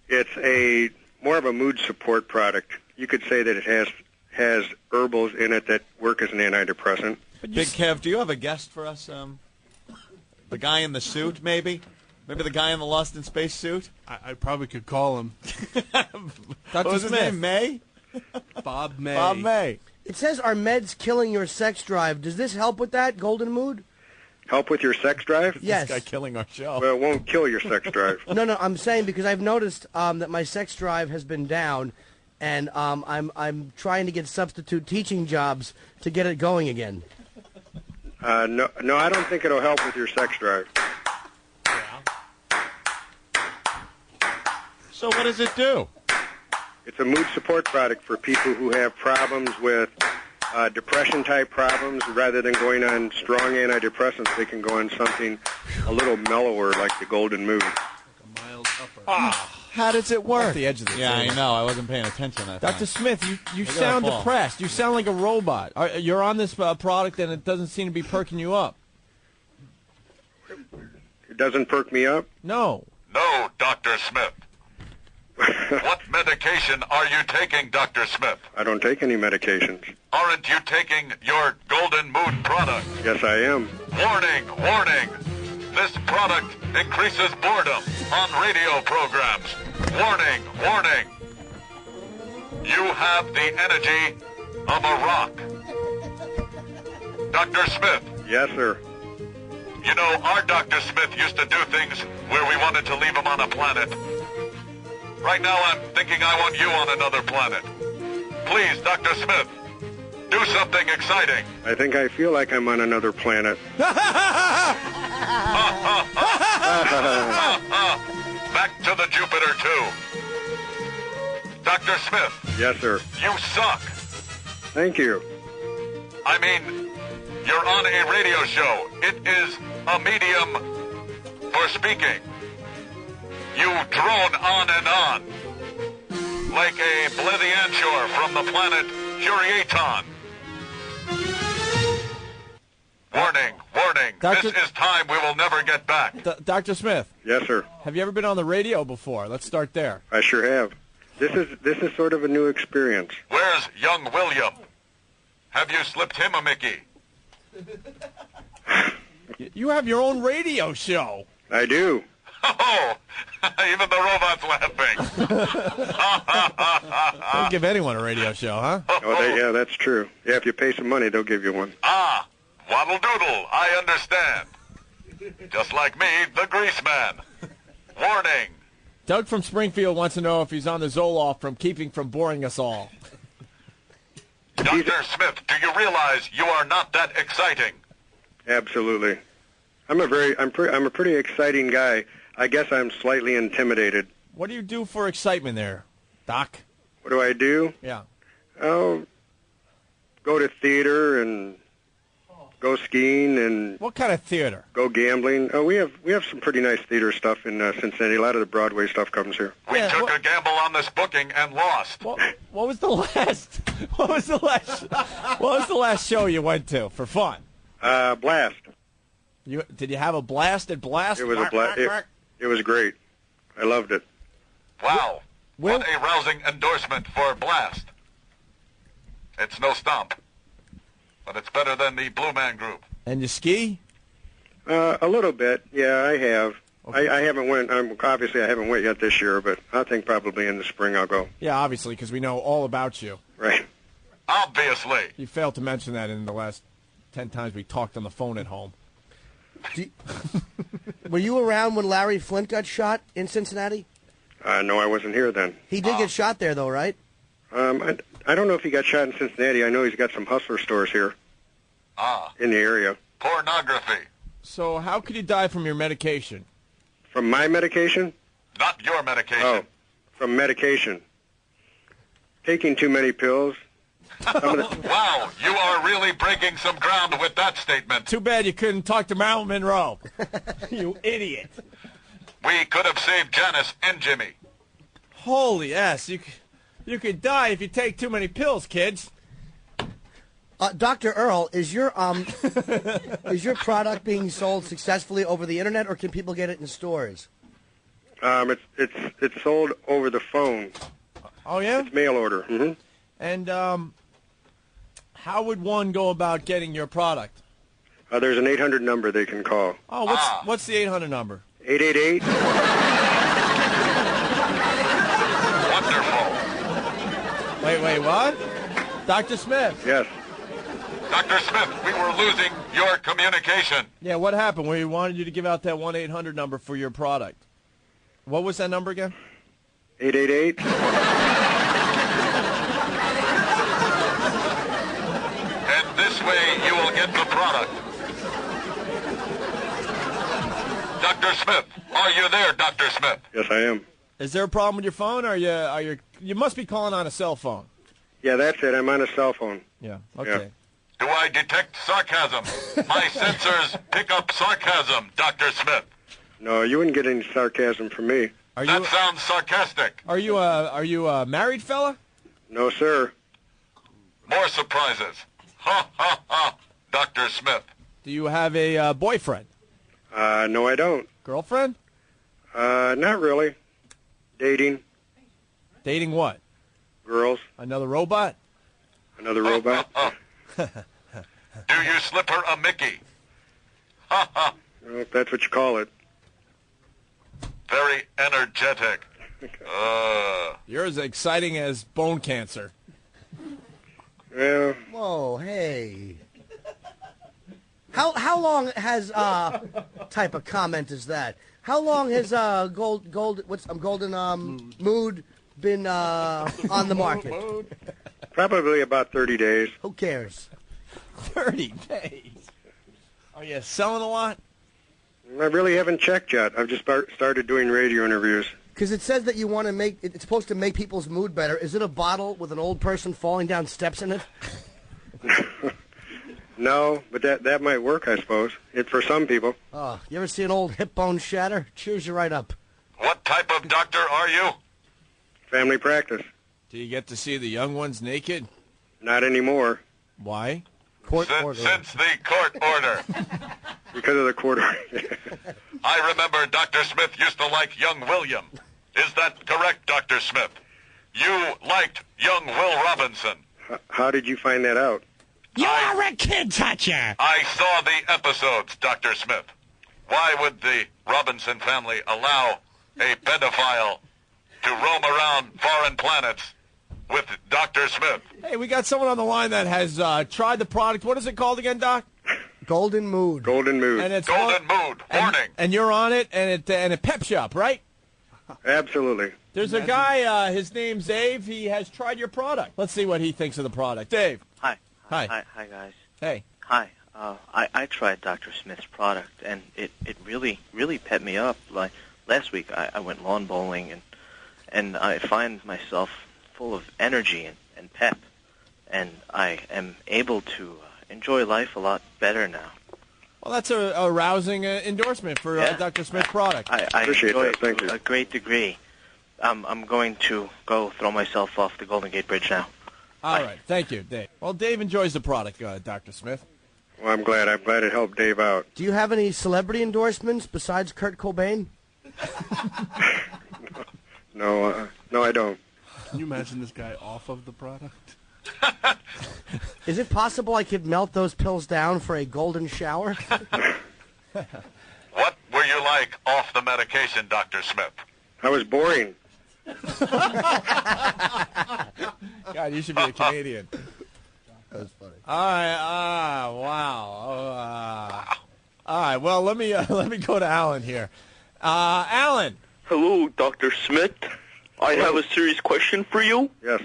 It's more of a mood support product. You could say that it has herbals in it that work as an antidepressant. Big Kev, do you have a guest for us? The guy in the suit, maybe? Maybe the guy in the Lost in Space suit? I probably could call him. What was his name? May? Bob May. Bob May. It says, are meds killing your sex drive? Does this help with that, Golden Mood? Help with your sex drive? Yes. This guy killing our show. Well, it won't kill your sex drive. No, I'm saying because I've noticed that my sex drive has been down, and I'm trying to get substitute teaching jobs to get it going again. No, I don't think it'll help with your sex drive. So what does it do? It's a mood support product for people who have problems with depression-type problems. Rather than going on strong antidepressants, they can go on something a little mellower like the Golden Mood. How does it work? Off the edge of the table. I know. I wasn't paying attention. Dr. Smith, you I gotta sound fall. depressed. You sound like a robot. You're on this product, and it doesn't seem to be perking you up. It doesn't perk me up? No. No, Dr. Smith. What medication are you taking, Dr. Smith? I don't take any medications. Aren't you taking your Golden Mood product? Yes, I am. Warning, warning. This product increases boredom on radio programs. Warning, warning. You have the energy of a rock. Dr. Smith. Yes, sir. You know, our Dr. Smith used to do things where we wanted to leave him on a planet. Right now, I'm thinking I want you on another planet. Please, Dr. Smith, do something exciting. I think I feel like I'm on another planet. Back to the Jupiter 2. Dr. Smith. Yes, sir. You suck. Thank you. I mean, you're on a radio show. It is a medium for speaking. You drone on and on, like a Blethianchor from the planet Curiaton. Warning, warning, this is time we will never get back. Dr. Smith. Yes, sir. Have you ever been on the radio before? Let's start there. I sure have. This is sort of a new experience. Where's young William? Have you slipped him a Mickey? You have your own radio show. I do. Oh, even the robot's laughing. Don't give anyone a radio show, huh? Oh, yeah, that's true. Yeah, if you pay some money, they'll give you one. Ah, waddle doodle, I understand. Just like me, the grease man. Warning. Doug from Springfield wants to know if he's on the Zoloft from keeping from boring us all. Dr. Smith, do you realize you are not that exciting? Absolutely. I'm a pretty exciting guy. I guess I'm slightly intimidated. What do you do for excitement there, Doc? What do I do? Yeah. Oh, go to theater and go skiing and. What kind of theater? Go gambling. Oh, we have some pretty nice theater stuff in Cincinnati. A lot of the Broadway stuff comes here. We took a gamble on this booking and lost. What was the last? What was the last show you went to for fun? Blast. Did you have a blast at Blast? It was a blast. It was great. I loved it. Wow. What a rousing endorsement for Blast. It's no stomp, but it's better than the Blue Man Group. And you ski? A little bit. Yeah, I have. Okay. I haven't went. Obviously, I haven't went yet this year, but I think probably in the spring I'll go. Yeah, obviously, because we know all about you. Right. Obviously. You failed to mention that in the last 10 times we talked on the phone at home. Were you around when Larry Flint got shot in Cincinnati? No, I wasn't here then. He did get shot there, though, right? I don't know if he got shot in Cincinnati. I know he's got some hustler stores here. In the area. Pornography. So how could you die from your medication? From my medication? Not your medication. Oh, from medication. Taking too many pills. Wow, you are really breaking some ground with that statement. Too bad you couldn't talk to Marilyn Monroe. You idiot. We could have saved Janice and Jimmy. Holy ass, you could die if you take too many pills, kids. Dr. Earl, is your product being sold successfully over the internet, or can people get it in stores? It's sold over the phone. Oh yeah? It's mail order. Mm-hmm. And how would one go about getting your product? There's an 800 number they can call. Oh, what's the 800 number? 888. Wonderful. Wait, what? Dr. Smith. Yes. Dr. Smith, we were losing your communication. Yeah, what happened? We wanted you to give out that 1-800 number for your product. What was that number again? 888. And this way you will get the product. Dr. Smith, are you there, Dr. Smith? Yes, I am. Is there a problem with your phone? Or you must be calling on a cell phone. Yeah, that's it. I'm on a cell phone. Yeah, okay. Yeah. Do I detect sarcasm? My sensors pick up sarcasm, Dr. Smith. No, you wouldn't get any sarcasm from me. That sounds sarcastic. Are you a married fella? No, sir. More surprises. Ha, ha, ha, Dr. Smith. Do you have a boyfriend? No, I don't. Girlfriend? Not really. Dating. Dating what? Girls. Another robot? Another robot? Do you slip her a Mickey? Ha, ha. Well, if that's what you call it. Very energetic. You're as exciting as bone cancer. Yeah. Whoa, hey. How long has type of comment is that? How long has Golden Mood been on the market? Probably about 30 days. Who cares? 30 days. Are you selling a lot? I really haven't checked yet. I've just started doing radio interviews. Because it says that you want to make it's supposed to make people's mood better. Is it a bottle with an old person falling down steps in it? No, but that might work, I suppose. It's for some people. Oh, you ever see an old hip bone shatter? Cheers you right up. What type of doctor are you? Family practice. Do you get to see the young ones naked? Not anymore. Why? Court order. Since the court order. Because of the court order. I remember Dr. Smith used to like young William. Is that correct, Dr. Smith? You liked young Will Robinson. How did you find that out? You're a kid toucher. I saw the episodes, Dr. Smith. Why would the Robinson family allow a pedophile to roam around foreign planets with Dr. Smith? Hey, we got someone on the line that has tried the product. What is it called again, Doc? Golden Mood. Golden Mood. And it's Golden Mood. Warning. And you're on it, and it peps you up, right? Absolutely. There's a guy, his name's Dave. He has tried your product. Let's see what he thinks of the product. Dave. Hi. Hi. Hi, guys. Hey. Hi. I tried Dr. Smith's product, and it really pepped me up. Like last week, I went lawn bowling, and I find myself full of energy and pep, and I am able to enjoy life a lot better now. Well, that's a rousing endorsement for Dr. Smith's product. I Appreciate enjoy that. Thank you. a great degree. I'm going to go throw myself off the Golden Gate Bridge now. All right. Thank you, Dave. Well, Dave enjoys the product, Dr. Smith. Well, I'm glad. I'm glad it helped Dave out. Do you have any celebrity endorsements besides Kurt Cobain? No, I don't. Can you imagine this guy off of the product? Is it possible I could melt those pills down for a golden shower? What were you like off the medication, Dr. Smith? I was boring. God, you should be a Canadian. That was funny. All right. Wow. All right. Well, let me go to Alan here. Alan. Hello, Dr. Smith. I have a serious question for you. Yes.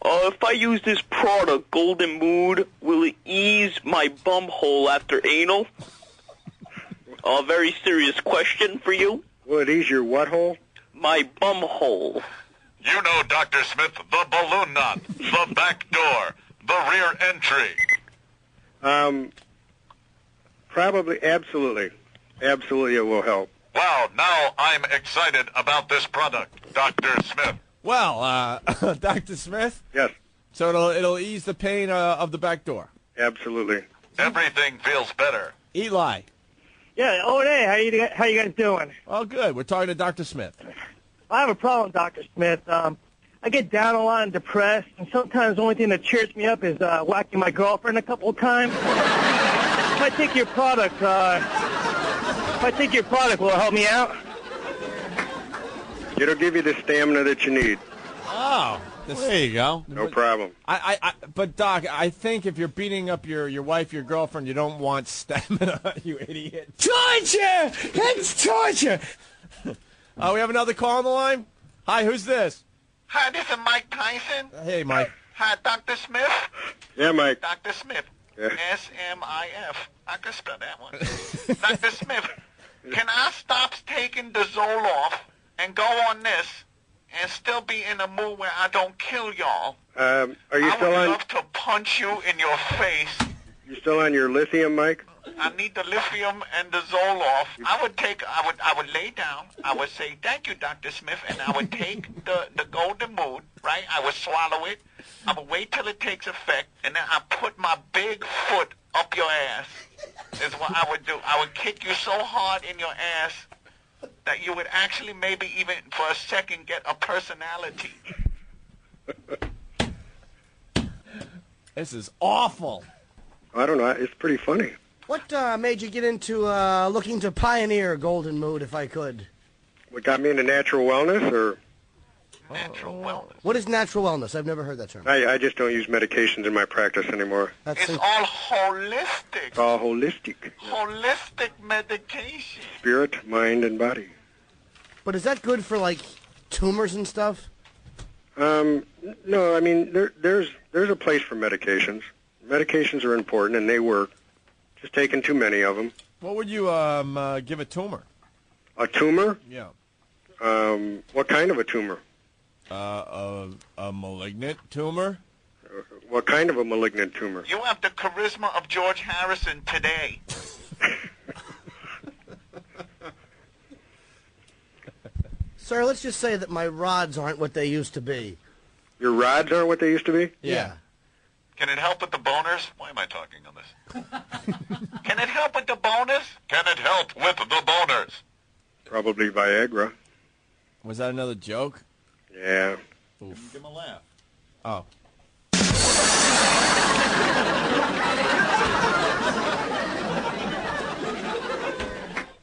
If I use this product, Golden Mood, will it ease my bum hole after anal? A very serious question for you. Will it ease your what hole? My bum hole. You know, Dr. Smith, the balloon knot, the back door, the rear entry? Probably, absolutely. Absolutely it will help. Well, now I'm excited about this product, Dr. Smith. Well, Dr. Smith? Yes. So it'll ease the pain of the back door. Absolutely. Everything feels better. Eli. Yeah, hey, how you guys doing? Oh, good. We're talking to Dr. Smith. I have a problem, Dr. Smith. I get down a lot and depressed, and sometimes the only thing that cheers me up is whacking my girlfriend a couple of times. If I take your product, will it help me out? It'll give you the stamina that you need. Oh, there you go. No problem. But Doc, I think if you're beating up your wife, your girlfriend, you don't want stamina, you idiot. Torture! It's torture! We have another call on the line. Hi, who's this? Hi, this is Mike Tyson. Hey, Mike. Hi, Dr. Smith. Yeah, Mike. Dr. Smith. Yeah. S-M-I-F. I could spell that one. Dr. Smith, can I stop taking the Zoloft and go on this and still be in a mood where I don't kill y'all? Are you still I would on? love to punch you in your face. You still on your lithium, Mike? I need the lithium and the Zoloft. I would lay down. I would say, thank you, Dr. Smith, and I would take the Golden Mood, right? I would swallow it. I would wait till it takes effect, and then I put my big foot up your ass is what I would do. I would kick you so hard in your ass that you would actually maybe even for a second get a personality. This is awful. I don't know. It's pretty funny. What made you get into looking to pioneer Golden Mood, if I could? What got me into natural wellness, or? Natural wellness. What is natural wellness? I've never heard that term. I just don't use medications in my practice anymore. It's all holistic. It's all holistic. Holistic medication. Spirit, mind, and body. But is that good for, like, tumors and stuff? No, I mean, there's a place for medications. Medications are important, and they work. Just taking too many of them. What would you give a tumor? A tumor? Yeah. What kind of a tumor? A malignant tumor? What kind of a malignant tumor? You have the charisma of George Harrison today. Sir, let's just say that my rods aren't what they used to be. Your rods aren't what they used to be? Yeah. Can it help with the boners? Why am I talking on this? Can it help with the boners? Can it help with the boners? Probably Viagra. Was that another joke? Yeah. Give him a laugh. Oh.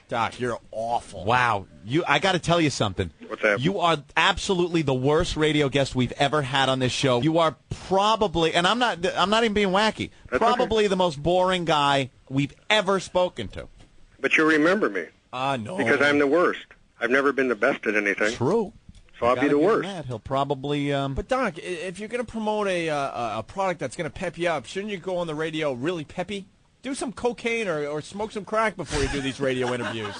Doc, you're awful. Wow. I got to tell you something. What's that? You are absolutely the worst radio guest we've ever had on this show. You are probably, and I'm not even being wacky, probably the most boring guy we've ever spoken to. But you remember me. No. Because I'm the worst. I've never been the best at anything. True. So I'll be the worst. He'll probably... But, Doc, if you're going to promote a product that's going to pep you up, shouldn't you go on the radio really peppy? Do some cocaine or smoke some crack before you do these radio interviews.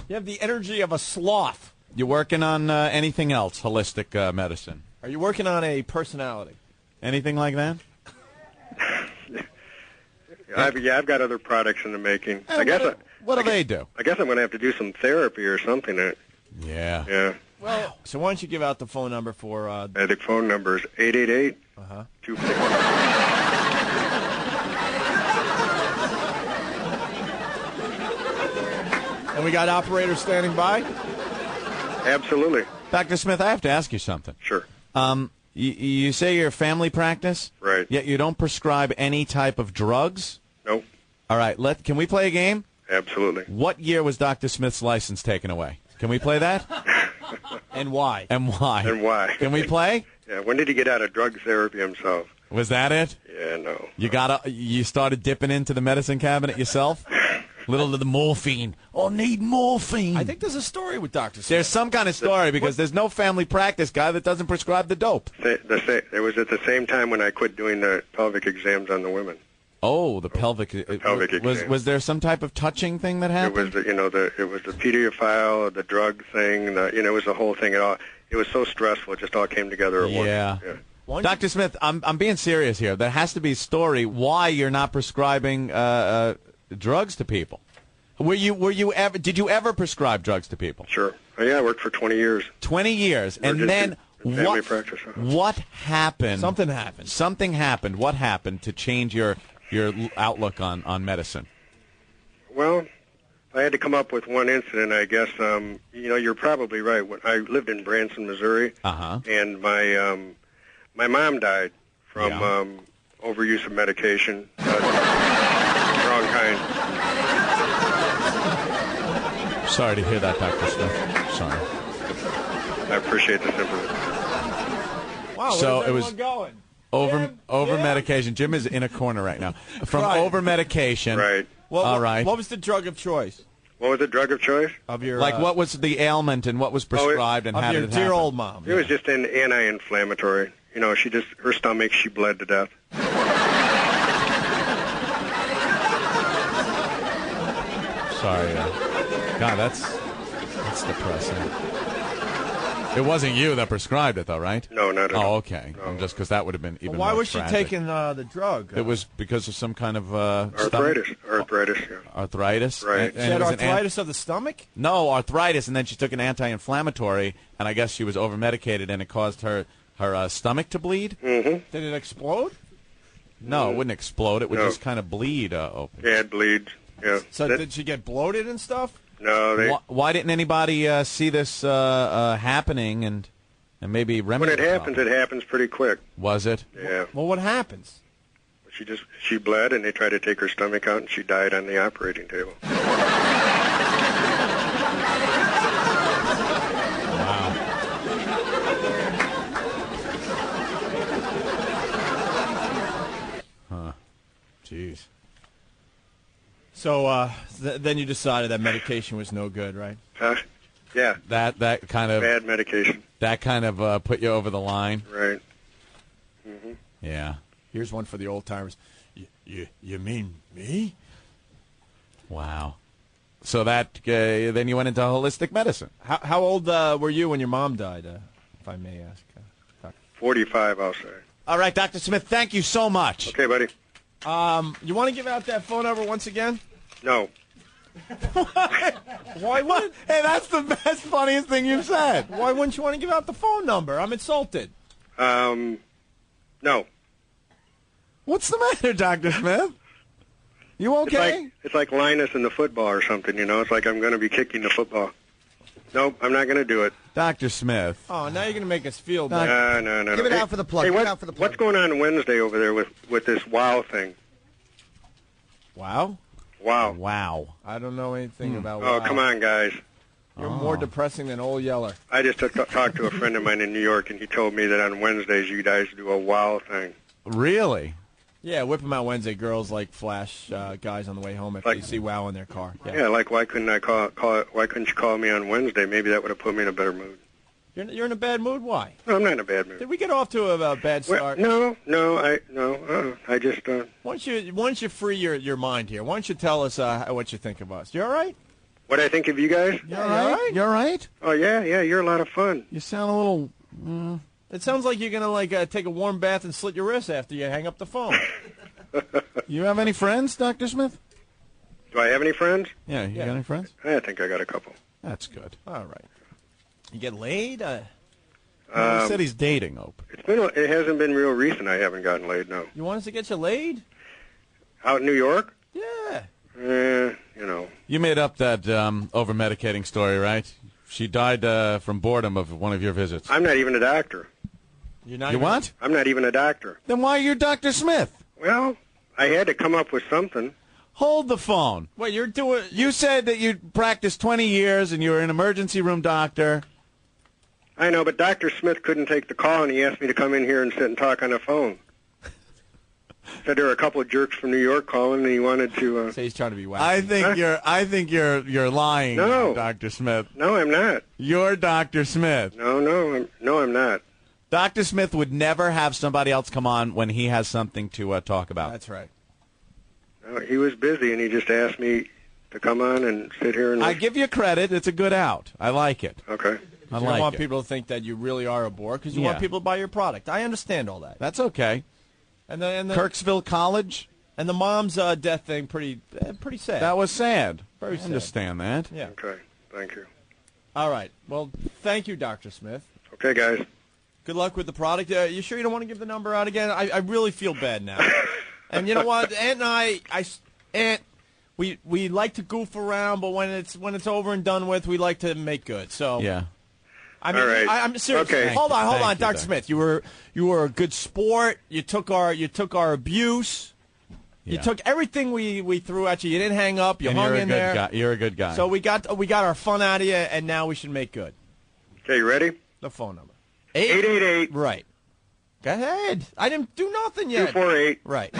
You have the energy of a sloth. You working on anything else, holistic medicine? Are you working on a personality? Anything like that? I've got other products in the making. What do they do? I guess I'm going to have to do some therapy or something. Yeah. Yeah. Well, so why don't you give out the phone number for... The phone number is 888 And we got operators standing by? Absolutely. Dr. Smith, I have to ask you something. Sure. You say you're a family practice? Right. Yet you don't prescribe any type of drugs? Nope. All right, can we play a game? Absolutely. What year was Dr. Smith's license taken away? Can we play that? And why? And why? And why? Can we play? Yeah, when did he get out of drug therapy himself? Was that it? Yeah, no. You started dipping into the medicine cabinet yourself? Little of the morphine. Oh, need morphine. I think there's a story with Dr. Smith. There's some kind of story because there's no family practice guy that doesn't prescribe the dope. It was at the same time when I quit doing the pelvic exams on the women. Oh, the pelvic exam. Was there some type of touching thing that happened? It was the pedophile, the drug thing. It was the whole thing. It was so stressful. It just all came together at once. Yeah. Dr. Smith, I'm being serious here. There has to be a story why you're not prescribing drugs to people. Did you ever prescribe drugs to people? Sure. Yeah, I worked for 20 years. 20 years. And then family practice. What happened? Something happened. Something happened. What happened to change your outlook on medicine? Well, I had to come up with one incident, I guess. You're probably right. When I lived in Branson, Missouri, and my mom died from overuse of medication, wrong kind. Sorry to hear that, Dr. Smith. Sorry. I appreciate the sympathy. Wow, so where's it was everyone going? over medication. Jim is in a corner right now. From over medication. Right. All right. What was the drug of choice? What was the drug of choice? Of your what was the ailment and what was prescribed and how did it happen? Dear old mom. It was just an anti-inflammatory. Her stomach, she bled to death. Sorry. God, that's depressing. It wasn't you that prescribed it, though, right? No, not at all. Oh, okay. No. Just because that would have been even Why more was she tragic. taking the drug? It was because of some kind of arthritis. Arthritis, yeah. Arthritis? Right. She had arthritis of the stomach? No, arthritis, and then she took an anti-inflammatory, and I guess she was over-medicated, and it caused her stomach to bleed? Mm-hmm. Did it explode? No, it wouldn't explode. It would just kind of bleed open. Yeah, it bleeds. Yeah. So did she get bloated and stuff? No, Why didn't anybody see this happening and maybe remedy when it happens, it happens pretty quick. Was it? Yeah. Well, what happens? She bled, and they tried to take her stomach out, and she died on the operating table. Huh. Jeez. So then you decided that medication was no good, right? Yeah. That kind of bad medication. That kind of put you over the line. Right. Mm-hmm. Yeah. Here's one for the old timers. You mean me? Wow. So that then you went into holistic medicine. How old were you when your mom died, if I may ask? 45, I'll say. All right, Dr. Smith, thank you so much. Okay, buddy. You want to give out that phone number once again? No. Why wouldn't? Hey, that's the best, funniest thing you've said. Why wouldn't you want to give out the phone number? I'm insulted. No. What's the matter, Dr. Smith? You okay? It's like Linus in the football or something, It's like I'm going to be kicking the football. Nope, I'm not going to do it. Dr. Smith. Oh, now you're going to make us feel bad. No. Give it out for the plug. Hey, Give it out for the plug. what's going on Wednesday over there with this WOW thing? Wow? Wow. I don't know anything about Oh, wow. come on, guys. You're more depressing than Old Yeller. I just talked to a friend of mine in New York, and he told me that on Wednesdays you guys do a WOW thing. Really? Yeah, Whip 'em Out Wednesday. Girls like flash guys on the way home if they see WOW in their car. Yeah, like why couldn't why couldn't you call me on Wednesday? Maybe that would have put me in a better mood. You're in a bad mood? Why? No, I'm not in a bad mood. Did we get off to a bad start? I just. Why don't you free your mind here? Why don't you tell us what you think of us? You all right? What I think of you guys? You all right? You all right? Oh yeah, you're a lot of fun. You sound a little. It sounds like you're gonna take a warm bath and slit your wrist after you hang up the phone. You have any friends, Dr. Smith? Do I have any friends? Yeah, you got any friends? I think I got a couple. That's good. All right. You get laid? He said he's dating, Ope. It hasn't been real recent. I haven't gotten laid. No. You want us to get you laid? Out in New York? Yeah. You made up that over-medicating story, right? She died from boredom of one of your visits. I'm not even a doctor. You're not. You what? I'm not even a doctor. Then why are you Dr. Smith? Well, I had to come up with something. Hold the phone. Wait, you're doing... You said that you practiced 20 years and you were an emergency room doctor. I know, but Dr. Smith couldn't take the call, and he asked me to come in here and sit and talk on the phone. Said there were a couple of jerks from New York calling, and he wanted to... Say he's trying to be wacky. I think you're lying, No. Dr. Smith. No, I'm not. You're Dr. Smith. No, I'm not. Dr. Smith would never have somebody else come on when he has something to talk about. That's right. No, he was busy, and he just asked me to come on and sit here and... I give you credit. It's a good out. I like it. Okay. You don't want people to think that you really are a bore because you want people to buy your product. I understand all that. That's okay. And then Kirksville College. And the mom's death thing, pretty sad. That was sad. Very I sad. understand that. Yeah. Okay, thank you. All right. Well, thank you, Dr. Smith. Okay, guys. Good luck with the product. You sure you don't want to give the number out again? I really feel bad now. And you know what? Aunt and we like to goof around, but when it's over and done with, we like to make good. So yeah. I mean, all right. I'm serious. Okay. Hold on, Thank you, Dr. Smith. You were a good sport. You took our abuse. You took everything we threw at you. You didn't hang up. You hung in there. Guy. You're a good guy. So we got our fun out of you, and now we should make good. Okay, you ready? The phone number. 888. Right. Go ahead. I didn't do nothing yet. 248. Right.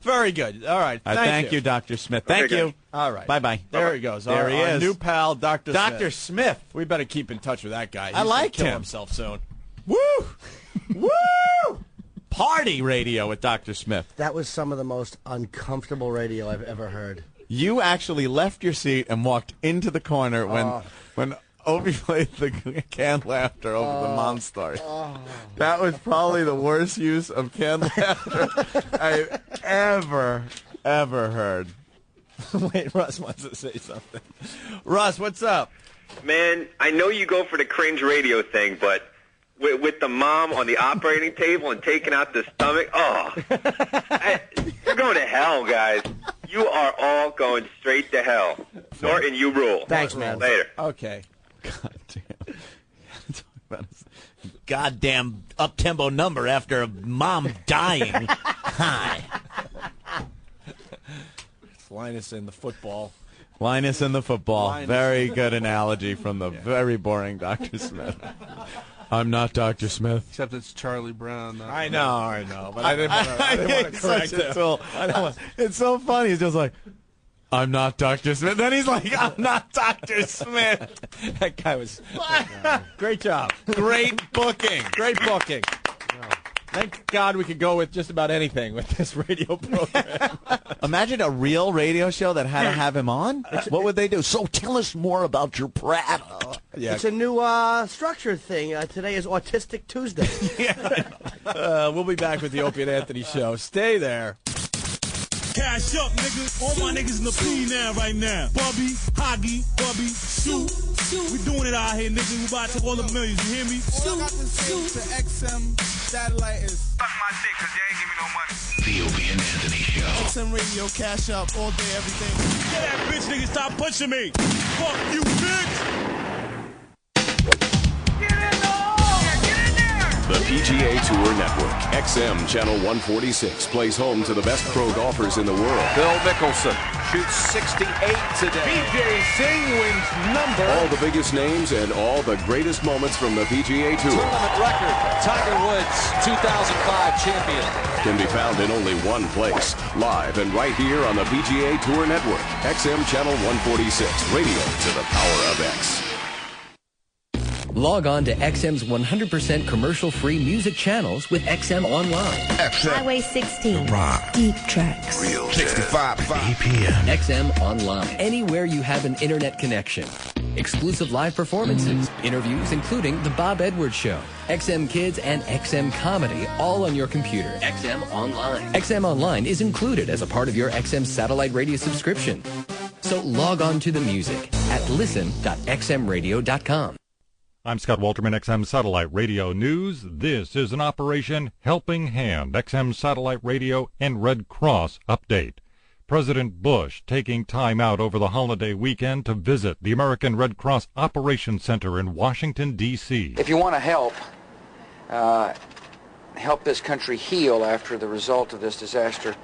Very good. All right. Thank you, Dr. Smith. Thank you. All right. Bye-bye. There he goes. There he our is. new pal, Dr. Smith. Dr. Smith. We better keep in touch with that guy. He's I like gonna kill him. himself soon. Woo! Woo! Party radio with Dr. Smith. That was some of the most uncomfortable radio I've ever heard. You actually left your seat and walked into the corner when Opie played the canned laughter over the mom story. That was probably the worst use of canned laughter I've ever heard. Wait, Russ wants to say something. Russ, what's up? Man, I know you go for the cringe radio thing, but with the mom on the operating table and taking out the stomach, you're going to hell, guys. You are all going straight to hell. Norton, you rule. Thanks, man. Later. Okay. God damn. Talk about goddamn up-tempo number after a mom dying. Hi. It's Linus in the football. Linus in the football. Linus. Very good analogy from the very boring Dr. Smith. I'm not Dr. Smith. Except it's Charlie Brown. I know. But I didn't want to correct it. It's so funny. He's just like, I'm not Dr. Smith. Then he's like, I'm not Dr. Smith. That guy was great job. Great booking. Great booking. Thank God we could go with just about anything with this radio program. Imagine a real radio show that had to have him on. What would they do? So tell us more about your product. Yeah. It's a new structure thing. Today is Autistic Tuesday. We'll be back with the Opie and Anthony show. Stay there. Cash up, nigga. All my niggas in the P now, right now. Bubby, Hoggy, Bubby, Shoot. We doing it out here, nigga. We about to take all the millions, you hear me? All I got to say to XM Satellite is Suck my dick, cause you ain't give me no money. The Opie and Anthony Show. XM Radio, cash up, all day, everything. Get that bitch, nigga. Stop pushing me. Fuck you, bitch. The PGA Tour Network, XM Channel 146, plays home to the best pro golfers in the world. Bill Mickelson shoots 68 today. BJ Singh wins number. All the biggest names and all the greatest moments from the PGA Tour Tournament record, Tiger Woods, 2005 champion. can be found in only one place, live and right here on the PGA Tour Network, XM Channel 146, radio to the power of X. Log on to XM's 100% commercial-free music channels with XM Online. Highway 16. Rock. Deep tracks. Real 65 APM. XM Online. Anywhere you have an internet connection. Exclusive live performances, interviews including The Bob Edwards Show, XM Kids, and XM Comedy, all on your computer. XM Online. XM Online is included as a part of your XM satellite radio subscription. So log on to the music at listen.xmradio.com. I'm Scott Walterman, XM Satellite Radio News. This is an Operation Helping Hand, XM Satellite Radio and Red Cross update. President Bush taking time out over the holiday weekend to visit the American Red Cross Operations Center in Washington, D.C. If you want to help this country heal after the result of this disaster,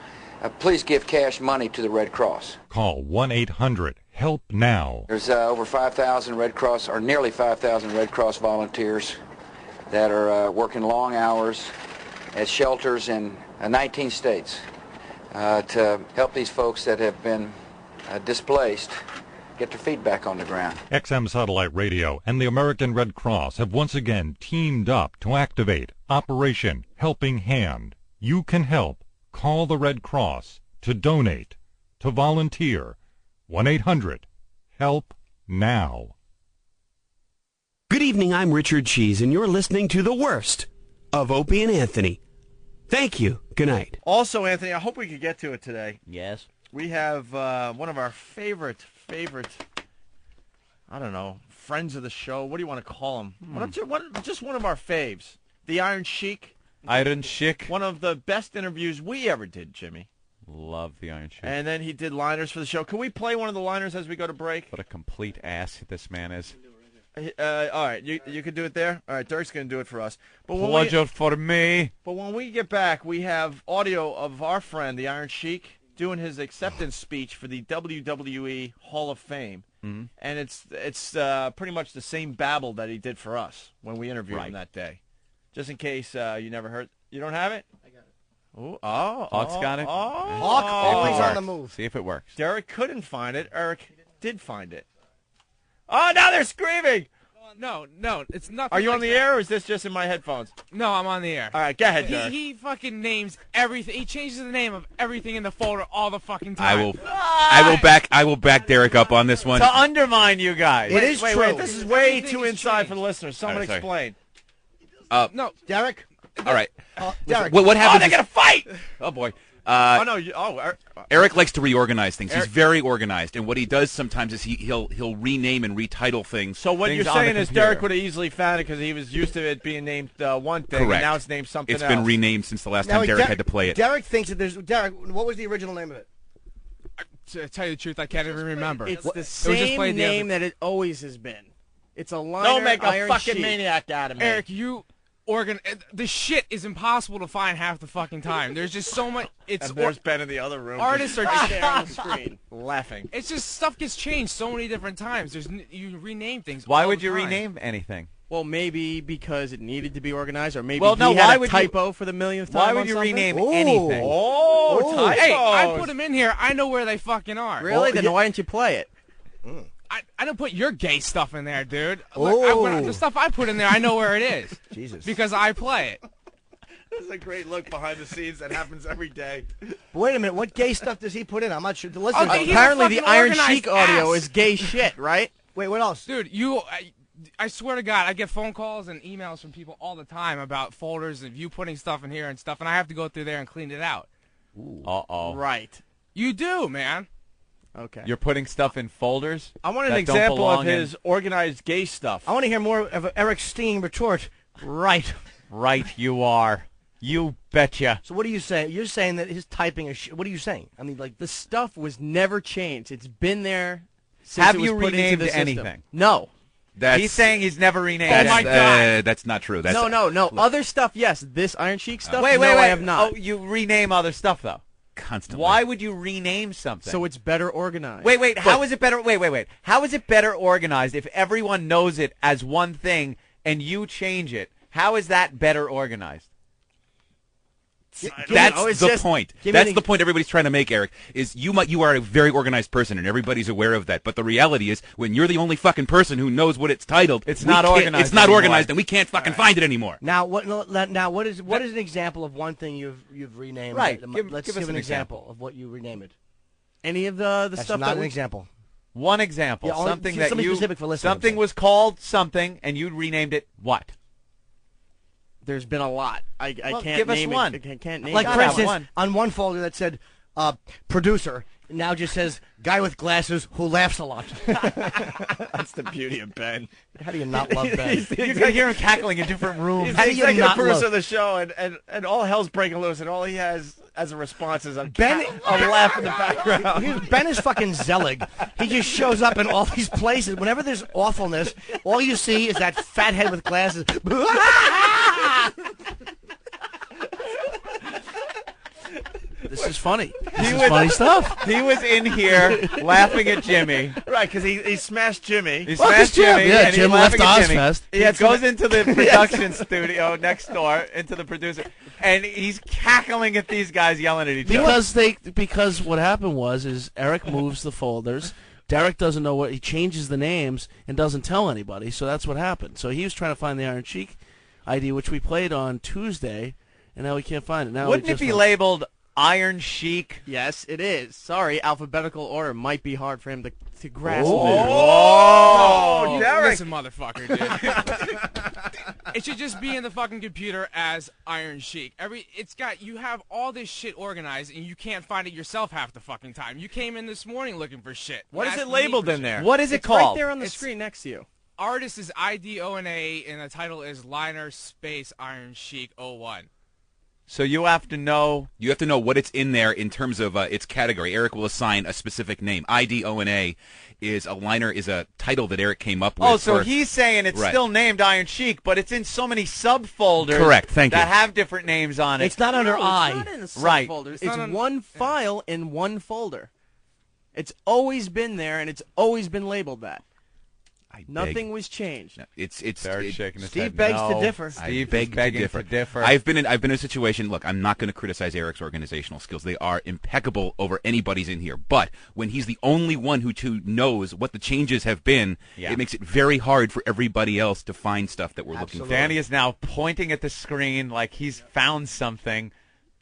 please give cash money to the Red Cross. Call 1-800-HELP-NOW. There's over 5,000 Red Cross, or nearly 5,000 Red Cross volunteers that are working long hours at shelters in 19 states to help these folks that have been displaced get their feet back on the ground. XM Satellite Radio and the American Red Cross have once again teamed up to activate Operation Helping Hand. You can help. Call the Red Cross to donate, to volunteer. 1-800-HELP-NOW. Good evening, I'm Richard Cheese, and you're listening to The Worst of Opie and Anthony. Thank you. Good night. Also, Anthony, I hope we could get to it today. Yes. We have one of our favorite, I don't know, friends of the show. What do you want to call him? Just one of our faves. The Iron Sheik. Iron Sheik. One of the best interviews we ever did, Jimmy. Love the Iron Sheik. And then he did liners for the show. Can we play one of the liners as we go to break? What a complete ass this man is. All right, you can do it there? All right, Dirk's going to do it for us. Pleasure for me. But when we get back, we have audio of our friend, the Iron Sheik, doing his acceptance speech for the WWE Hall of Fame. Mm-hmm. And it's pretty much the same babble that he did for us when we interviewed him that day. Just in case you never heard. You don't have it? I got it. Ooh, Hawk's got it? Hawk always on the move. See if it works. Derek couldn't find it. Eric did find it. Oh, now they're screaming! No, it's nothing. Are you like on the that. air, or is this just in my headphones? No, I'm on the air. All right, go ahead, Derek. He fucking names everything. He changes the name of everything in the folder all the fucking time. I will back Derek up on this one. To undermine you guys. It is true. Wait, this is way too inside for the listeners. Someone Sorry. explain. No, Derek. All right. Derek. What happens? they're gonna fight! Oh boy. Eric likes to reorganize things. He's very organized, and what he does sometimes is he'll rename and retitle things. So what things you're on the saying is computer. Derek would have easily found it because he was used to it being named one thing, Correct. and now it's named something It's else. been renamed since the last Now, time Derek had to play it. Derek thinks that there's Derek. What was the original name of it? to tell you the truth, I can't even remember. It's the It was just same played the other- name that it always has been. It's a liner. Don't make a Iron fucking Sheik. maniac out of me. Eric, the shit is impossible to find half the fucking time. There's just so much. And there's Ben in the other room. Artists are Right just there on the screen. laughing. It's just stuff gets changed so many different times. You rename things. Why all would the you time. rename anything? Well, maybe because it needed to be organized, or maybe Well, no, he had why a would typo for the millionth time. Why would on you something? rename anything? Oh, typos. Hey, I put them in here. I know where they fucking are. Really? Then why didn't you play it? I don't put your gay stuff in there, dude. Look, the stuff I put in there, I know where it is. Jesus. Because I play it. This is a great look behind the scenes that happens every day. But wait a minute. What gay stuff does he put in? I'm not sure. The listeners don't know. Apparently, the fucking Iron organized Sheik audio ass. is gay shit, right? Wait, what else? Dude, I swear to God, I get phone calls and emails from people all the time about folders and you putting stuff in here and stuff, and I have to go through there and clean it out. Uh-oh. Right. You do, man. Okay. You're putting stuff in folders? I want an that don't example of belong in- his organized gay stuff. I want to hear more of Eric's stinging retort. Right. Right, you are. You betcha. So what are you saying? You're saying that his typing is what are you saying? I mean, like, The stuff was never changed. It's been there since Have it was you put into renamed the system. anything? No. He's saying he's never renamed Oh, my anything. God. That's not true. That's, No. Other stuff, yes. This Iron Sheik stuff, Wait, no, wait. I have not. Oh, you rename other stuff, though. Constantly. Why would you rename something? So it's better organized. Wait. How is it better? Wait. How is it better organized if everyone knows it as one thing and you change it? How is that better organized? That's the point. give me That's an the point everybody's trying to make, Eric, is you are a very organized person, and everybody's aware of that. But the reality is, when you're the only fucking person who knows what it's titled, It's we not can't- organized It's not anymore. organized, and we can't fucking find it anymore. Now what is an example of one thing you've renamed? Right. Let's Give us give an an example of what you renamed it. Any of the That's stuff not that an we... example. One example. Yeah, only- something something specific for listeners, something I'm was called something, and you renamed it what? There's been a lot. I Well, can't give us name one. it. I can't name Like it. for Gotta have instance, one. on one folder that said producer, now just says guy with glasses who laughs a lot. That's the beauty of Ben. How do you not love Ben? You can hear him cackling in different rooms. He's How the do you executive not producer love- of the show, and all hell's breaking loose, and all he has as a response is a Ben- laugh in the background. Ben is fucking Zelig. He just shows up in all these places. Whenever there's awfulness, all you see is that fat head with glasses. This is funny. This is funny stuff. He was in here laughing at Jimmy. Right, because he smashed Jimmy. He smashed Jimmy, Yeah, and Jim he's laughing left at Jimmy. Ozfest. He goes into the production studio next door, into the producer, and he's cackling at these guys yelling at each other. Because what happened was Eric moves the folders. Derek doesn't know what he changes the names and doesn't tell anybody, so that's what happened. So he was trying to find the Iron Sheik ID, which we played on Tuesday, and now we can't find it. Now Wouldn't it be labeled Iron Sheik? Yes, it is. Sorry, alphabetical order might be hard for him to grasp. Oh, Derek! Listen, motherfucker, dude. It should just be in the fucking computer as Iron Sheik. You have all this shit organized, and you can't find it yourself half the fucking time. You came in this morning looking for shit. What is it labeled in there? What is it It's called? right there on the screen next to you. Artist is IDONA, and the title is Liner Space Iron Sheik 01. So you have to know. You have to know what it's in there in terms of its category. Eric will assign a specific name. IDONA is a title that Eric came up with. Oh, so he's saying it's still named Iron Sheik, but it's in so many subfolders. Correct. Thank you. That have different names on it. It's not under I. It's not in a Right. subfolder. It's one file in one folder. It's always been there, and it's always been labeled that. Nothing was changed. It's shaking his Steve head. begs to No. differ. Steve beg is begging to differ. to differ. I've been in a situation. Look, I'm not going to criticize Eric's organizational skills. They are impeccable over anybody's in here. But when he's the only one who knows what the changes have been, it makes it very hard for everybody else to find stuff that we're looking for. Danny is now pointing at the screen like he's found something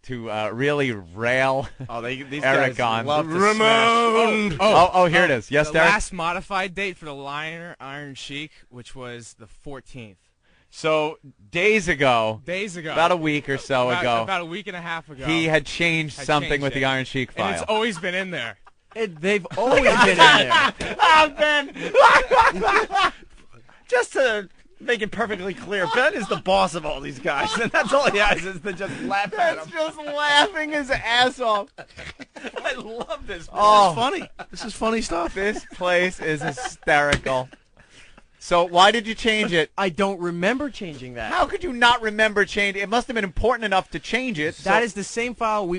to really rail these Eric guys on. love to smash. Oh, here it is. Yes, the Derek? last modified date for the Liner Iron Sheik, which was the 14th. So days ago, about a week or so ago, about a week and a half ago, he had changed something with the Iron Sheik file. And it's always been in there. They've always been in there. Ben! Just to make it perfectly clear, Ben is the boss of all these guys, and that's all he has is to just laugh at him. Just laughing his ass off. I love this. Oh, This is funny. This is funny stuff. This place is hysterical. So why did you change it? I don't remember changing that. How could you not remember change it? It must have been important enough to change it. That is the same file.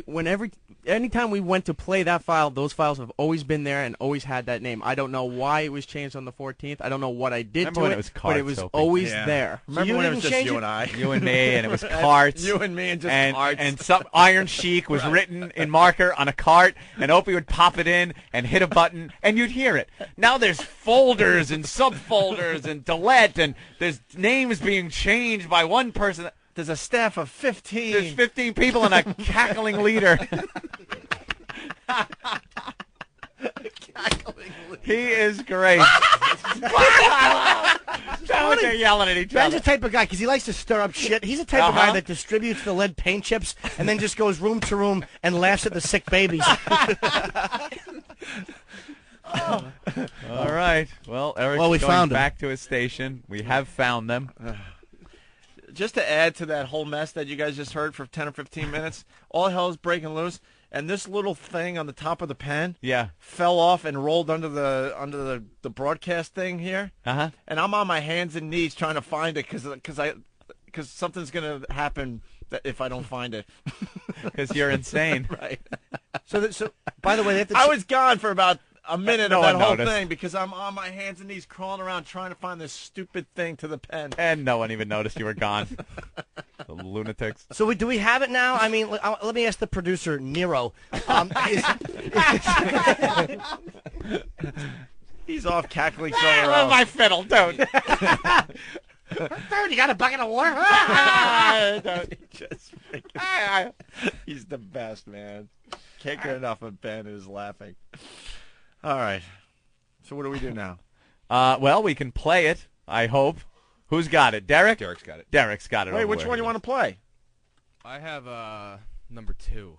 Anytime we went to play that file, those files have always been there and always had that name. I don't know why it was changed on the 14th. I don't know what I did Remember to when it, it was but cards it was open? always Yeah. there. Remember when it was just you and I? You and me, and it was carts. You and me and just carts. And some Iron Sheik was written in marker on a cart, and Opie would pop it in and hit a button, and you'd hear it. Now there's folders and subfolders and delete, and there's names being changed by one person. There's a staff of 15. There's 15 people and a cackling leader. He is great. They're yelling at each Ben's other. the type of guy, because he likes to stir up shit. He's the type of guy that distributes the lead paint chips and then just goes room to room and laughs at the sick babies. All right. Well, Eric's we going found 'em. back to his station. We have found them. Just to add to that whole mess that you guys just heard for 10 or 15 minutes, all hell's breaking loose, and this little thing on the top of the pen fell off and rolled under the broadcast thing here. Uh-huh. And I'm on my hands and knees trying to find it because something's going to happen if I don't find it. Because you're insane. Right. So by the way, they have to I was gone for about a minute No of that one whole noticed. thing because I'm on my hands and knees crawling around trying to find this stupid thing to the pen. And no one even noticed you were gone. The lunatics. So do we have it now? I mean, let me ask the producer, Nero. He's off cackling somewhere else. My fiddle, don't. Third, you got a bucket of water? He's the best, man. Can't get enough of Ben who's laughing. All right. So what do we do now? Well, we can play it, I hope. Who's got it? Derek? Derek's got it. Derek's got it. Wait, over which where one he do you want to play? I have number 2.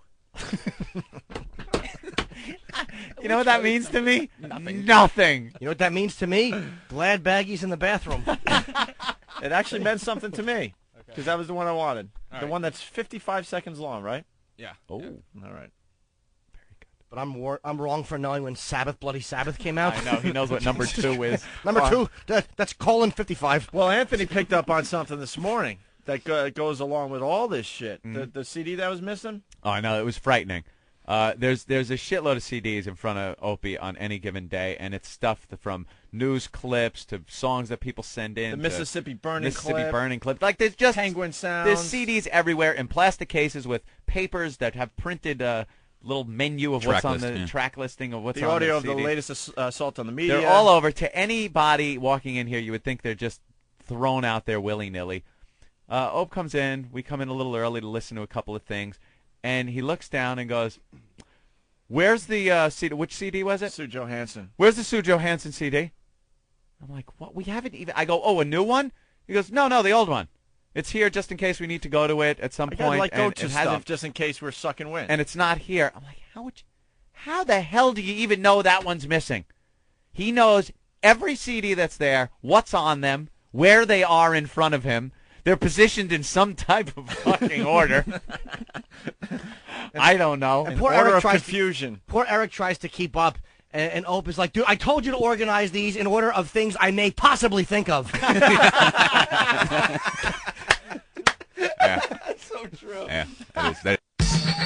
You know what that means to me? Nothing. You know what that means to me? Glad Baggy's in the bathroom. It actually meant something to me because that was the one I wanted. All The right. one that's 55 seconds long, right? Yeah. Oh. All right. But I'm wrong for knowing when Bloody Sabbath came out. I know. He knows what number 2 is. Number 2, that's colon 55. Well, Anthony picked up on something this morning that goes along with all this shit. The CD that was missing? Oh, I know. It was frightening. There's a shitload of CDs in front of Opie on any given day, and it's stuff from news clips to songs that people send in. The to Mississippi Burning clip. Like there's just Penguin Sounds. There's CDs everywhere in plastic cases with papers that have printed little menu of what's on the track listing of what's the on audio the of the CD. latest assault on the media. They're all over. To anybody walking in here, you would think they're just thrown out there willy-nilly. Ope comes in. We come in a little early to listen to a couple of things, and he looks down and goes, "Where's the CD? Which CD was it?" Sue Johansson. "Where's the Sue Johansson CD?" I'm like, "What? We haven't even." I go, "Oh, a new one?" He goes, "No, the old one. It's here just in case we need to go to it at some point." Like and go-to it stuff hasn't- just in case we're sucking wind. and it's not here. I'm like, how the hell do you even know that one's missing? He knows every CD that's there, what's on them, where they are in front of him. They're positioned in some type of fucking order. I don't know. And poor Eric tries to keep up, and Ope is like, "Dude, I told you to organize these in order of things I may possibly think of." That's so true. Yeah, that is. That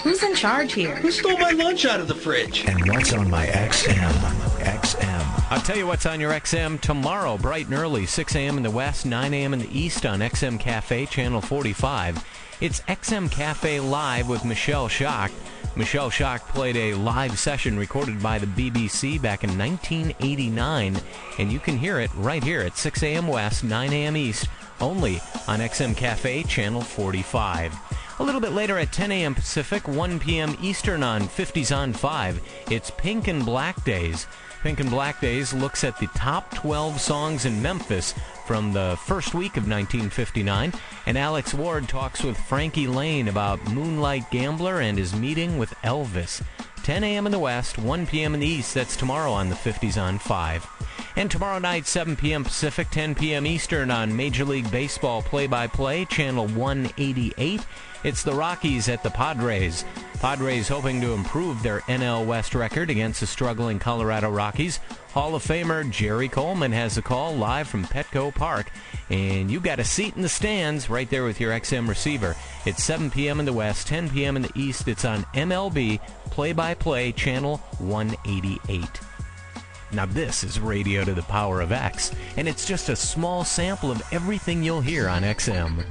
Who's in charge here? Who stole my lunch out of the fridge? And what's on my XM? XM. I'll tell you what's on your XM tomorrow, bright and early, 6 a.m. in the west, 9 a.m. in the east on XM Cafe, Channel 45. It's XM Cafe Live with Michelle Schock. Michelle Schock played a live session recorded by the BBC back in 1989, and you can hear it right here at 6 a.m. west, 9 a.m. east, only on XM Cafe, Channel 45. A little bit later at 10 a.m. Pacific, 1 p.m. Eastern on 50s on 5, it's Pink and Black Days. Pink and Black Days looks at the top 12 songs in Memphis from the first week of 1959, and Alex Ward talks with Frankie Lane about Moonlight Gambler and his meeting with Elvis. 10 a.m. in the West, 1 p.m. in the East. That's tomorrow on the 50s on 5. And tomorrow night, 7 p.m. Pacific, 10 p.m. Eastern on Major League Baseball Play-by-Play, Channel 188. It's the Rockies at the Padres. Padres hoping to improve their NL West record against the struggling Colorado Rockies. Hall of Famer Jerry Coleman has a call live from Petco Park. And you've got a seat in the stands right there with your XM receiver. It's 7 p.m. in the West, 10 p.m. in the East. It's on MLB Play-by-Play, Channel 188. Now this is Radio to the Power of X, and it's just a small sample of everything you'll hear on XM.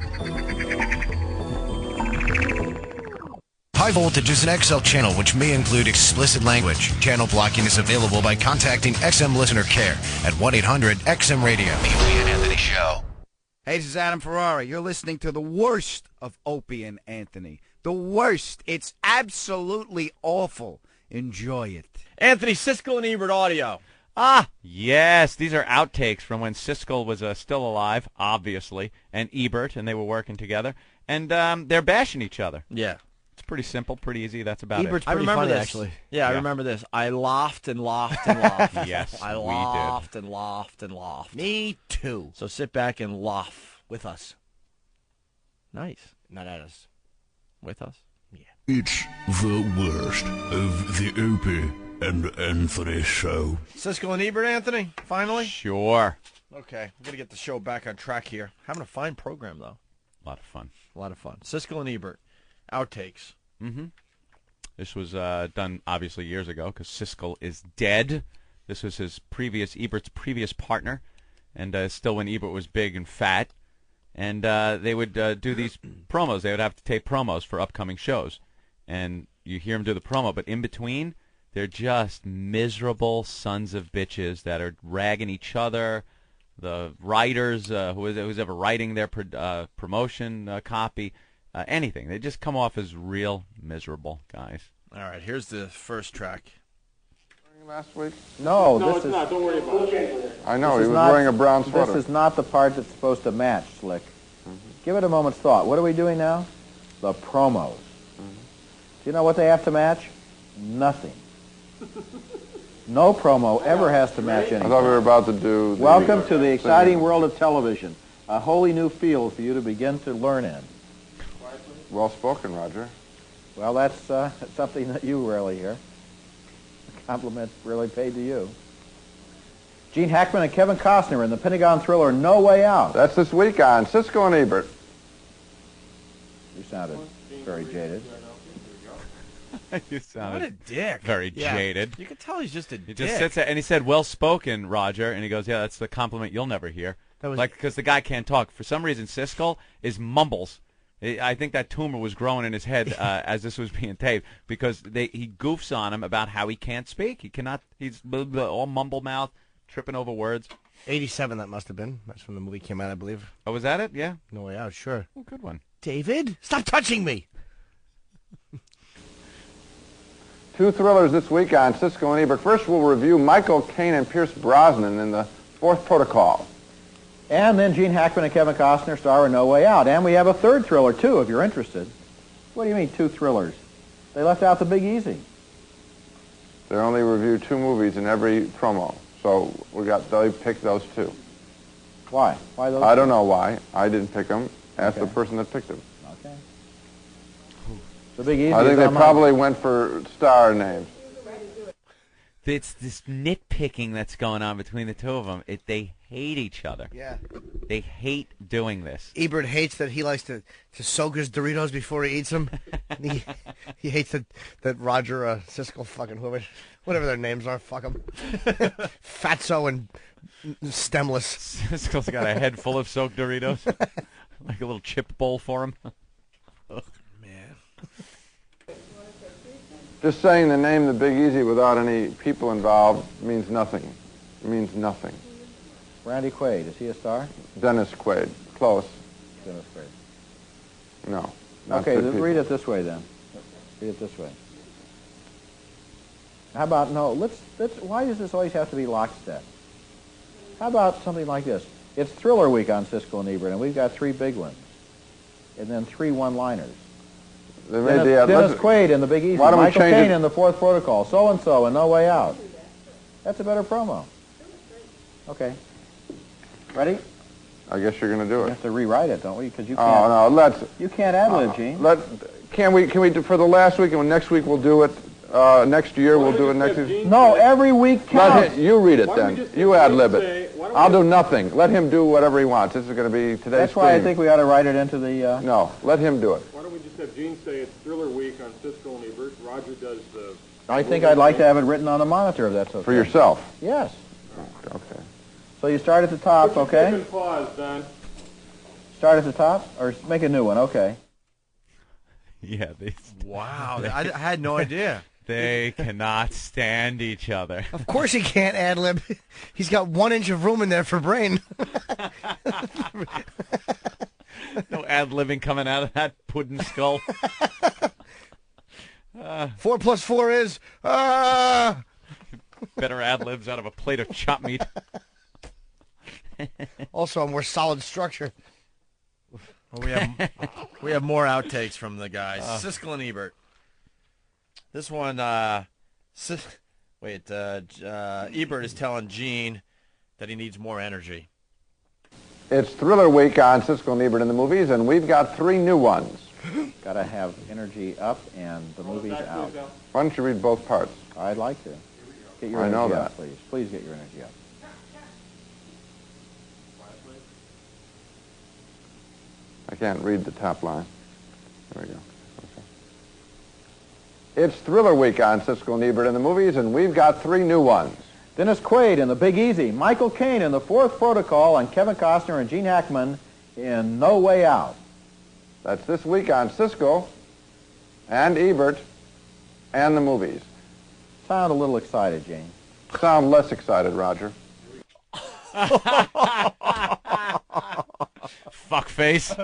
High Voltage is an XL channel which may include explicit language. Channel blocking is available by contacting XM Listener Care at 1-800-XM-RADIO. Pee-wee and Anthony Show. Hey, this is Adam Ferrara. You're listening to the worst of Opie and Anthony. The worst. It's absolutely awful. Enjoy it. Anthony, Siskel and Ebert audio. Ah, yes. These are outtakes from when Siskel was still alive, obviously, and Ebert, and they were working together. And they're bashing each other. Yeah. It's pretty simple, pretty easy. That's about Ebert's it. pretty funny, this. actually. Yeah, I remember this. I laughed and laughed and laughed. Yes, I we laughed and laughed and laughed. Me too. So sit back and laugh. With us. Nice. Not at us. With us? Yeah. It's the worst of the Opie and Anthony show. Siskel and Ebert, Anthony, finally? Sure. Okay, we're going to get the show back on track here. Having a fine program, though. A lot of fun. A lot of fun. Siskel and Ebert, outtakes. Mm-hmm. This was done, obviously, years ago, because Siskel is dead. This was Ebert's previous partner, and still when Ebert was big and fat. And they would do these promos. They would have to tape promos for upcoming shows. And you hear them do the promo, but in between, they're just miserable sons of bitches that are ragging each other. The writers, who's ever writing their promotion copy, anything. They just come off as real miserable guys. All right, here's the first track. Last week? No, this it's is not. Don't worry about it. I know, This he is was wearing a brown sweater. This is not the part that's supposed to match, Slick. Give it a moment's thought. What are we doing now? The promos. Do you know what they have to match? Nothing. No promo ever has to match anything. I thought we were about to do the Welcome to the exciting world of television. A wholly new field for you to begin to learn in. Well spoken, Roger. Well, that's something that you rarely hear. A compliment really paid to you. Gene Hackman and Kevin Costner in the Pentagon thriller No Way Out. That's this week on Siskel and Ebert. You sounded very jaded. You sounded What a dick. very Yeah. jaded. You can tell he's just a He dick. just sits there, and he said, "Well spoken, Roger," and he goes, "Yeah, that's the compliment you'll never hear." That was- Like, because the guy can't talk. For some reason, Siskel is mumbles. I think that tumor was growing in his head as this was being taped because he goofs on him about how he can't speak. He cannot. He's all mumble mouth, tripping over words. '87, that must have been. That's when the movie came out, I believe. Oh, was that it? Yeah. No Way Out, sure. Oh, good one. David, stop touching me. 2 thrillers this week on Siskel and Ebert. First, we'll review Michael Caine and Pierce Brosnan in The Fourth Protocol. And then Gene Hackman and Kevin Costner star in No Way Out. And we have a third thriller, too, if you're interested. What do you mean, 2 thrillers? They left out The Big Easy. They only review 2 movies in every promo. So they picked those 2. Why? Why those? I don't know why. I didn't pick them. Ask the person that picked them. Okay. The Big Easy. I think they probably went for star names. It's this nitpicking that's going on between the two of them. They hate each other. Yeah. They hate doing this. Ebert hates that he likes to soak his Doritos before he eats them. he hates that Roger Siskel fucking whatever their names are, fuck them. Fatso and Stemless. Siskel's got a head full of soaked Doritos. Like a little chip bowl for him. Man. Just saying the name The Big Easy without any people involved means nothing. It means nothing. Randy Quaid, is he a star? Dennis Quaid. Close. Dennis Quaid. No. Not Okay, good people. read it this way then. Read it this way. How about, no, let's why does this always have to be lockstep? How about something like this? It's Thriller Week on Siskel and Ebert, and we've got 3 big ones. And then 3 one-liners. Dennis Quaid in The Big Easy, Michael Caine in The Fourth Protocol, so-and-so in No Way Out. That's a better promo. Okay. Ready? I guess you're going to do it. We have to rewrite it, don't we? Because you can't. Oh no, let's. You can't ad-lib, Gene. Can we do for the last week, and next week we'll do it. Next year we'll do it next week. No, every week counts. You read it then. You ad-lib it. I'll do nothing. Let him do whatever he wants. This is going to be today's. That's why I think we ought to write it into the. No, let him do it. Why don't we just have Gene say it's Thriller Week on Siskel and Ebert? Roger does the. I think I'd like to have it written on the monitor if that's okay. For yourself? Yes. Okay. So you start at the top, okay? Put pause, Don. Start at the top, or make a new one, okay? Yeah. Wow, I had no idea. They cannot stand each other. Of course he can't ad-lib. He's got 1 inch of room in there for brain. No ad-libbing coming out of that pudding skull. 4 plus 4 is... Better ad-libs out of a plate of chopped meat. Also a more solid structure. Well, we have more outtakes from the guys. Siskel and Ebert. This one, Ebert is telling Gene that he needs more energy. It's Thriller Week on Siskel and Ebert in the movies, and we've got 3 new ones. Got to have energy up and the movies out. Why don't you read both parts? I'd like to. Get your I know energy that. up, please. Please get your energy up. I can't read the top line. There we go. Okay. It's Thriller Week on Siskel and Ebert in the movies, and we've got 3 new ones. Dennis Quaid in The Big Easy, Michael Caine in The Fourth Protocol, and Kevin Costner and Gene Hackman in No Way Out. That's this week on Siskel and Ebert and the movies. Sound a little excited, Gene. Sound less excited, Roger. Fuckface.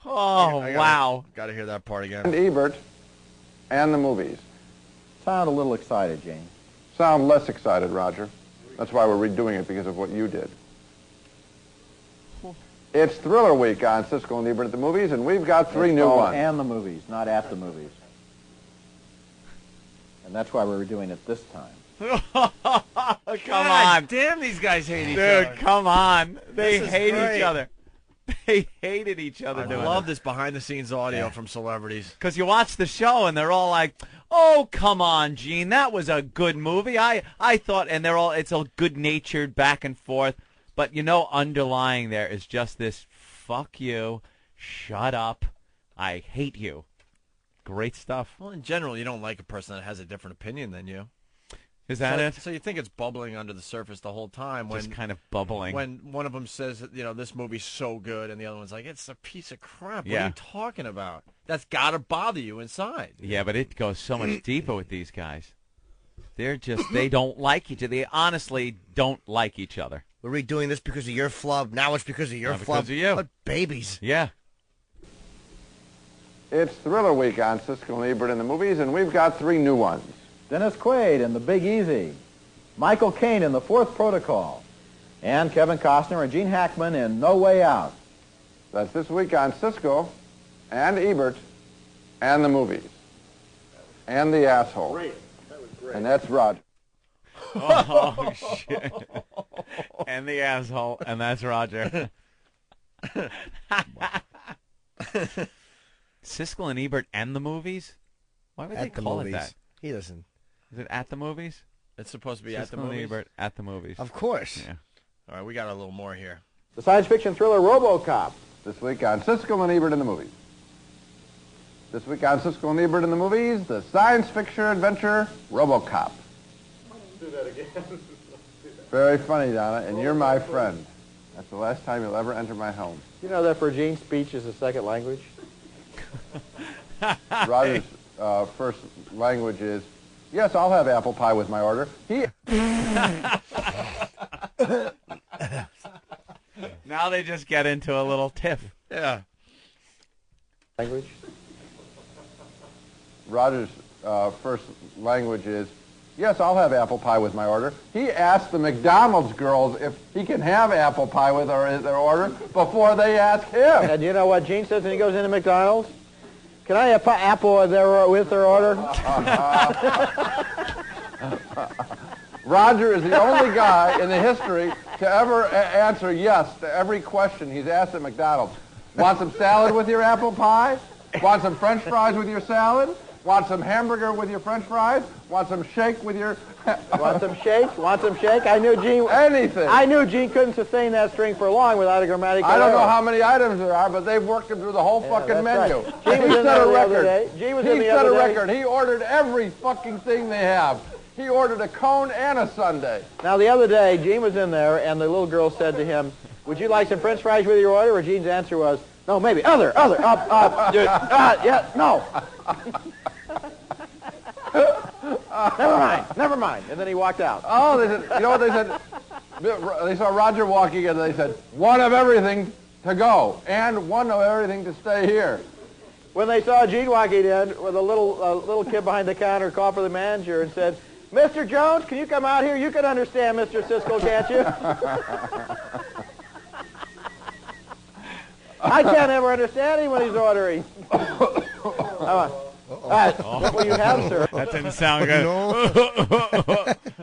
Wow. Got to hear that part again. And Ebert and the movies. Sound a little excited, Gene. Sound less excited, Roger. That's why we're redoing it, because of what you did. It's Thriller Week on Siskel and Ebert at the movies, and we've got 3 new ones. And the movies, not at the movies. And that's why we're doing it this time. Come on. Damn, these guys hate each other. Dude, come on. They This is hate great. each other. They hated each other. I doing love this. this behind-the-scenes audio from celebrities. Because you watch the show and they're all like, "Oh, come on, Gene, that was a good movie. I thought," and it's a good-natured back and forth. But underlying there is just this, "Fuck you, shut up, I hate you." Great stuff. Well, in general, you don't like a person that has a different opinion than you. Is that it? So you think it's bubbling under the surface the whole time. Just kind of bubbling. When one of them says, this movie's so good, and the other one's like, it's a piece of crap. Yeah. What are you talking about? That's got to bother you inside. Yeah, but it goes so much deeper with these guys. They don't like each other. They honestly don't like each other. We're redoing this because of your flub. Now it's because of your flub. Because of you. What babies. Yeah. It's Thriller Week on Siskel and Ebert in the movies, and we've got 3 new ones. Dennis Quaid in The Big Easy, Michael Caine in The Fourth Protocol, and Kevin Costner and Gene Hackman in No Way Out. That's this week on Siskel and Ebert and the movies. And the asshole. Great. That was great. And that's Roger. Oh, shit. And the asshole, and that's Roger. Siskel and Ebert and the movies? Why would they call it that? He doesn't. Is it at the movies? It's supposed to be at the Siskel and movies. Ebert at the movies. Of course. Yeah. All right, we got a little more here. The science fiction thriller RoboCop. This week on Siskel and Ebert in the movies. This week on Siskel and Ebert in the movies, the science fiction adventure RoboCop. Do that again. Very funny, Donna, and you're my friend. That's the last time you'll ever enter my home. You know that Virgin speech is a second language? Roger's first language is, yes, I'll have apple pie with my order. Now they just get into a little tiff. Yeah. Language? Roger's first language is, yes, I'll have apple pie with my order. He asked the McDonald's girls if he can have apple pie with their order before they ask him. And you know what Gene says when he goes into McDonald's? Can I have apple with their order? Roger is the only guy in the history to ever answer yes to every question he's asked at McDonald's. Want some salad with your apple pie? Want some French fries with your salad? Want some hamburger with your French fries? Want some shake with your... Want some shake? Want some shake? I knew Gene... Anything. I knew Gene couldn't sustain that string for long without a grammatical I don't error. know how many items there are, but they've worked him through the whole fucking menu. Right. Gene was in there the other day. Gene was in the other day. He set a record. He ordered every fucking thing they have. He ordered a cone and a sundae. Now, the other day, Gene was in there, and the little girl said to him, would you like some French fries with your order? Or Gene's answer was, no, maybe, other, yeah, no. Never mind. And then he walked out. Oh, they said, you know what they said? They saw Roger walking in, and they said, one of everything to go, and one of everything to stay here. When they saw Gene walking in with a little kid behind the counter called for the manager and said, Mr. Jones, can you come out here? You can understand Mr. Siskel, can't you? I can't ever understand him when he's ordering. All right, what will you have, sir? That didn't sound good.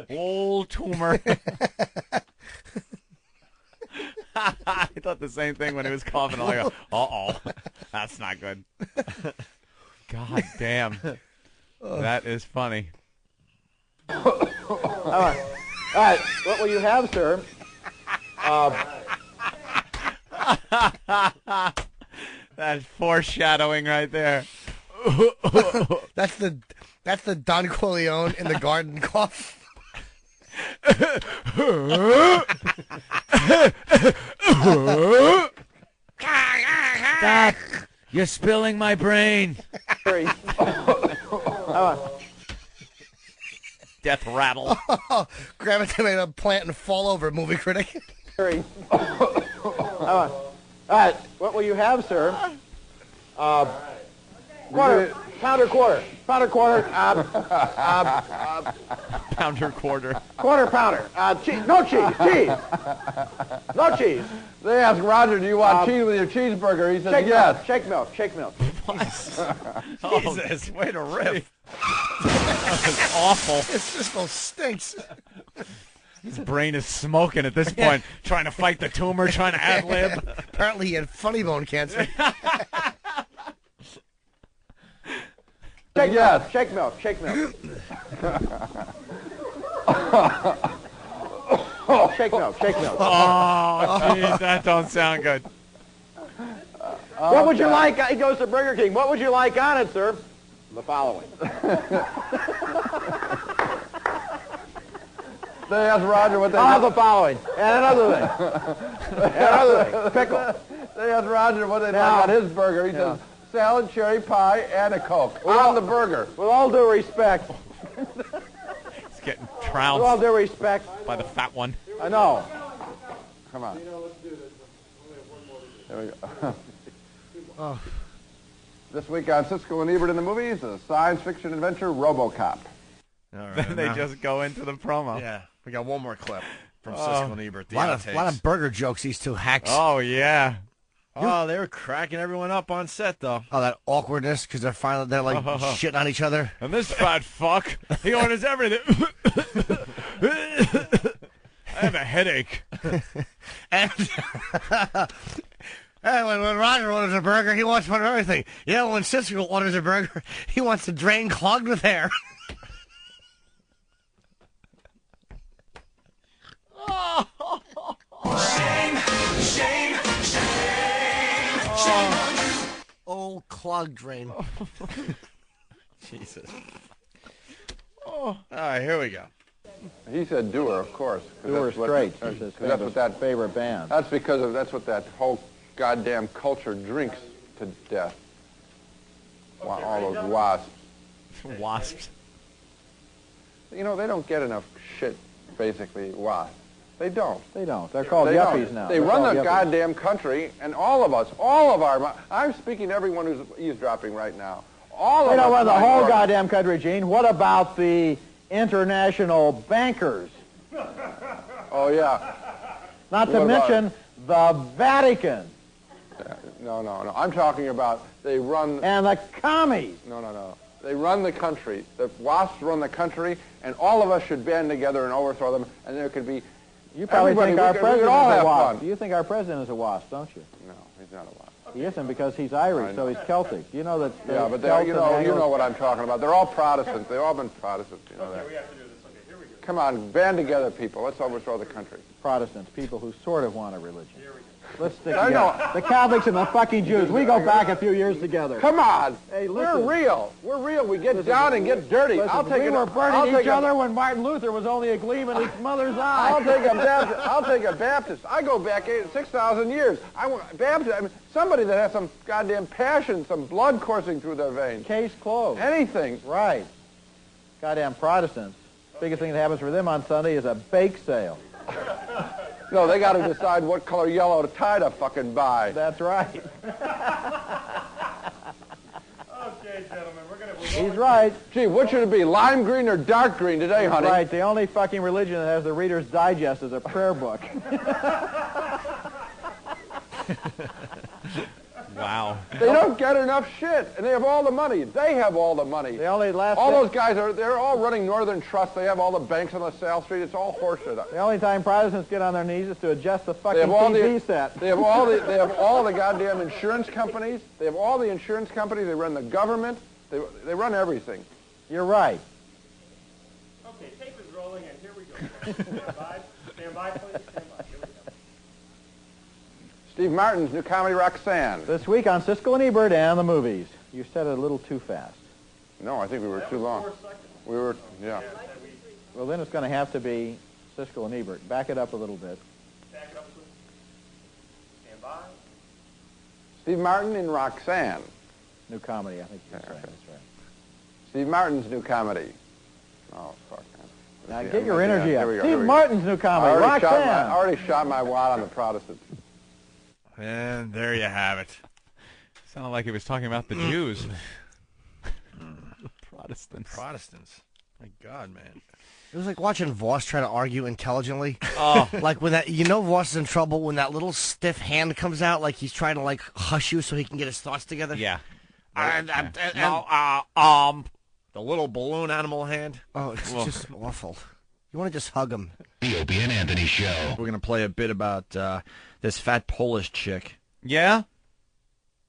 Old tumor. I thought the same thing when he was coughing. I go, uh-oh, that's not good. God damn. That is funny. All right, what will you have, sir? That's foreshadowing right there. That's the Don Corleone in the garden cough. Stop! You're spilling my brain. Death rattle. Grab a tomato plant and fall over, movie critic. All right, what will you have, sir? Quarter, pounder quarter. Pounder quarter. Quarter pounder. Cheese. No cheese. No cheese. They asked Roger, do you want cheese with your cheeseburger? He said yes. Shake milk. Jesus, way to riff. That was awful. This Siskel stinks. His brain is smoking at this point, trying to fight the tumor, trying to ad-lib. Apparently he had funny bone cancer. Shake milk. Shake milk, Oh, jeez, that don't sound good. What would you like? He goes to Burger King. What would you like on it, sir? The following. They asked Roger what they... The following. And another thing. Pickle. They asked Roger what they'd like on his burger. He says, salad, cherry pie, and a Coke. On the burger. With all due respect. He's getting trounced. With all due respect. By the fat one. I know. Come on. There we go. Oh. This week on Siskel and Ebert in the movies, the science fiction adventure RoboCop. All right, Then they now- just go into the promo. Yeah, we got one more clip from Siskel and Ebert. A lot of burger jokes, these two hacks. Oh, yeah. Oh, they were cracking everyone up on set, though. Oh, that awkwardness because they're like shitting on each other. And this fat fuck, he orders everything. I have a headache. And when Roger orders a burger, he wants one of everything. Yeah, when Siskel orders a burger, he wants the drain clogged with hair. Shame, shame, shame, shame on you. Oh, clogged drain. Jesus. All right, here we go. He said Doer, of course. Doer Straits. That's what that favorite band. That's because that's what that whole goddamn culture drinks to death. All those wasps. Wasps. You know, they don't get enough shit, basically, wasps. They don't. They don't. They're called They yuppies don't. now. They They're run called the yuppies. goddamn country, and all of us, all of our... I'm speaking to everyone who's eavesdropping right now. All They of don't us... run the my whole God. goddamn country, Gene. What about the international bankers? Oh, yeah. Not to What about- mention the Vatican. No. I'm talking about they run... And the commies. No. They run the country. The wasps run the country, and all of us should band together and overthrow them, and there could be... You probably everybody, think our we president could all is a have wasp. fun. You think our president is a wasp, don't you? No, he's not a wasp. He isn't because he's Irish, so he's Celtic. You know that. Yeah, but you know what I'm talking about. They're all Protestants. They've all been Protestants. You know that. Come on, band together, people. Let's overthrow the country. Protestants, people who sort of want a religion. Let's stick I together. know. The Catholics and the fucking Jews. We go back a few years together. Come on. Hey, we're listen. real. We're real. We get down and get dirty. Listen, I'll take we it. were I'll burning take each a- other when Martin Luther was only a gleam in his mother's eye. I'll take a Baptist. I go back 6,000 years. I want Baptist. I mean, somebody that has some goddamn passion, some blood coursing through their veins. Case closed. Anything. Right. Goddamn Protestants. Biggest thing that happens for them on Sunday is a bake sale. No, they got to decide what color yellow tie to fucking buy. That's right. Okay, gentlemen, we're going to... He's right. Gee, what should it be, lime green or dark green today, He's honey? right. The only fucking religion that has the Reader's Digest is a prayer book. Wow. They don't get enough shit, and they have all the money. They have all the money. The only all those guys they're all running Northern Trust. They have all the banks on the South Street. It's all horseshit. The only time Protestants get on their knees is to adjust the They fucking have all TV set. They have all the goddamn insurance companies. They have all the insurance companies. They run the government. They run everything. You're right. Okay, tape is rolling, and here we go. Stand by. Stand by, please. Stand by. Here we go. Steve Martin's new comedy Roxanne. This week on Siskel and Ebert and the movies. You said it a little too fast. No, I think we were too long. We were, yeah. Well, then it's going to have to be Siskel and Ebert. Back it up a little bit. Back up, please. Stand by. Steve Martin in Roxanne. New comedy, I think that's right. That's right. Steve Martin's new comedy. Oh, fuck. Now get your energy Here up. we go, Steve here we go. Martin's new comedy, I Roxanne. already shot my wad on the Protestants. And there you have it. Sounded like he was talking about the Jews. Protestants. Protestants. My God, man. It was like watching Voss try to argue intelligently. Oh. Like when that, Voss is in trouble when that little stiff hand comes out, like he's trying to like hush you so he can get his thoughts together. Yeah. The little balloon animal hand. Oh, it's just awful. You want to just hug him. The Opie and Anthony Show. We're going to play a bit about this fat Polish chick. Yeah?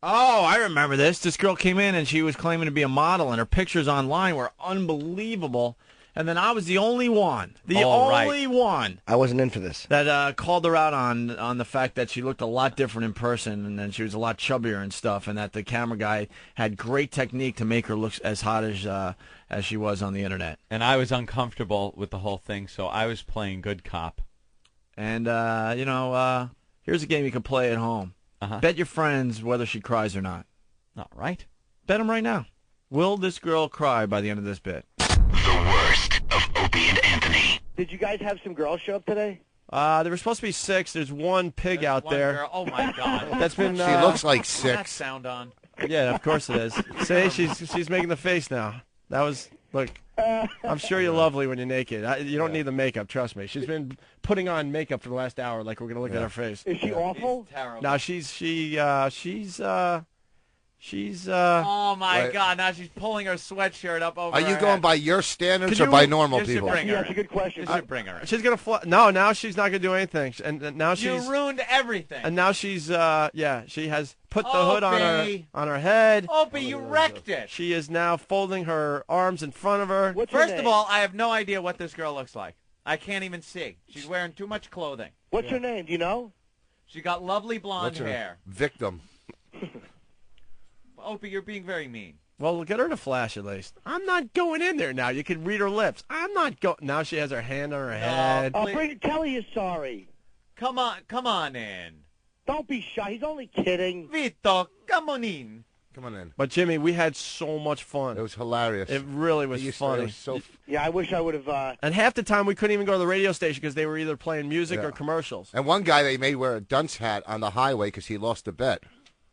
Oh, I remember this. This girl came in and she was claiming to be a model, and her pictures online were unbelievable. And then I was the only one, one I wasn't in for this. that called her out on the fact that she looked a lot different in person, and then she was a lot chubbier and stuff, and that the camera guy had great technique to make her look as hot as she was on the internet. And I was uncomfortable with the whole thing, so I was playing good cop. And, here's a game you can play at home. Bet your friends whether she cries or not. All right. Bet them right now. Will this girl cry by the end of this bit? The worst of Opie and Anthony. Did you guys have some girls show up today? There were supposed to be 6. There's one pig out one there. girl. Oh my God. That's been. She looks like Put that 6. sound on. Yeah, of course it is. See, she's making the face now. That was look. I'm sure you're lovely when you're naked. You don't need the makeup. Trust me. She's been putting on makeup for the last hour. Like we're gonna look at her face. Is she awful? It's terrible. Now she's. Oh my Wait. God! Now she's pulling her sweatshirt up over. Are you her going head. by your standards Could or you- by normal You should people? bring her. That's a good question. You should bring her. She's gonna fly. No, now she's not gonna do anything. And now she's. You ruined everything. And now she's. Yeah, she has put the hood Opie. on her head. Opie, you wrecked it. She is now folding her arms in front of her. What's her First name? of all, I have no idea what this girl looks like. I can't even see. She's wearing too much clothing. What's her name? Do you know? She got lovely blonde What's her hair. victim? Opie, you're being very mean. Well, get her to flash at least. I'm not going in there now. You can read her lips. I'm not going. Now she has her hand on her head. Oh, Kelly is sorry. Come on in. Don't be shy. He's only kidding. Vito, come on in. Come on in. But Jimmy, we had so much fun. It was hilarious. It really was It funny. was so Yeah, I wish I would have. And half the time we couldn't even go to the radio station because they were either playing music or commercials. And one guy they made wear a dunce hat on the highway because he lost a bet.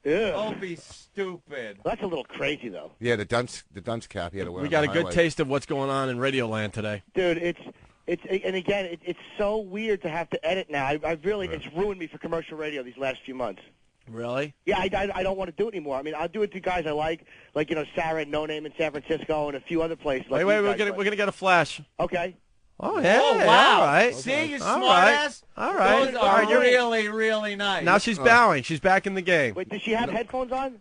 Opie, stupid. That's a little crazy, though. Yeah, the dunce cap he had to wear. We on got the a good highway. taste of what's going on in Radioland today. Dude, and again, it's so weird to have to edit now. I've really, it's ruined me for commercial radio these last few months. Really? Yeah, I don't want to do it anymore. I mean, I'll do it to guys I like Sarah and No Name in San Francisco and a few other places. Like Wait, you we're guys gonna get a flash. Okay. Oh yeah. Oh, wow. All right. See, you All smartass. All right. Those All are right, you're- really, really nice. Now she's bowing. She's back in the game. Wait, does she have headphones on?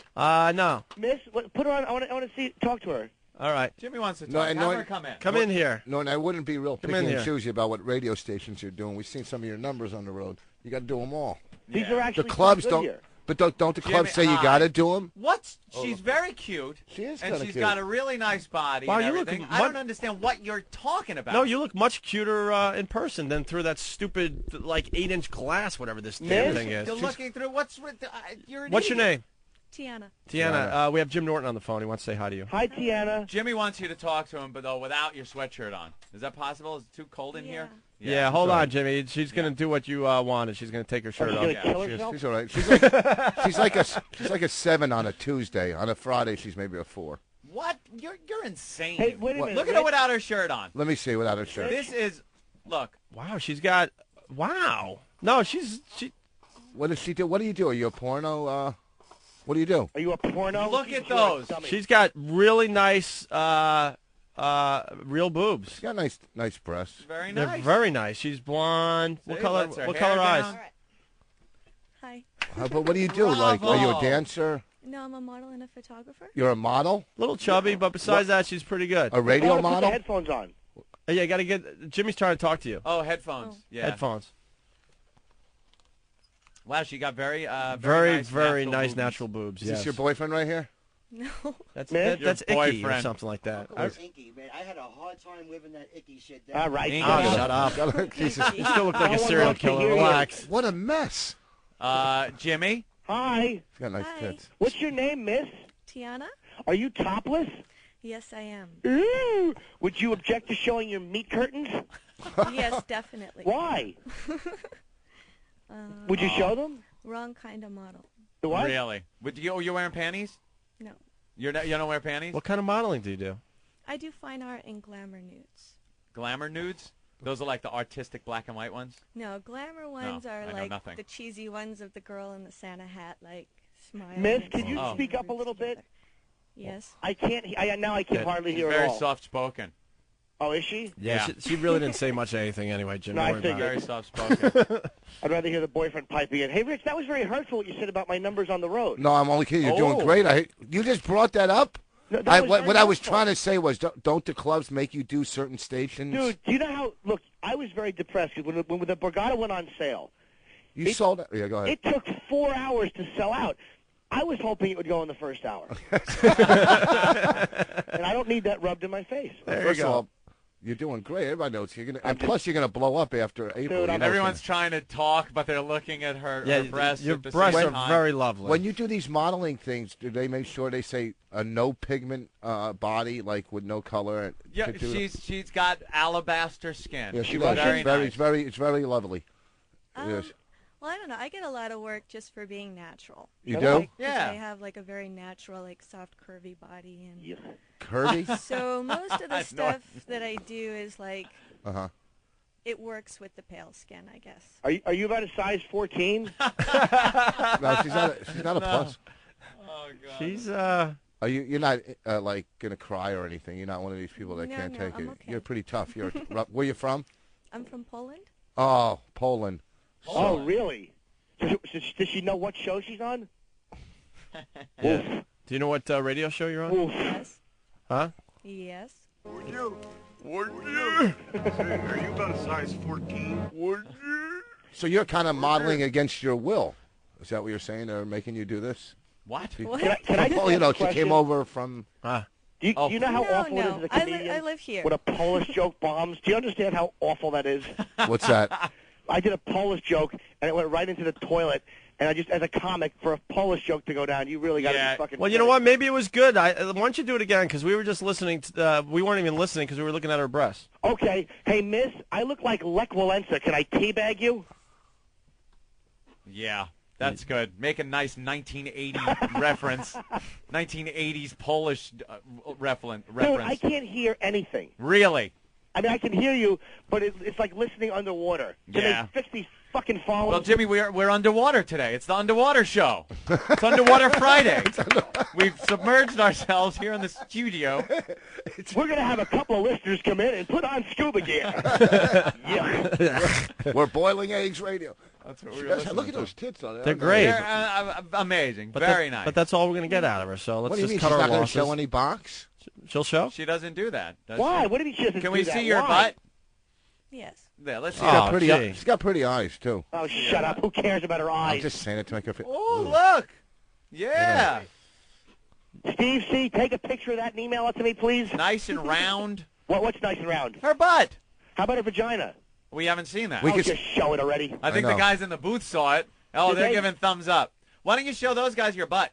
No. Miss, put her on. I want to talk to her. All right. Jimmy wants to No, talk. and Have no, her come in. Come in here. No, and I wouldn't be real Come picky in and here. choosy about what radio stations you're doing. We've seen some of your numbers on the road. You got to do them all. These are actually The clubs pretty good don't. here. But don't the clubs Jimmy, say you got to do them? What's? She's very cute. She is and kinda she's cute. got a really nice body. Wow, and you look everything. much- I don't understand what you're talking about. No, you look much cuter in person than through that stupid 8-inch glass, whatever this damn thing is. You're looking through what's with. You're an What's your idiot. name? Tiana. Tiana. We have Jim Norton on the phone. He wants to say hi to you. Hi, Tiana. Jimmy wants you to talk to him, but though without your sweatshirt on. Is that possible? Is it too cold in here? Yeah, hold on, Jimmy. She's going to do what you wanted. She's going to take her shirt off. She's all right. She's like a 7 on a Tuesday. On a Friday, she's maybe a 4. What? You're insane. Hey, wait a minute. Look at her without her shirt on. Let me see without her shirt. This is. Look. Wow, she's got. Wow. No, she. What does she do? What do you do? Are you a porno? What do you do? Are you a porno? Look at those. She's got really nice, real boobs. She's got nice breasts. Very They're nice. very nice. She's blonde. See, What color? lets her What hair color eyes? down. Hi. But what do you do? Like, are you a Bravo. dancer? No, I'm a model and a photographer. You're a model? Little chubby, but besides that, she's pretty good. A radio Put the model? headphones on. Yeah, you got to get. Jimmy's trying to talk to you. Oh, headphones. Yeah. Headphones. Wow, she got very Very, nice very natural nice boobs. natural boobs. Is yes. this your boyfriend right here? No. That's Man? that's Your icky or boyfriend. something like that. Icky, man. I had a hard time living that icky shit down. All right. Inky. Oh, shut up. Jesus. You still look like a No one serial wants to killer. hear you. Relax. What a mess. Jimmy. Hi. She's got nice Hi. tits. What's your name, Miss? Tiana? Are you topless? Yes, I am. Ooh. Would you object to showing your meat curtains? Yes, definitely. Why? Would you show them? Wrong kind of model. The what? Really? Would you? You're wearing panties? No. You don't wear panties? What kind of modeling do you do? I do fine art and glamour nudes. Glamour nudes? Those are like the artistic black and white ones. No, glamour ones I are know like nothing. the cheesy ones of the girl in the Santa hat, like smile. Miss, and can you stuff. speak up a little bit? Yes. I can't. Now I can hardly She's hear very at all. soft spoken. Oh, is she? Yeah. She really didn't say much of anything anyway, Jim. No, Don't I worry figured. about Very it. soft spoken. I'd rather hear the boyfriend piping in. Hey, Rich, that was very hurtful what you said about my numbers on the road. No, I'm only kidding. You're doing Oh. great. You just brought that up? No, that was very What I was helpful. trying to say was, don't the clubs make you do certain stations? Dude, do you know how? Look, I was very depressed because when the Borgata went on sale, you sold it. Yeah, go ahead. it took 4 hours to sell out. I was hoping it would go in the first hour, and I don't need that rubbed in my face. There First you of go. all, You're doing great. Everybody knows you're gonna. And plus, you're gonna blow up after April. You know, Everyone's trying to talk, but they're looking at her breasts. Your at the breasts same are time. very lovely. When you do these modeling things, do they make sure they say a no pigment body, like with no color? Yeah, she's got alabaster skin. Yeah, She's very nice. It's very lovely. Yes. Well, I don't know. I get a lot of work just for being natural. You do? Like, Yeah. I have like a very natural, like soft, curvy body, and Curvy? So most of the No. stuff that I do is like it works with the pale skin, I guess. Are you about a size 14? No, she's not a plus. Oh God. She's You're not like gonna cry or anything. You're not one of these people that No, can't no, take I'm it. okay. You're pretty tough. You're where you from? I'm from Poland. Oh, Poland. Oh, really? Does she know what show she's on? Yeah. Do you know what radio show you're on? Yes. Huh? Yes. Would you? Say, are you about a size 14? Would you? So you're kind of modeling against your will. Is that what you're saying? They're making you do this? What? Can I just Oh, you ask know, a she question? came over from. Do you know how awful it is as a I comedian live here. when a Polish joke bombs? Do you understand how awful that is? What's that? I did a Polish joke, and it went right into the toilet. And I just, as a comic, for a Polish joke to go down, you really got to be fucking... Well, you know what? Maybe it was good. Why don't you do it again? Because we were just listening. We weren't even listening because we were looking at her breasts. Okay. Hey, miss, I look like Lech Walesa. Can I teabag you? Yeah, that's good. Make a nice 1980 reference. 1980s Polish reference. Dude, I can't hear anything. Really? I mean, I can hear you, but it's like listening underwater. Can Yeah. they fix these fucking phones? Well, Jimmy, we're underwater today. It's the Underwater Show. It's Underwater Friday. We've submerged ourselves here in the studio. We're going to have a couple of listeners come in and put on scuba gear. We're Boiling Eggs Radio. That's what She we does- listening Look at to. those tits on there. They're great. They're amazing. But Very nice. But that's all we're going to get out of her. So let's What do you just mean? cut She's our not going to losses. show any box? She'll show? She doesn't do that. Does Why? She? What do you mean she doesn't Can do we that? see your Why? butt? Yes. Yeah, let's see. She's got pretty eyes too. Oh, shut up. Who cares about her I'm eyes? just saying it to make her feel. Oh, look. Yeah. Steve C., take a picture of that and email it to me, please. Nice and round. What's nice and round? Her butt. How about her vagina? We haven't seen that. We could just show it already. I think the guys in the booth saw it. Oh, Did they're they? giving thumbs up. Why don't you show those guys your butt?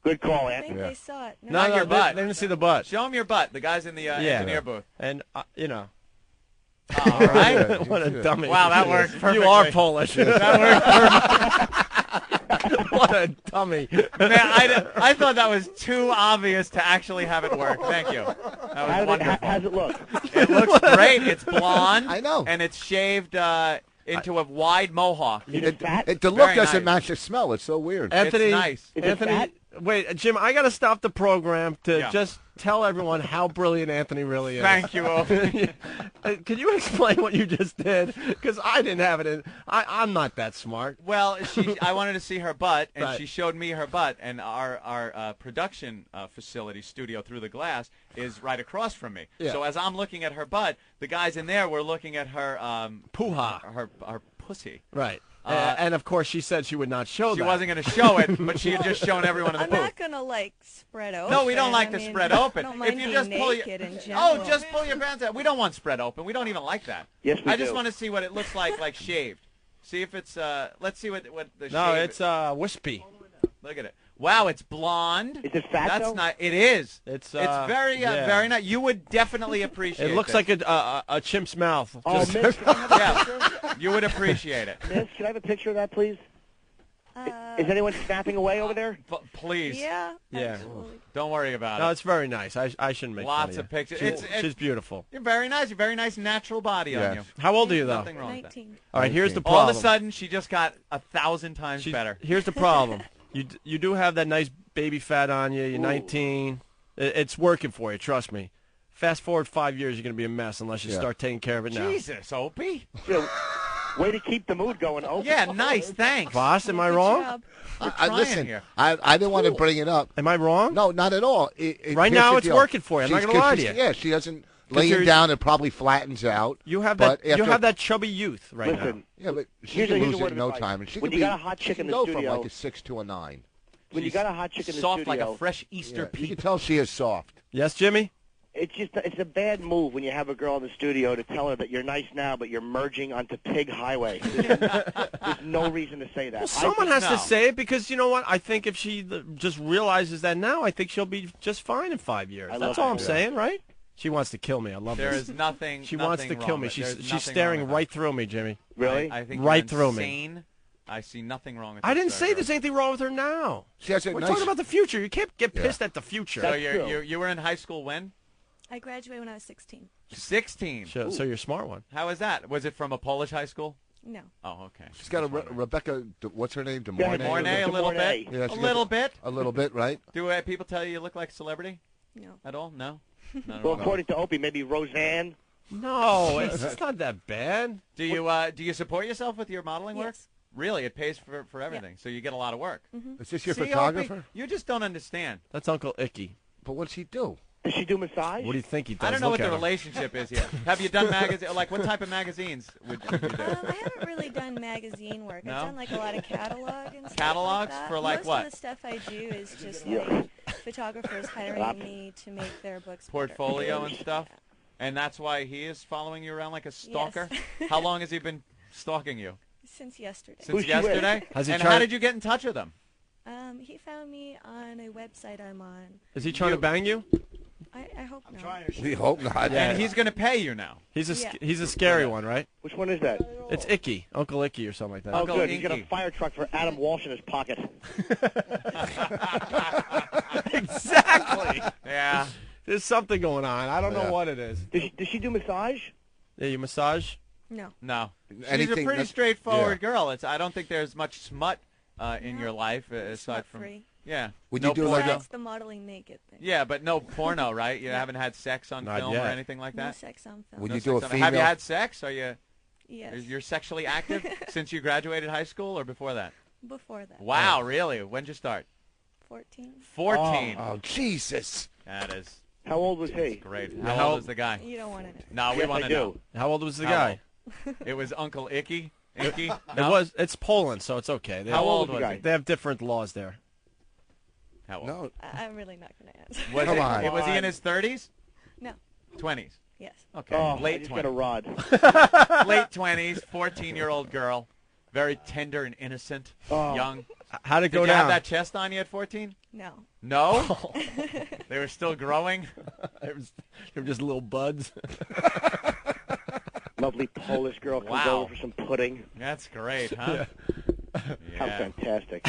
Good call, I Ant. think they saw it. Not your they, butt. They didn't see the butt. Show them your butt. The guys in the engineer booth. And, you know. All right. What a dummy. Wow, that worked perfectly. You are Polish. That worked perfectly. What a dummy. Man, I thought that was too obvious to actually have it work. Thank you. That was wonderful. How's it look? It looks great. It's blonde. I know. And it's shaved into a wide mohawk. The look Very doesn't nice. match the smell. It's so weird. Anthony, It's nice. Anthony, wait, Jim, I got to stop the program to Yeah. just tell everyone how brilliant Anthony really is. Thank you, Opie. Can you explain what you just did? Because I didn't have it in. I'm not that smart. Well, I wanted to see her butt, and Right. she showed me her butt, and our production facility studio through the glass is right across from me. Yeah. So as I'm looking at her butt, the guys in there were looking at her Poo-ha. her pussy. Right. And of course, she said she would not show She that. wasn't going to show it, but she had just shown everyone in the I'm booth. not gonna like spread open. No, we don't like I to mean, spread open. I don't mind If you being just pull naked in oh, general. just pull your pants out. We don't want spread open. We don't even like that. Yes, we I just do. want to see what it looks like shaved. See if it's let's see what the No, shave it's wispy. Look at it. Wow, it's blonde. Is it fat, That's though? not. It is. It's very yeah. very nice. You would definitely appreciate. It looks this. like a chimp's mouth. Oh, Just- miss, can I have a picture? Yeah, you would appreciate it. Miss, can I have a picture of that, please? Is anyone snapping away over there? Please. Yeah. Yeah. Absolutely. Don't worry about No, it. it's very nice. I shouldn't make Lots fun of pictures. She's, she's beautiful. You're very nice. You're very nice natural body on you. How old are you, though? Nothing wrong with that. 19. All right, here's the All problem. of a sudden, she just got 1,000 times better. Here's the problem. You do have that nice baby fat on you. You're 19. It's working for you. Trust me. Fast forward 5 years, you're going to be a mess unless you start taking care of it now. Jesus, Opie. Way to keep the mood going, Opie. Yeah, nice. Thanks. Boss, am I Good wrong? job. Listen, here. I didn't want to bring it up. Am I wrong? No, not at all. Right here's now, the it's deal. working for you. I'm not She's- gonna lie to she's- you. Yeah, she doesn't. Laying you're- down, it probably flattens out. You have but that. You after- have that chubby youth right Listen, Yeah, but she Here's can a lose word it in of no advice. time, and she When can you be. got a hot chick she in can the go studio- from like a 6 to a 9. When you got a hot chick in the Soft studio, like a fresh Easter You peep. can tell she is soft. now. Yes, Jimmy. it's a bad move when you have a girl in the studio to tell her that you're nice now, but you're merging onto Pig Highway. There's no reason to say that. Well, someone has to say it because you know what? I think if she just realizes that now, I think she'll be just fine in 5 years. That's all I'm saying, right? She wants to kill me. I love There this. is nothing. She nothing wants to kill wrong me. with- She's there's nothing staring wrong with right through me, Jimmy. Really? I think right you're through me. insane. I see nothing wrong with I this didn't say there's anything wrong with her now. We're talking about the future. You can't get pissed at the future. So you were in high school when? I graduated when I was 16. 16. So you're a smart one. How was that? Was it from a Polish high school? No. Oh, okay. She's got a Rebecca. What's her name? Mornay, a little bit. Yeah, A little bit. A little bit, right? Do people tell you you look like a celebrity? No. At all? No. Not at Well, all? according to Opie, maybe Roseanne. No, it's not that bad. Do you support yourself with your modeling work? Yes. Really, it pays for everything, so you get a lot of work. Is this your See, photographer? Opie, you just don't understand. That's Uncle Icky. But what's he do? Does she do massage? What do you think he does? I don't know Look what the at him. relationship is here. Have you done magazine? Like, what type of magazines would you do? I haven't really done magazine work. No? I've done like a lot of catalog and stuff Catalogs like that. for, like, Most what? of the stuff I do is just Yeah. like photographers hiring me to make their books better. Portfolio and stuff? And that's why he is following you around like a stalker? Yes. How long has he been stalking you? Since yesterday. Since yesterday? Has he and tried- how did you get in touch with him? He found me on a website I'm on. Is he trying to bang you? I hope not. We hope not. And he's going to pay you now. He's a Yeah. he's a scary one, right? Which one is that? It's Icky, Uncle Icky, or something like that. Oh, Uncle good. He's got a Inky. fire truck for Adam Walsh in his pocket. Exactly. Yeah. There's something going on. I don't know Yeah. what it is. Does she do massage? Yeah, you massage? No. No. She's a Anything pretty that- straightforward yeah. girl. I don't think there's much smut in your life aside from... Smut-free. Yeah. Would no you do porno. like a- Besides the modeling naked thing. Yeah, but no porno, right? You haven't had sex on Not film yet. or anything like No that? sex on film. Would No you do a sex on- female? Have you had sex? Are you... Yes. You're sexually active since you graduated high school or before that? Before that. Wow, really? When'd you start? 14. 14. Oh, Jesus. That is How old was he? great. How How old old- is the guy? You don't want to know. No, we Yes, want I to do. know. How old was the How guy? It was Uncle Icky. Icky? It's Poland, so it's okay. How old was he? They have different laws there. How old? No. I'm really not going to answer. Was, was he in his 30s? No. 20s? Yes. Okay. Oh, I Late just 20s. got a rod. Late 20s, 14-year-old girl. Very tender and innocent. Oh. Young. How'd it Did go you down? have that chest on you at 14? No. No? They were still growing? They were just little buds. Lovely Polish girl comes Wow. over for some pudding. That's great, huh? How fantastic.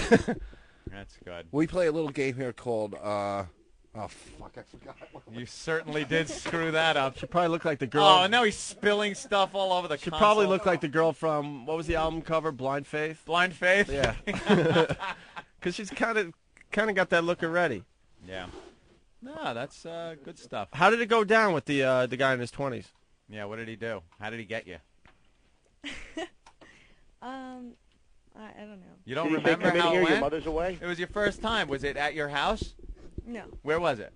That's good. We play a little game here called. Oh fuck! I forgot. You certainly did screw that up. She probably looked like the girl. Oh, now he's spilling stuff all over the She console. probably looked like the girl from, what was the album cover? Blind Faith? Blind Faith? Yeah. Because she's kind of got that look already. Yeah. No, that's good stuff. How did it go down with the guy in his 20s? Yeah, what did he do? How did he get you? I don't know. You don't Did he say, remember "Come in how here, it your went? mother's away"? It was your first time. Was it at your house? No. Where was it?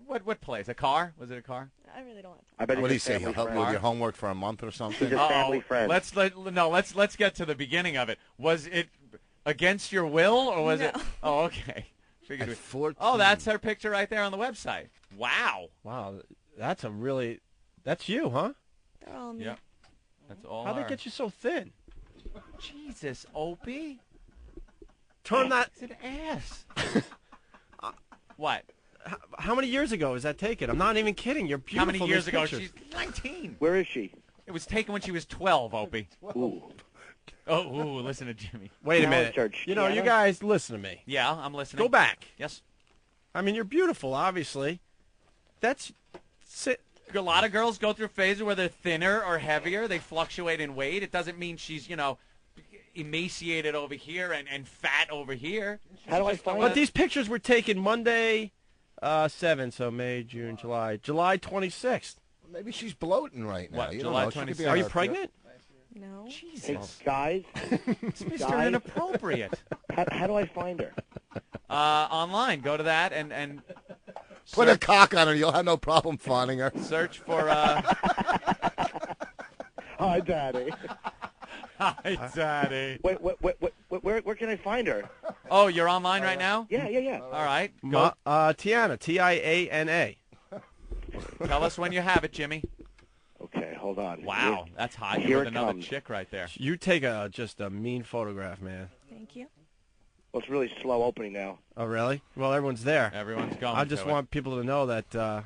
What place? A car? Was it a car? I really don't want to. I bet What do you he's a say? family He'll help you friend. with your homework for a month or something? He's a family friend. Let's get to the beginning of it. Was it against your will or was it? Oh, okay. Figured At we- 14. Oh, that's her picture right there on the website. Wow. Wow, that's you, huh? They're all me. Yep. That's all. How'd they her. get you so thin? Jesus, Opie. Turn that. It's an ass. What? How many years ago was that taken? I'm not even kidding. You're beautiful. How many years These ago? pictures. She's 19. Where is she? It was taken when she was 12, Opie. Ooh. Oh, listen to Jimmy. Wait a Talent minute. search. You know, you Kiana? guys, listen to me. Yeah, I'm listening. Go back. Yes. I mean, you're beautiful, obviously. That's. A lot of girls go through phases where they're thinner or heavier. They fluctuate in weight. It doesn't mean she's, emaciated over here and fat over here. How do I find But it? these pictures were taken Monday, 7, so May, June, July 26th. Maybe she's bloating right now. What, You July don't know. She could be 26th? Are you on a- pregnant? No. Hey, Jesus. guys, It's Mr. Guys? Inappropriate. how do I find her? Online. Go to that and Put a cock on her. You'll have no problem finding her. search for... Hi, Daddy. Hi, Daddy. Wait, where can I find her? Oh, you're online right now? Yeah. All right. Go. Tiana, Tiana. Tell us when you have it, Jimmy. Okay, hold on. Wow, that's hot. Here You're with it another comes. chick right there. You take just a mean photograph, man. Thank you. Well, it's really slow opening now. Oh, really? Well, everyone's there. Everyone's going. I just want people to know that.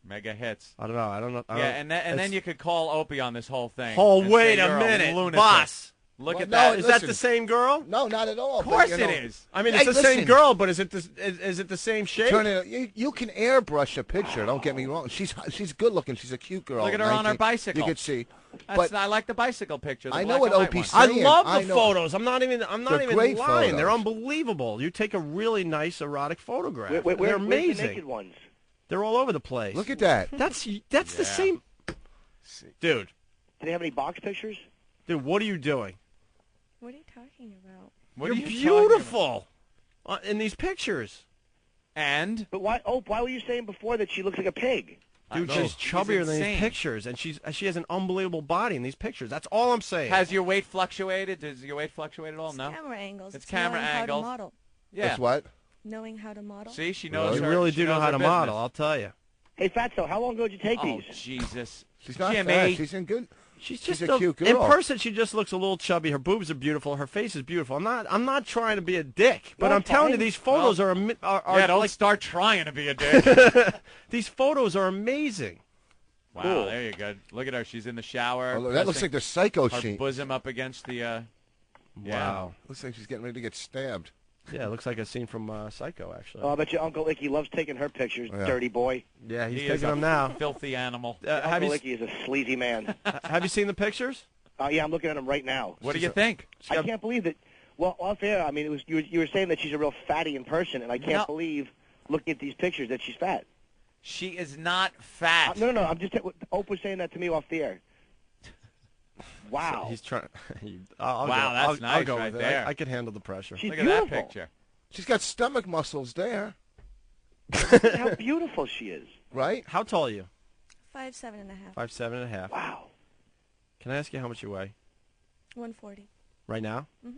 Mega hits. I don't know. Yeah, and then you could call Opie on this whole thing. Oh, and wait say a you're minute, lunatic. boss. Look at no, that. Is that the same girl? No, not at all. Of course it is. I mean, it's the same girl, but is it the same shape? You can airbrush a picture. Don't get me wrong. She's good looking. She's a cute girl. Look at her on her bicycle. You could see. I like the bicycle picture. I know what Opie's I saying. love the photos. I'm not even great lying. photos. They're unbelievable. You take a really nice erotic photograph. They're Where's the amazing. naked ones? They're all over the place. Look at that. That's the same. Dude. Do they have any box pictures? Dude, what are you doing? What are you talking about? You're beautiful in these pictures. And? But why? Oh, why were you saying before that she looks like a pig? Dude, she's chubbier than these pictures, and she has an unbelievable body in these pictures. That's all I'm saying. Has your weight fluctuated? Does your weight fluctuate at all? No. Camera angles. It's camera knowing angles. How to model. Yeah. That's what? Knowing how to model. See, she knows. You her, really she do know knows how her to business. model. I'll tell you. Hey, Fatso, how long ago did you take Oh, these? Jesus. She's not Jimmy. fat. She's in good. She's She's just a cute girl. In person, she just looks a little chubby. Her boobs are beautiful. Her face is beautiful. I'm not trying to be a dick, but No, I'm telling you, fine. these photos are Yeah, don't like, start trying to be a dick. these photos are amazing. Wow, Cool. there you go. Look at her. She's in the shower. Oh, look, that looks like the Psycho her scene. bosom up against the. Yeah. Wow. Looks like she's getting ready to get stabbed. Yeah, it looks like a scene from Psycho, actually. Oh, I bet you Uncle Icky loves taking her pictures, Yeah. dirty boy. Yeah, he's He is taking a them now. Filthy animal. Have Uncle you Icky is a sleazy man. have you seen the pictures? Yeah, I'm looking at him right now. What do you think? I can't believe that. Well, off air, I mean, it was you were saying that she's a real fatty in person, and I can't believe, looking at these pictures, that she's fat. She is not fat. No. I'm just Oprah saying that to me off the air. Wow. He's trying. Wow, that's nice I'll go right with it. there. I can handle the pressure. She's Look at beautiful. that picture. She's got stomach muscles there, How beautiful she is. right? How tall are you? 5'7.5". 5'7.5". Wow. Can I ask you how much you weigh 140. right now? Mhm.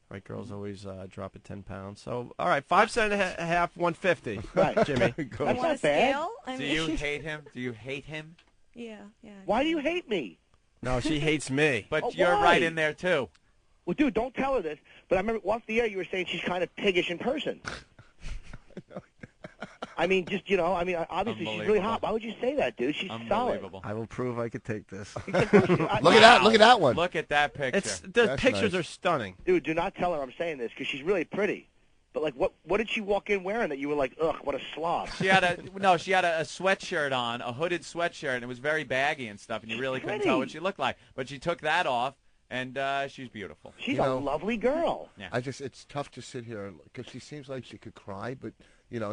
Right, girls always drop at 10 pounds. So, all right, 5'7.5", 150. Right, Jimmy. That's Want a not bad. scale? I Do mean, you hate him? Do you hate him? Yeah. Why do you hate me? No, she hates me. But Oh, you're why? right in there too. Well, dude, don't tell her this. But I remember off the air you were saying she's kind of piggish in person. I mean, just obviously she's really hot. Why would you say that, dude? She's solid. Unbelievable. I will prove I could take this. Look at that! Look at that one. Look at that picture. The That's pictures nice. are stunning. Dude, do not tell her I'm saying this because she's really pretty. But like, what did she walk in wearing that you were like, ugh, what a slob? She had a sweatshirt on, a hooded sweatshirt, and it was very baggy and stuff, and you really couldn't tell what she looked like. But she took that off, and she's beautiful. She's a lovely girl. Yeah. It's tough to sit here because she seems like she could cry, but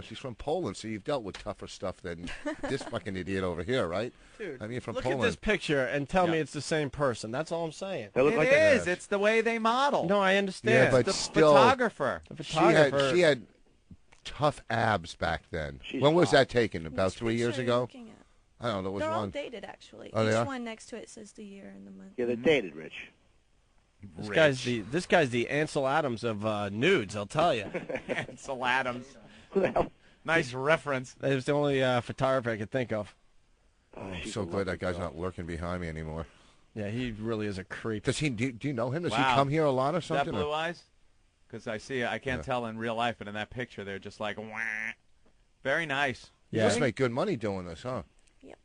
she's from Poland, so you've dealt with tougher stuff than this fucking idiot over here, right? Dude, I mean, from look Poland. at this picture and tell me it's the same person. That's all I'm saying. They look It like is. It's the way they model. No, I understand. Yeah, but the still, photographer. The photographer. She had tough abs back then. She's When was hot. that taken? About Which 3 years picture are you ago? looking at? I don't know. There was They're all one. dated, actually. Oh, they Each are? one next to it says the year and the month. Yeah, they're dated, Rich. This guy's the Ansel Adams of nudes. I'll tell you. Ansel Adams. Who the hell? Nice reference. That was the only photographer I could think of. Oh, I'm so glad that guy's not lurking behind me anymore. Yeah, he really is a creep. Does he? Do you know him? Does Wow. he come here a lot or Is that something? blue eyes? Because I can't tell in real life, but in that picture, they're just like, wah. Very nice. You must make good money doing this, huh?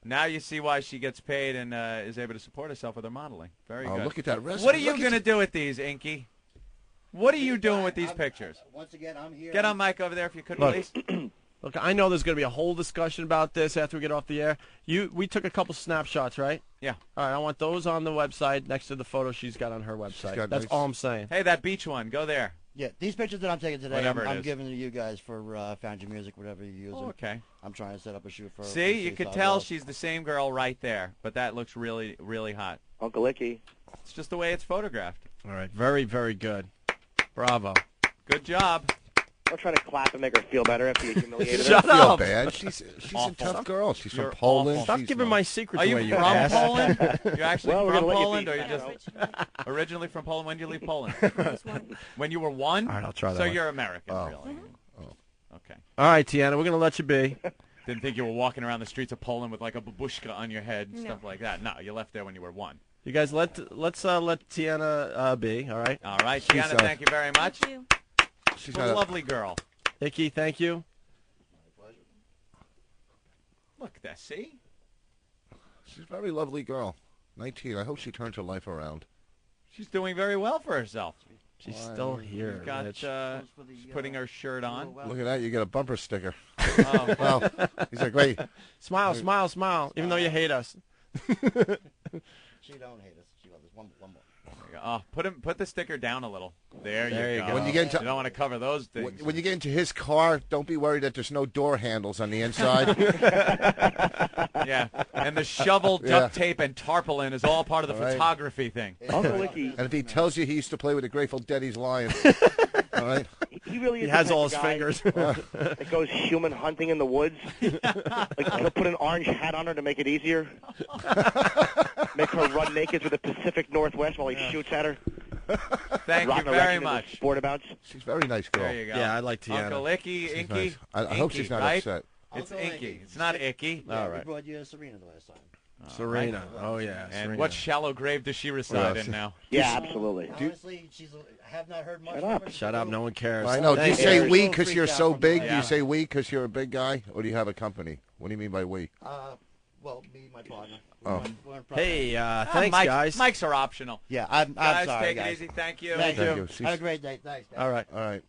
Now you see why she gets paid and is able to support herself with her modeling. Very Oh, good. look at that wrestling. What are you Look at going to do with these, Inky? What are you doing with these pictures? Once again, I'm here. Get on mic over there if you could, Look. please. Look, I know there's going to be a whole discussion about this after we get off the air. We took a couple snapshots, right? Yeah. All right, I want those on the website next to the photo she's got on her website. got That's nice- all I'm saying. Hey, that beach one, go there. Yeah, these pictures that I'm taking today, Whatever it I'm is. giving to you guys for Found Your Music, whatever you're using. Oh, okay. I'm trying to set up a shoot for. See, you for could Seaside tell Wells. she's the same girl right there, but that looks really, really hot. Uncle Icky. It's just the way it's photographed. All right, very, very good. Bravo. Good job. Don't try to clap and make her feel better after you humiliated her. Shut feel up. bad. She's a Awful. tough girl. She's You're from Poland. Stop She's giving my secrets Are you away, from ass. Poland? You're actually Well, we're from gonna let you Poland, be, or you're just originally from Poland? When did you leave Poland? When you were 1? All right, I'll try that So one. you're American, really? Okay. All right, Tiana, we're going to let you be. Didn't think you were walking around the streets of Poland with like a babushka on your head and stuff like that. No, you left there when you were 1. You guys, let's let Tiana be, all right? All right, Tiana, thank you very much. Thank you. She's a lovely girl. Icky, thank you. Look, that see? She's a very lovely girl. 19. I hope she turns her life around. She's doing very well for herself. She's still here. She's got, she's putting her shirt on. Look at that. You get a bumper sticker. Oh. Well, these are great. Smile, smile, smile, even though you hate us. She don't hate us. She loves us. One more. Oh, put the sticker down a little. There you go. When you get into, you don't want to cover those things. When you get into his car, don't be worried that there's no door handles on the inside. Yeah, and the shovel, duct tape, and tarpaulin is all part of the photography thing. Uncle Icky. And if he tells you he used to play with the Grateful Dead, he's lying. All right. He really is. He has the all type his of guy fingers. that goes human hunting in the woods. Like he'll put an orange hat on her to make it easier. Make her run naked through the Pacific Northwest while he shoots at her. Thank you very much. Sportabouts. She's a very nice girl. There you go. Yeah, I like Tiana. Uncle Icky, She's Inky. nice. I hope she's not right? upset. It's Uncle Inky. Inky. It's not Icky. Yeah, All we right. brought you Serena the last time. Serena. Oh, yeah. And Serena. what shallow grave does she reside in now? Yeah, absolutely. Honestly, I have not heard much Shut from up. her. Shut up. No one cares. I know. Do you Thank say you. we because you're so big? Do Yeah. you say we because you're a big guy? Or do you have a company? What do you mean by we? Well, me, my partner. Oh. We're in Hey, thanks, Mics- guys. Mics are optional. Yeah, I'm Guys, sorry, take guys. it easy. Thank you. Thank Thank you. you. She's- Have a great day. Thanks. All right. All right.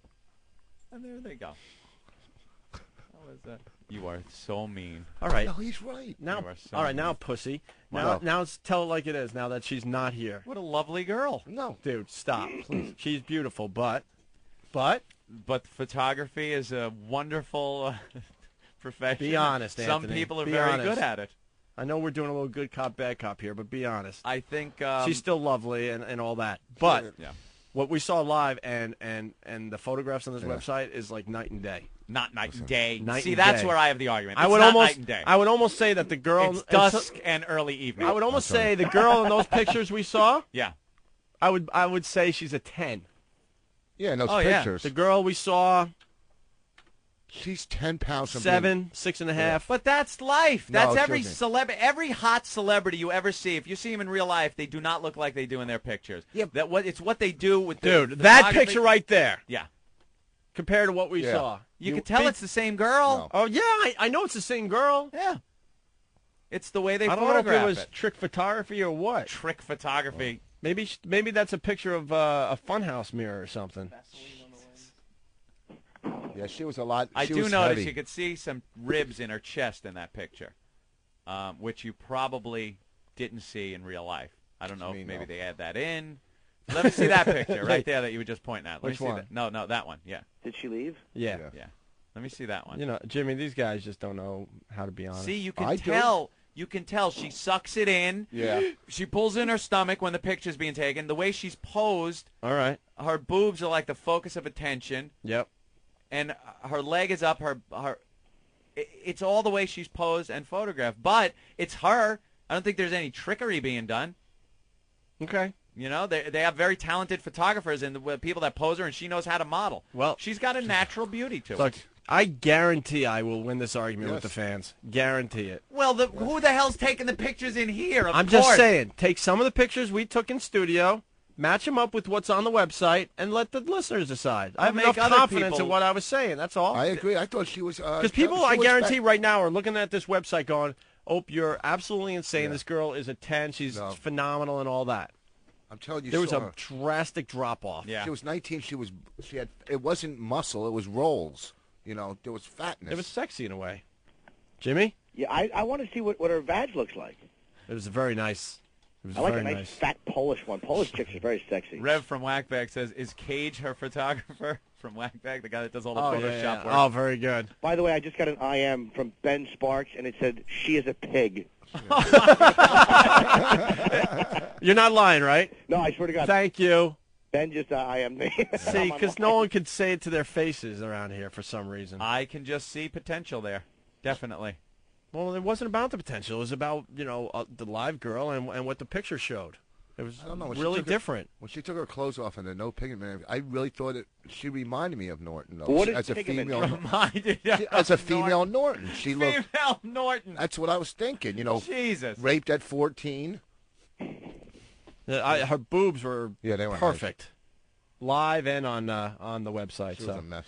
And there they go. How was that? You are so mean. All right. No, he's right. Now, You are so all right, now, mean. pussy. Wow. Now, tell it like it is. Now that she's not here, What a lovely girl. No. dude, stop, please. She's beautiful, but But photography is a wonderful profession. be honest, Some Anthony. people are Be very honest. good at it. I know we're doing a little good cop, bad cop here, but be honest. I think She's still lovely and all that. But yeah. what we saw live and the photographs on this website is like night and day. Not night and day. Night See, and that's day. where I have the argument. I It's would not almost, night and day. I would almost say that the girl. It's dusk and early evening. I would almost say the girl in those pictures we saw. Yeah. I would say she's a 10. Yeah, in those Oh, yeah. pictures. The girl we saw, She's 10 pounds from 7, 6.5. But that's life. No, That's it's every joking. every hot celebrity you ever see. If you see them in real life, they do not look like they do in their pictures. Yeah. It's what they do with the Dude, that photography. picture right there. Yeah. Compared to what we Yeah. saw. You can tell it's the same girl. Oh, yeah, I know it's the same girl. Yeah. It's the way they I don't know if photograph it was trick photography or what. Trick photography. Maybe that's a picture of a funhouse mirror or something. Yeah, she was a lot. I she do was notice heavy. you could see some ribs in her chest in that picture, which you probably didn't see in real life. I don't know if maybe they add that in. Let me see that picture right there that you were just pointing at. Let Which me see one? That. No, that one. Yeah. Did she leave? Yeah. Yeah. Let me see that one. You know, Jimmy, these guys just don't know how to be honest. See, you can tell. You can tell she sucks it in. Yeah. She pulls in her stomach when the picture's being taken. The way she's posed, All right. her boobs are like the focus of attention. Yep. And her leg is up. It's all the way she's posed and photographed. But it's her. I don't think there's any trickery being done. Okay. You know, they have very talented photographers and the people that pose her, and she knows how to model. Well, she's got a natural beauty to Look, her. I guarantee I will win this argument with Yes. the fans. Guarantee it. Well, who the hell's taking the pictures in here? Of I'm just course. saying, take some of the pictures we took in studio, match them up with what's on the website, and let the listeners decide. I have make enough other confidence in people- what I was saying. That's all. I agree. I thought she was. Because people, I guarantee, right now are looking at this website going, "Oh, you're absolutely insane. Yeah. This girl is a 10. She's No. phenomenal and all that." I'm telling you, There was saw a her. drastic drop off. Yeah. She was 19. She had. It wasn't muscle. It was rolls. You know, there was fatness. It was sexy in a way. Jimmy? Yeah, I want to see what her vag looks like. It was very nice. It was I like very a nice nice. fat Polish one. Polish chicks are very sexy. Rev from Whackbag says, "Is Cage her photographer from Whackbag, the guy that does all the Oh, Photoshop yeah, yeah. work?" Oh, very good. By the way, I just got an IM from Ben Sparks, and it said, "She is a pig." You're not lying, right? No, I swear to God. Thank you. Ben just I am me. See, because no one can say it to their faces around here for some reason. I can just see potential there. Definitely. Well, it wasn't about the potential. It was about, the live girl and what the picture showed. It was I don't know, really different. When she took her clothes off and the no pigment, I really thought she reminded me of Norton. Though. What as is a pigment? female, Reminded as a female Norton, she looked. Female Norton. That's what I was thinking. Jesus. Raped at 14. Her boobs were they were perfect, live and on the website. She was a mess.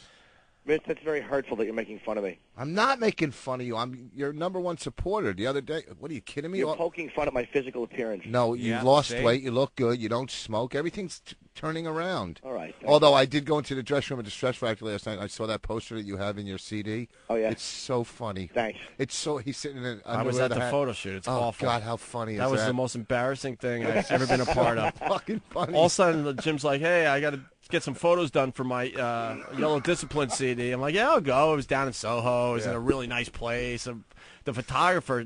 Rich, that's very hurtful that you're making fun of me. I'm not making fun of you. I'm your number one supporter. The other day, what are you kidding me? You're poking fun at my physical appearance. No, you lost weight. You look good. You don't smoke. Everything's turning around. All right. Although I did go into the dressing room at the Stress Factory last night. I saw that poster that you have in your CD. Oh, yeah? It's so funny. Thanks. It's so he's sitting in an I was at the photo shoot. It's awful. God, how funny is that? That was the most embarrassing thing I've ever been a part of. Fucking funny. All of a sudden, Jim's like, "Hey, I got to get some photos done for my Yellow Discipline CD." I'm like, "Yeah, I'll go." It was down in Soho. It was in a really nice place. The photographer,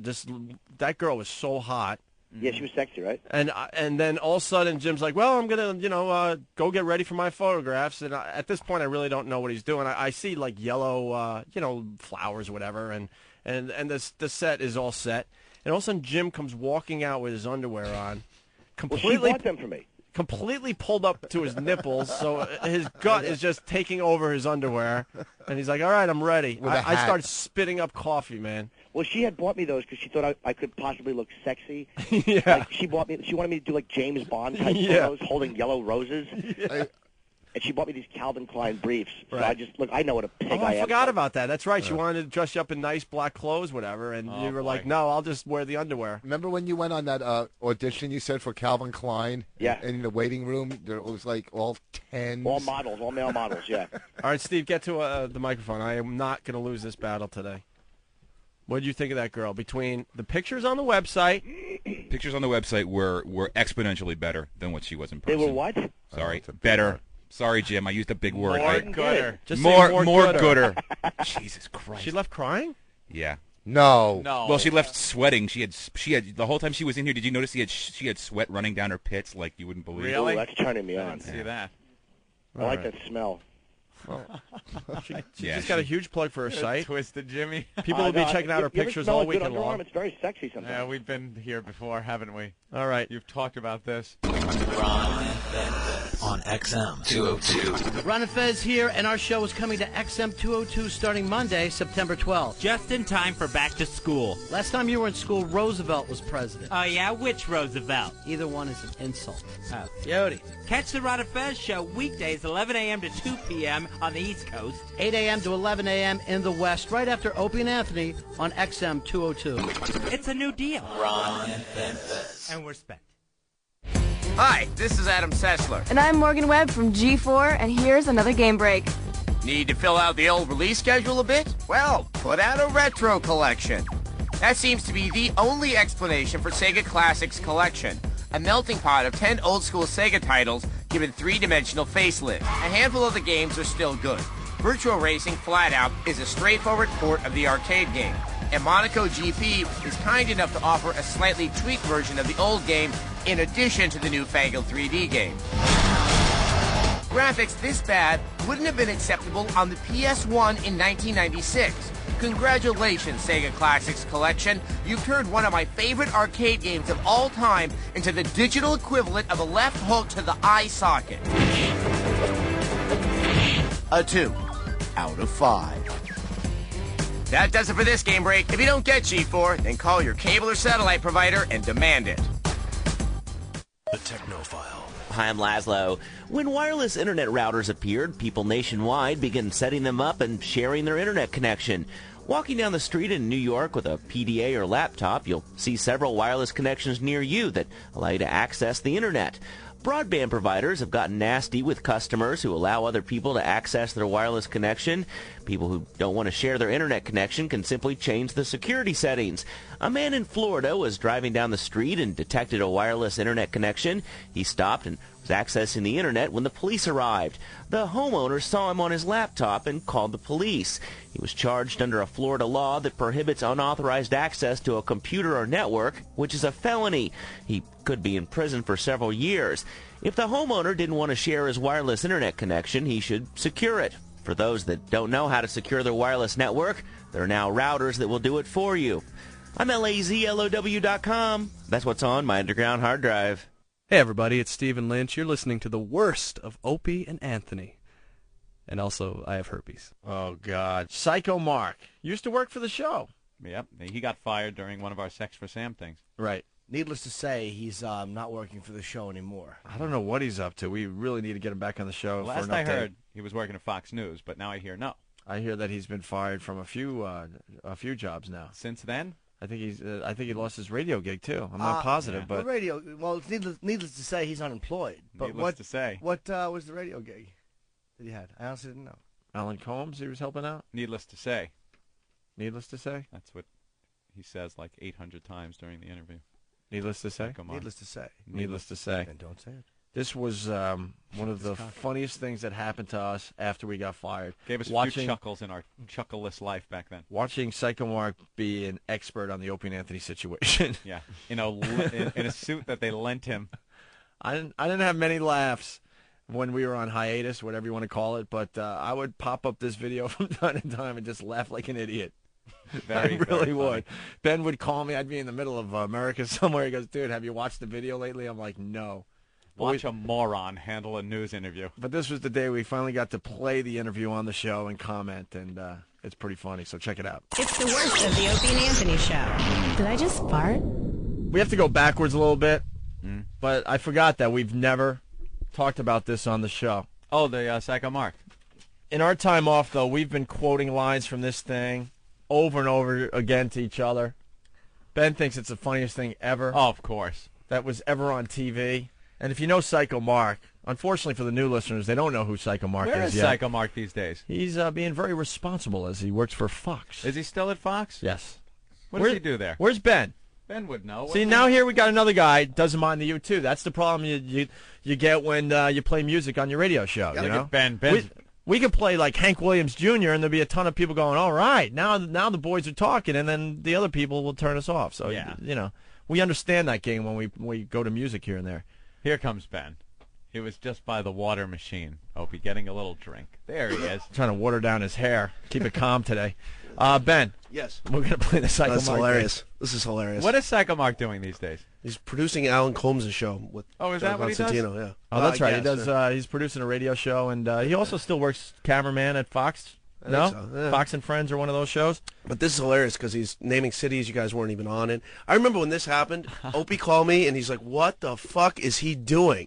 that girl was so hot. Yeah, she was sexy, right? And then all of a sudden, Jim's like, "Well, I'm gonna, go get ready for my photographs." And at this point, I really don't know what he's doing. I see like yellow, flowers, or whatever, and the set is all set. And all of a sudden, Jim comes walking out with his underwear on, completely. Well, she bought them for me. Completely pulled up to his nipples, so his gut is just taking over his underwear, and he's like, "All right, I'm ready." I started spitting up coffee, man. Well, she had bought me those because she thought I could possibly look sexy. Yeah. Like she wanted me to do like James Bond type photos, holding yellow roses. And she bought me these Calvin Klein briefs. So Right. I know what a pig I am. I forgot about that. That's right. She wanted to dress you up in nice black clothes, whatever, and you were like, "No, I'll just wear the underwear." Remember when you went on that audition you said for Calvin Klein? Yeah. In the waiting room, there was like all 10s. All models, all male models, yeah. All right, Steve, get to the microphone. I am not going to lose this battle today. What did you think of that girl? Between the pictures on the website... Pictures on the website were exponentially better than what she was in person. They were what? Sorry, better. Sorry, Jim. I used a big word. More gooder. Just more say gooder. Jesus Christ. She left crying? Yeah. No. Well, she left sweating. She had the whole time she was in here. Did you notice she had sweat running down her pits like you wouldn't believe? Really? That's turning me on. I didn't see that. I like that smell. She just got a huge plug for her site. Twisted Jimmy. People will be checking out her pictures all weekend long. It's very sexy sometimes. Yeah, we've been here before, haven't we? All right. You've talked about this. On XM 202. Ron and Fez here, and our show is coming to XM 202 starting Monday, September 12th. Just in time for back to school. Last time you were in school, Roosevelt was president. Oh, yeah? Which Roosevelt? Either one is an insult. Oh. Yodi. Catch the Ron and Fez show weekdays 11 a.m. to 2 p.m. on the East Coast. 8 a.m. to 11 a.m. in the West, right after Opie and Anthony on XM 202. It's a new deal. Ron and Fez. And we're spent. Hi, this is Adam Sessler. And I'm Morgan Webb from G4, and here's another game break. Need to fill out the old release schedule a bit? Well, put out a retro collection. That seems to be the only explanation for Sega Classics Collection, a melting pot of 10 old-school Sega titles given three-dimensional facelifts. A handful of the games are still good. Virtual Racing Flat Out is a straightforward port of the arcade game, and Monaco GP is kind enough to offer a slightly tweaked version of the old game in addition to the newfangled 3D game. Graphics this bad wouldn't have been acceptable on the PS1 in 1996. Congratulations, Sega Classics Collection. You've turned one of my favorite arcade games of all time into the digital equivalent of a left hook to the eye socket. A 2 out of 5. That does it for this game break. If you don't get G4, then call your cable or satellite provider and demand it. The Technophile. Hi, I'm Laszlo. When wireless internet routers appeared, people nationwide began setting them up and sharing their internet connection. Walking down the street in New York with a PDA or laptop, you'll see several wireless connections near you that allow you to access the internet. Broadband providers have gotten nasty with customers who allow other people to access their wireless connection. People who don't want to share their internet connection can simply change the security settings. A man in Florida was driving down the street and detected a wireless internet connection. He stopped and was accessing the internet when the police arrived. The homeowner saw him on his laptop and called the police. He was charged under a Florida law that prohibits unauthorized access to a computer or network, which is a felony. He could be in prison for several years. If the homeowner didn't want to share his wireless internet connection, he should secure it. For those that don't know how to secure their wireless network, there are now routers that will do it for you. I'm LAZLOW.com. That's what's on my underground hard drive. Hey everybody, it's Stephen Lynch. You're listening to the worst of Opie and Anthony. And also, I have herpes. Oh, God. Psycho Mark. Used to work for the show. Yep. He got fired during one of our Sex for Sam things. Right. Needless to say, he's not working for the show anymore. I don't know what he's up to. We really need to get him back on the show. Last for an I update. heard, he was working at Fox News, but now I hear no. I hear that he's been fired from a few jobs now. Since then? I think he lost his radio gig too. I'm not positive, but radio. Well, it's needless to say, he's unemployed. But Needless to say, what was the radio gig that he had? I honestly didn't know. Alan Combs, he was helping out. Needless to say. Needless to say. That's what he says like 800 times during the interview. Needless to say. Needless to say. Needless to say. And don't say it. This was one of the funniest things that happened to us after we got fired. Gave us a few chuckles in our chuckleless life back then. Watching Psycho Mark be an expert on the Opie and Anthony situation. Yeah, in a suit that they lent him. I didn't have many laughs when we were on hiatus, whatever you want to call it, but I would pop up this video from time to time and just laugh like an idiot. I really would. Ben would call me. I'd be in the middle of America somewhere. He goes, dude, have you watched the video lately? I'm like, no. Watch a moron handle a news interview. But this was the day we finally got to play the interview on the show and comment, and it's pretty funny, so check it out. It's the worst of the Opie and Anthony show. Did I just fart? We have to go backwards a little bit, but I forgot that we've never talked about this on the show. Oh, the Psycho Mark. In our time off, though, we've been quoting lines from this thing over and over again to each other. Ben thinks it's the funniest thing ever. Oh, of course. That was ever on TV. And if you know Psycho Mark, unfortunately for the new listeners, they don't know who Psycho Mark Where is yet. Psycho Mark these days? He's being very responsible as he works for Fox. Is he still at Fox? Yes. What does he do there? Where's Ben? Ben would know. See, now here we got another guy doesn't mind the U2. That's the problem you get when you play music on your radio show. You know, Ben. We could play like Hank Williams Jr. and there'd be a ton of people going, all right, now the boys are talking, and then the other people will turn us off. So, you know, we understand that game when we go to music here and there. Here comes Ben. He was just by the water machine. Opie, getting a little drink. There he is. Trying to water down his hair. Keep it calm today. Ben. Yes. We're going to play the Psycho That's Mark hilarious. game. This is hilarious. What is Psycho Mark doing these days? He's producing Alan Combs' show with is John that what he does? Constantino, yeah. Oh, that's right. He Yes, does. He's producing a radio show, and he also still works cameraman at Fox. I think so, yeah. Fox and Friends or one of those shows. But this is hilarious because he's naming cities you guys weren't even on. And I remember when this happened, Opie called me, and he's like, what the fuck is he doing?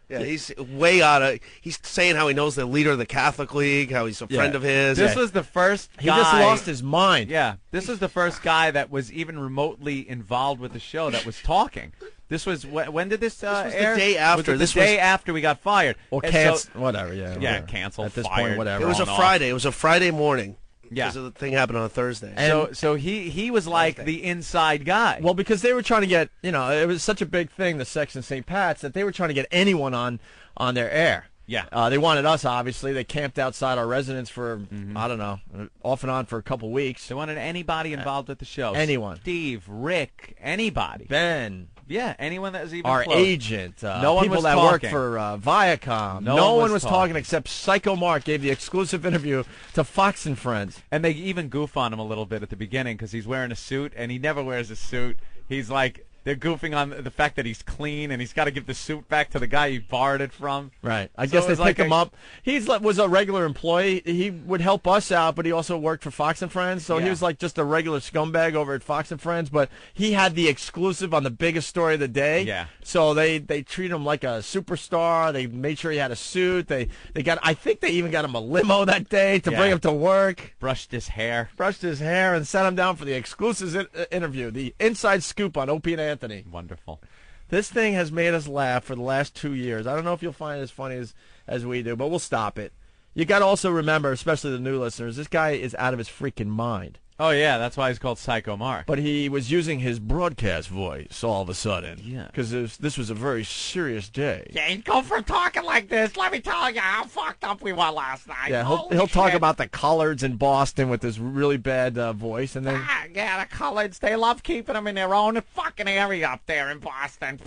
Yeah, he's way out of... He's saying how he knows the leader of the Catholic League, how he's a friend of his. This was the first guy... He just lost his mind. Yeah, this is the first guy that was even remotely involved with the show that was talking. This was... When did this air? This was the day after. Was it the day after we got fired? Or And canceled. Whatever, yeah. Yeah, whatever. canceled, At this fired. point, whatever. It was a Friday. It was a Friday morning. Yeah. Because the thing happened on a Thursday. So he was like the inside guy. Well, because they were trying to get, it was such a big thing, the Sex and St. Pat's, that they were trying to get anyone on their air. Yeah. They wanted us, obviously. They camped outside our residence for, I don't know, off and on for a couple weeks. They wanted anybody involved with the show. Anyone. Steve, Rick, anybody. Ben. Yeah, anyone that was even Our close. agent. No one people was that talking. work for Viacom. No one was was talking except Psycho Mark gave the exclusive interview to Fox and Friends. And they even goof on him a little bit at the beginning because he's wearing a suit, and he never wears a suit. He's like... They're goofing on the fact that he's clean and he's got to give the suit back to the guy he borrowed it from. Right. I guess they pick him up. Was a regular employee. He would help us out, but he also worked for Fox and Friends. So he was like just a regular scumbag over at Fox and Friends. But he had the exclusive on the biggest story of the day. Yeah. So they treat him like a superstar. They made sure he had a suit. I think they even got him a limo that day to bring him to work. Brushed his hair and sat him down for the exclusive interview, the inside scoop on Opie and Anthony. Wonderful. This thing has made us laugh for the last 2 years. I don't know if you'll find it as funny as we do, but we'll stop it. You got to also remember, especially the new listeners, this guy is out of his freaking mind. Oh, yeah, that's why he's called Psycho Mark. But he was using his broadcast voice all of a sudden. Yeah. Because this was a very serious day. You ain't go from talking like this. Let me tell you how fucked up we were last night. Yeah, Holy he'll talk shit. about the coloreds in Boston with this really bad voice, and then Yeah, the coloreds, they love keeping them in their own fucking area up there in Boston.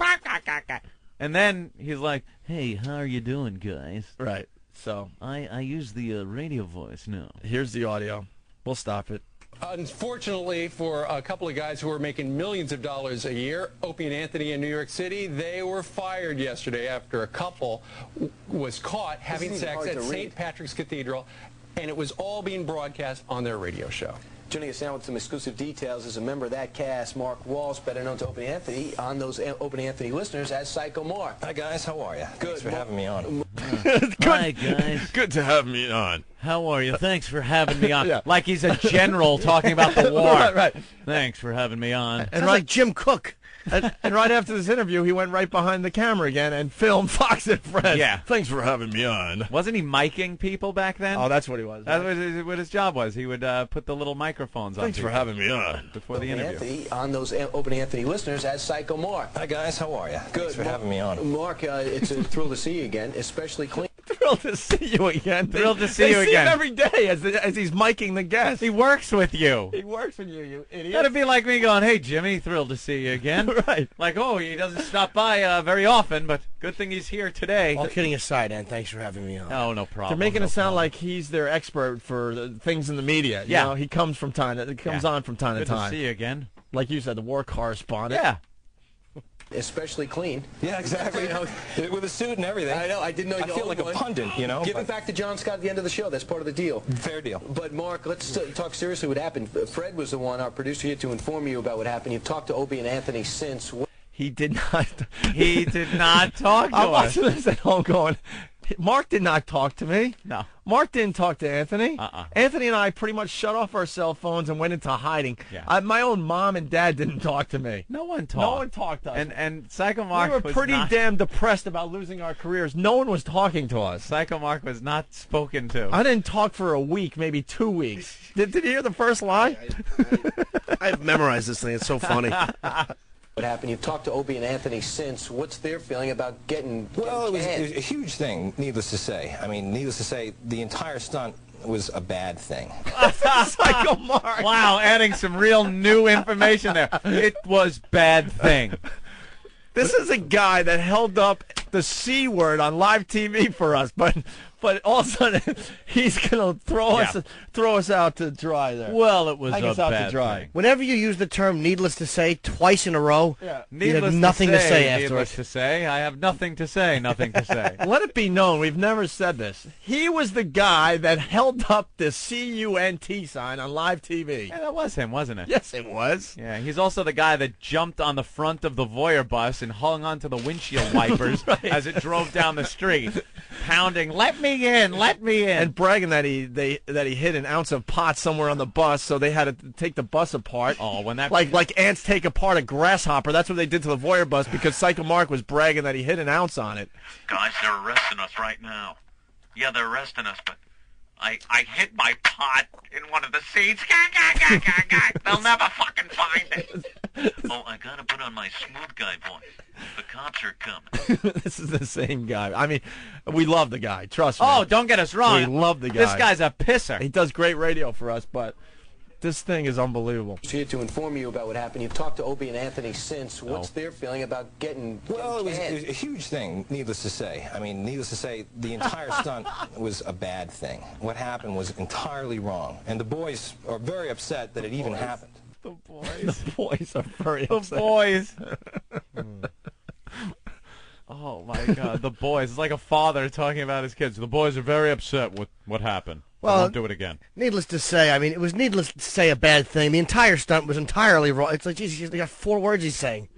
And then he's like, hey, how are you doing, guys? Right. So I use the radio voice now. Here's the audio. We'll stop it. Unfortunately for a couple of guys who are making millions of dollars a year, Opie and Anthony in New York City, they were fired yesterday after a couple was caught having sex at St. Patrick's Cathedral, and it was all being broadcast on their radio show. Joining us now with some exclusive details is a member of that cast, Mark Walsh, better known to Opie and Anthony, on those Opie and Anthony listeners as Psycho Mark. Hi, guys. How are you? Good. Thanks for having me on. Hi, guys. Good to have me on. How are you? Thanks for having me on. Yeah. Like he's a general talking about the war. Right. Thanks for having me on. And like Jim Cook. And right after this interview, he went right behind the camera again and filmed Fox and Friends. Yeah. Thanks for having me on. Wasn't he miking people back then? Oh, that's what he was. That's what his job was. He would put the little microphones on. Thanks for having me on. Before the Opie and interview. Anthony, on those Opie and Anthony listeners as Psycho Mark. Hi, guys. How are you? Good. Thanks for having me on. Mark, it's a thrill to see you again, especially clean. Thrilled to see you again. Thrilled to see they you again. him every day as he's miking the guests. He works with you. He works with you idiot. That'd be like me going, hey, Jimmy, thrilled to see you again. Right. Like, oh, he doesn't stop by very often, but good thing he's here today. All kidding aside, Ann, thanks for having me on. Oh, no problem. They're making no it sound problem. like he's their expert for the things in the media. You Yeah. know, he comes from time to on from time Good to time. to see you again. Like you said, the war correspondent. Yeah. Especially clean. Yeah, exactly. You know, with a suit and everything. I know. I didn't know. I feel like a pundit, you know. Give it back to John Scott at the end of the show. That's part of the deal. Fair deal. But Mark, let's talk seriously. What happened? Fred was the one, our producer, here to inform you about what happened. You've talked to Opie and Anthony since. He did not. He did not talk to I'm us. watching this at home going, Mark did not talk to me. No. Mark didn't talk to Anthony. Uh-uh. Anthony and I pretty much shut off our cell phones and went into hiding. Yeah. My own mom and dad didn't talk to me. No one talked. No one talked to us. And Psycho Mark we were was pretty not, damn depressed about losing our careers. No one was talking to us. Psycho Mark was not spoken to. I didn't talk for a week, maybe 2 weeks. Did you hear the first line? I've memorized this thing. It's so funny. What happened? You've talked to Opie and Anthony since. What's their feeling about getting Well, it was canned? a huge thing, needless to say. I mean, needless to say, the entire stunt was a bad thing. Psycho Mark. Wow, adding some real new information there. It was bad thing. This is a guy that held up the C word on live TV for us, but all of a sudden he's gonna throw us out to dry there. Well, it was Hang a us out bad to dry. thing. Whenever you use the term "needless to say" twice in a row, you have nothing to say Needless afterwards. to say, I have nothing to say. Nothing to say. Let it be known, we've never said this. He was the guy that held up the CUNT sign on live TV. Yeah, that was him, wasn't it? Yes, it was. Yeah, he's also the guy that jumped on the front of the Voyeur bus and hung onto the windshield wipers as it drove down the street, pounding, "Let me in, let me in," and bragging that he hid an ounce of pot somewhere on the bus, so they had to take the bus apart. Oh, when that like ants take apart a grasshopper. That's what they did to the Voyeur bus because Psycho Mark was bragging that he hid an ounce on it. Guys, they're arresting us right now. Yeah, they're arresting us, but I hid my pot in one of the seats. They'll never fucking find it. Oh, I gotta put on my smooth guy voice. The cops are coming. This is the same guy. I mean, we love the guy. Trust me. Oh, don't get us wrong. We love the guy. This guy's a pisser. He does great radio for us, but this thing is unbelievable. Here to inform you about what happened. You've talked to Opie and Anthony since. What's their feeling about getting Well, it was canned? a huge thing, needless to say. I mean, needless to say, the entire stunt was a bad thing. What happened was entirely wrong, and the boys are very upset that it even happened. The boys. The boys are very The upset. boys. Oh, my God. The boys. It's like a father talking about his kids. The boys are very upset with what happened. I Well, won't do it again. Needless to say, I mean, it was needless to say a bad thing. The entire stunt was entirely wrong. It's like, Jesus, he got 4 words he's saying.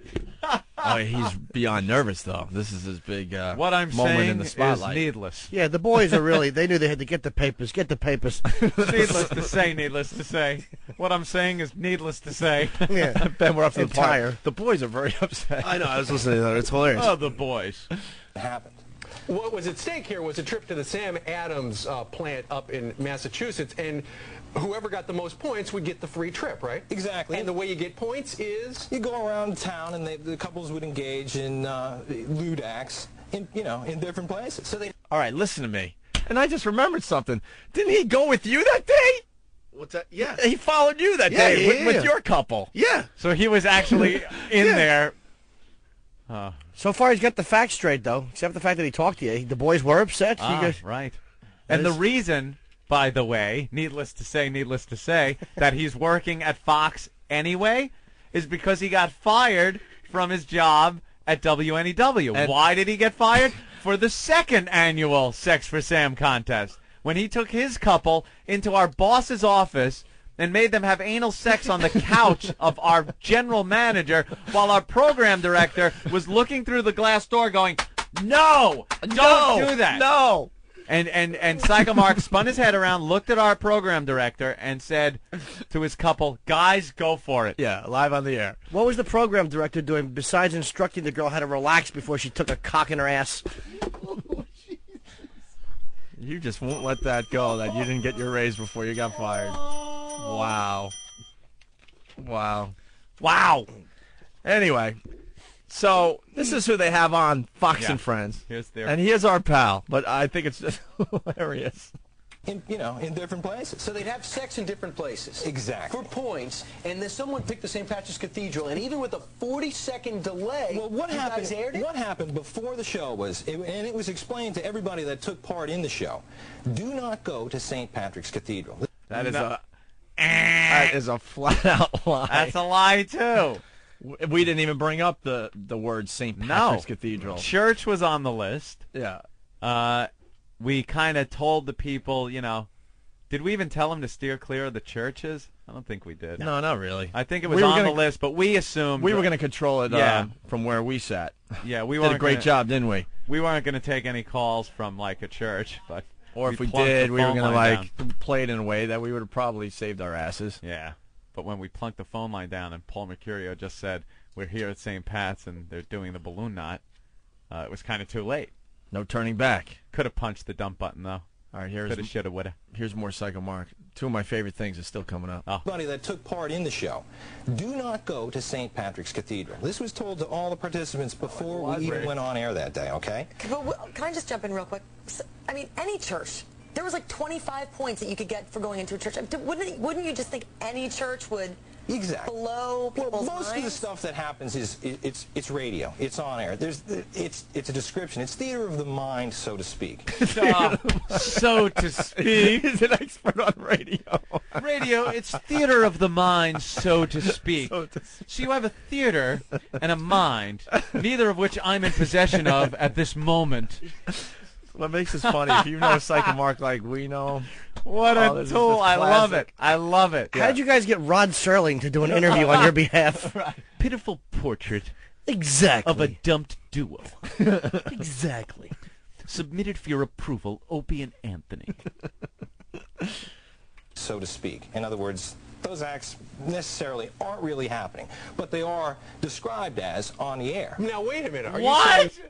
Oh, he's beyond nervous, though. This is his big What I'm moment saying in the is spotlight. needless. Yeah, the boys are really, they knew they had to get the papers, get the papers. Needless to say, needless to say. What I'm saying is needless to say. Yeah. Ben, we're up to the Entire. part. The boys are very upset. I know. I was listening to that. It's hilarious. Oh, the boys. It happened. What was at stake here was a trip to the Sam Adams plant up in Massachusetts, and whoever got the most points would get the free trip, right? Exactly. And the way you get points is? You go around town, and the couples would engage in lewd acts in different places. So they. All right, listen to me. And I just remembered something. Didn't he go with you that day? What's that? Yeah. He followed you that day with your couple. Yeah. So he was actually in there. So far, he's got the facts straight, though. Except the fact that he talked to you. The boys were upset. Right. And the reason, by the way, needless to say, that he's working at Fox anyway is because he got fired from his job at WNEW. And why did he get fired? For the second annual Sex for Sam contest, when he took his couple into our boss's office and made them have anal sex on the couch of our general manager while our program director was looking through the glass door going, "No, don't do that." No. And Psycho Mark spun his head around, looked at our program director, and said to his couple, "Guys, go for it." Yeah, live on the air. What was the program director doing besides instructing the girl how to relax before she took a cock in her ass? You just won't let that go, that you didn't get your raise before you got fired. Wow. Anyway, so this is who they have on Fox and Friends. And here's our pal, but I think it's just hilarious. In different places. So they'd have sex in different places. Exactly. For points, and then someone picked the St. Patrick's Cathedral, and even with a 40-second delay, well, what happened? guys aired it? What happened before the show was, and it was explained to everybody that took part in the show, do not go to St. Patrick's Cathedral. That is a flat-out lie. That's a lie, too. We didn't even bring up the word St. Patrick's Cathedral. Church was on the list. Yeah. We kind of told the people, did we even tell them to steer clear of the churches? I don't think we did. No, not really. I think it was on the list, but we assumed we were going to control it from where we sat. Yeah, we did a great job, didn't we? We weren't going to take any calls from like a church, but if we did, we were going to play it in a way that we would have probably saved our asses. Yeah, but when we plunked the phone line down and Paul Mercurio just said we're here at St. Pat's and they're doing the balloon knot, it was kind of too late. No turning back. Could have punched the dump button, though. All right, here's coulda, shoulda, woulda. Here's more Psycho Mark. Two of my favorite things are still coming up. Everybody that took part in the show, do not go to St. Patrick's Cathedral. This was told to all the participants before we even went on air that day, okay? Can I just jump in real quick? I mean, any church. There was like 25 points that you could get for going into a church. Wouldn't you just think any church would blow people's most minds? of the stuff that happens is it's radio. It's on air. It's a description. It's theater of the mind, so to speak. So to speak. He's an expert on radio. Radio, it's theater of the mind, so to speak. So you have a theater and a mind, neither of which I'm in possession of at this moment. What makes this funny, if you know Psycho Mark like we know. What a tool. I love it. I love it. How did you guys get Rod Serling to do an interview on your behalf? Pitiful portrait. Exactly. Of a dumped duo. Exactly. Submitted for your approval, Opie and Anthony. So to speak. In other words, those acts necessarily aren't really happening, but they are described as on the air. Now, wait a minute. Are what? You saying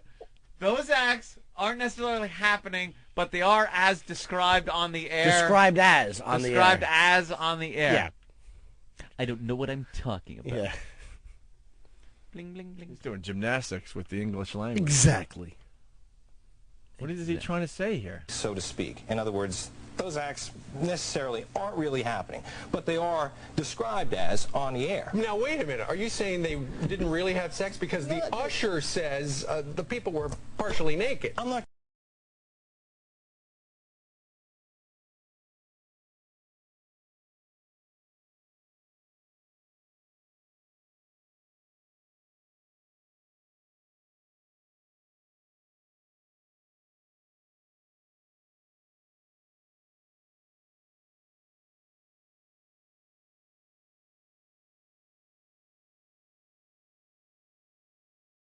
those acts aren't necessarily happening, but they are as described on the air. Described as on the air. Described as on the air. Yeah. I don't know what I'm talking about. Yeah. Bling, bling, bling. He's doing gymnastics with the English language. Exactly. What is he trying to say here? So to speak. In other words, those acts necessarily aren't really happening, but they are described as on the air. Now, wait a minute. Are you saying they didn't really have sex because the usher says the people were partially naked? I'm not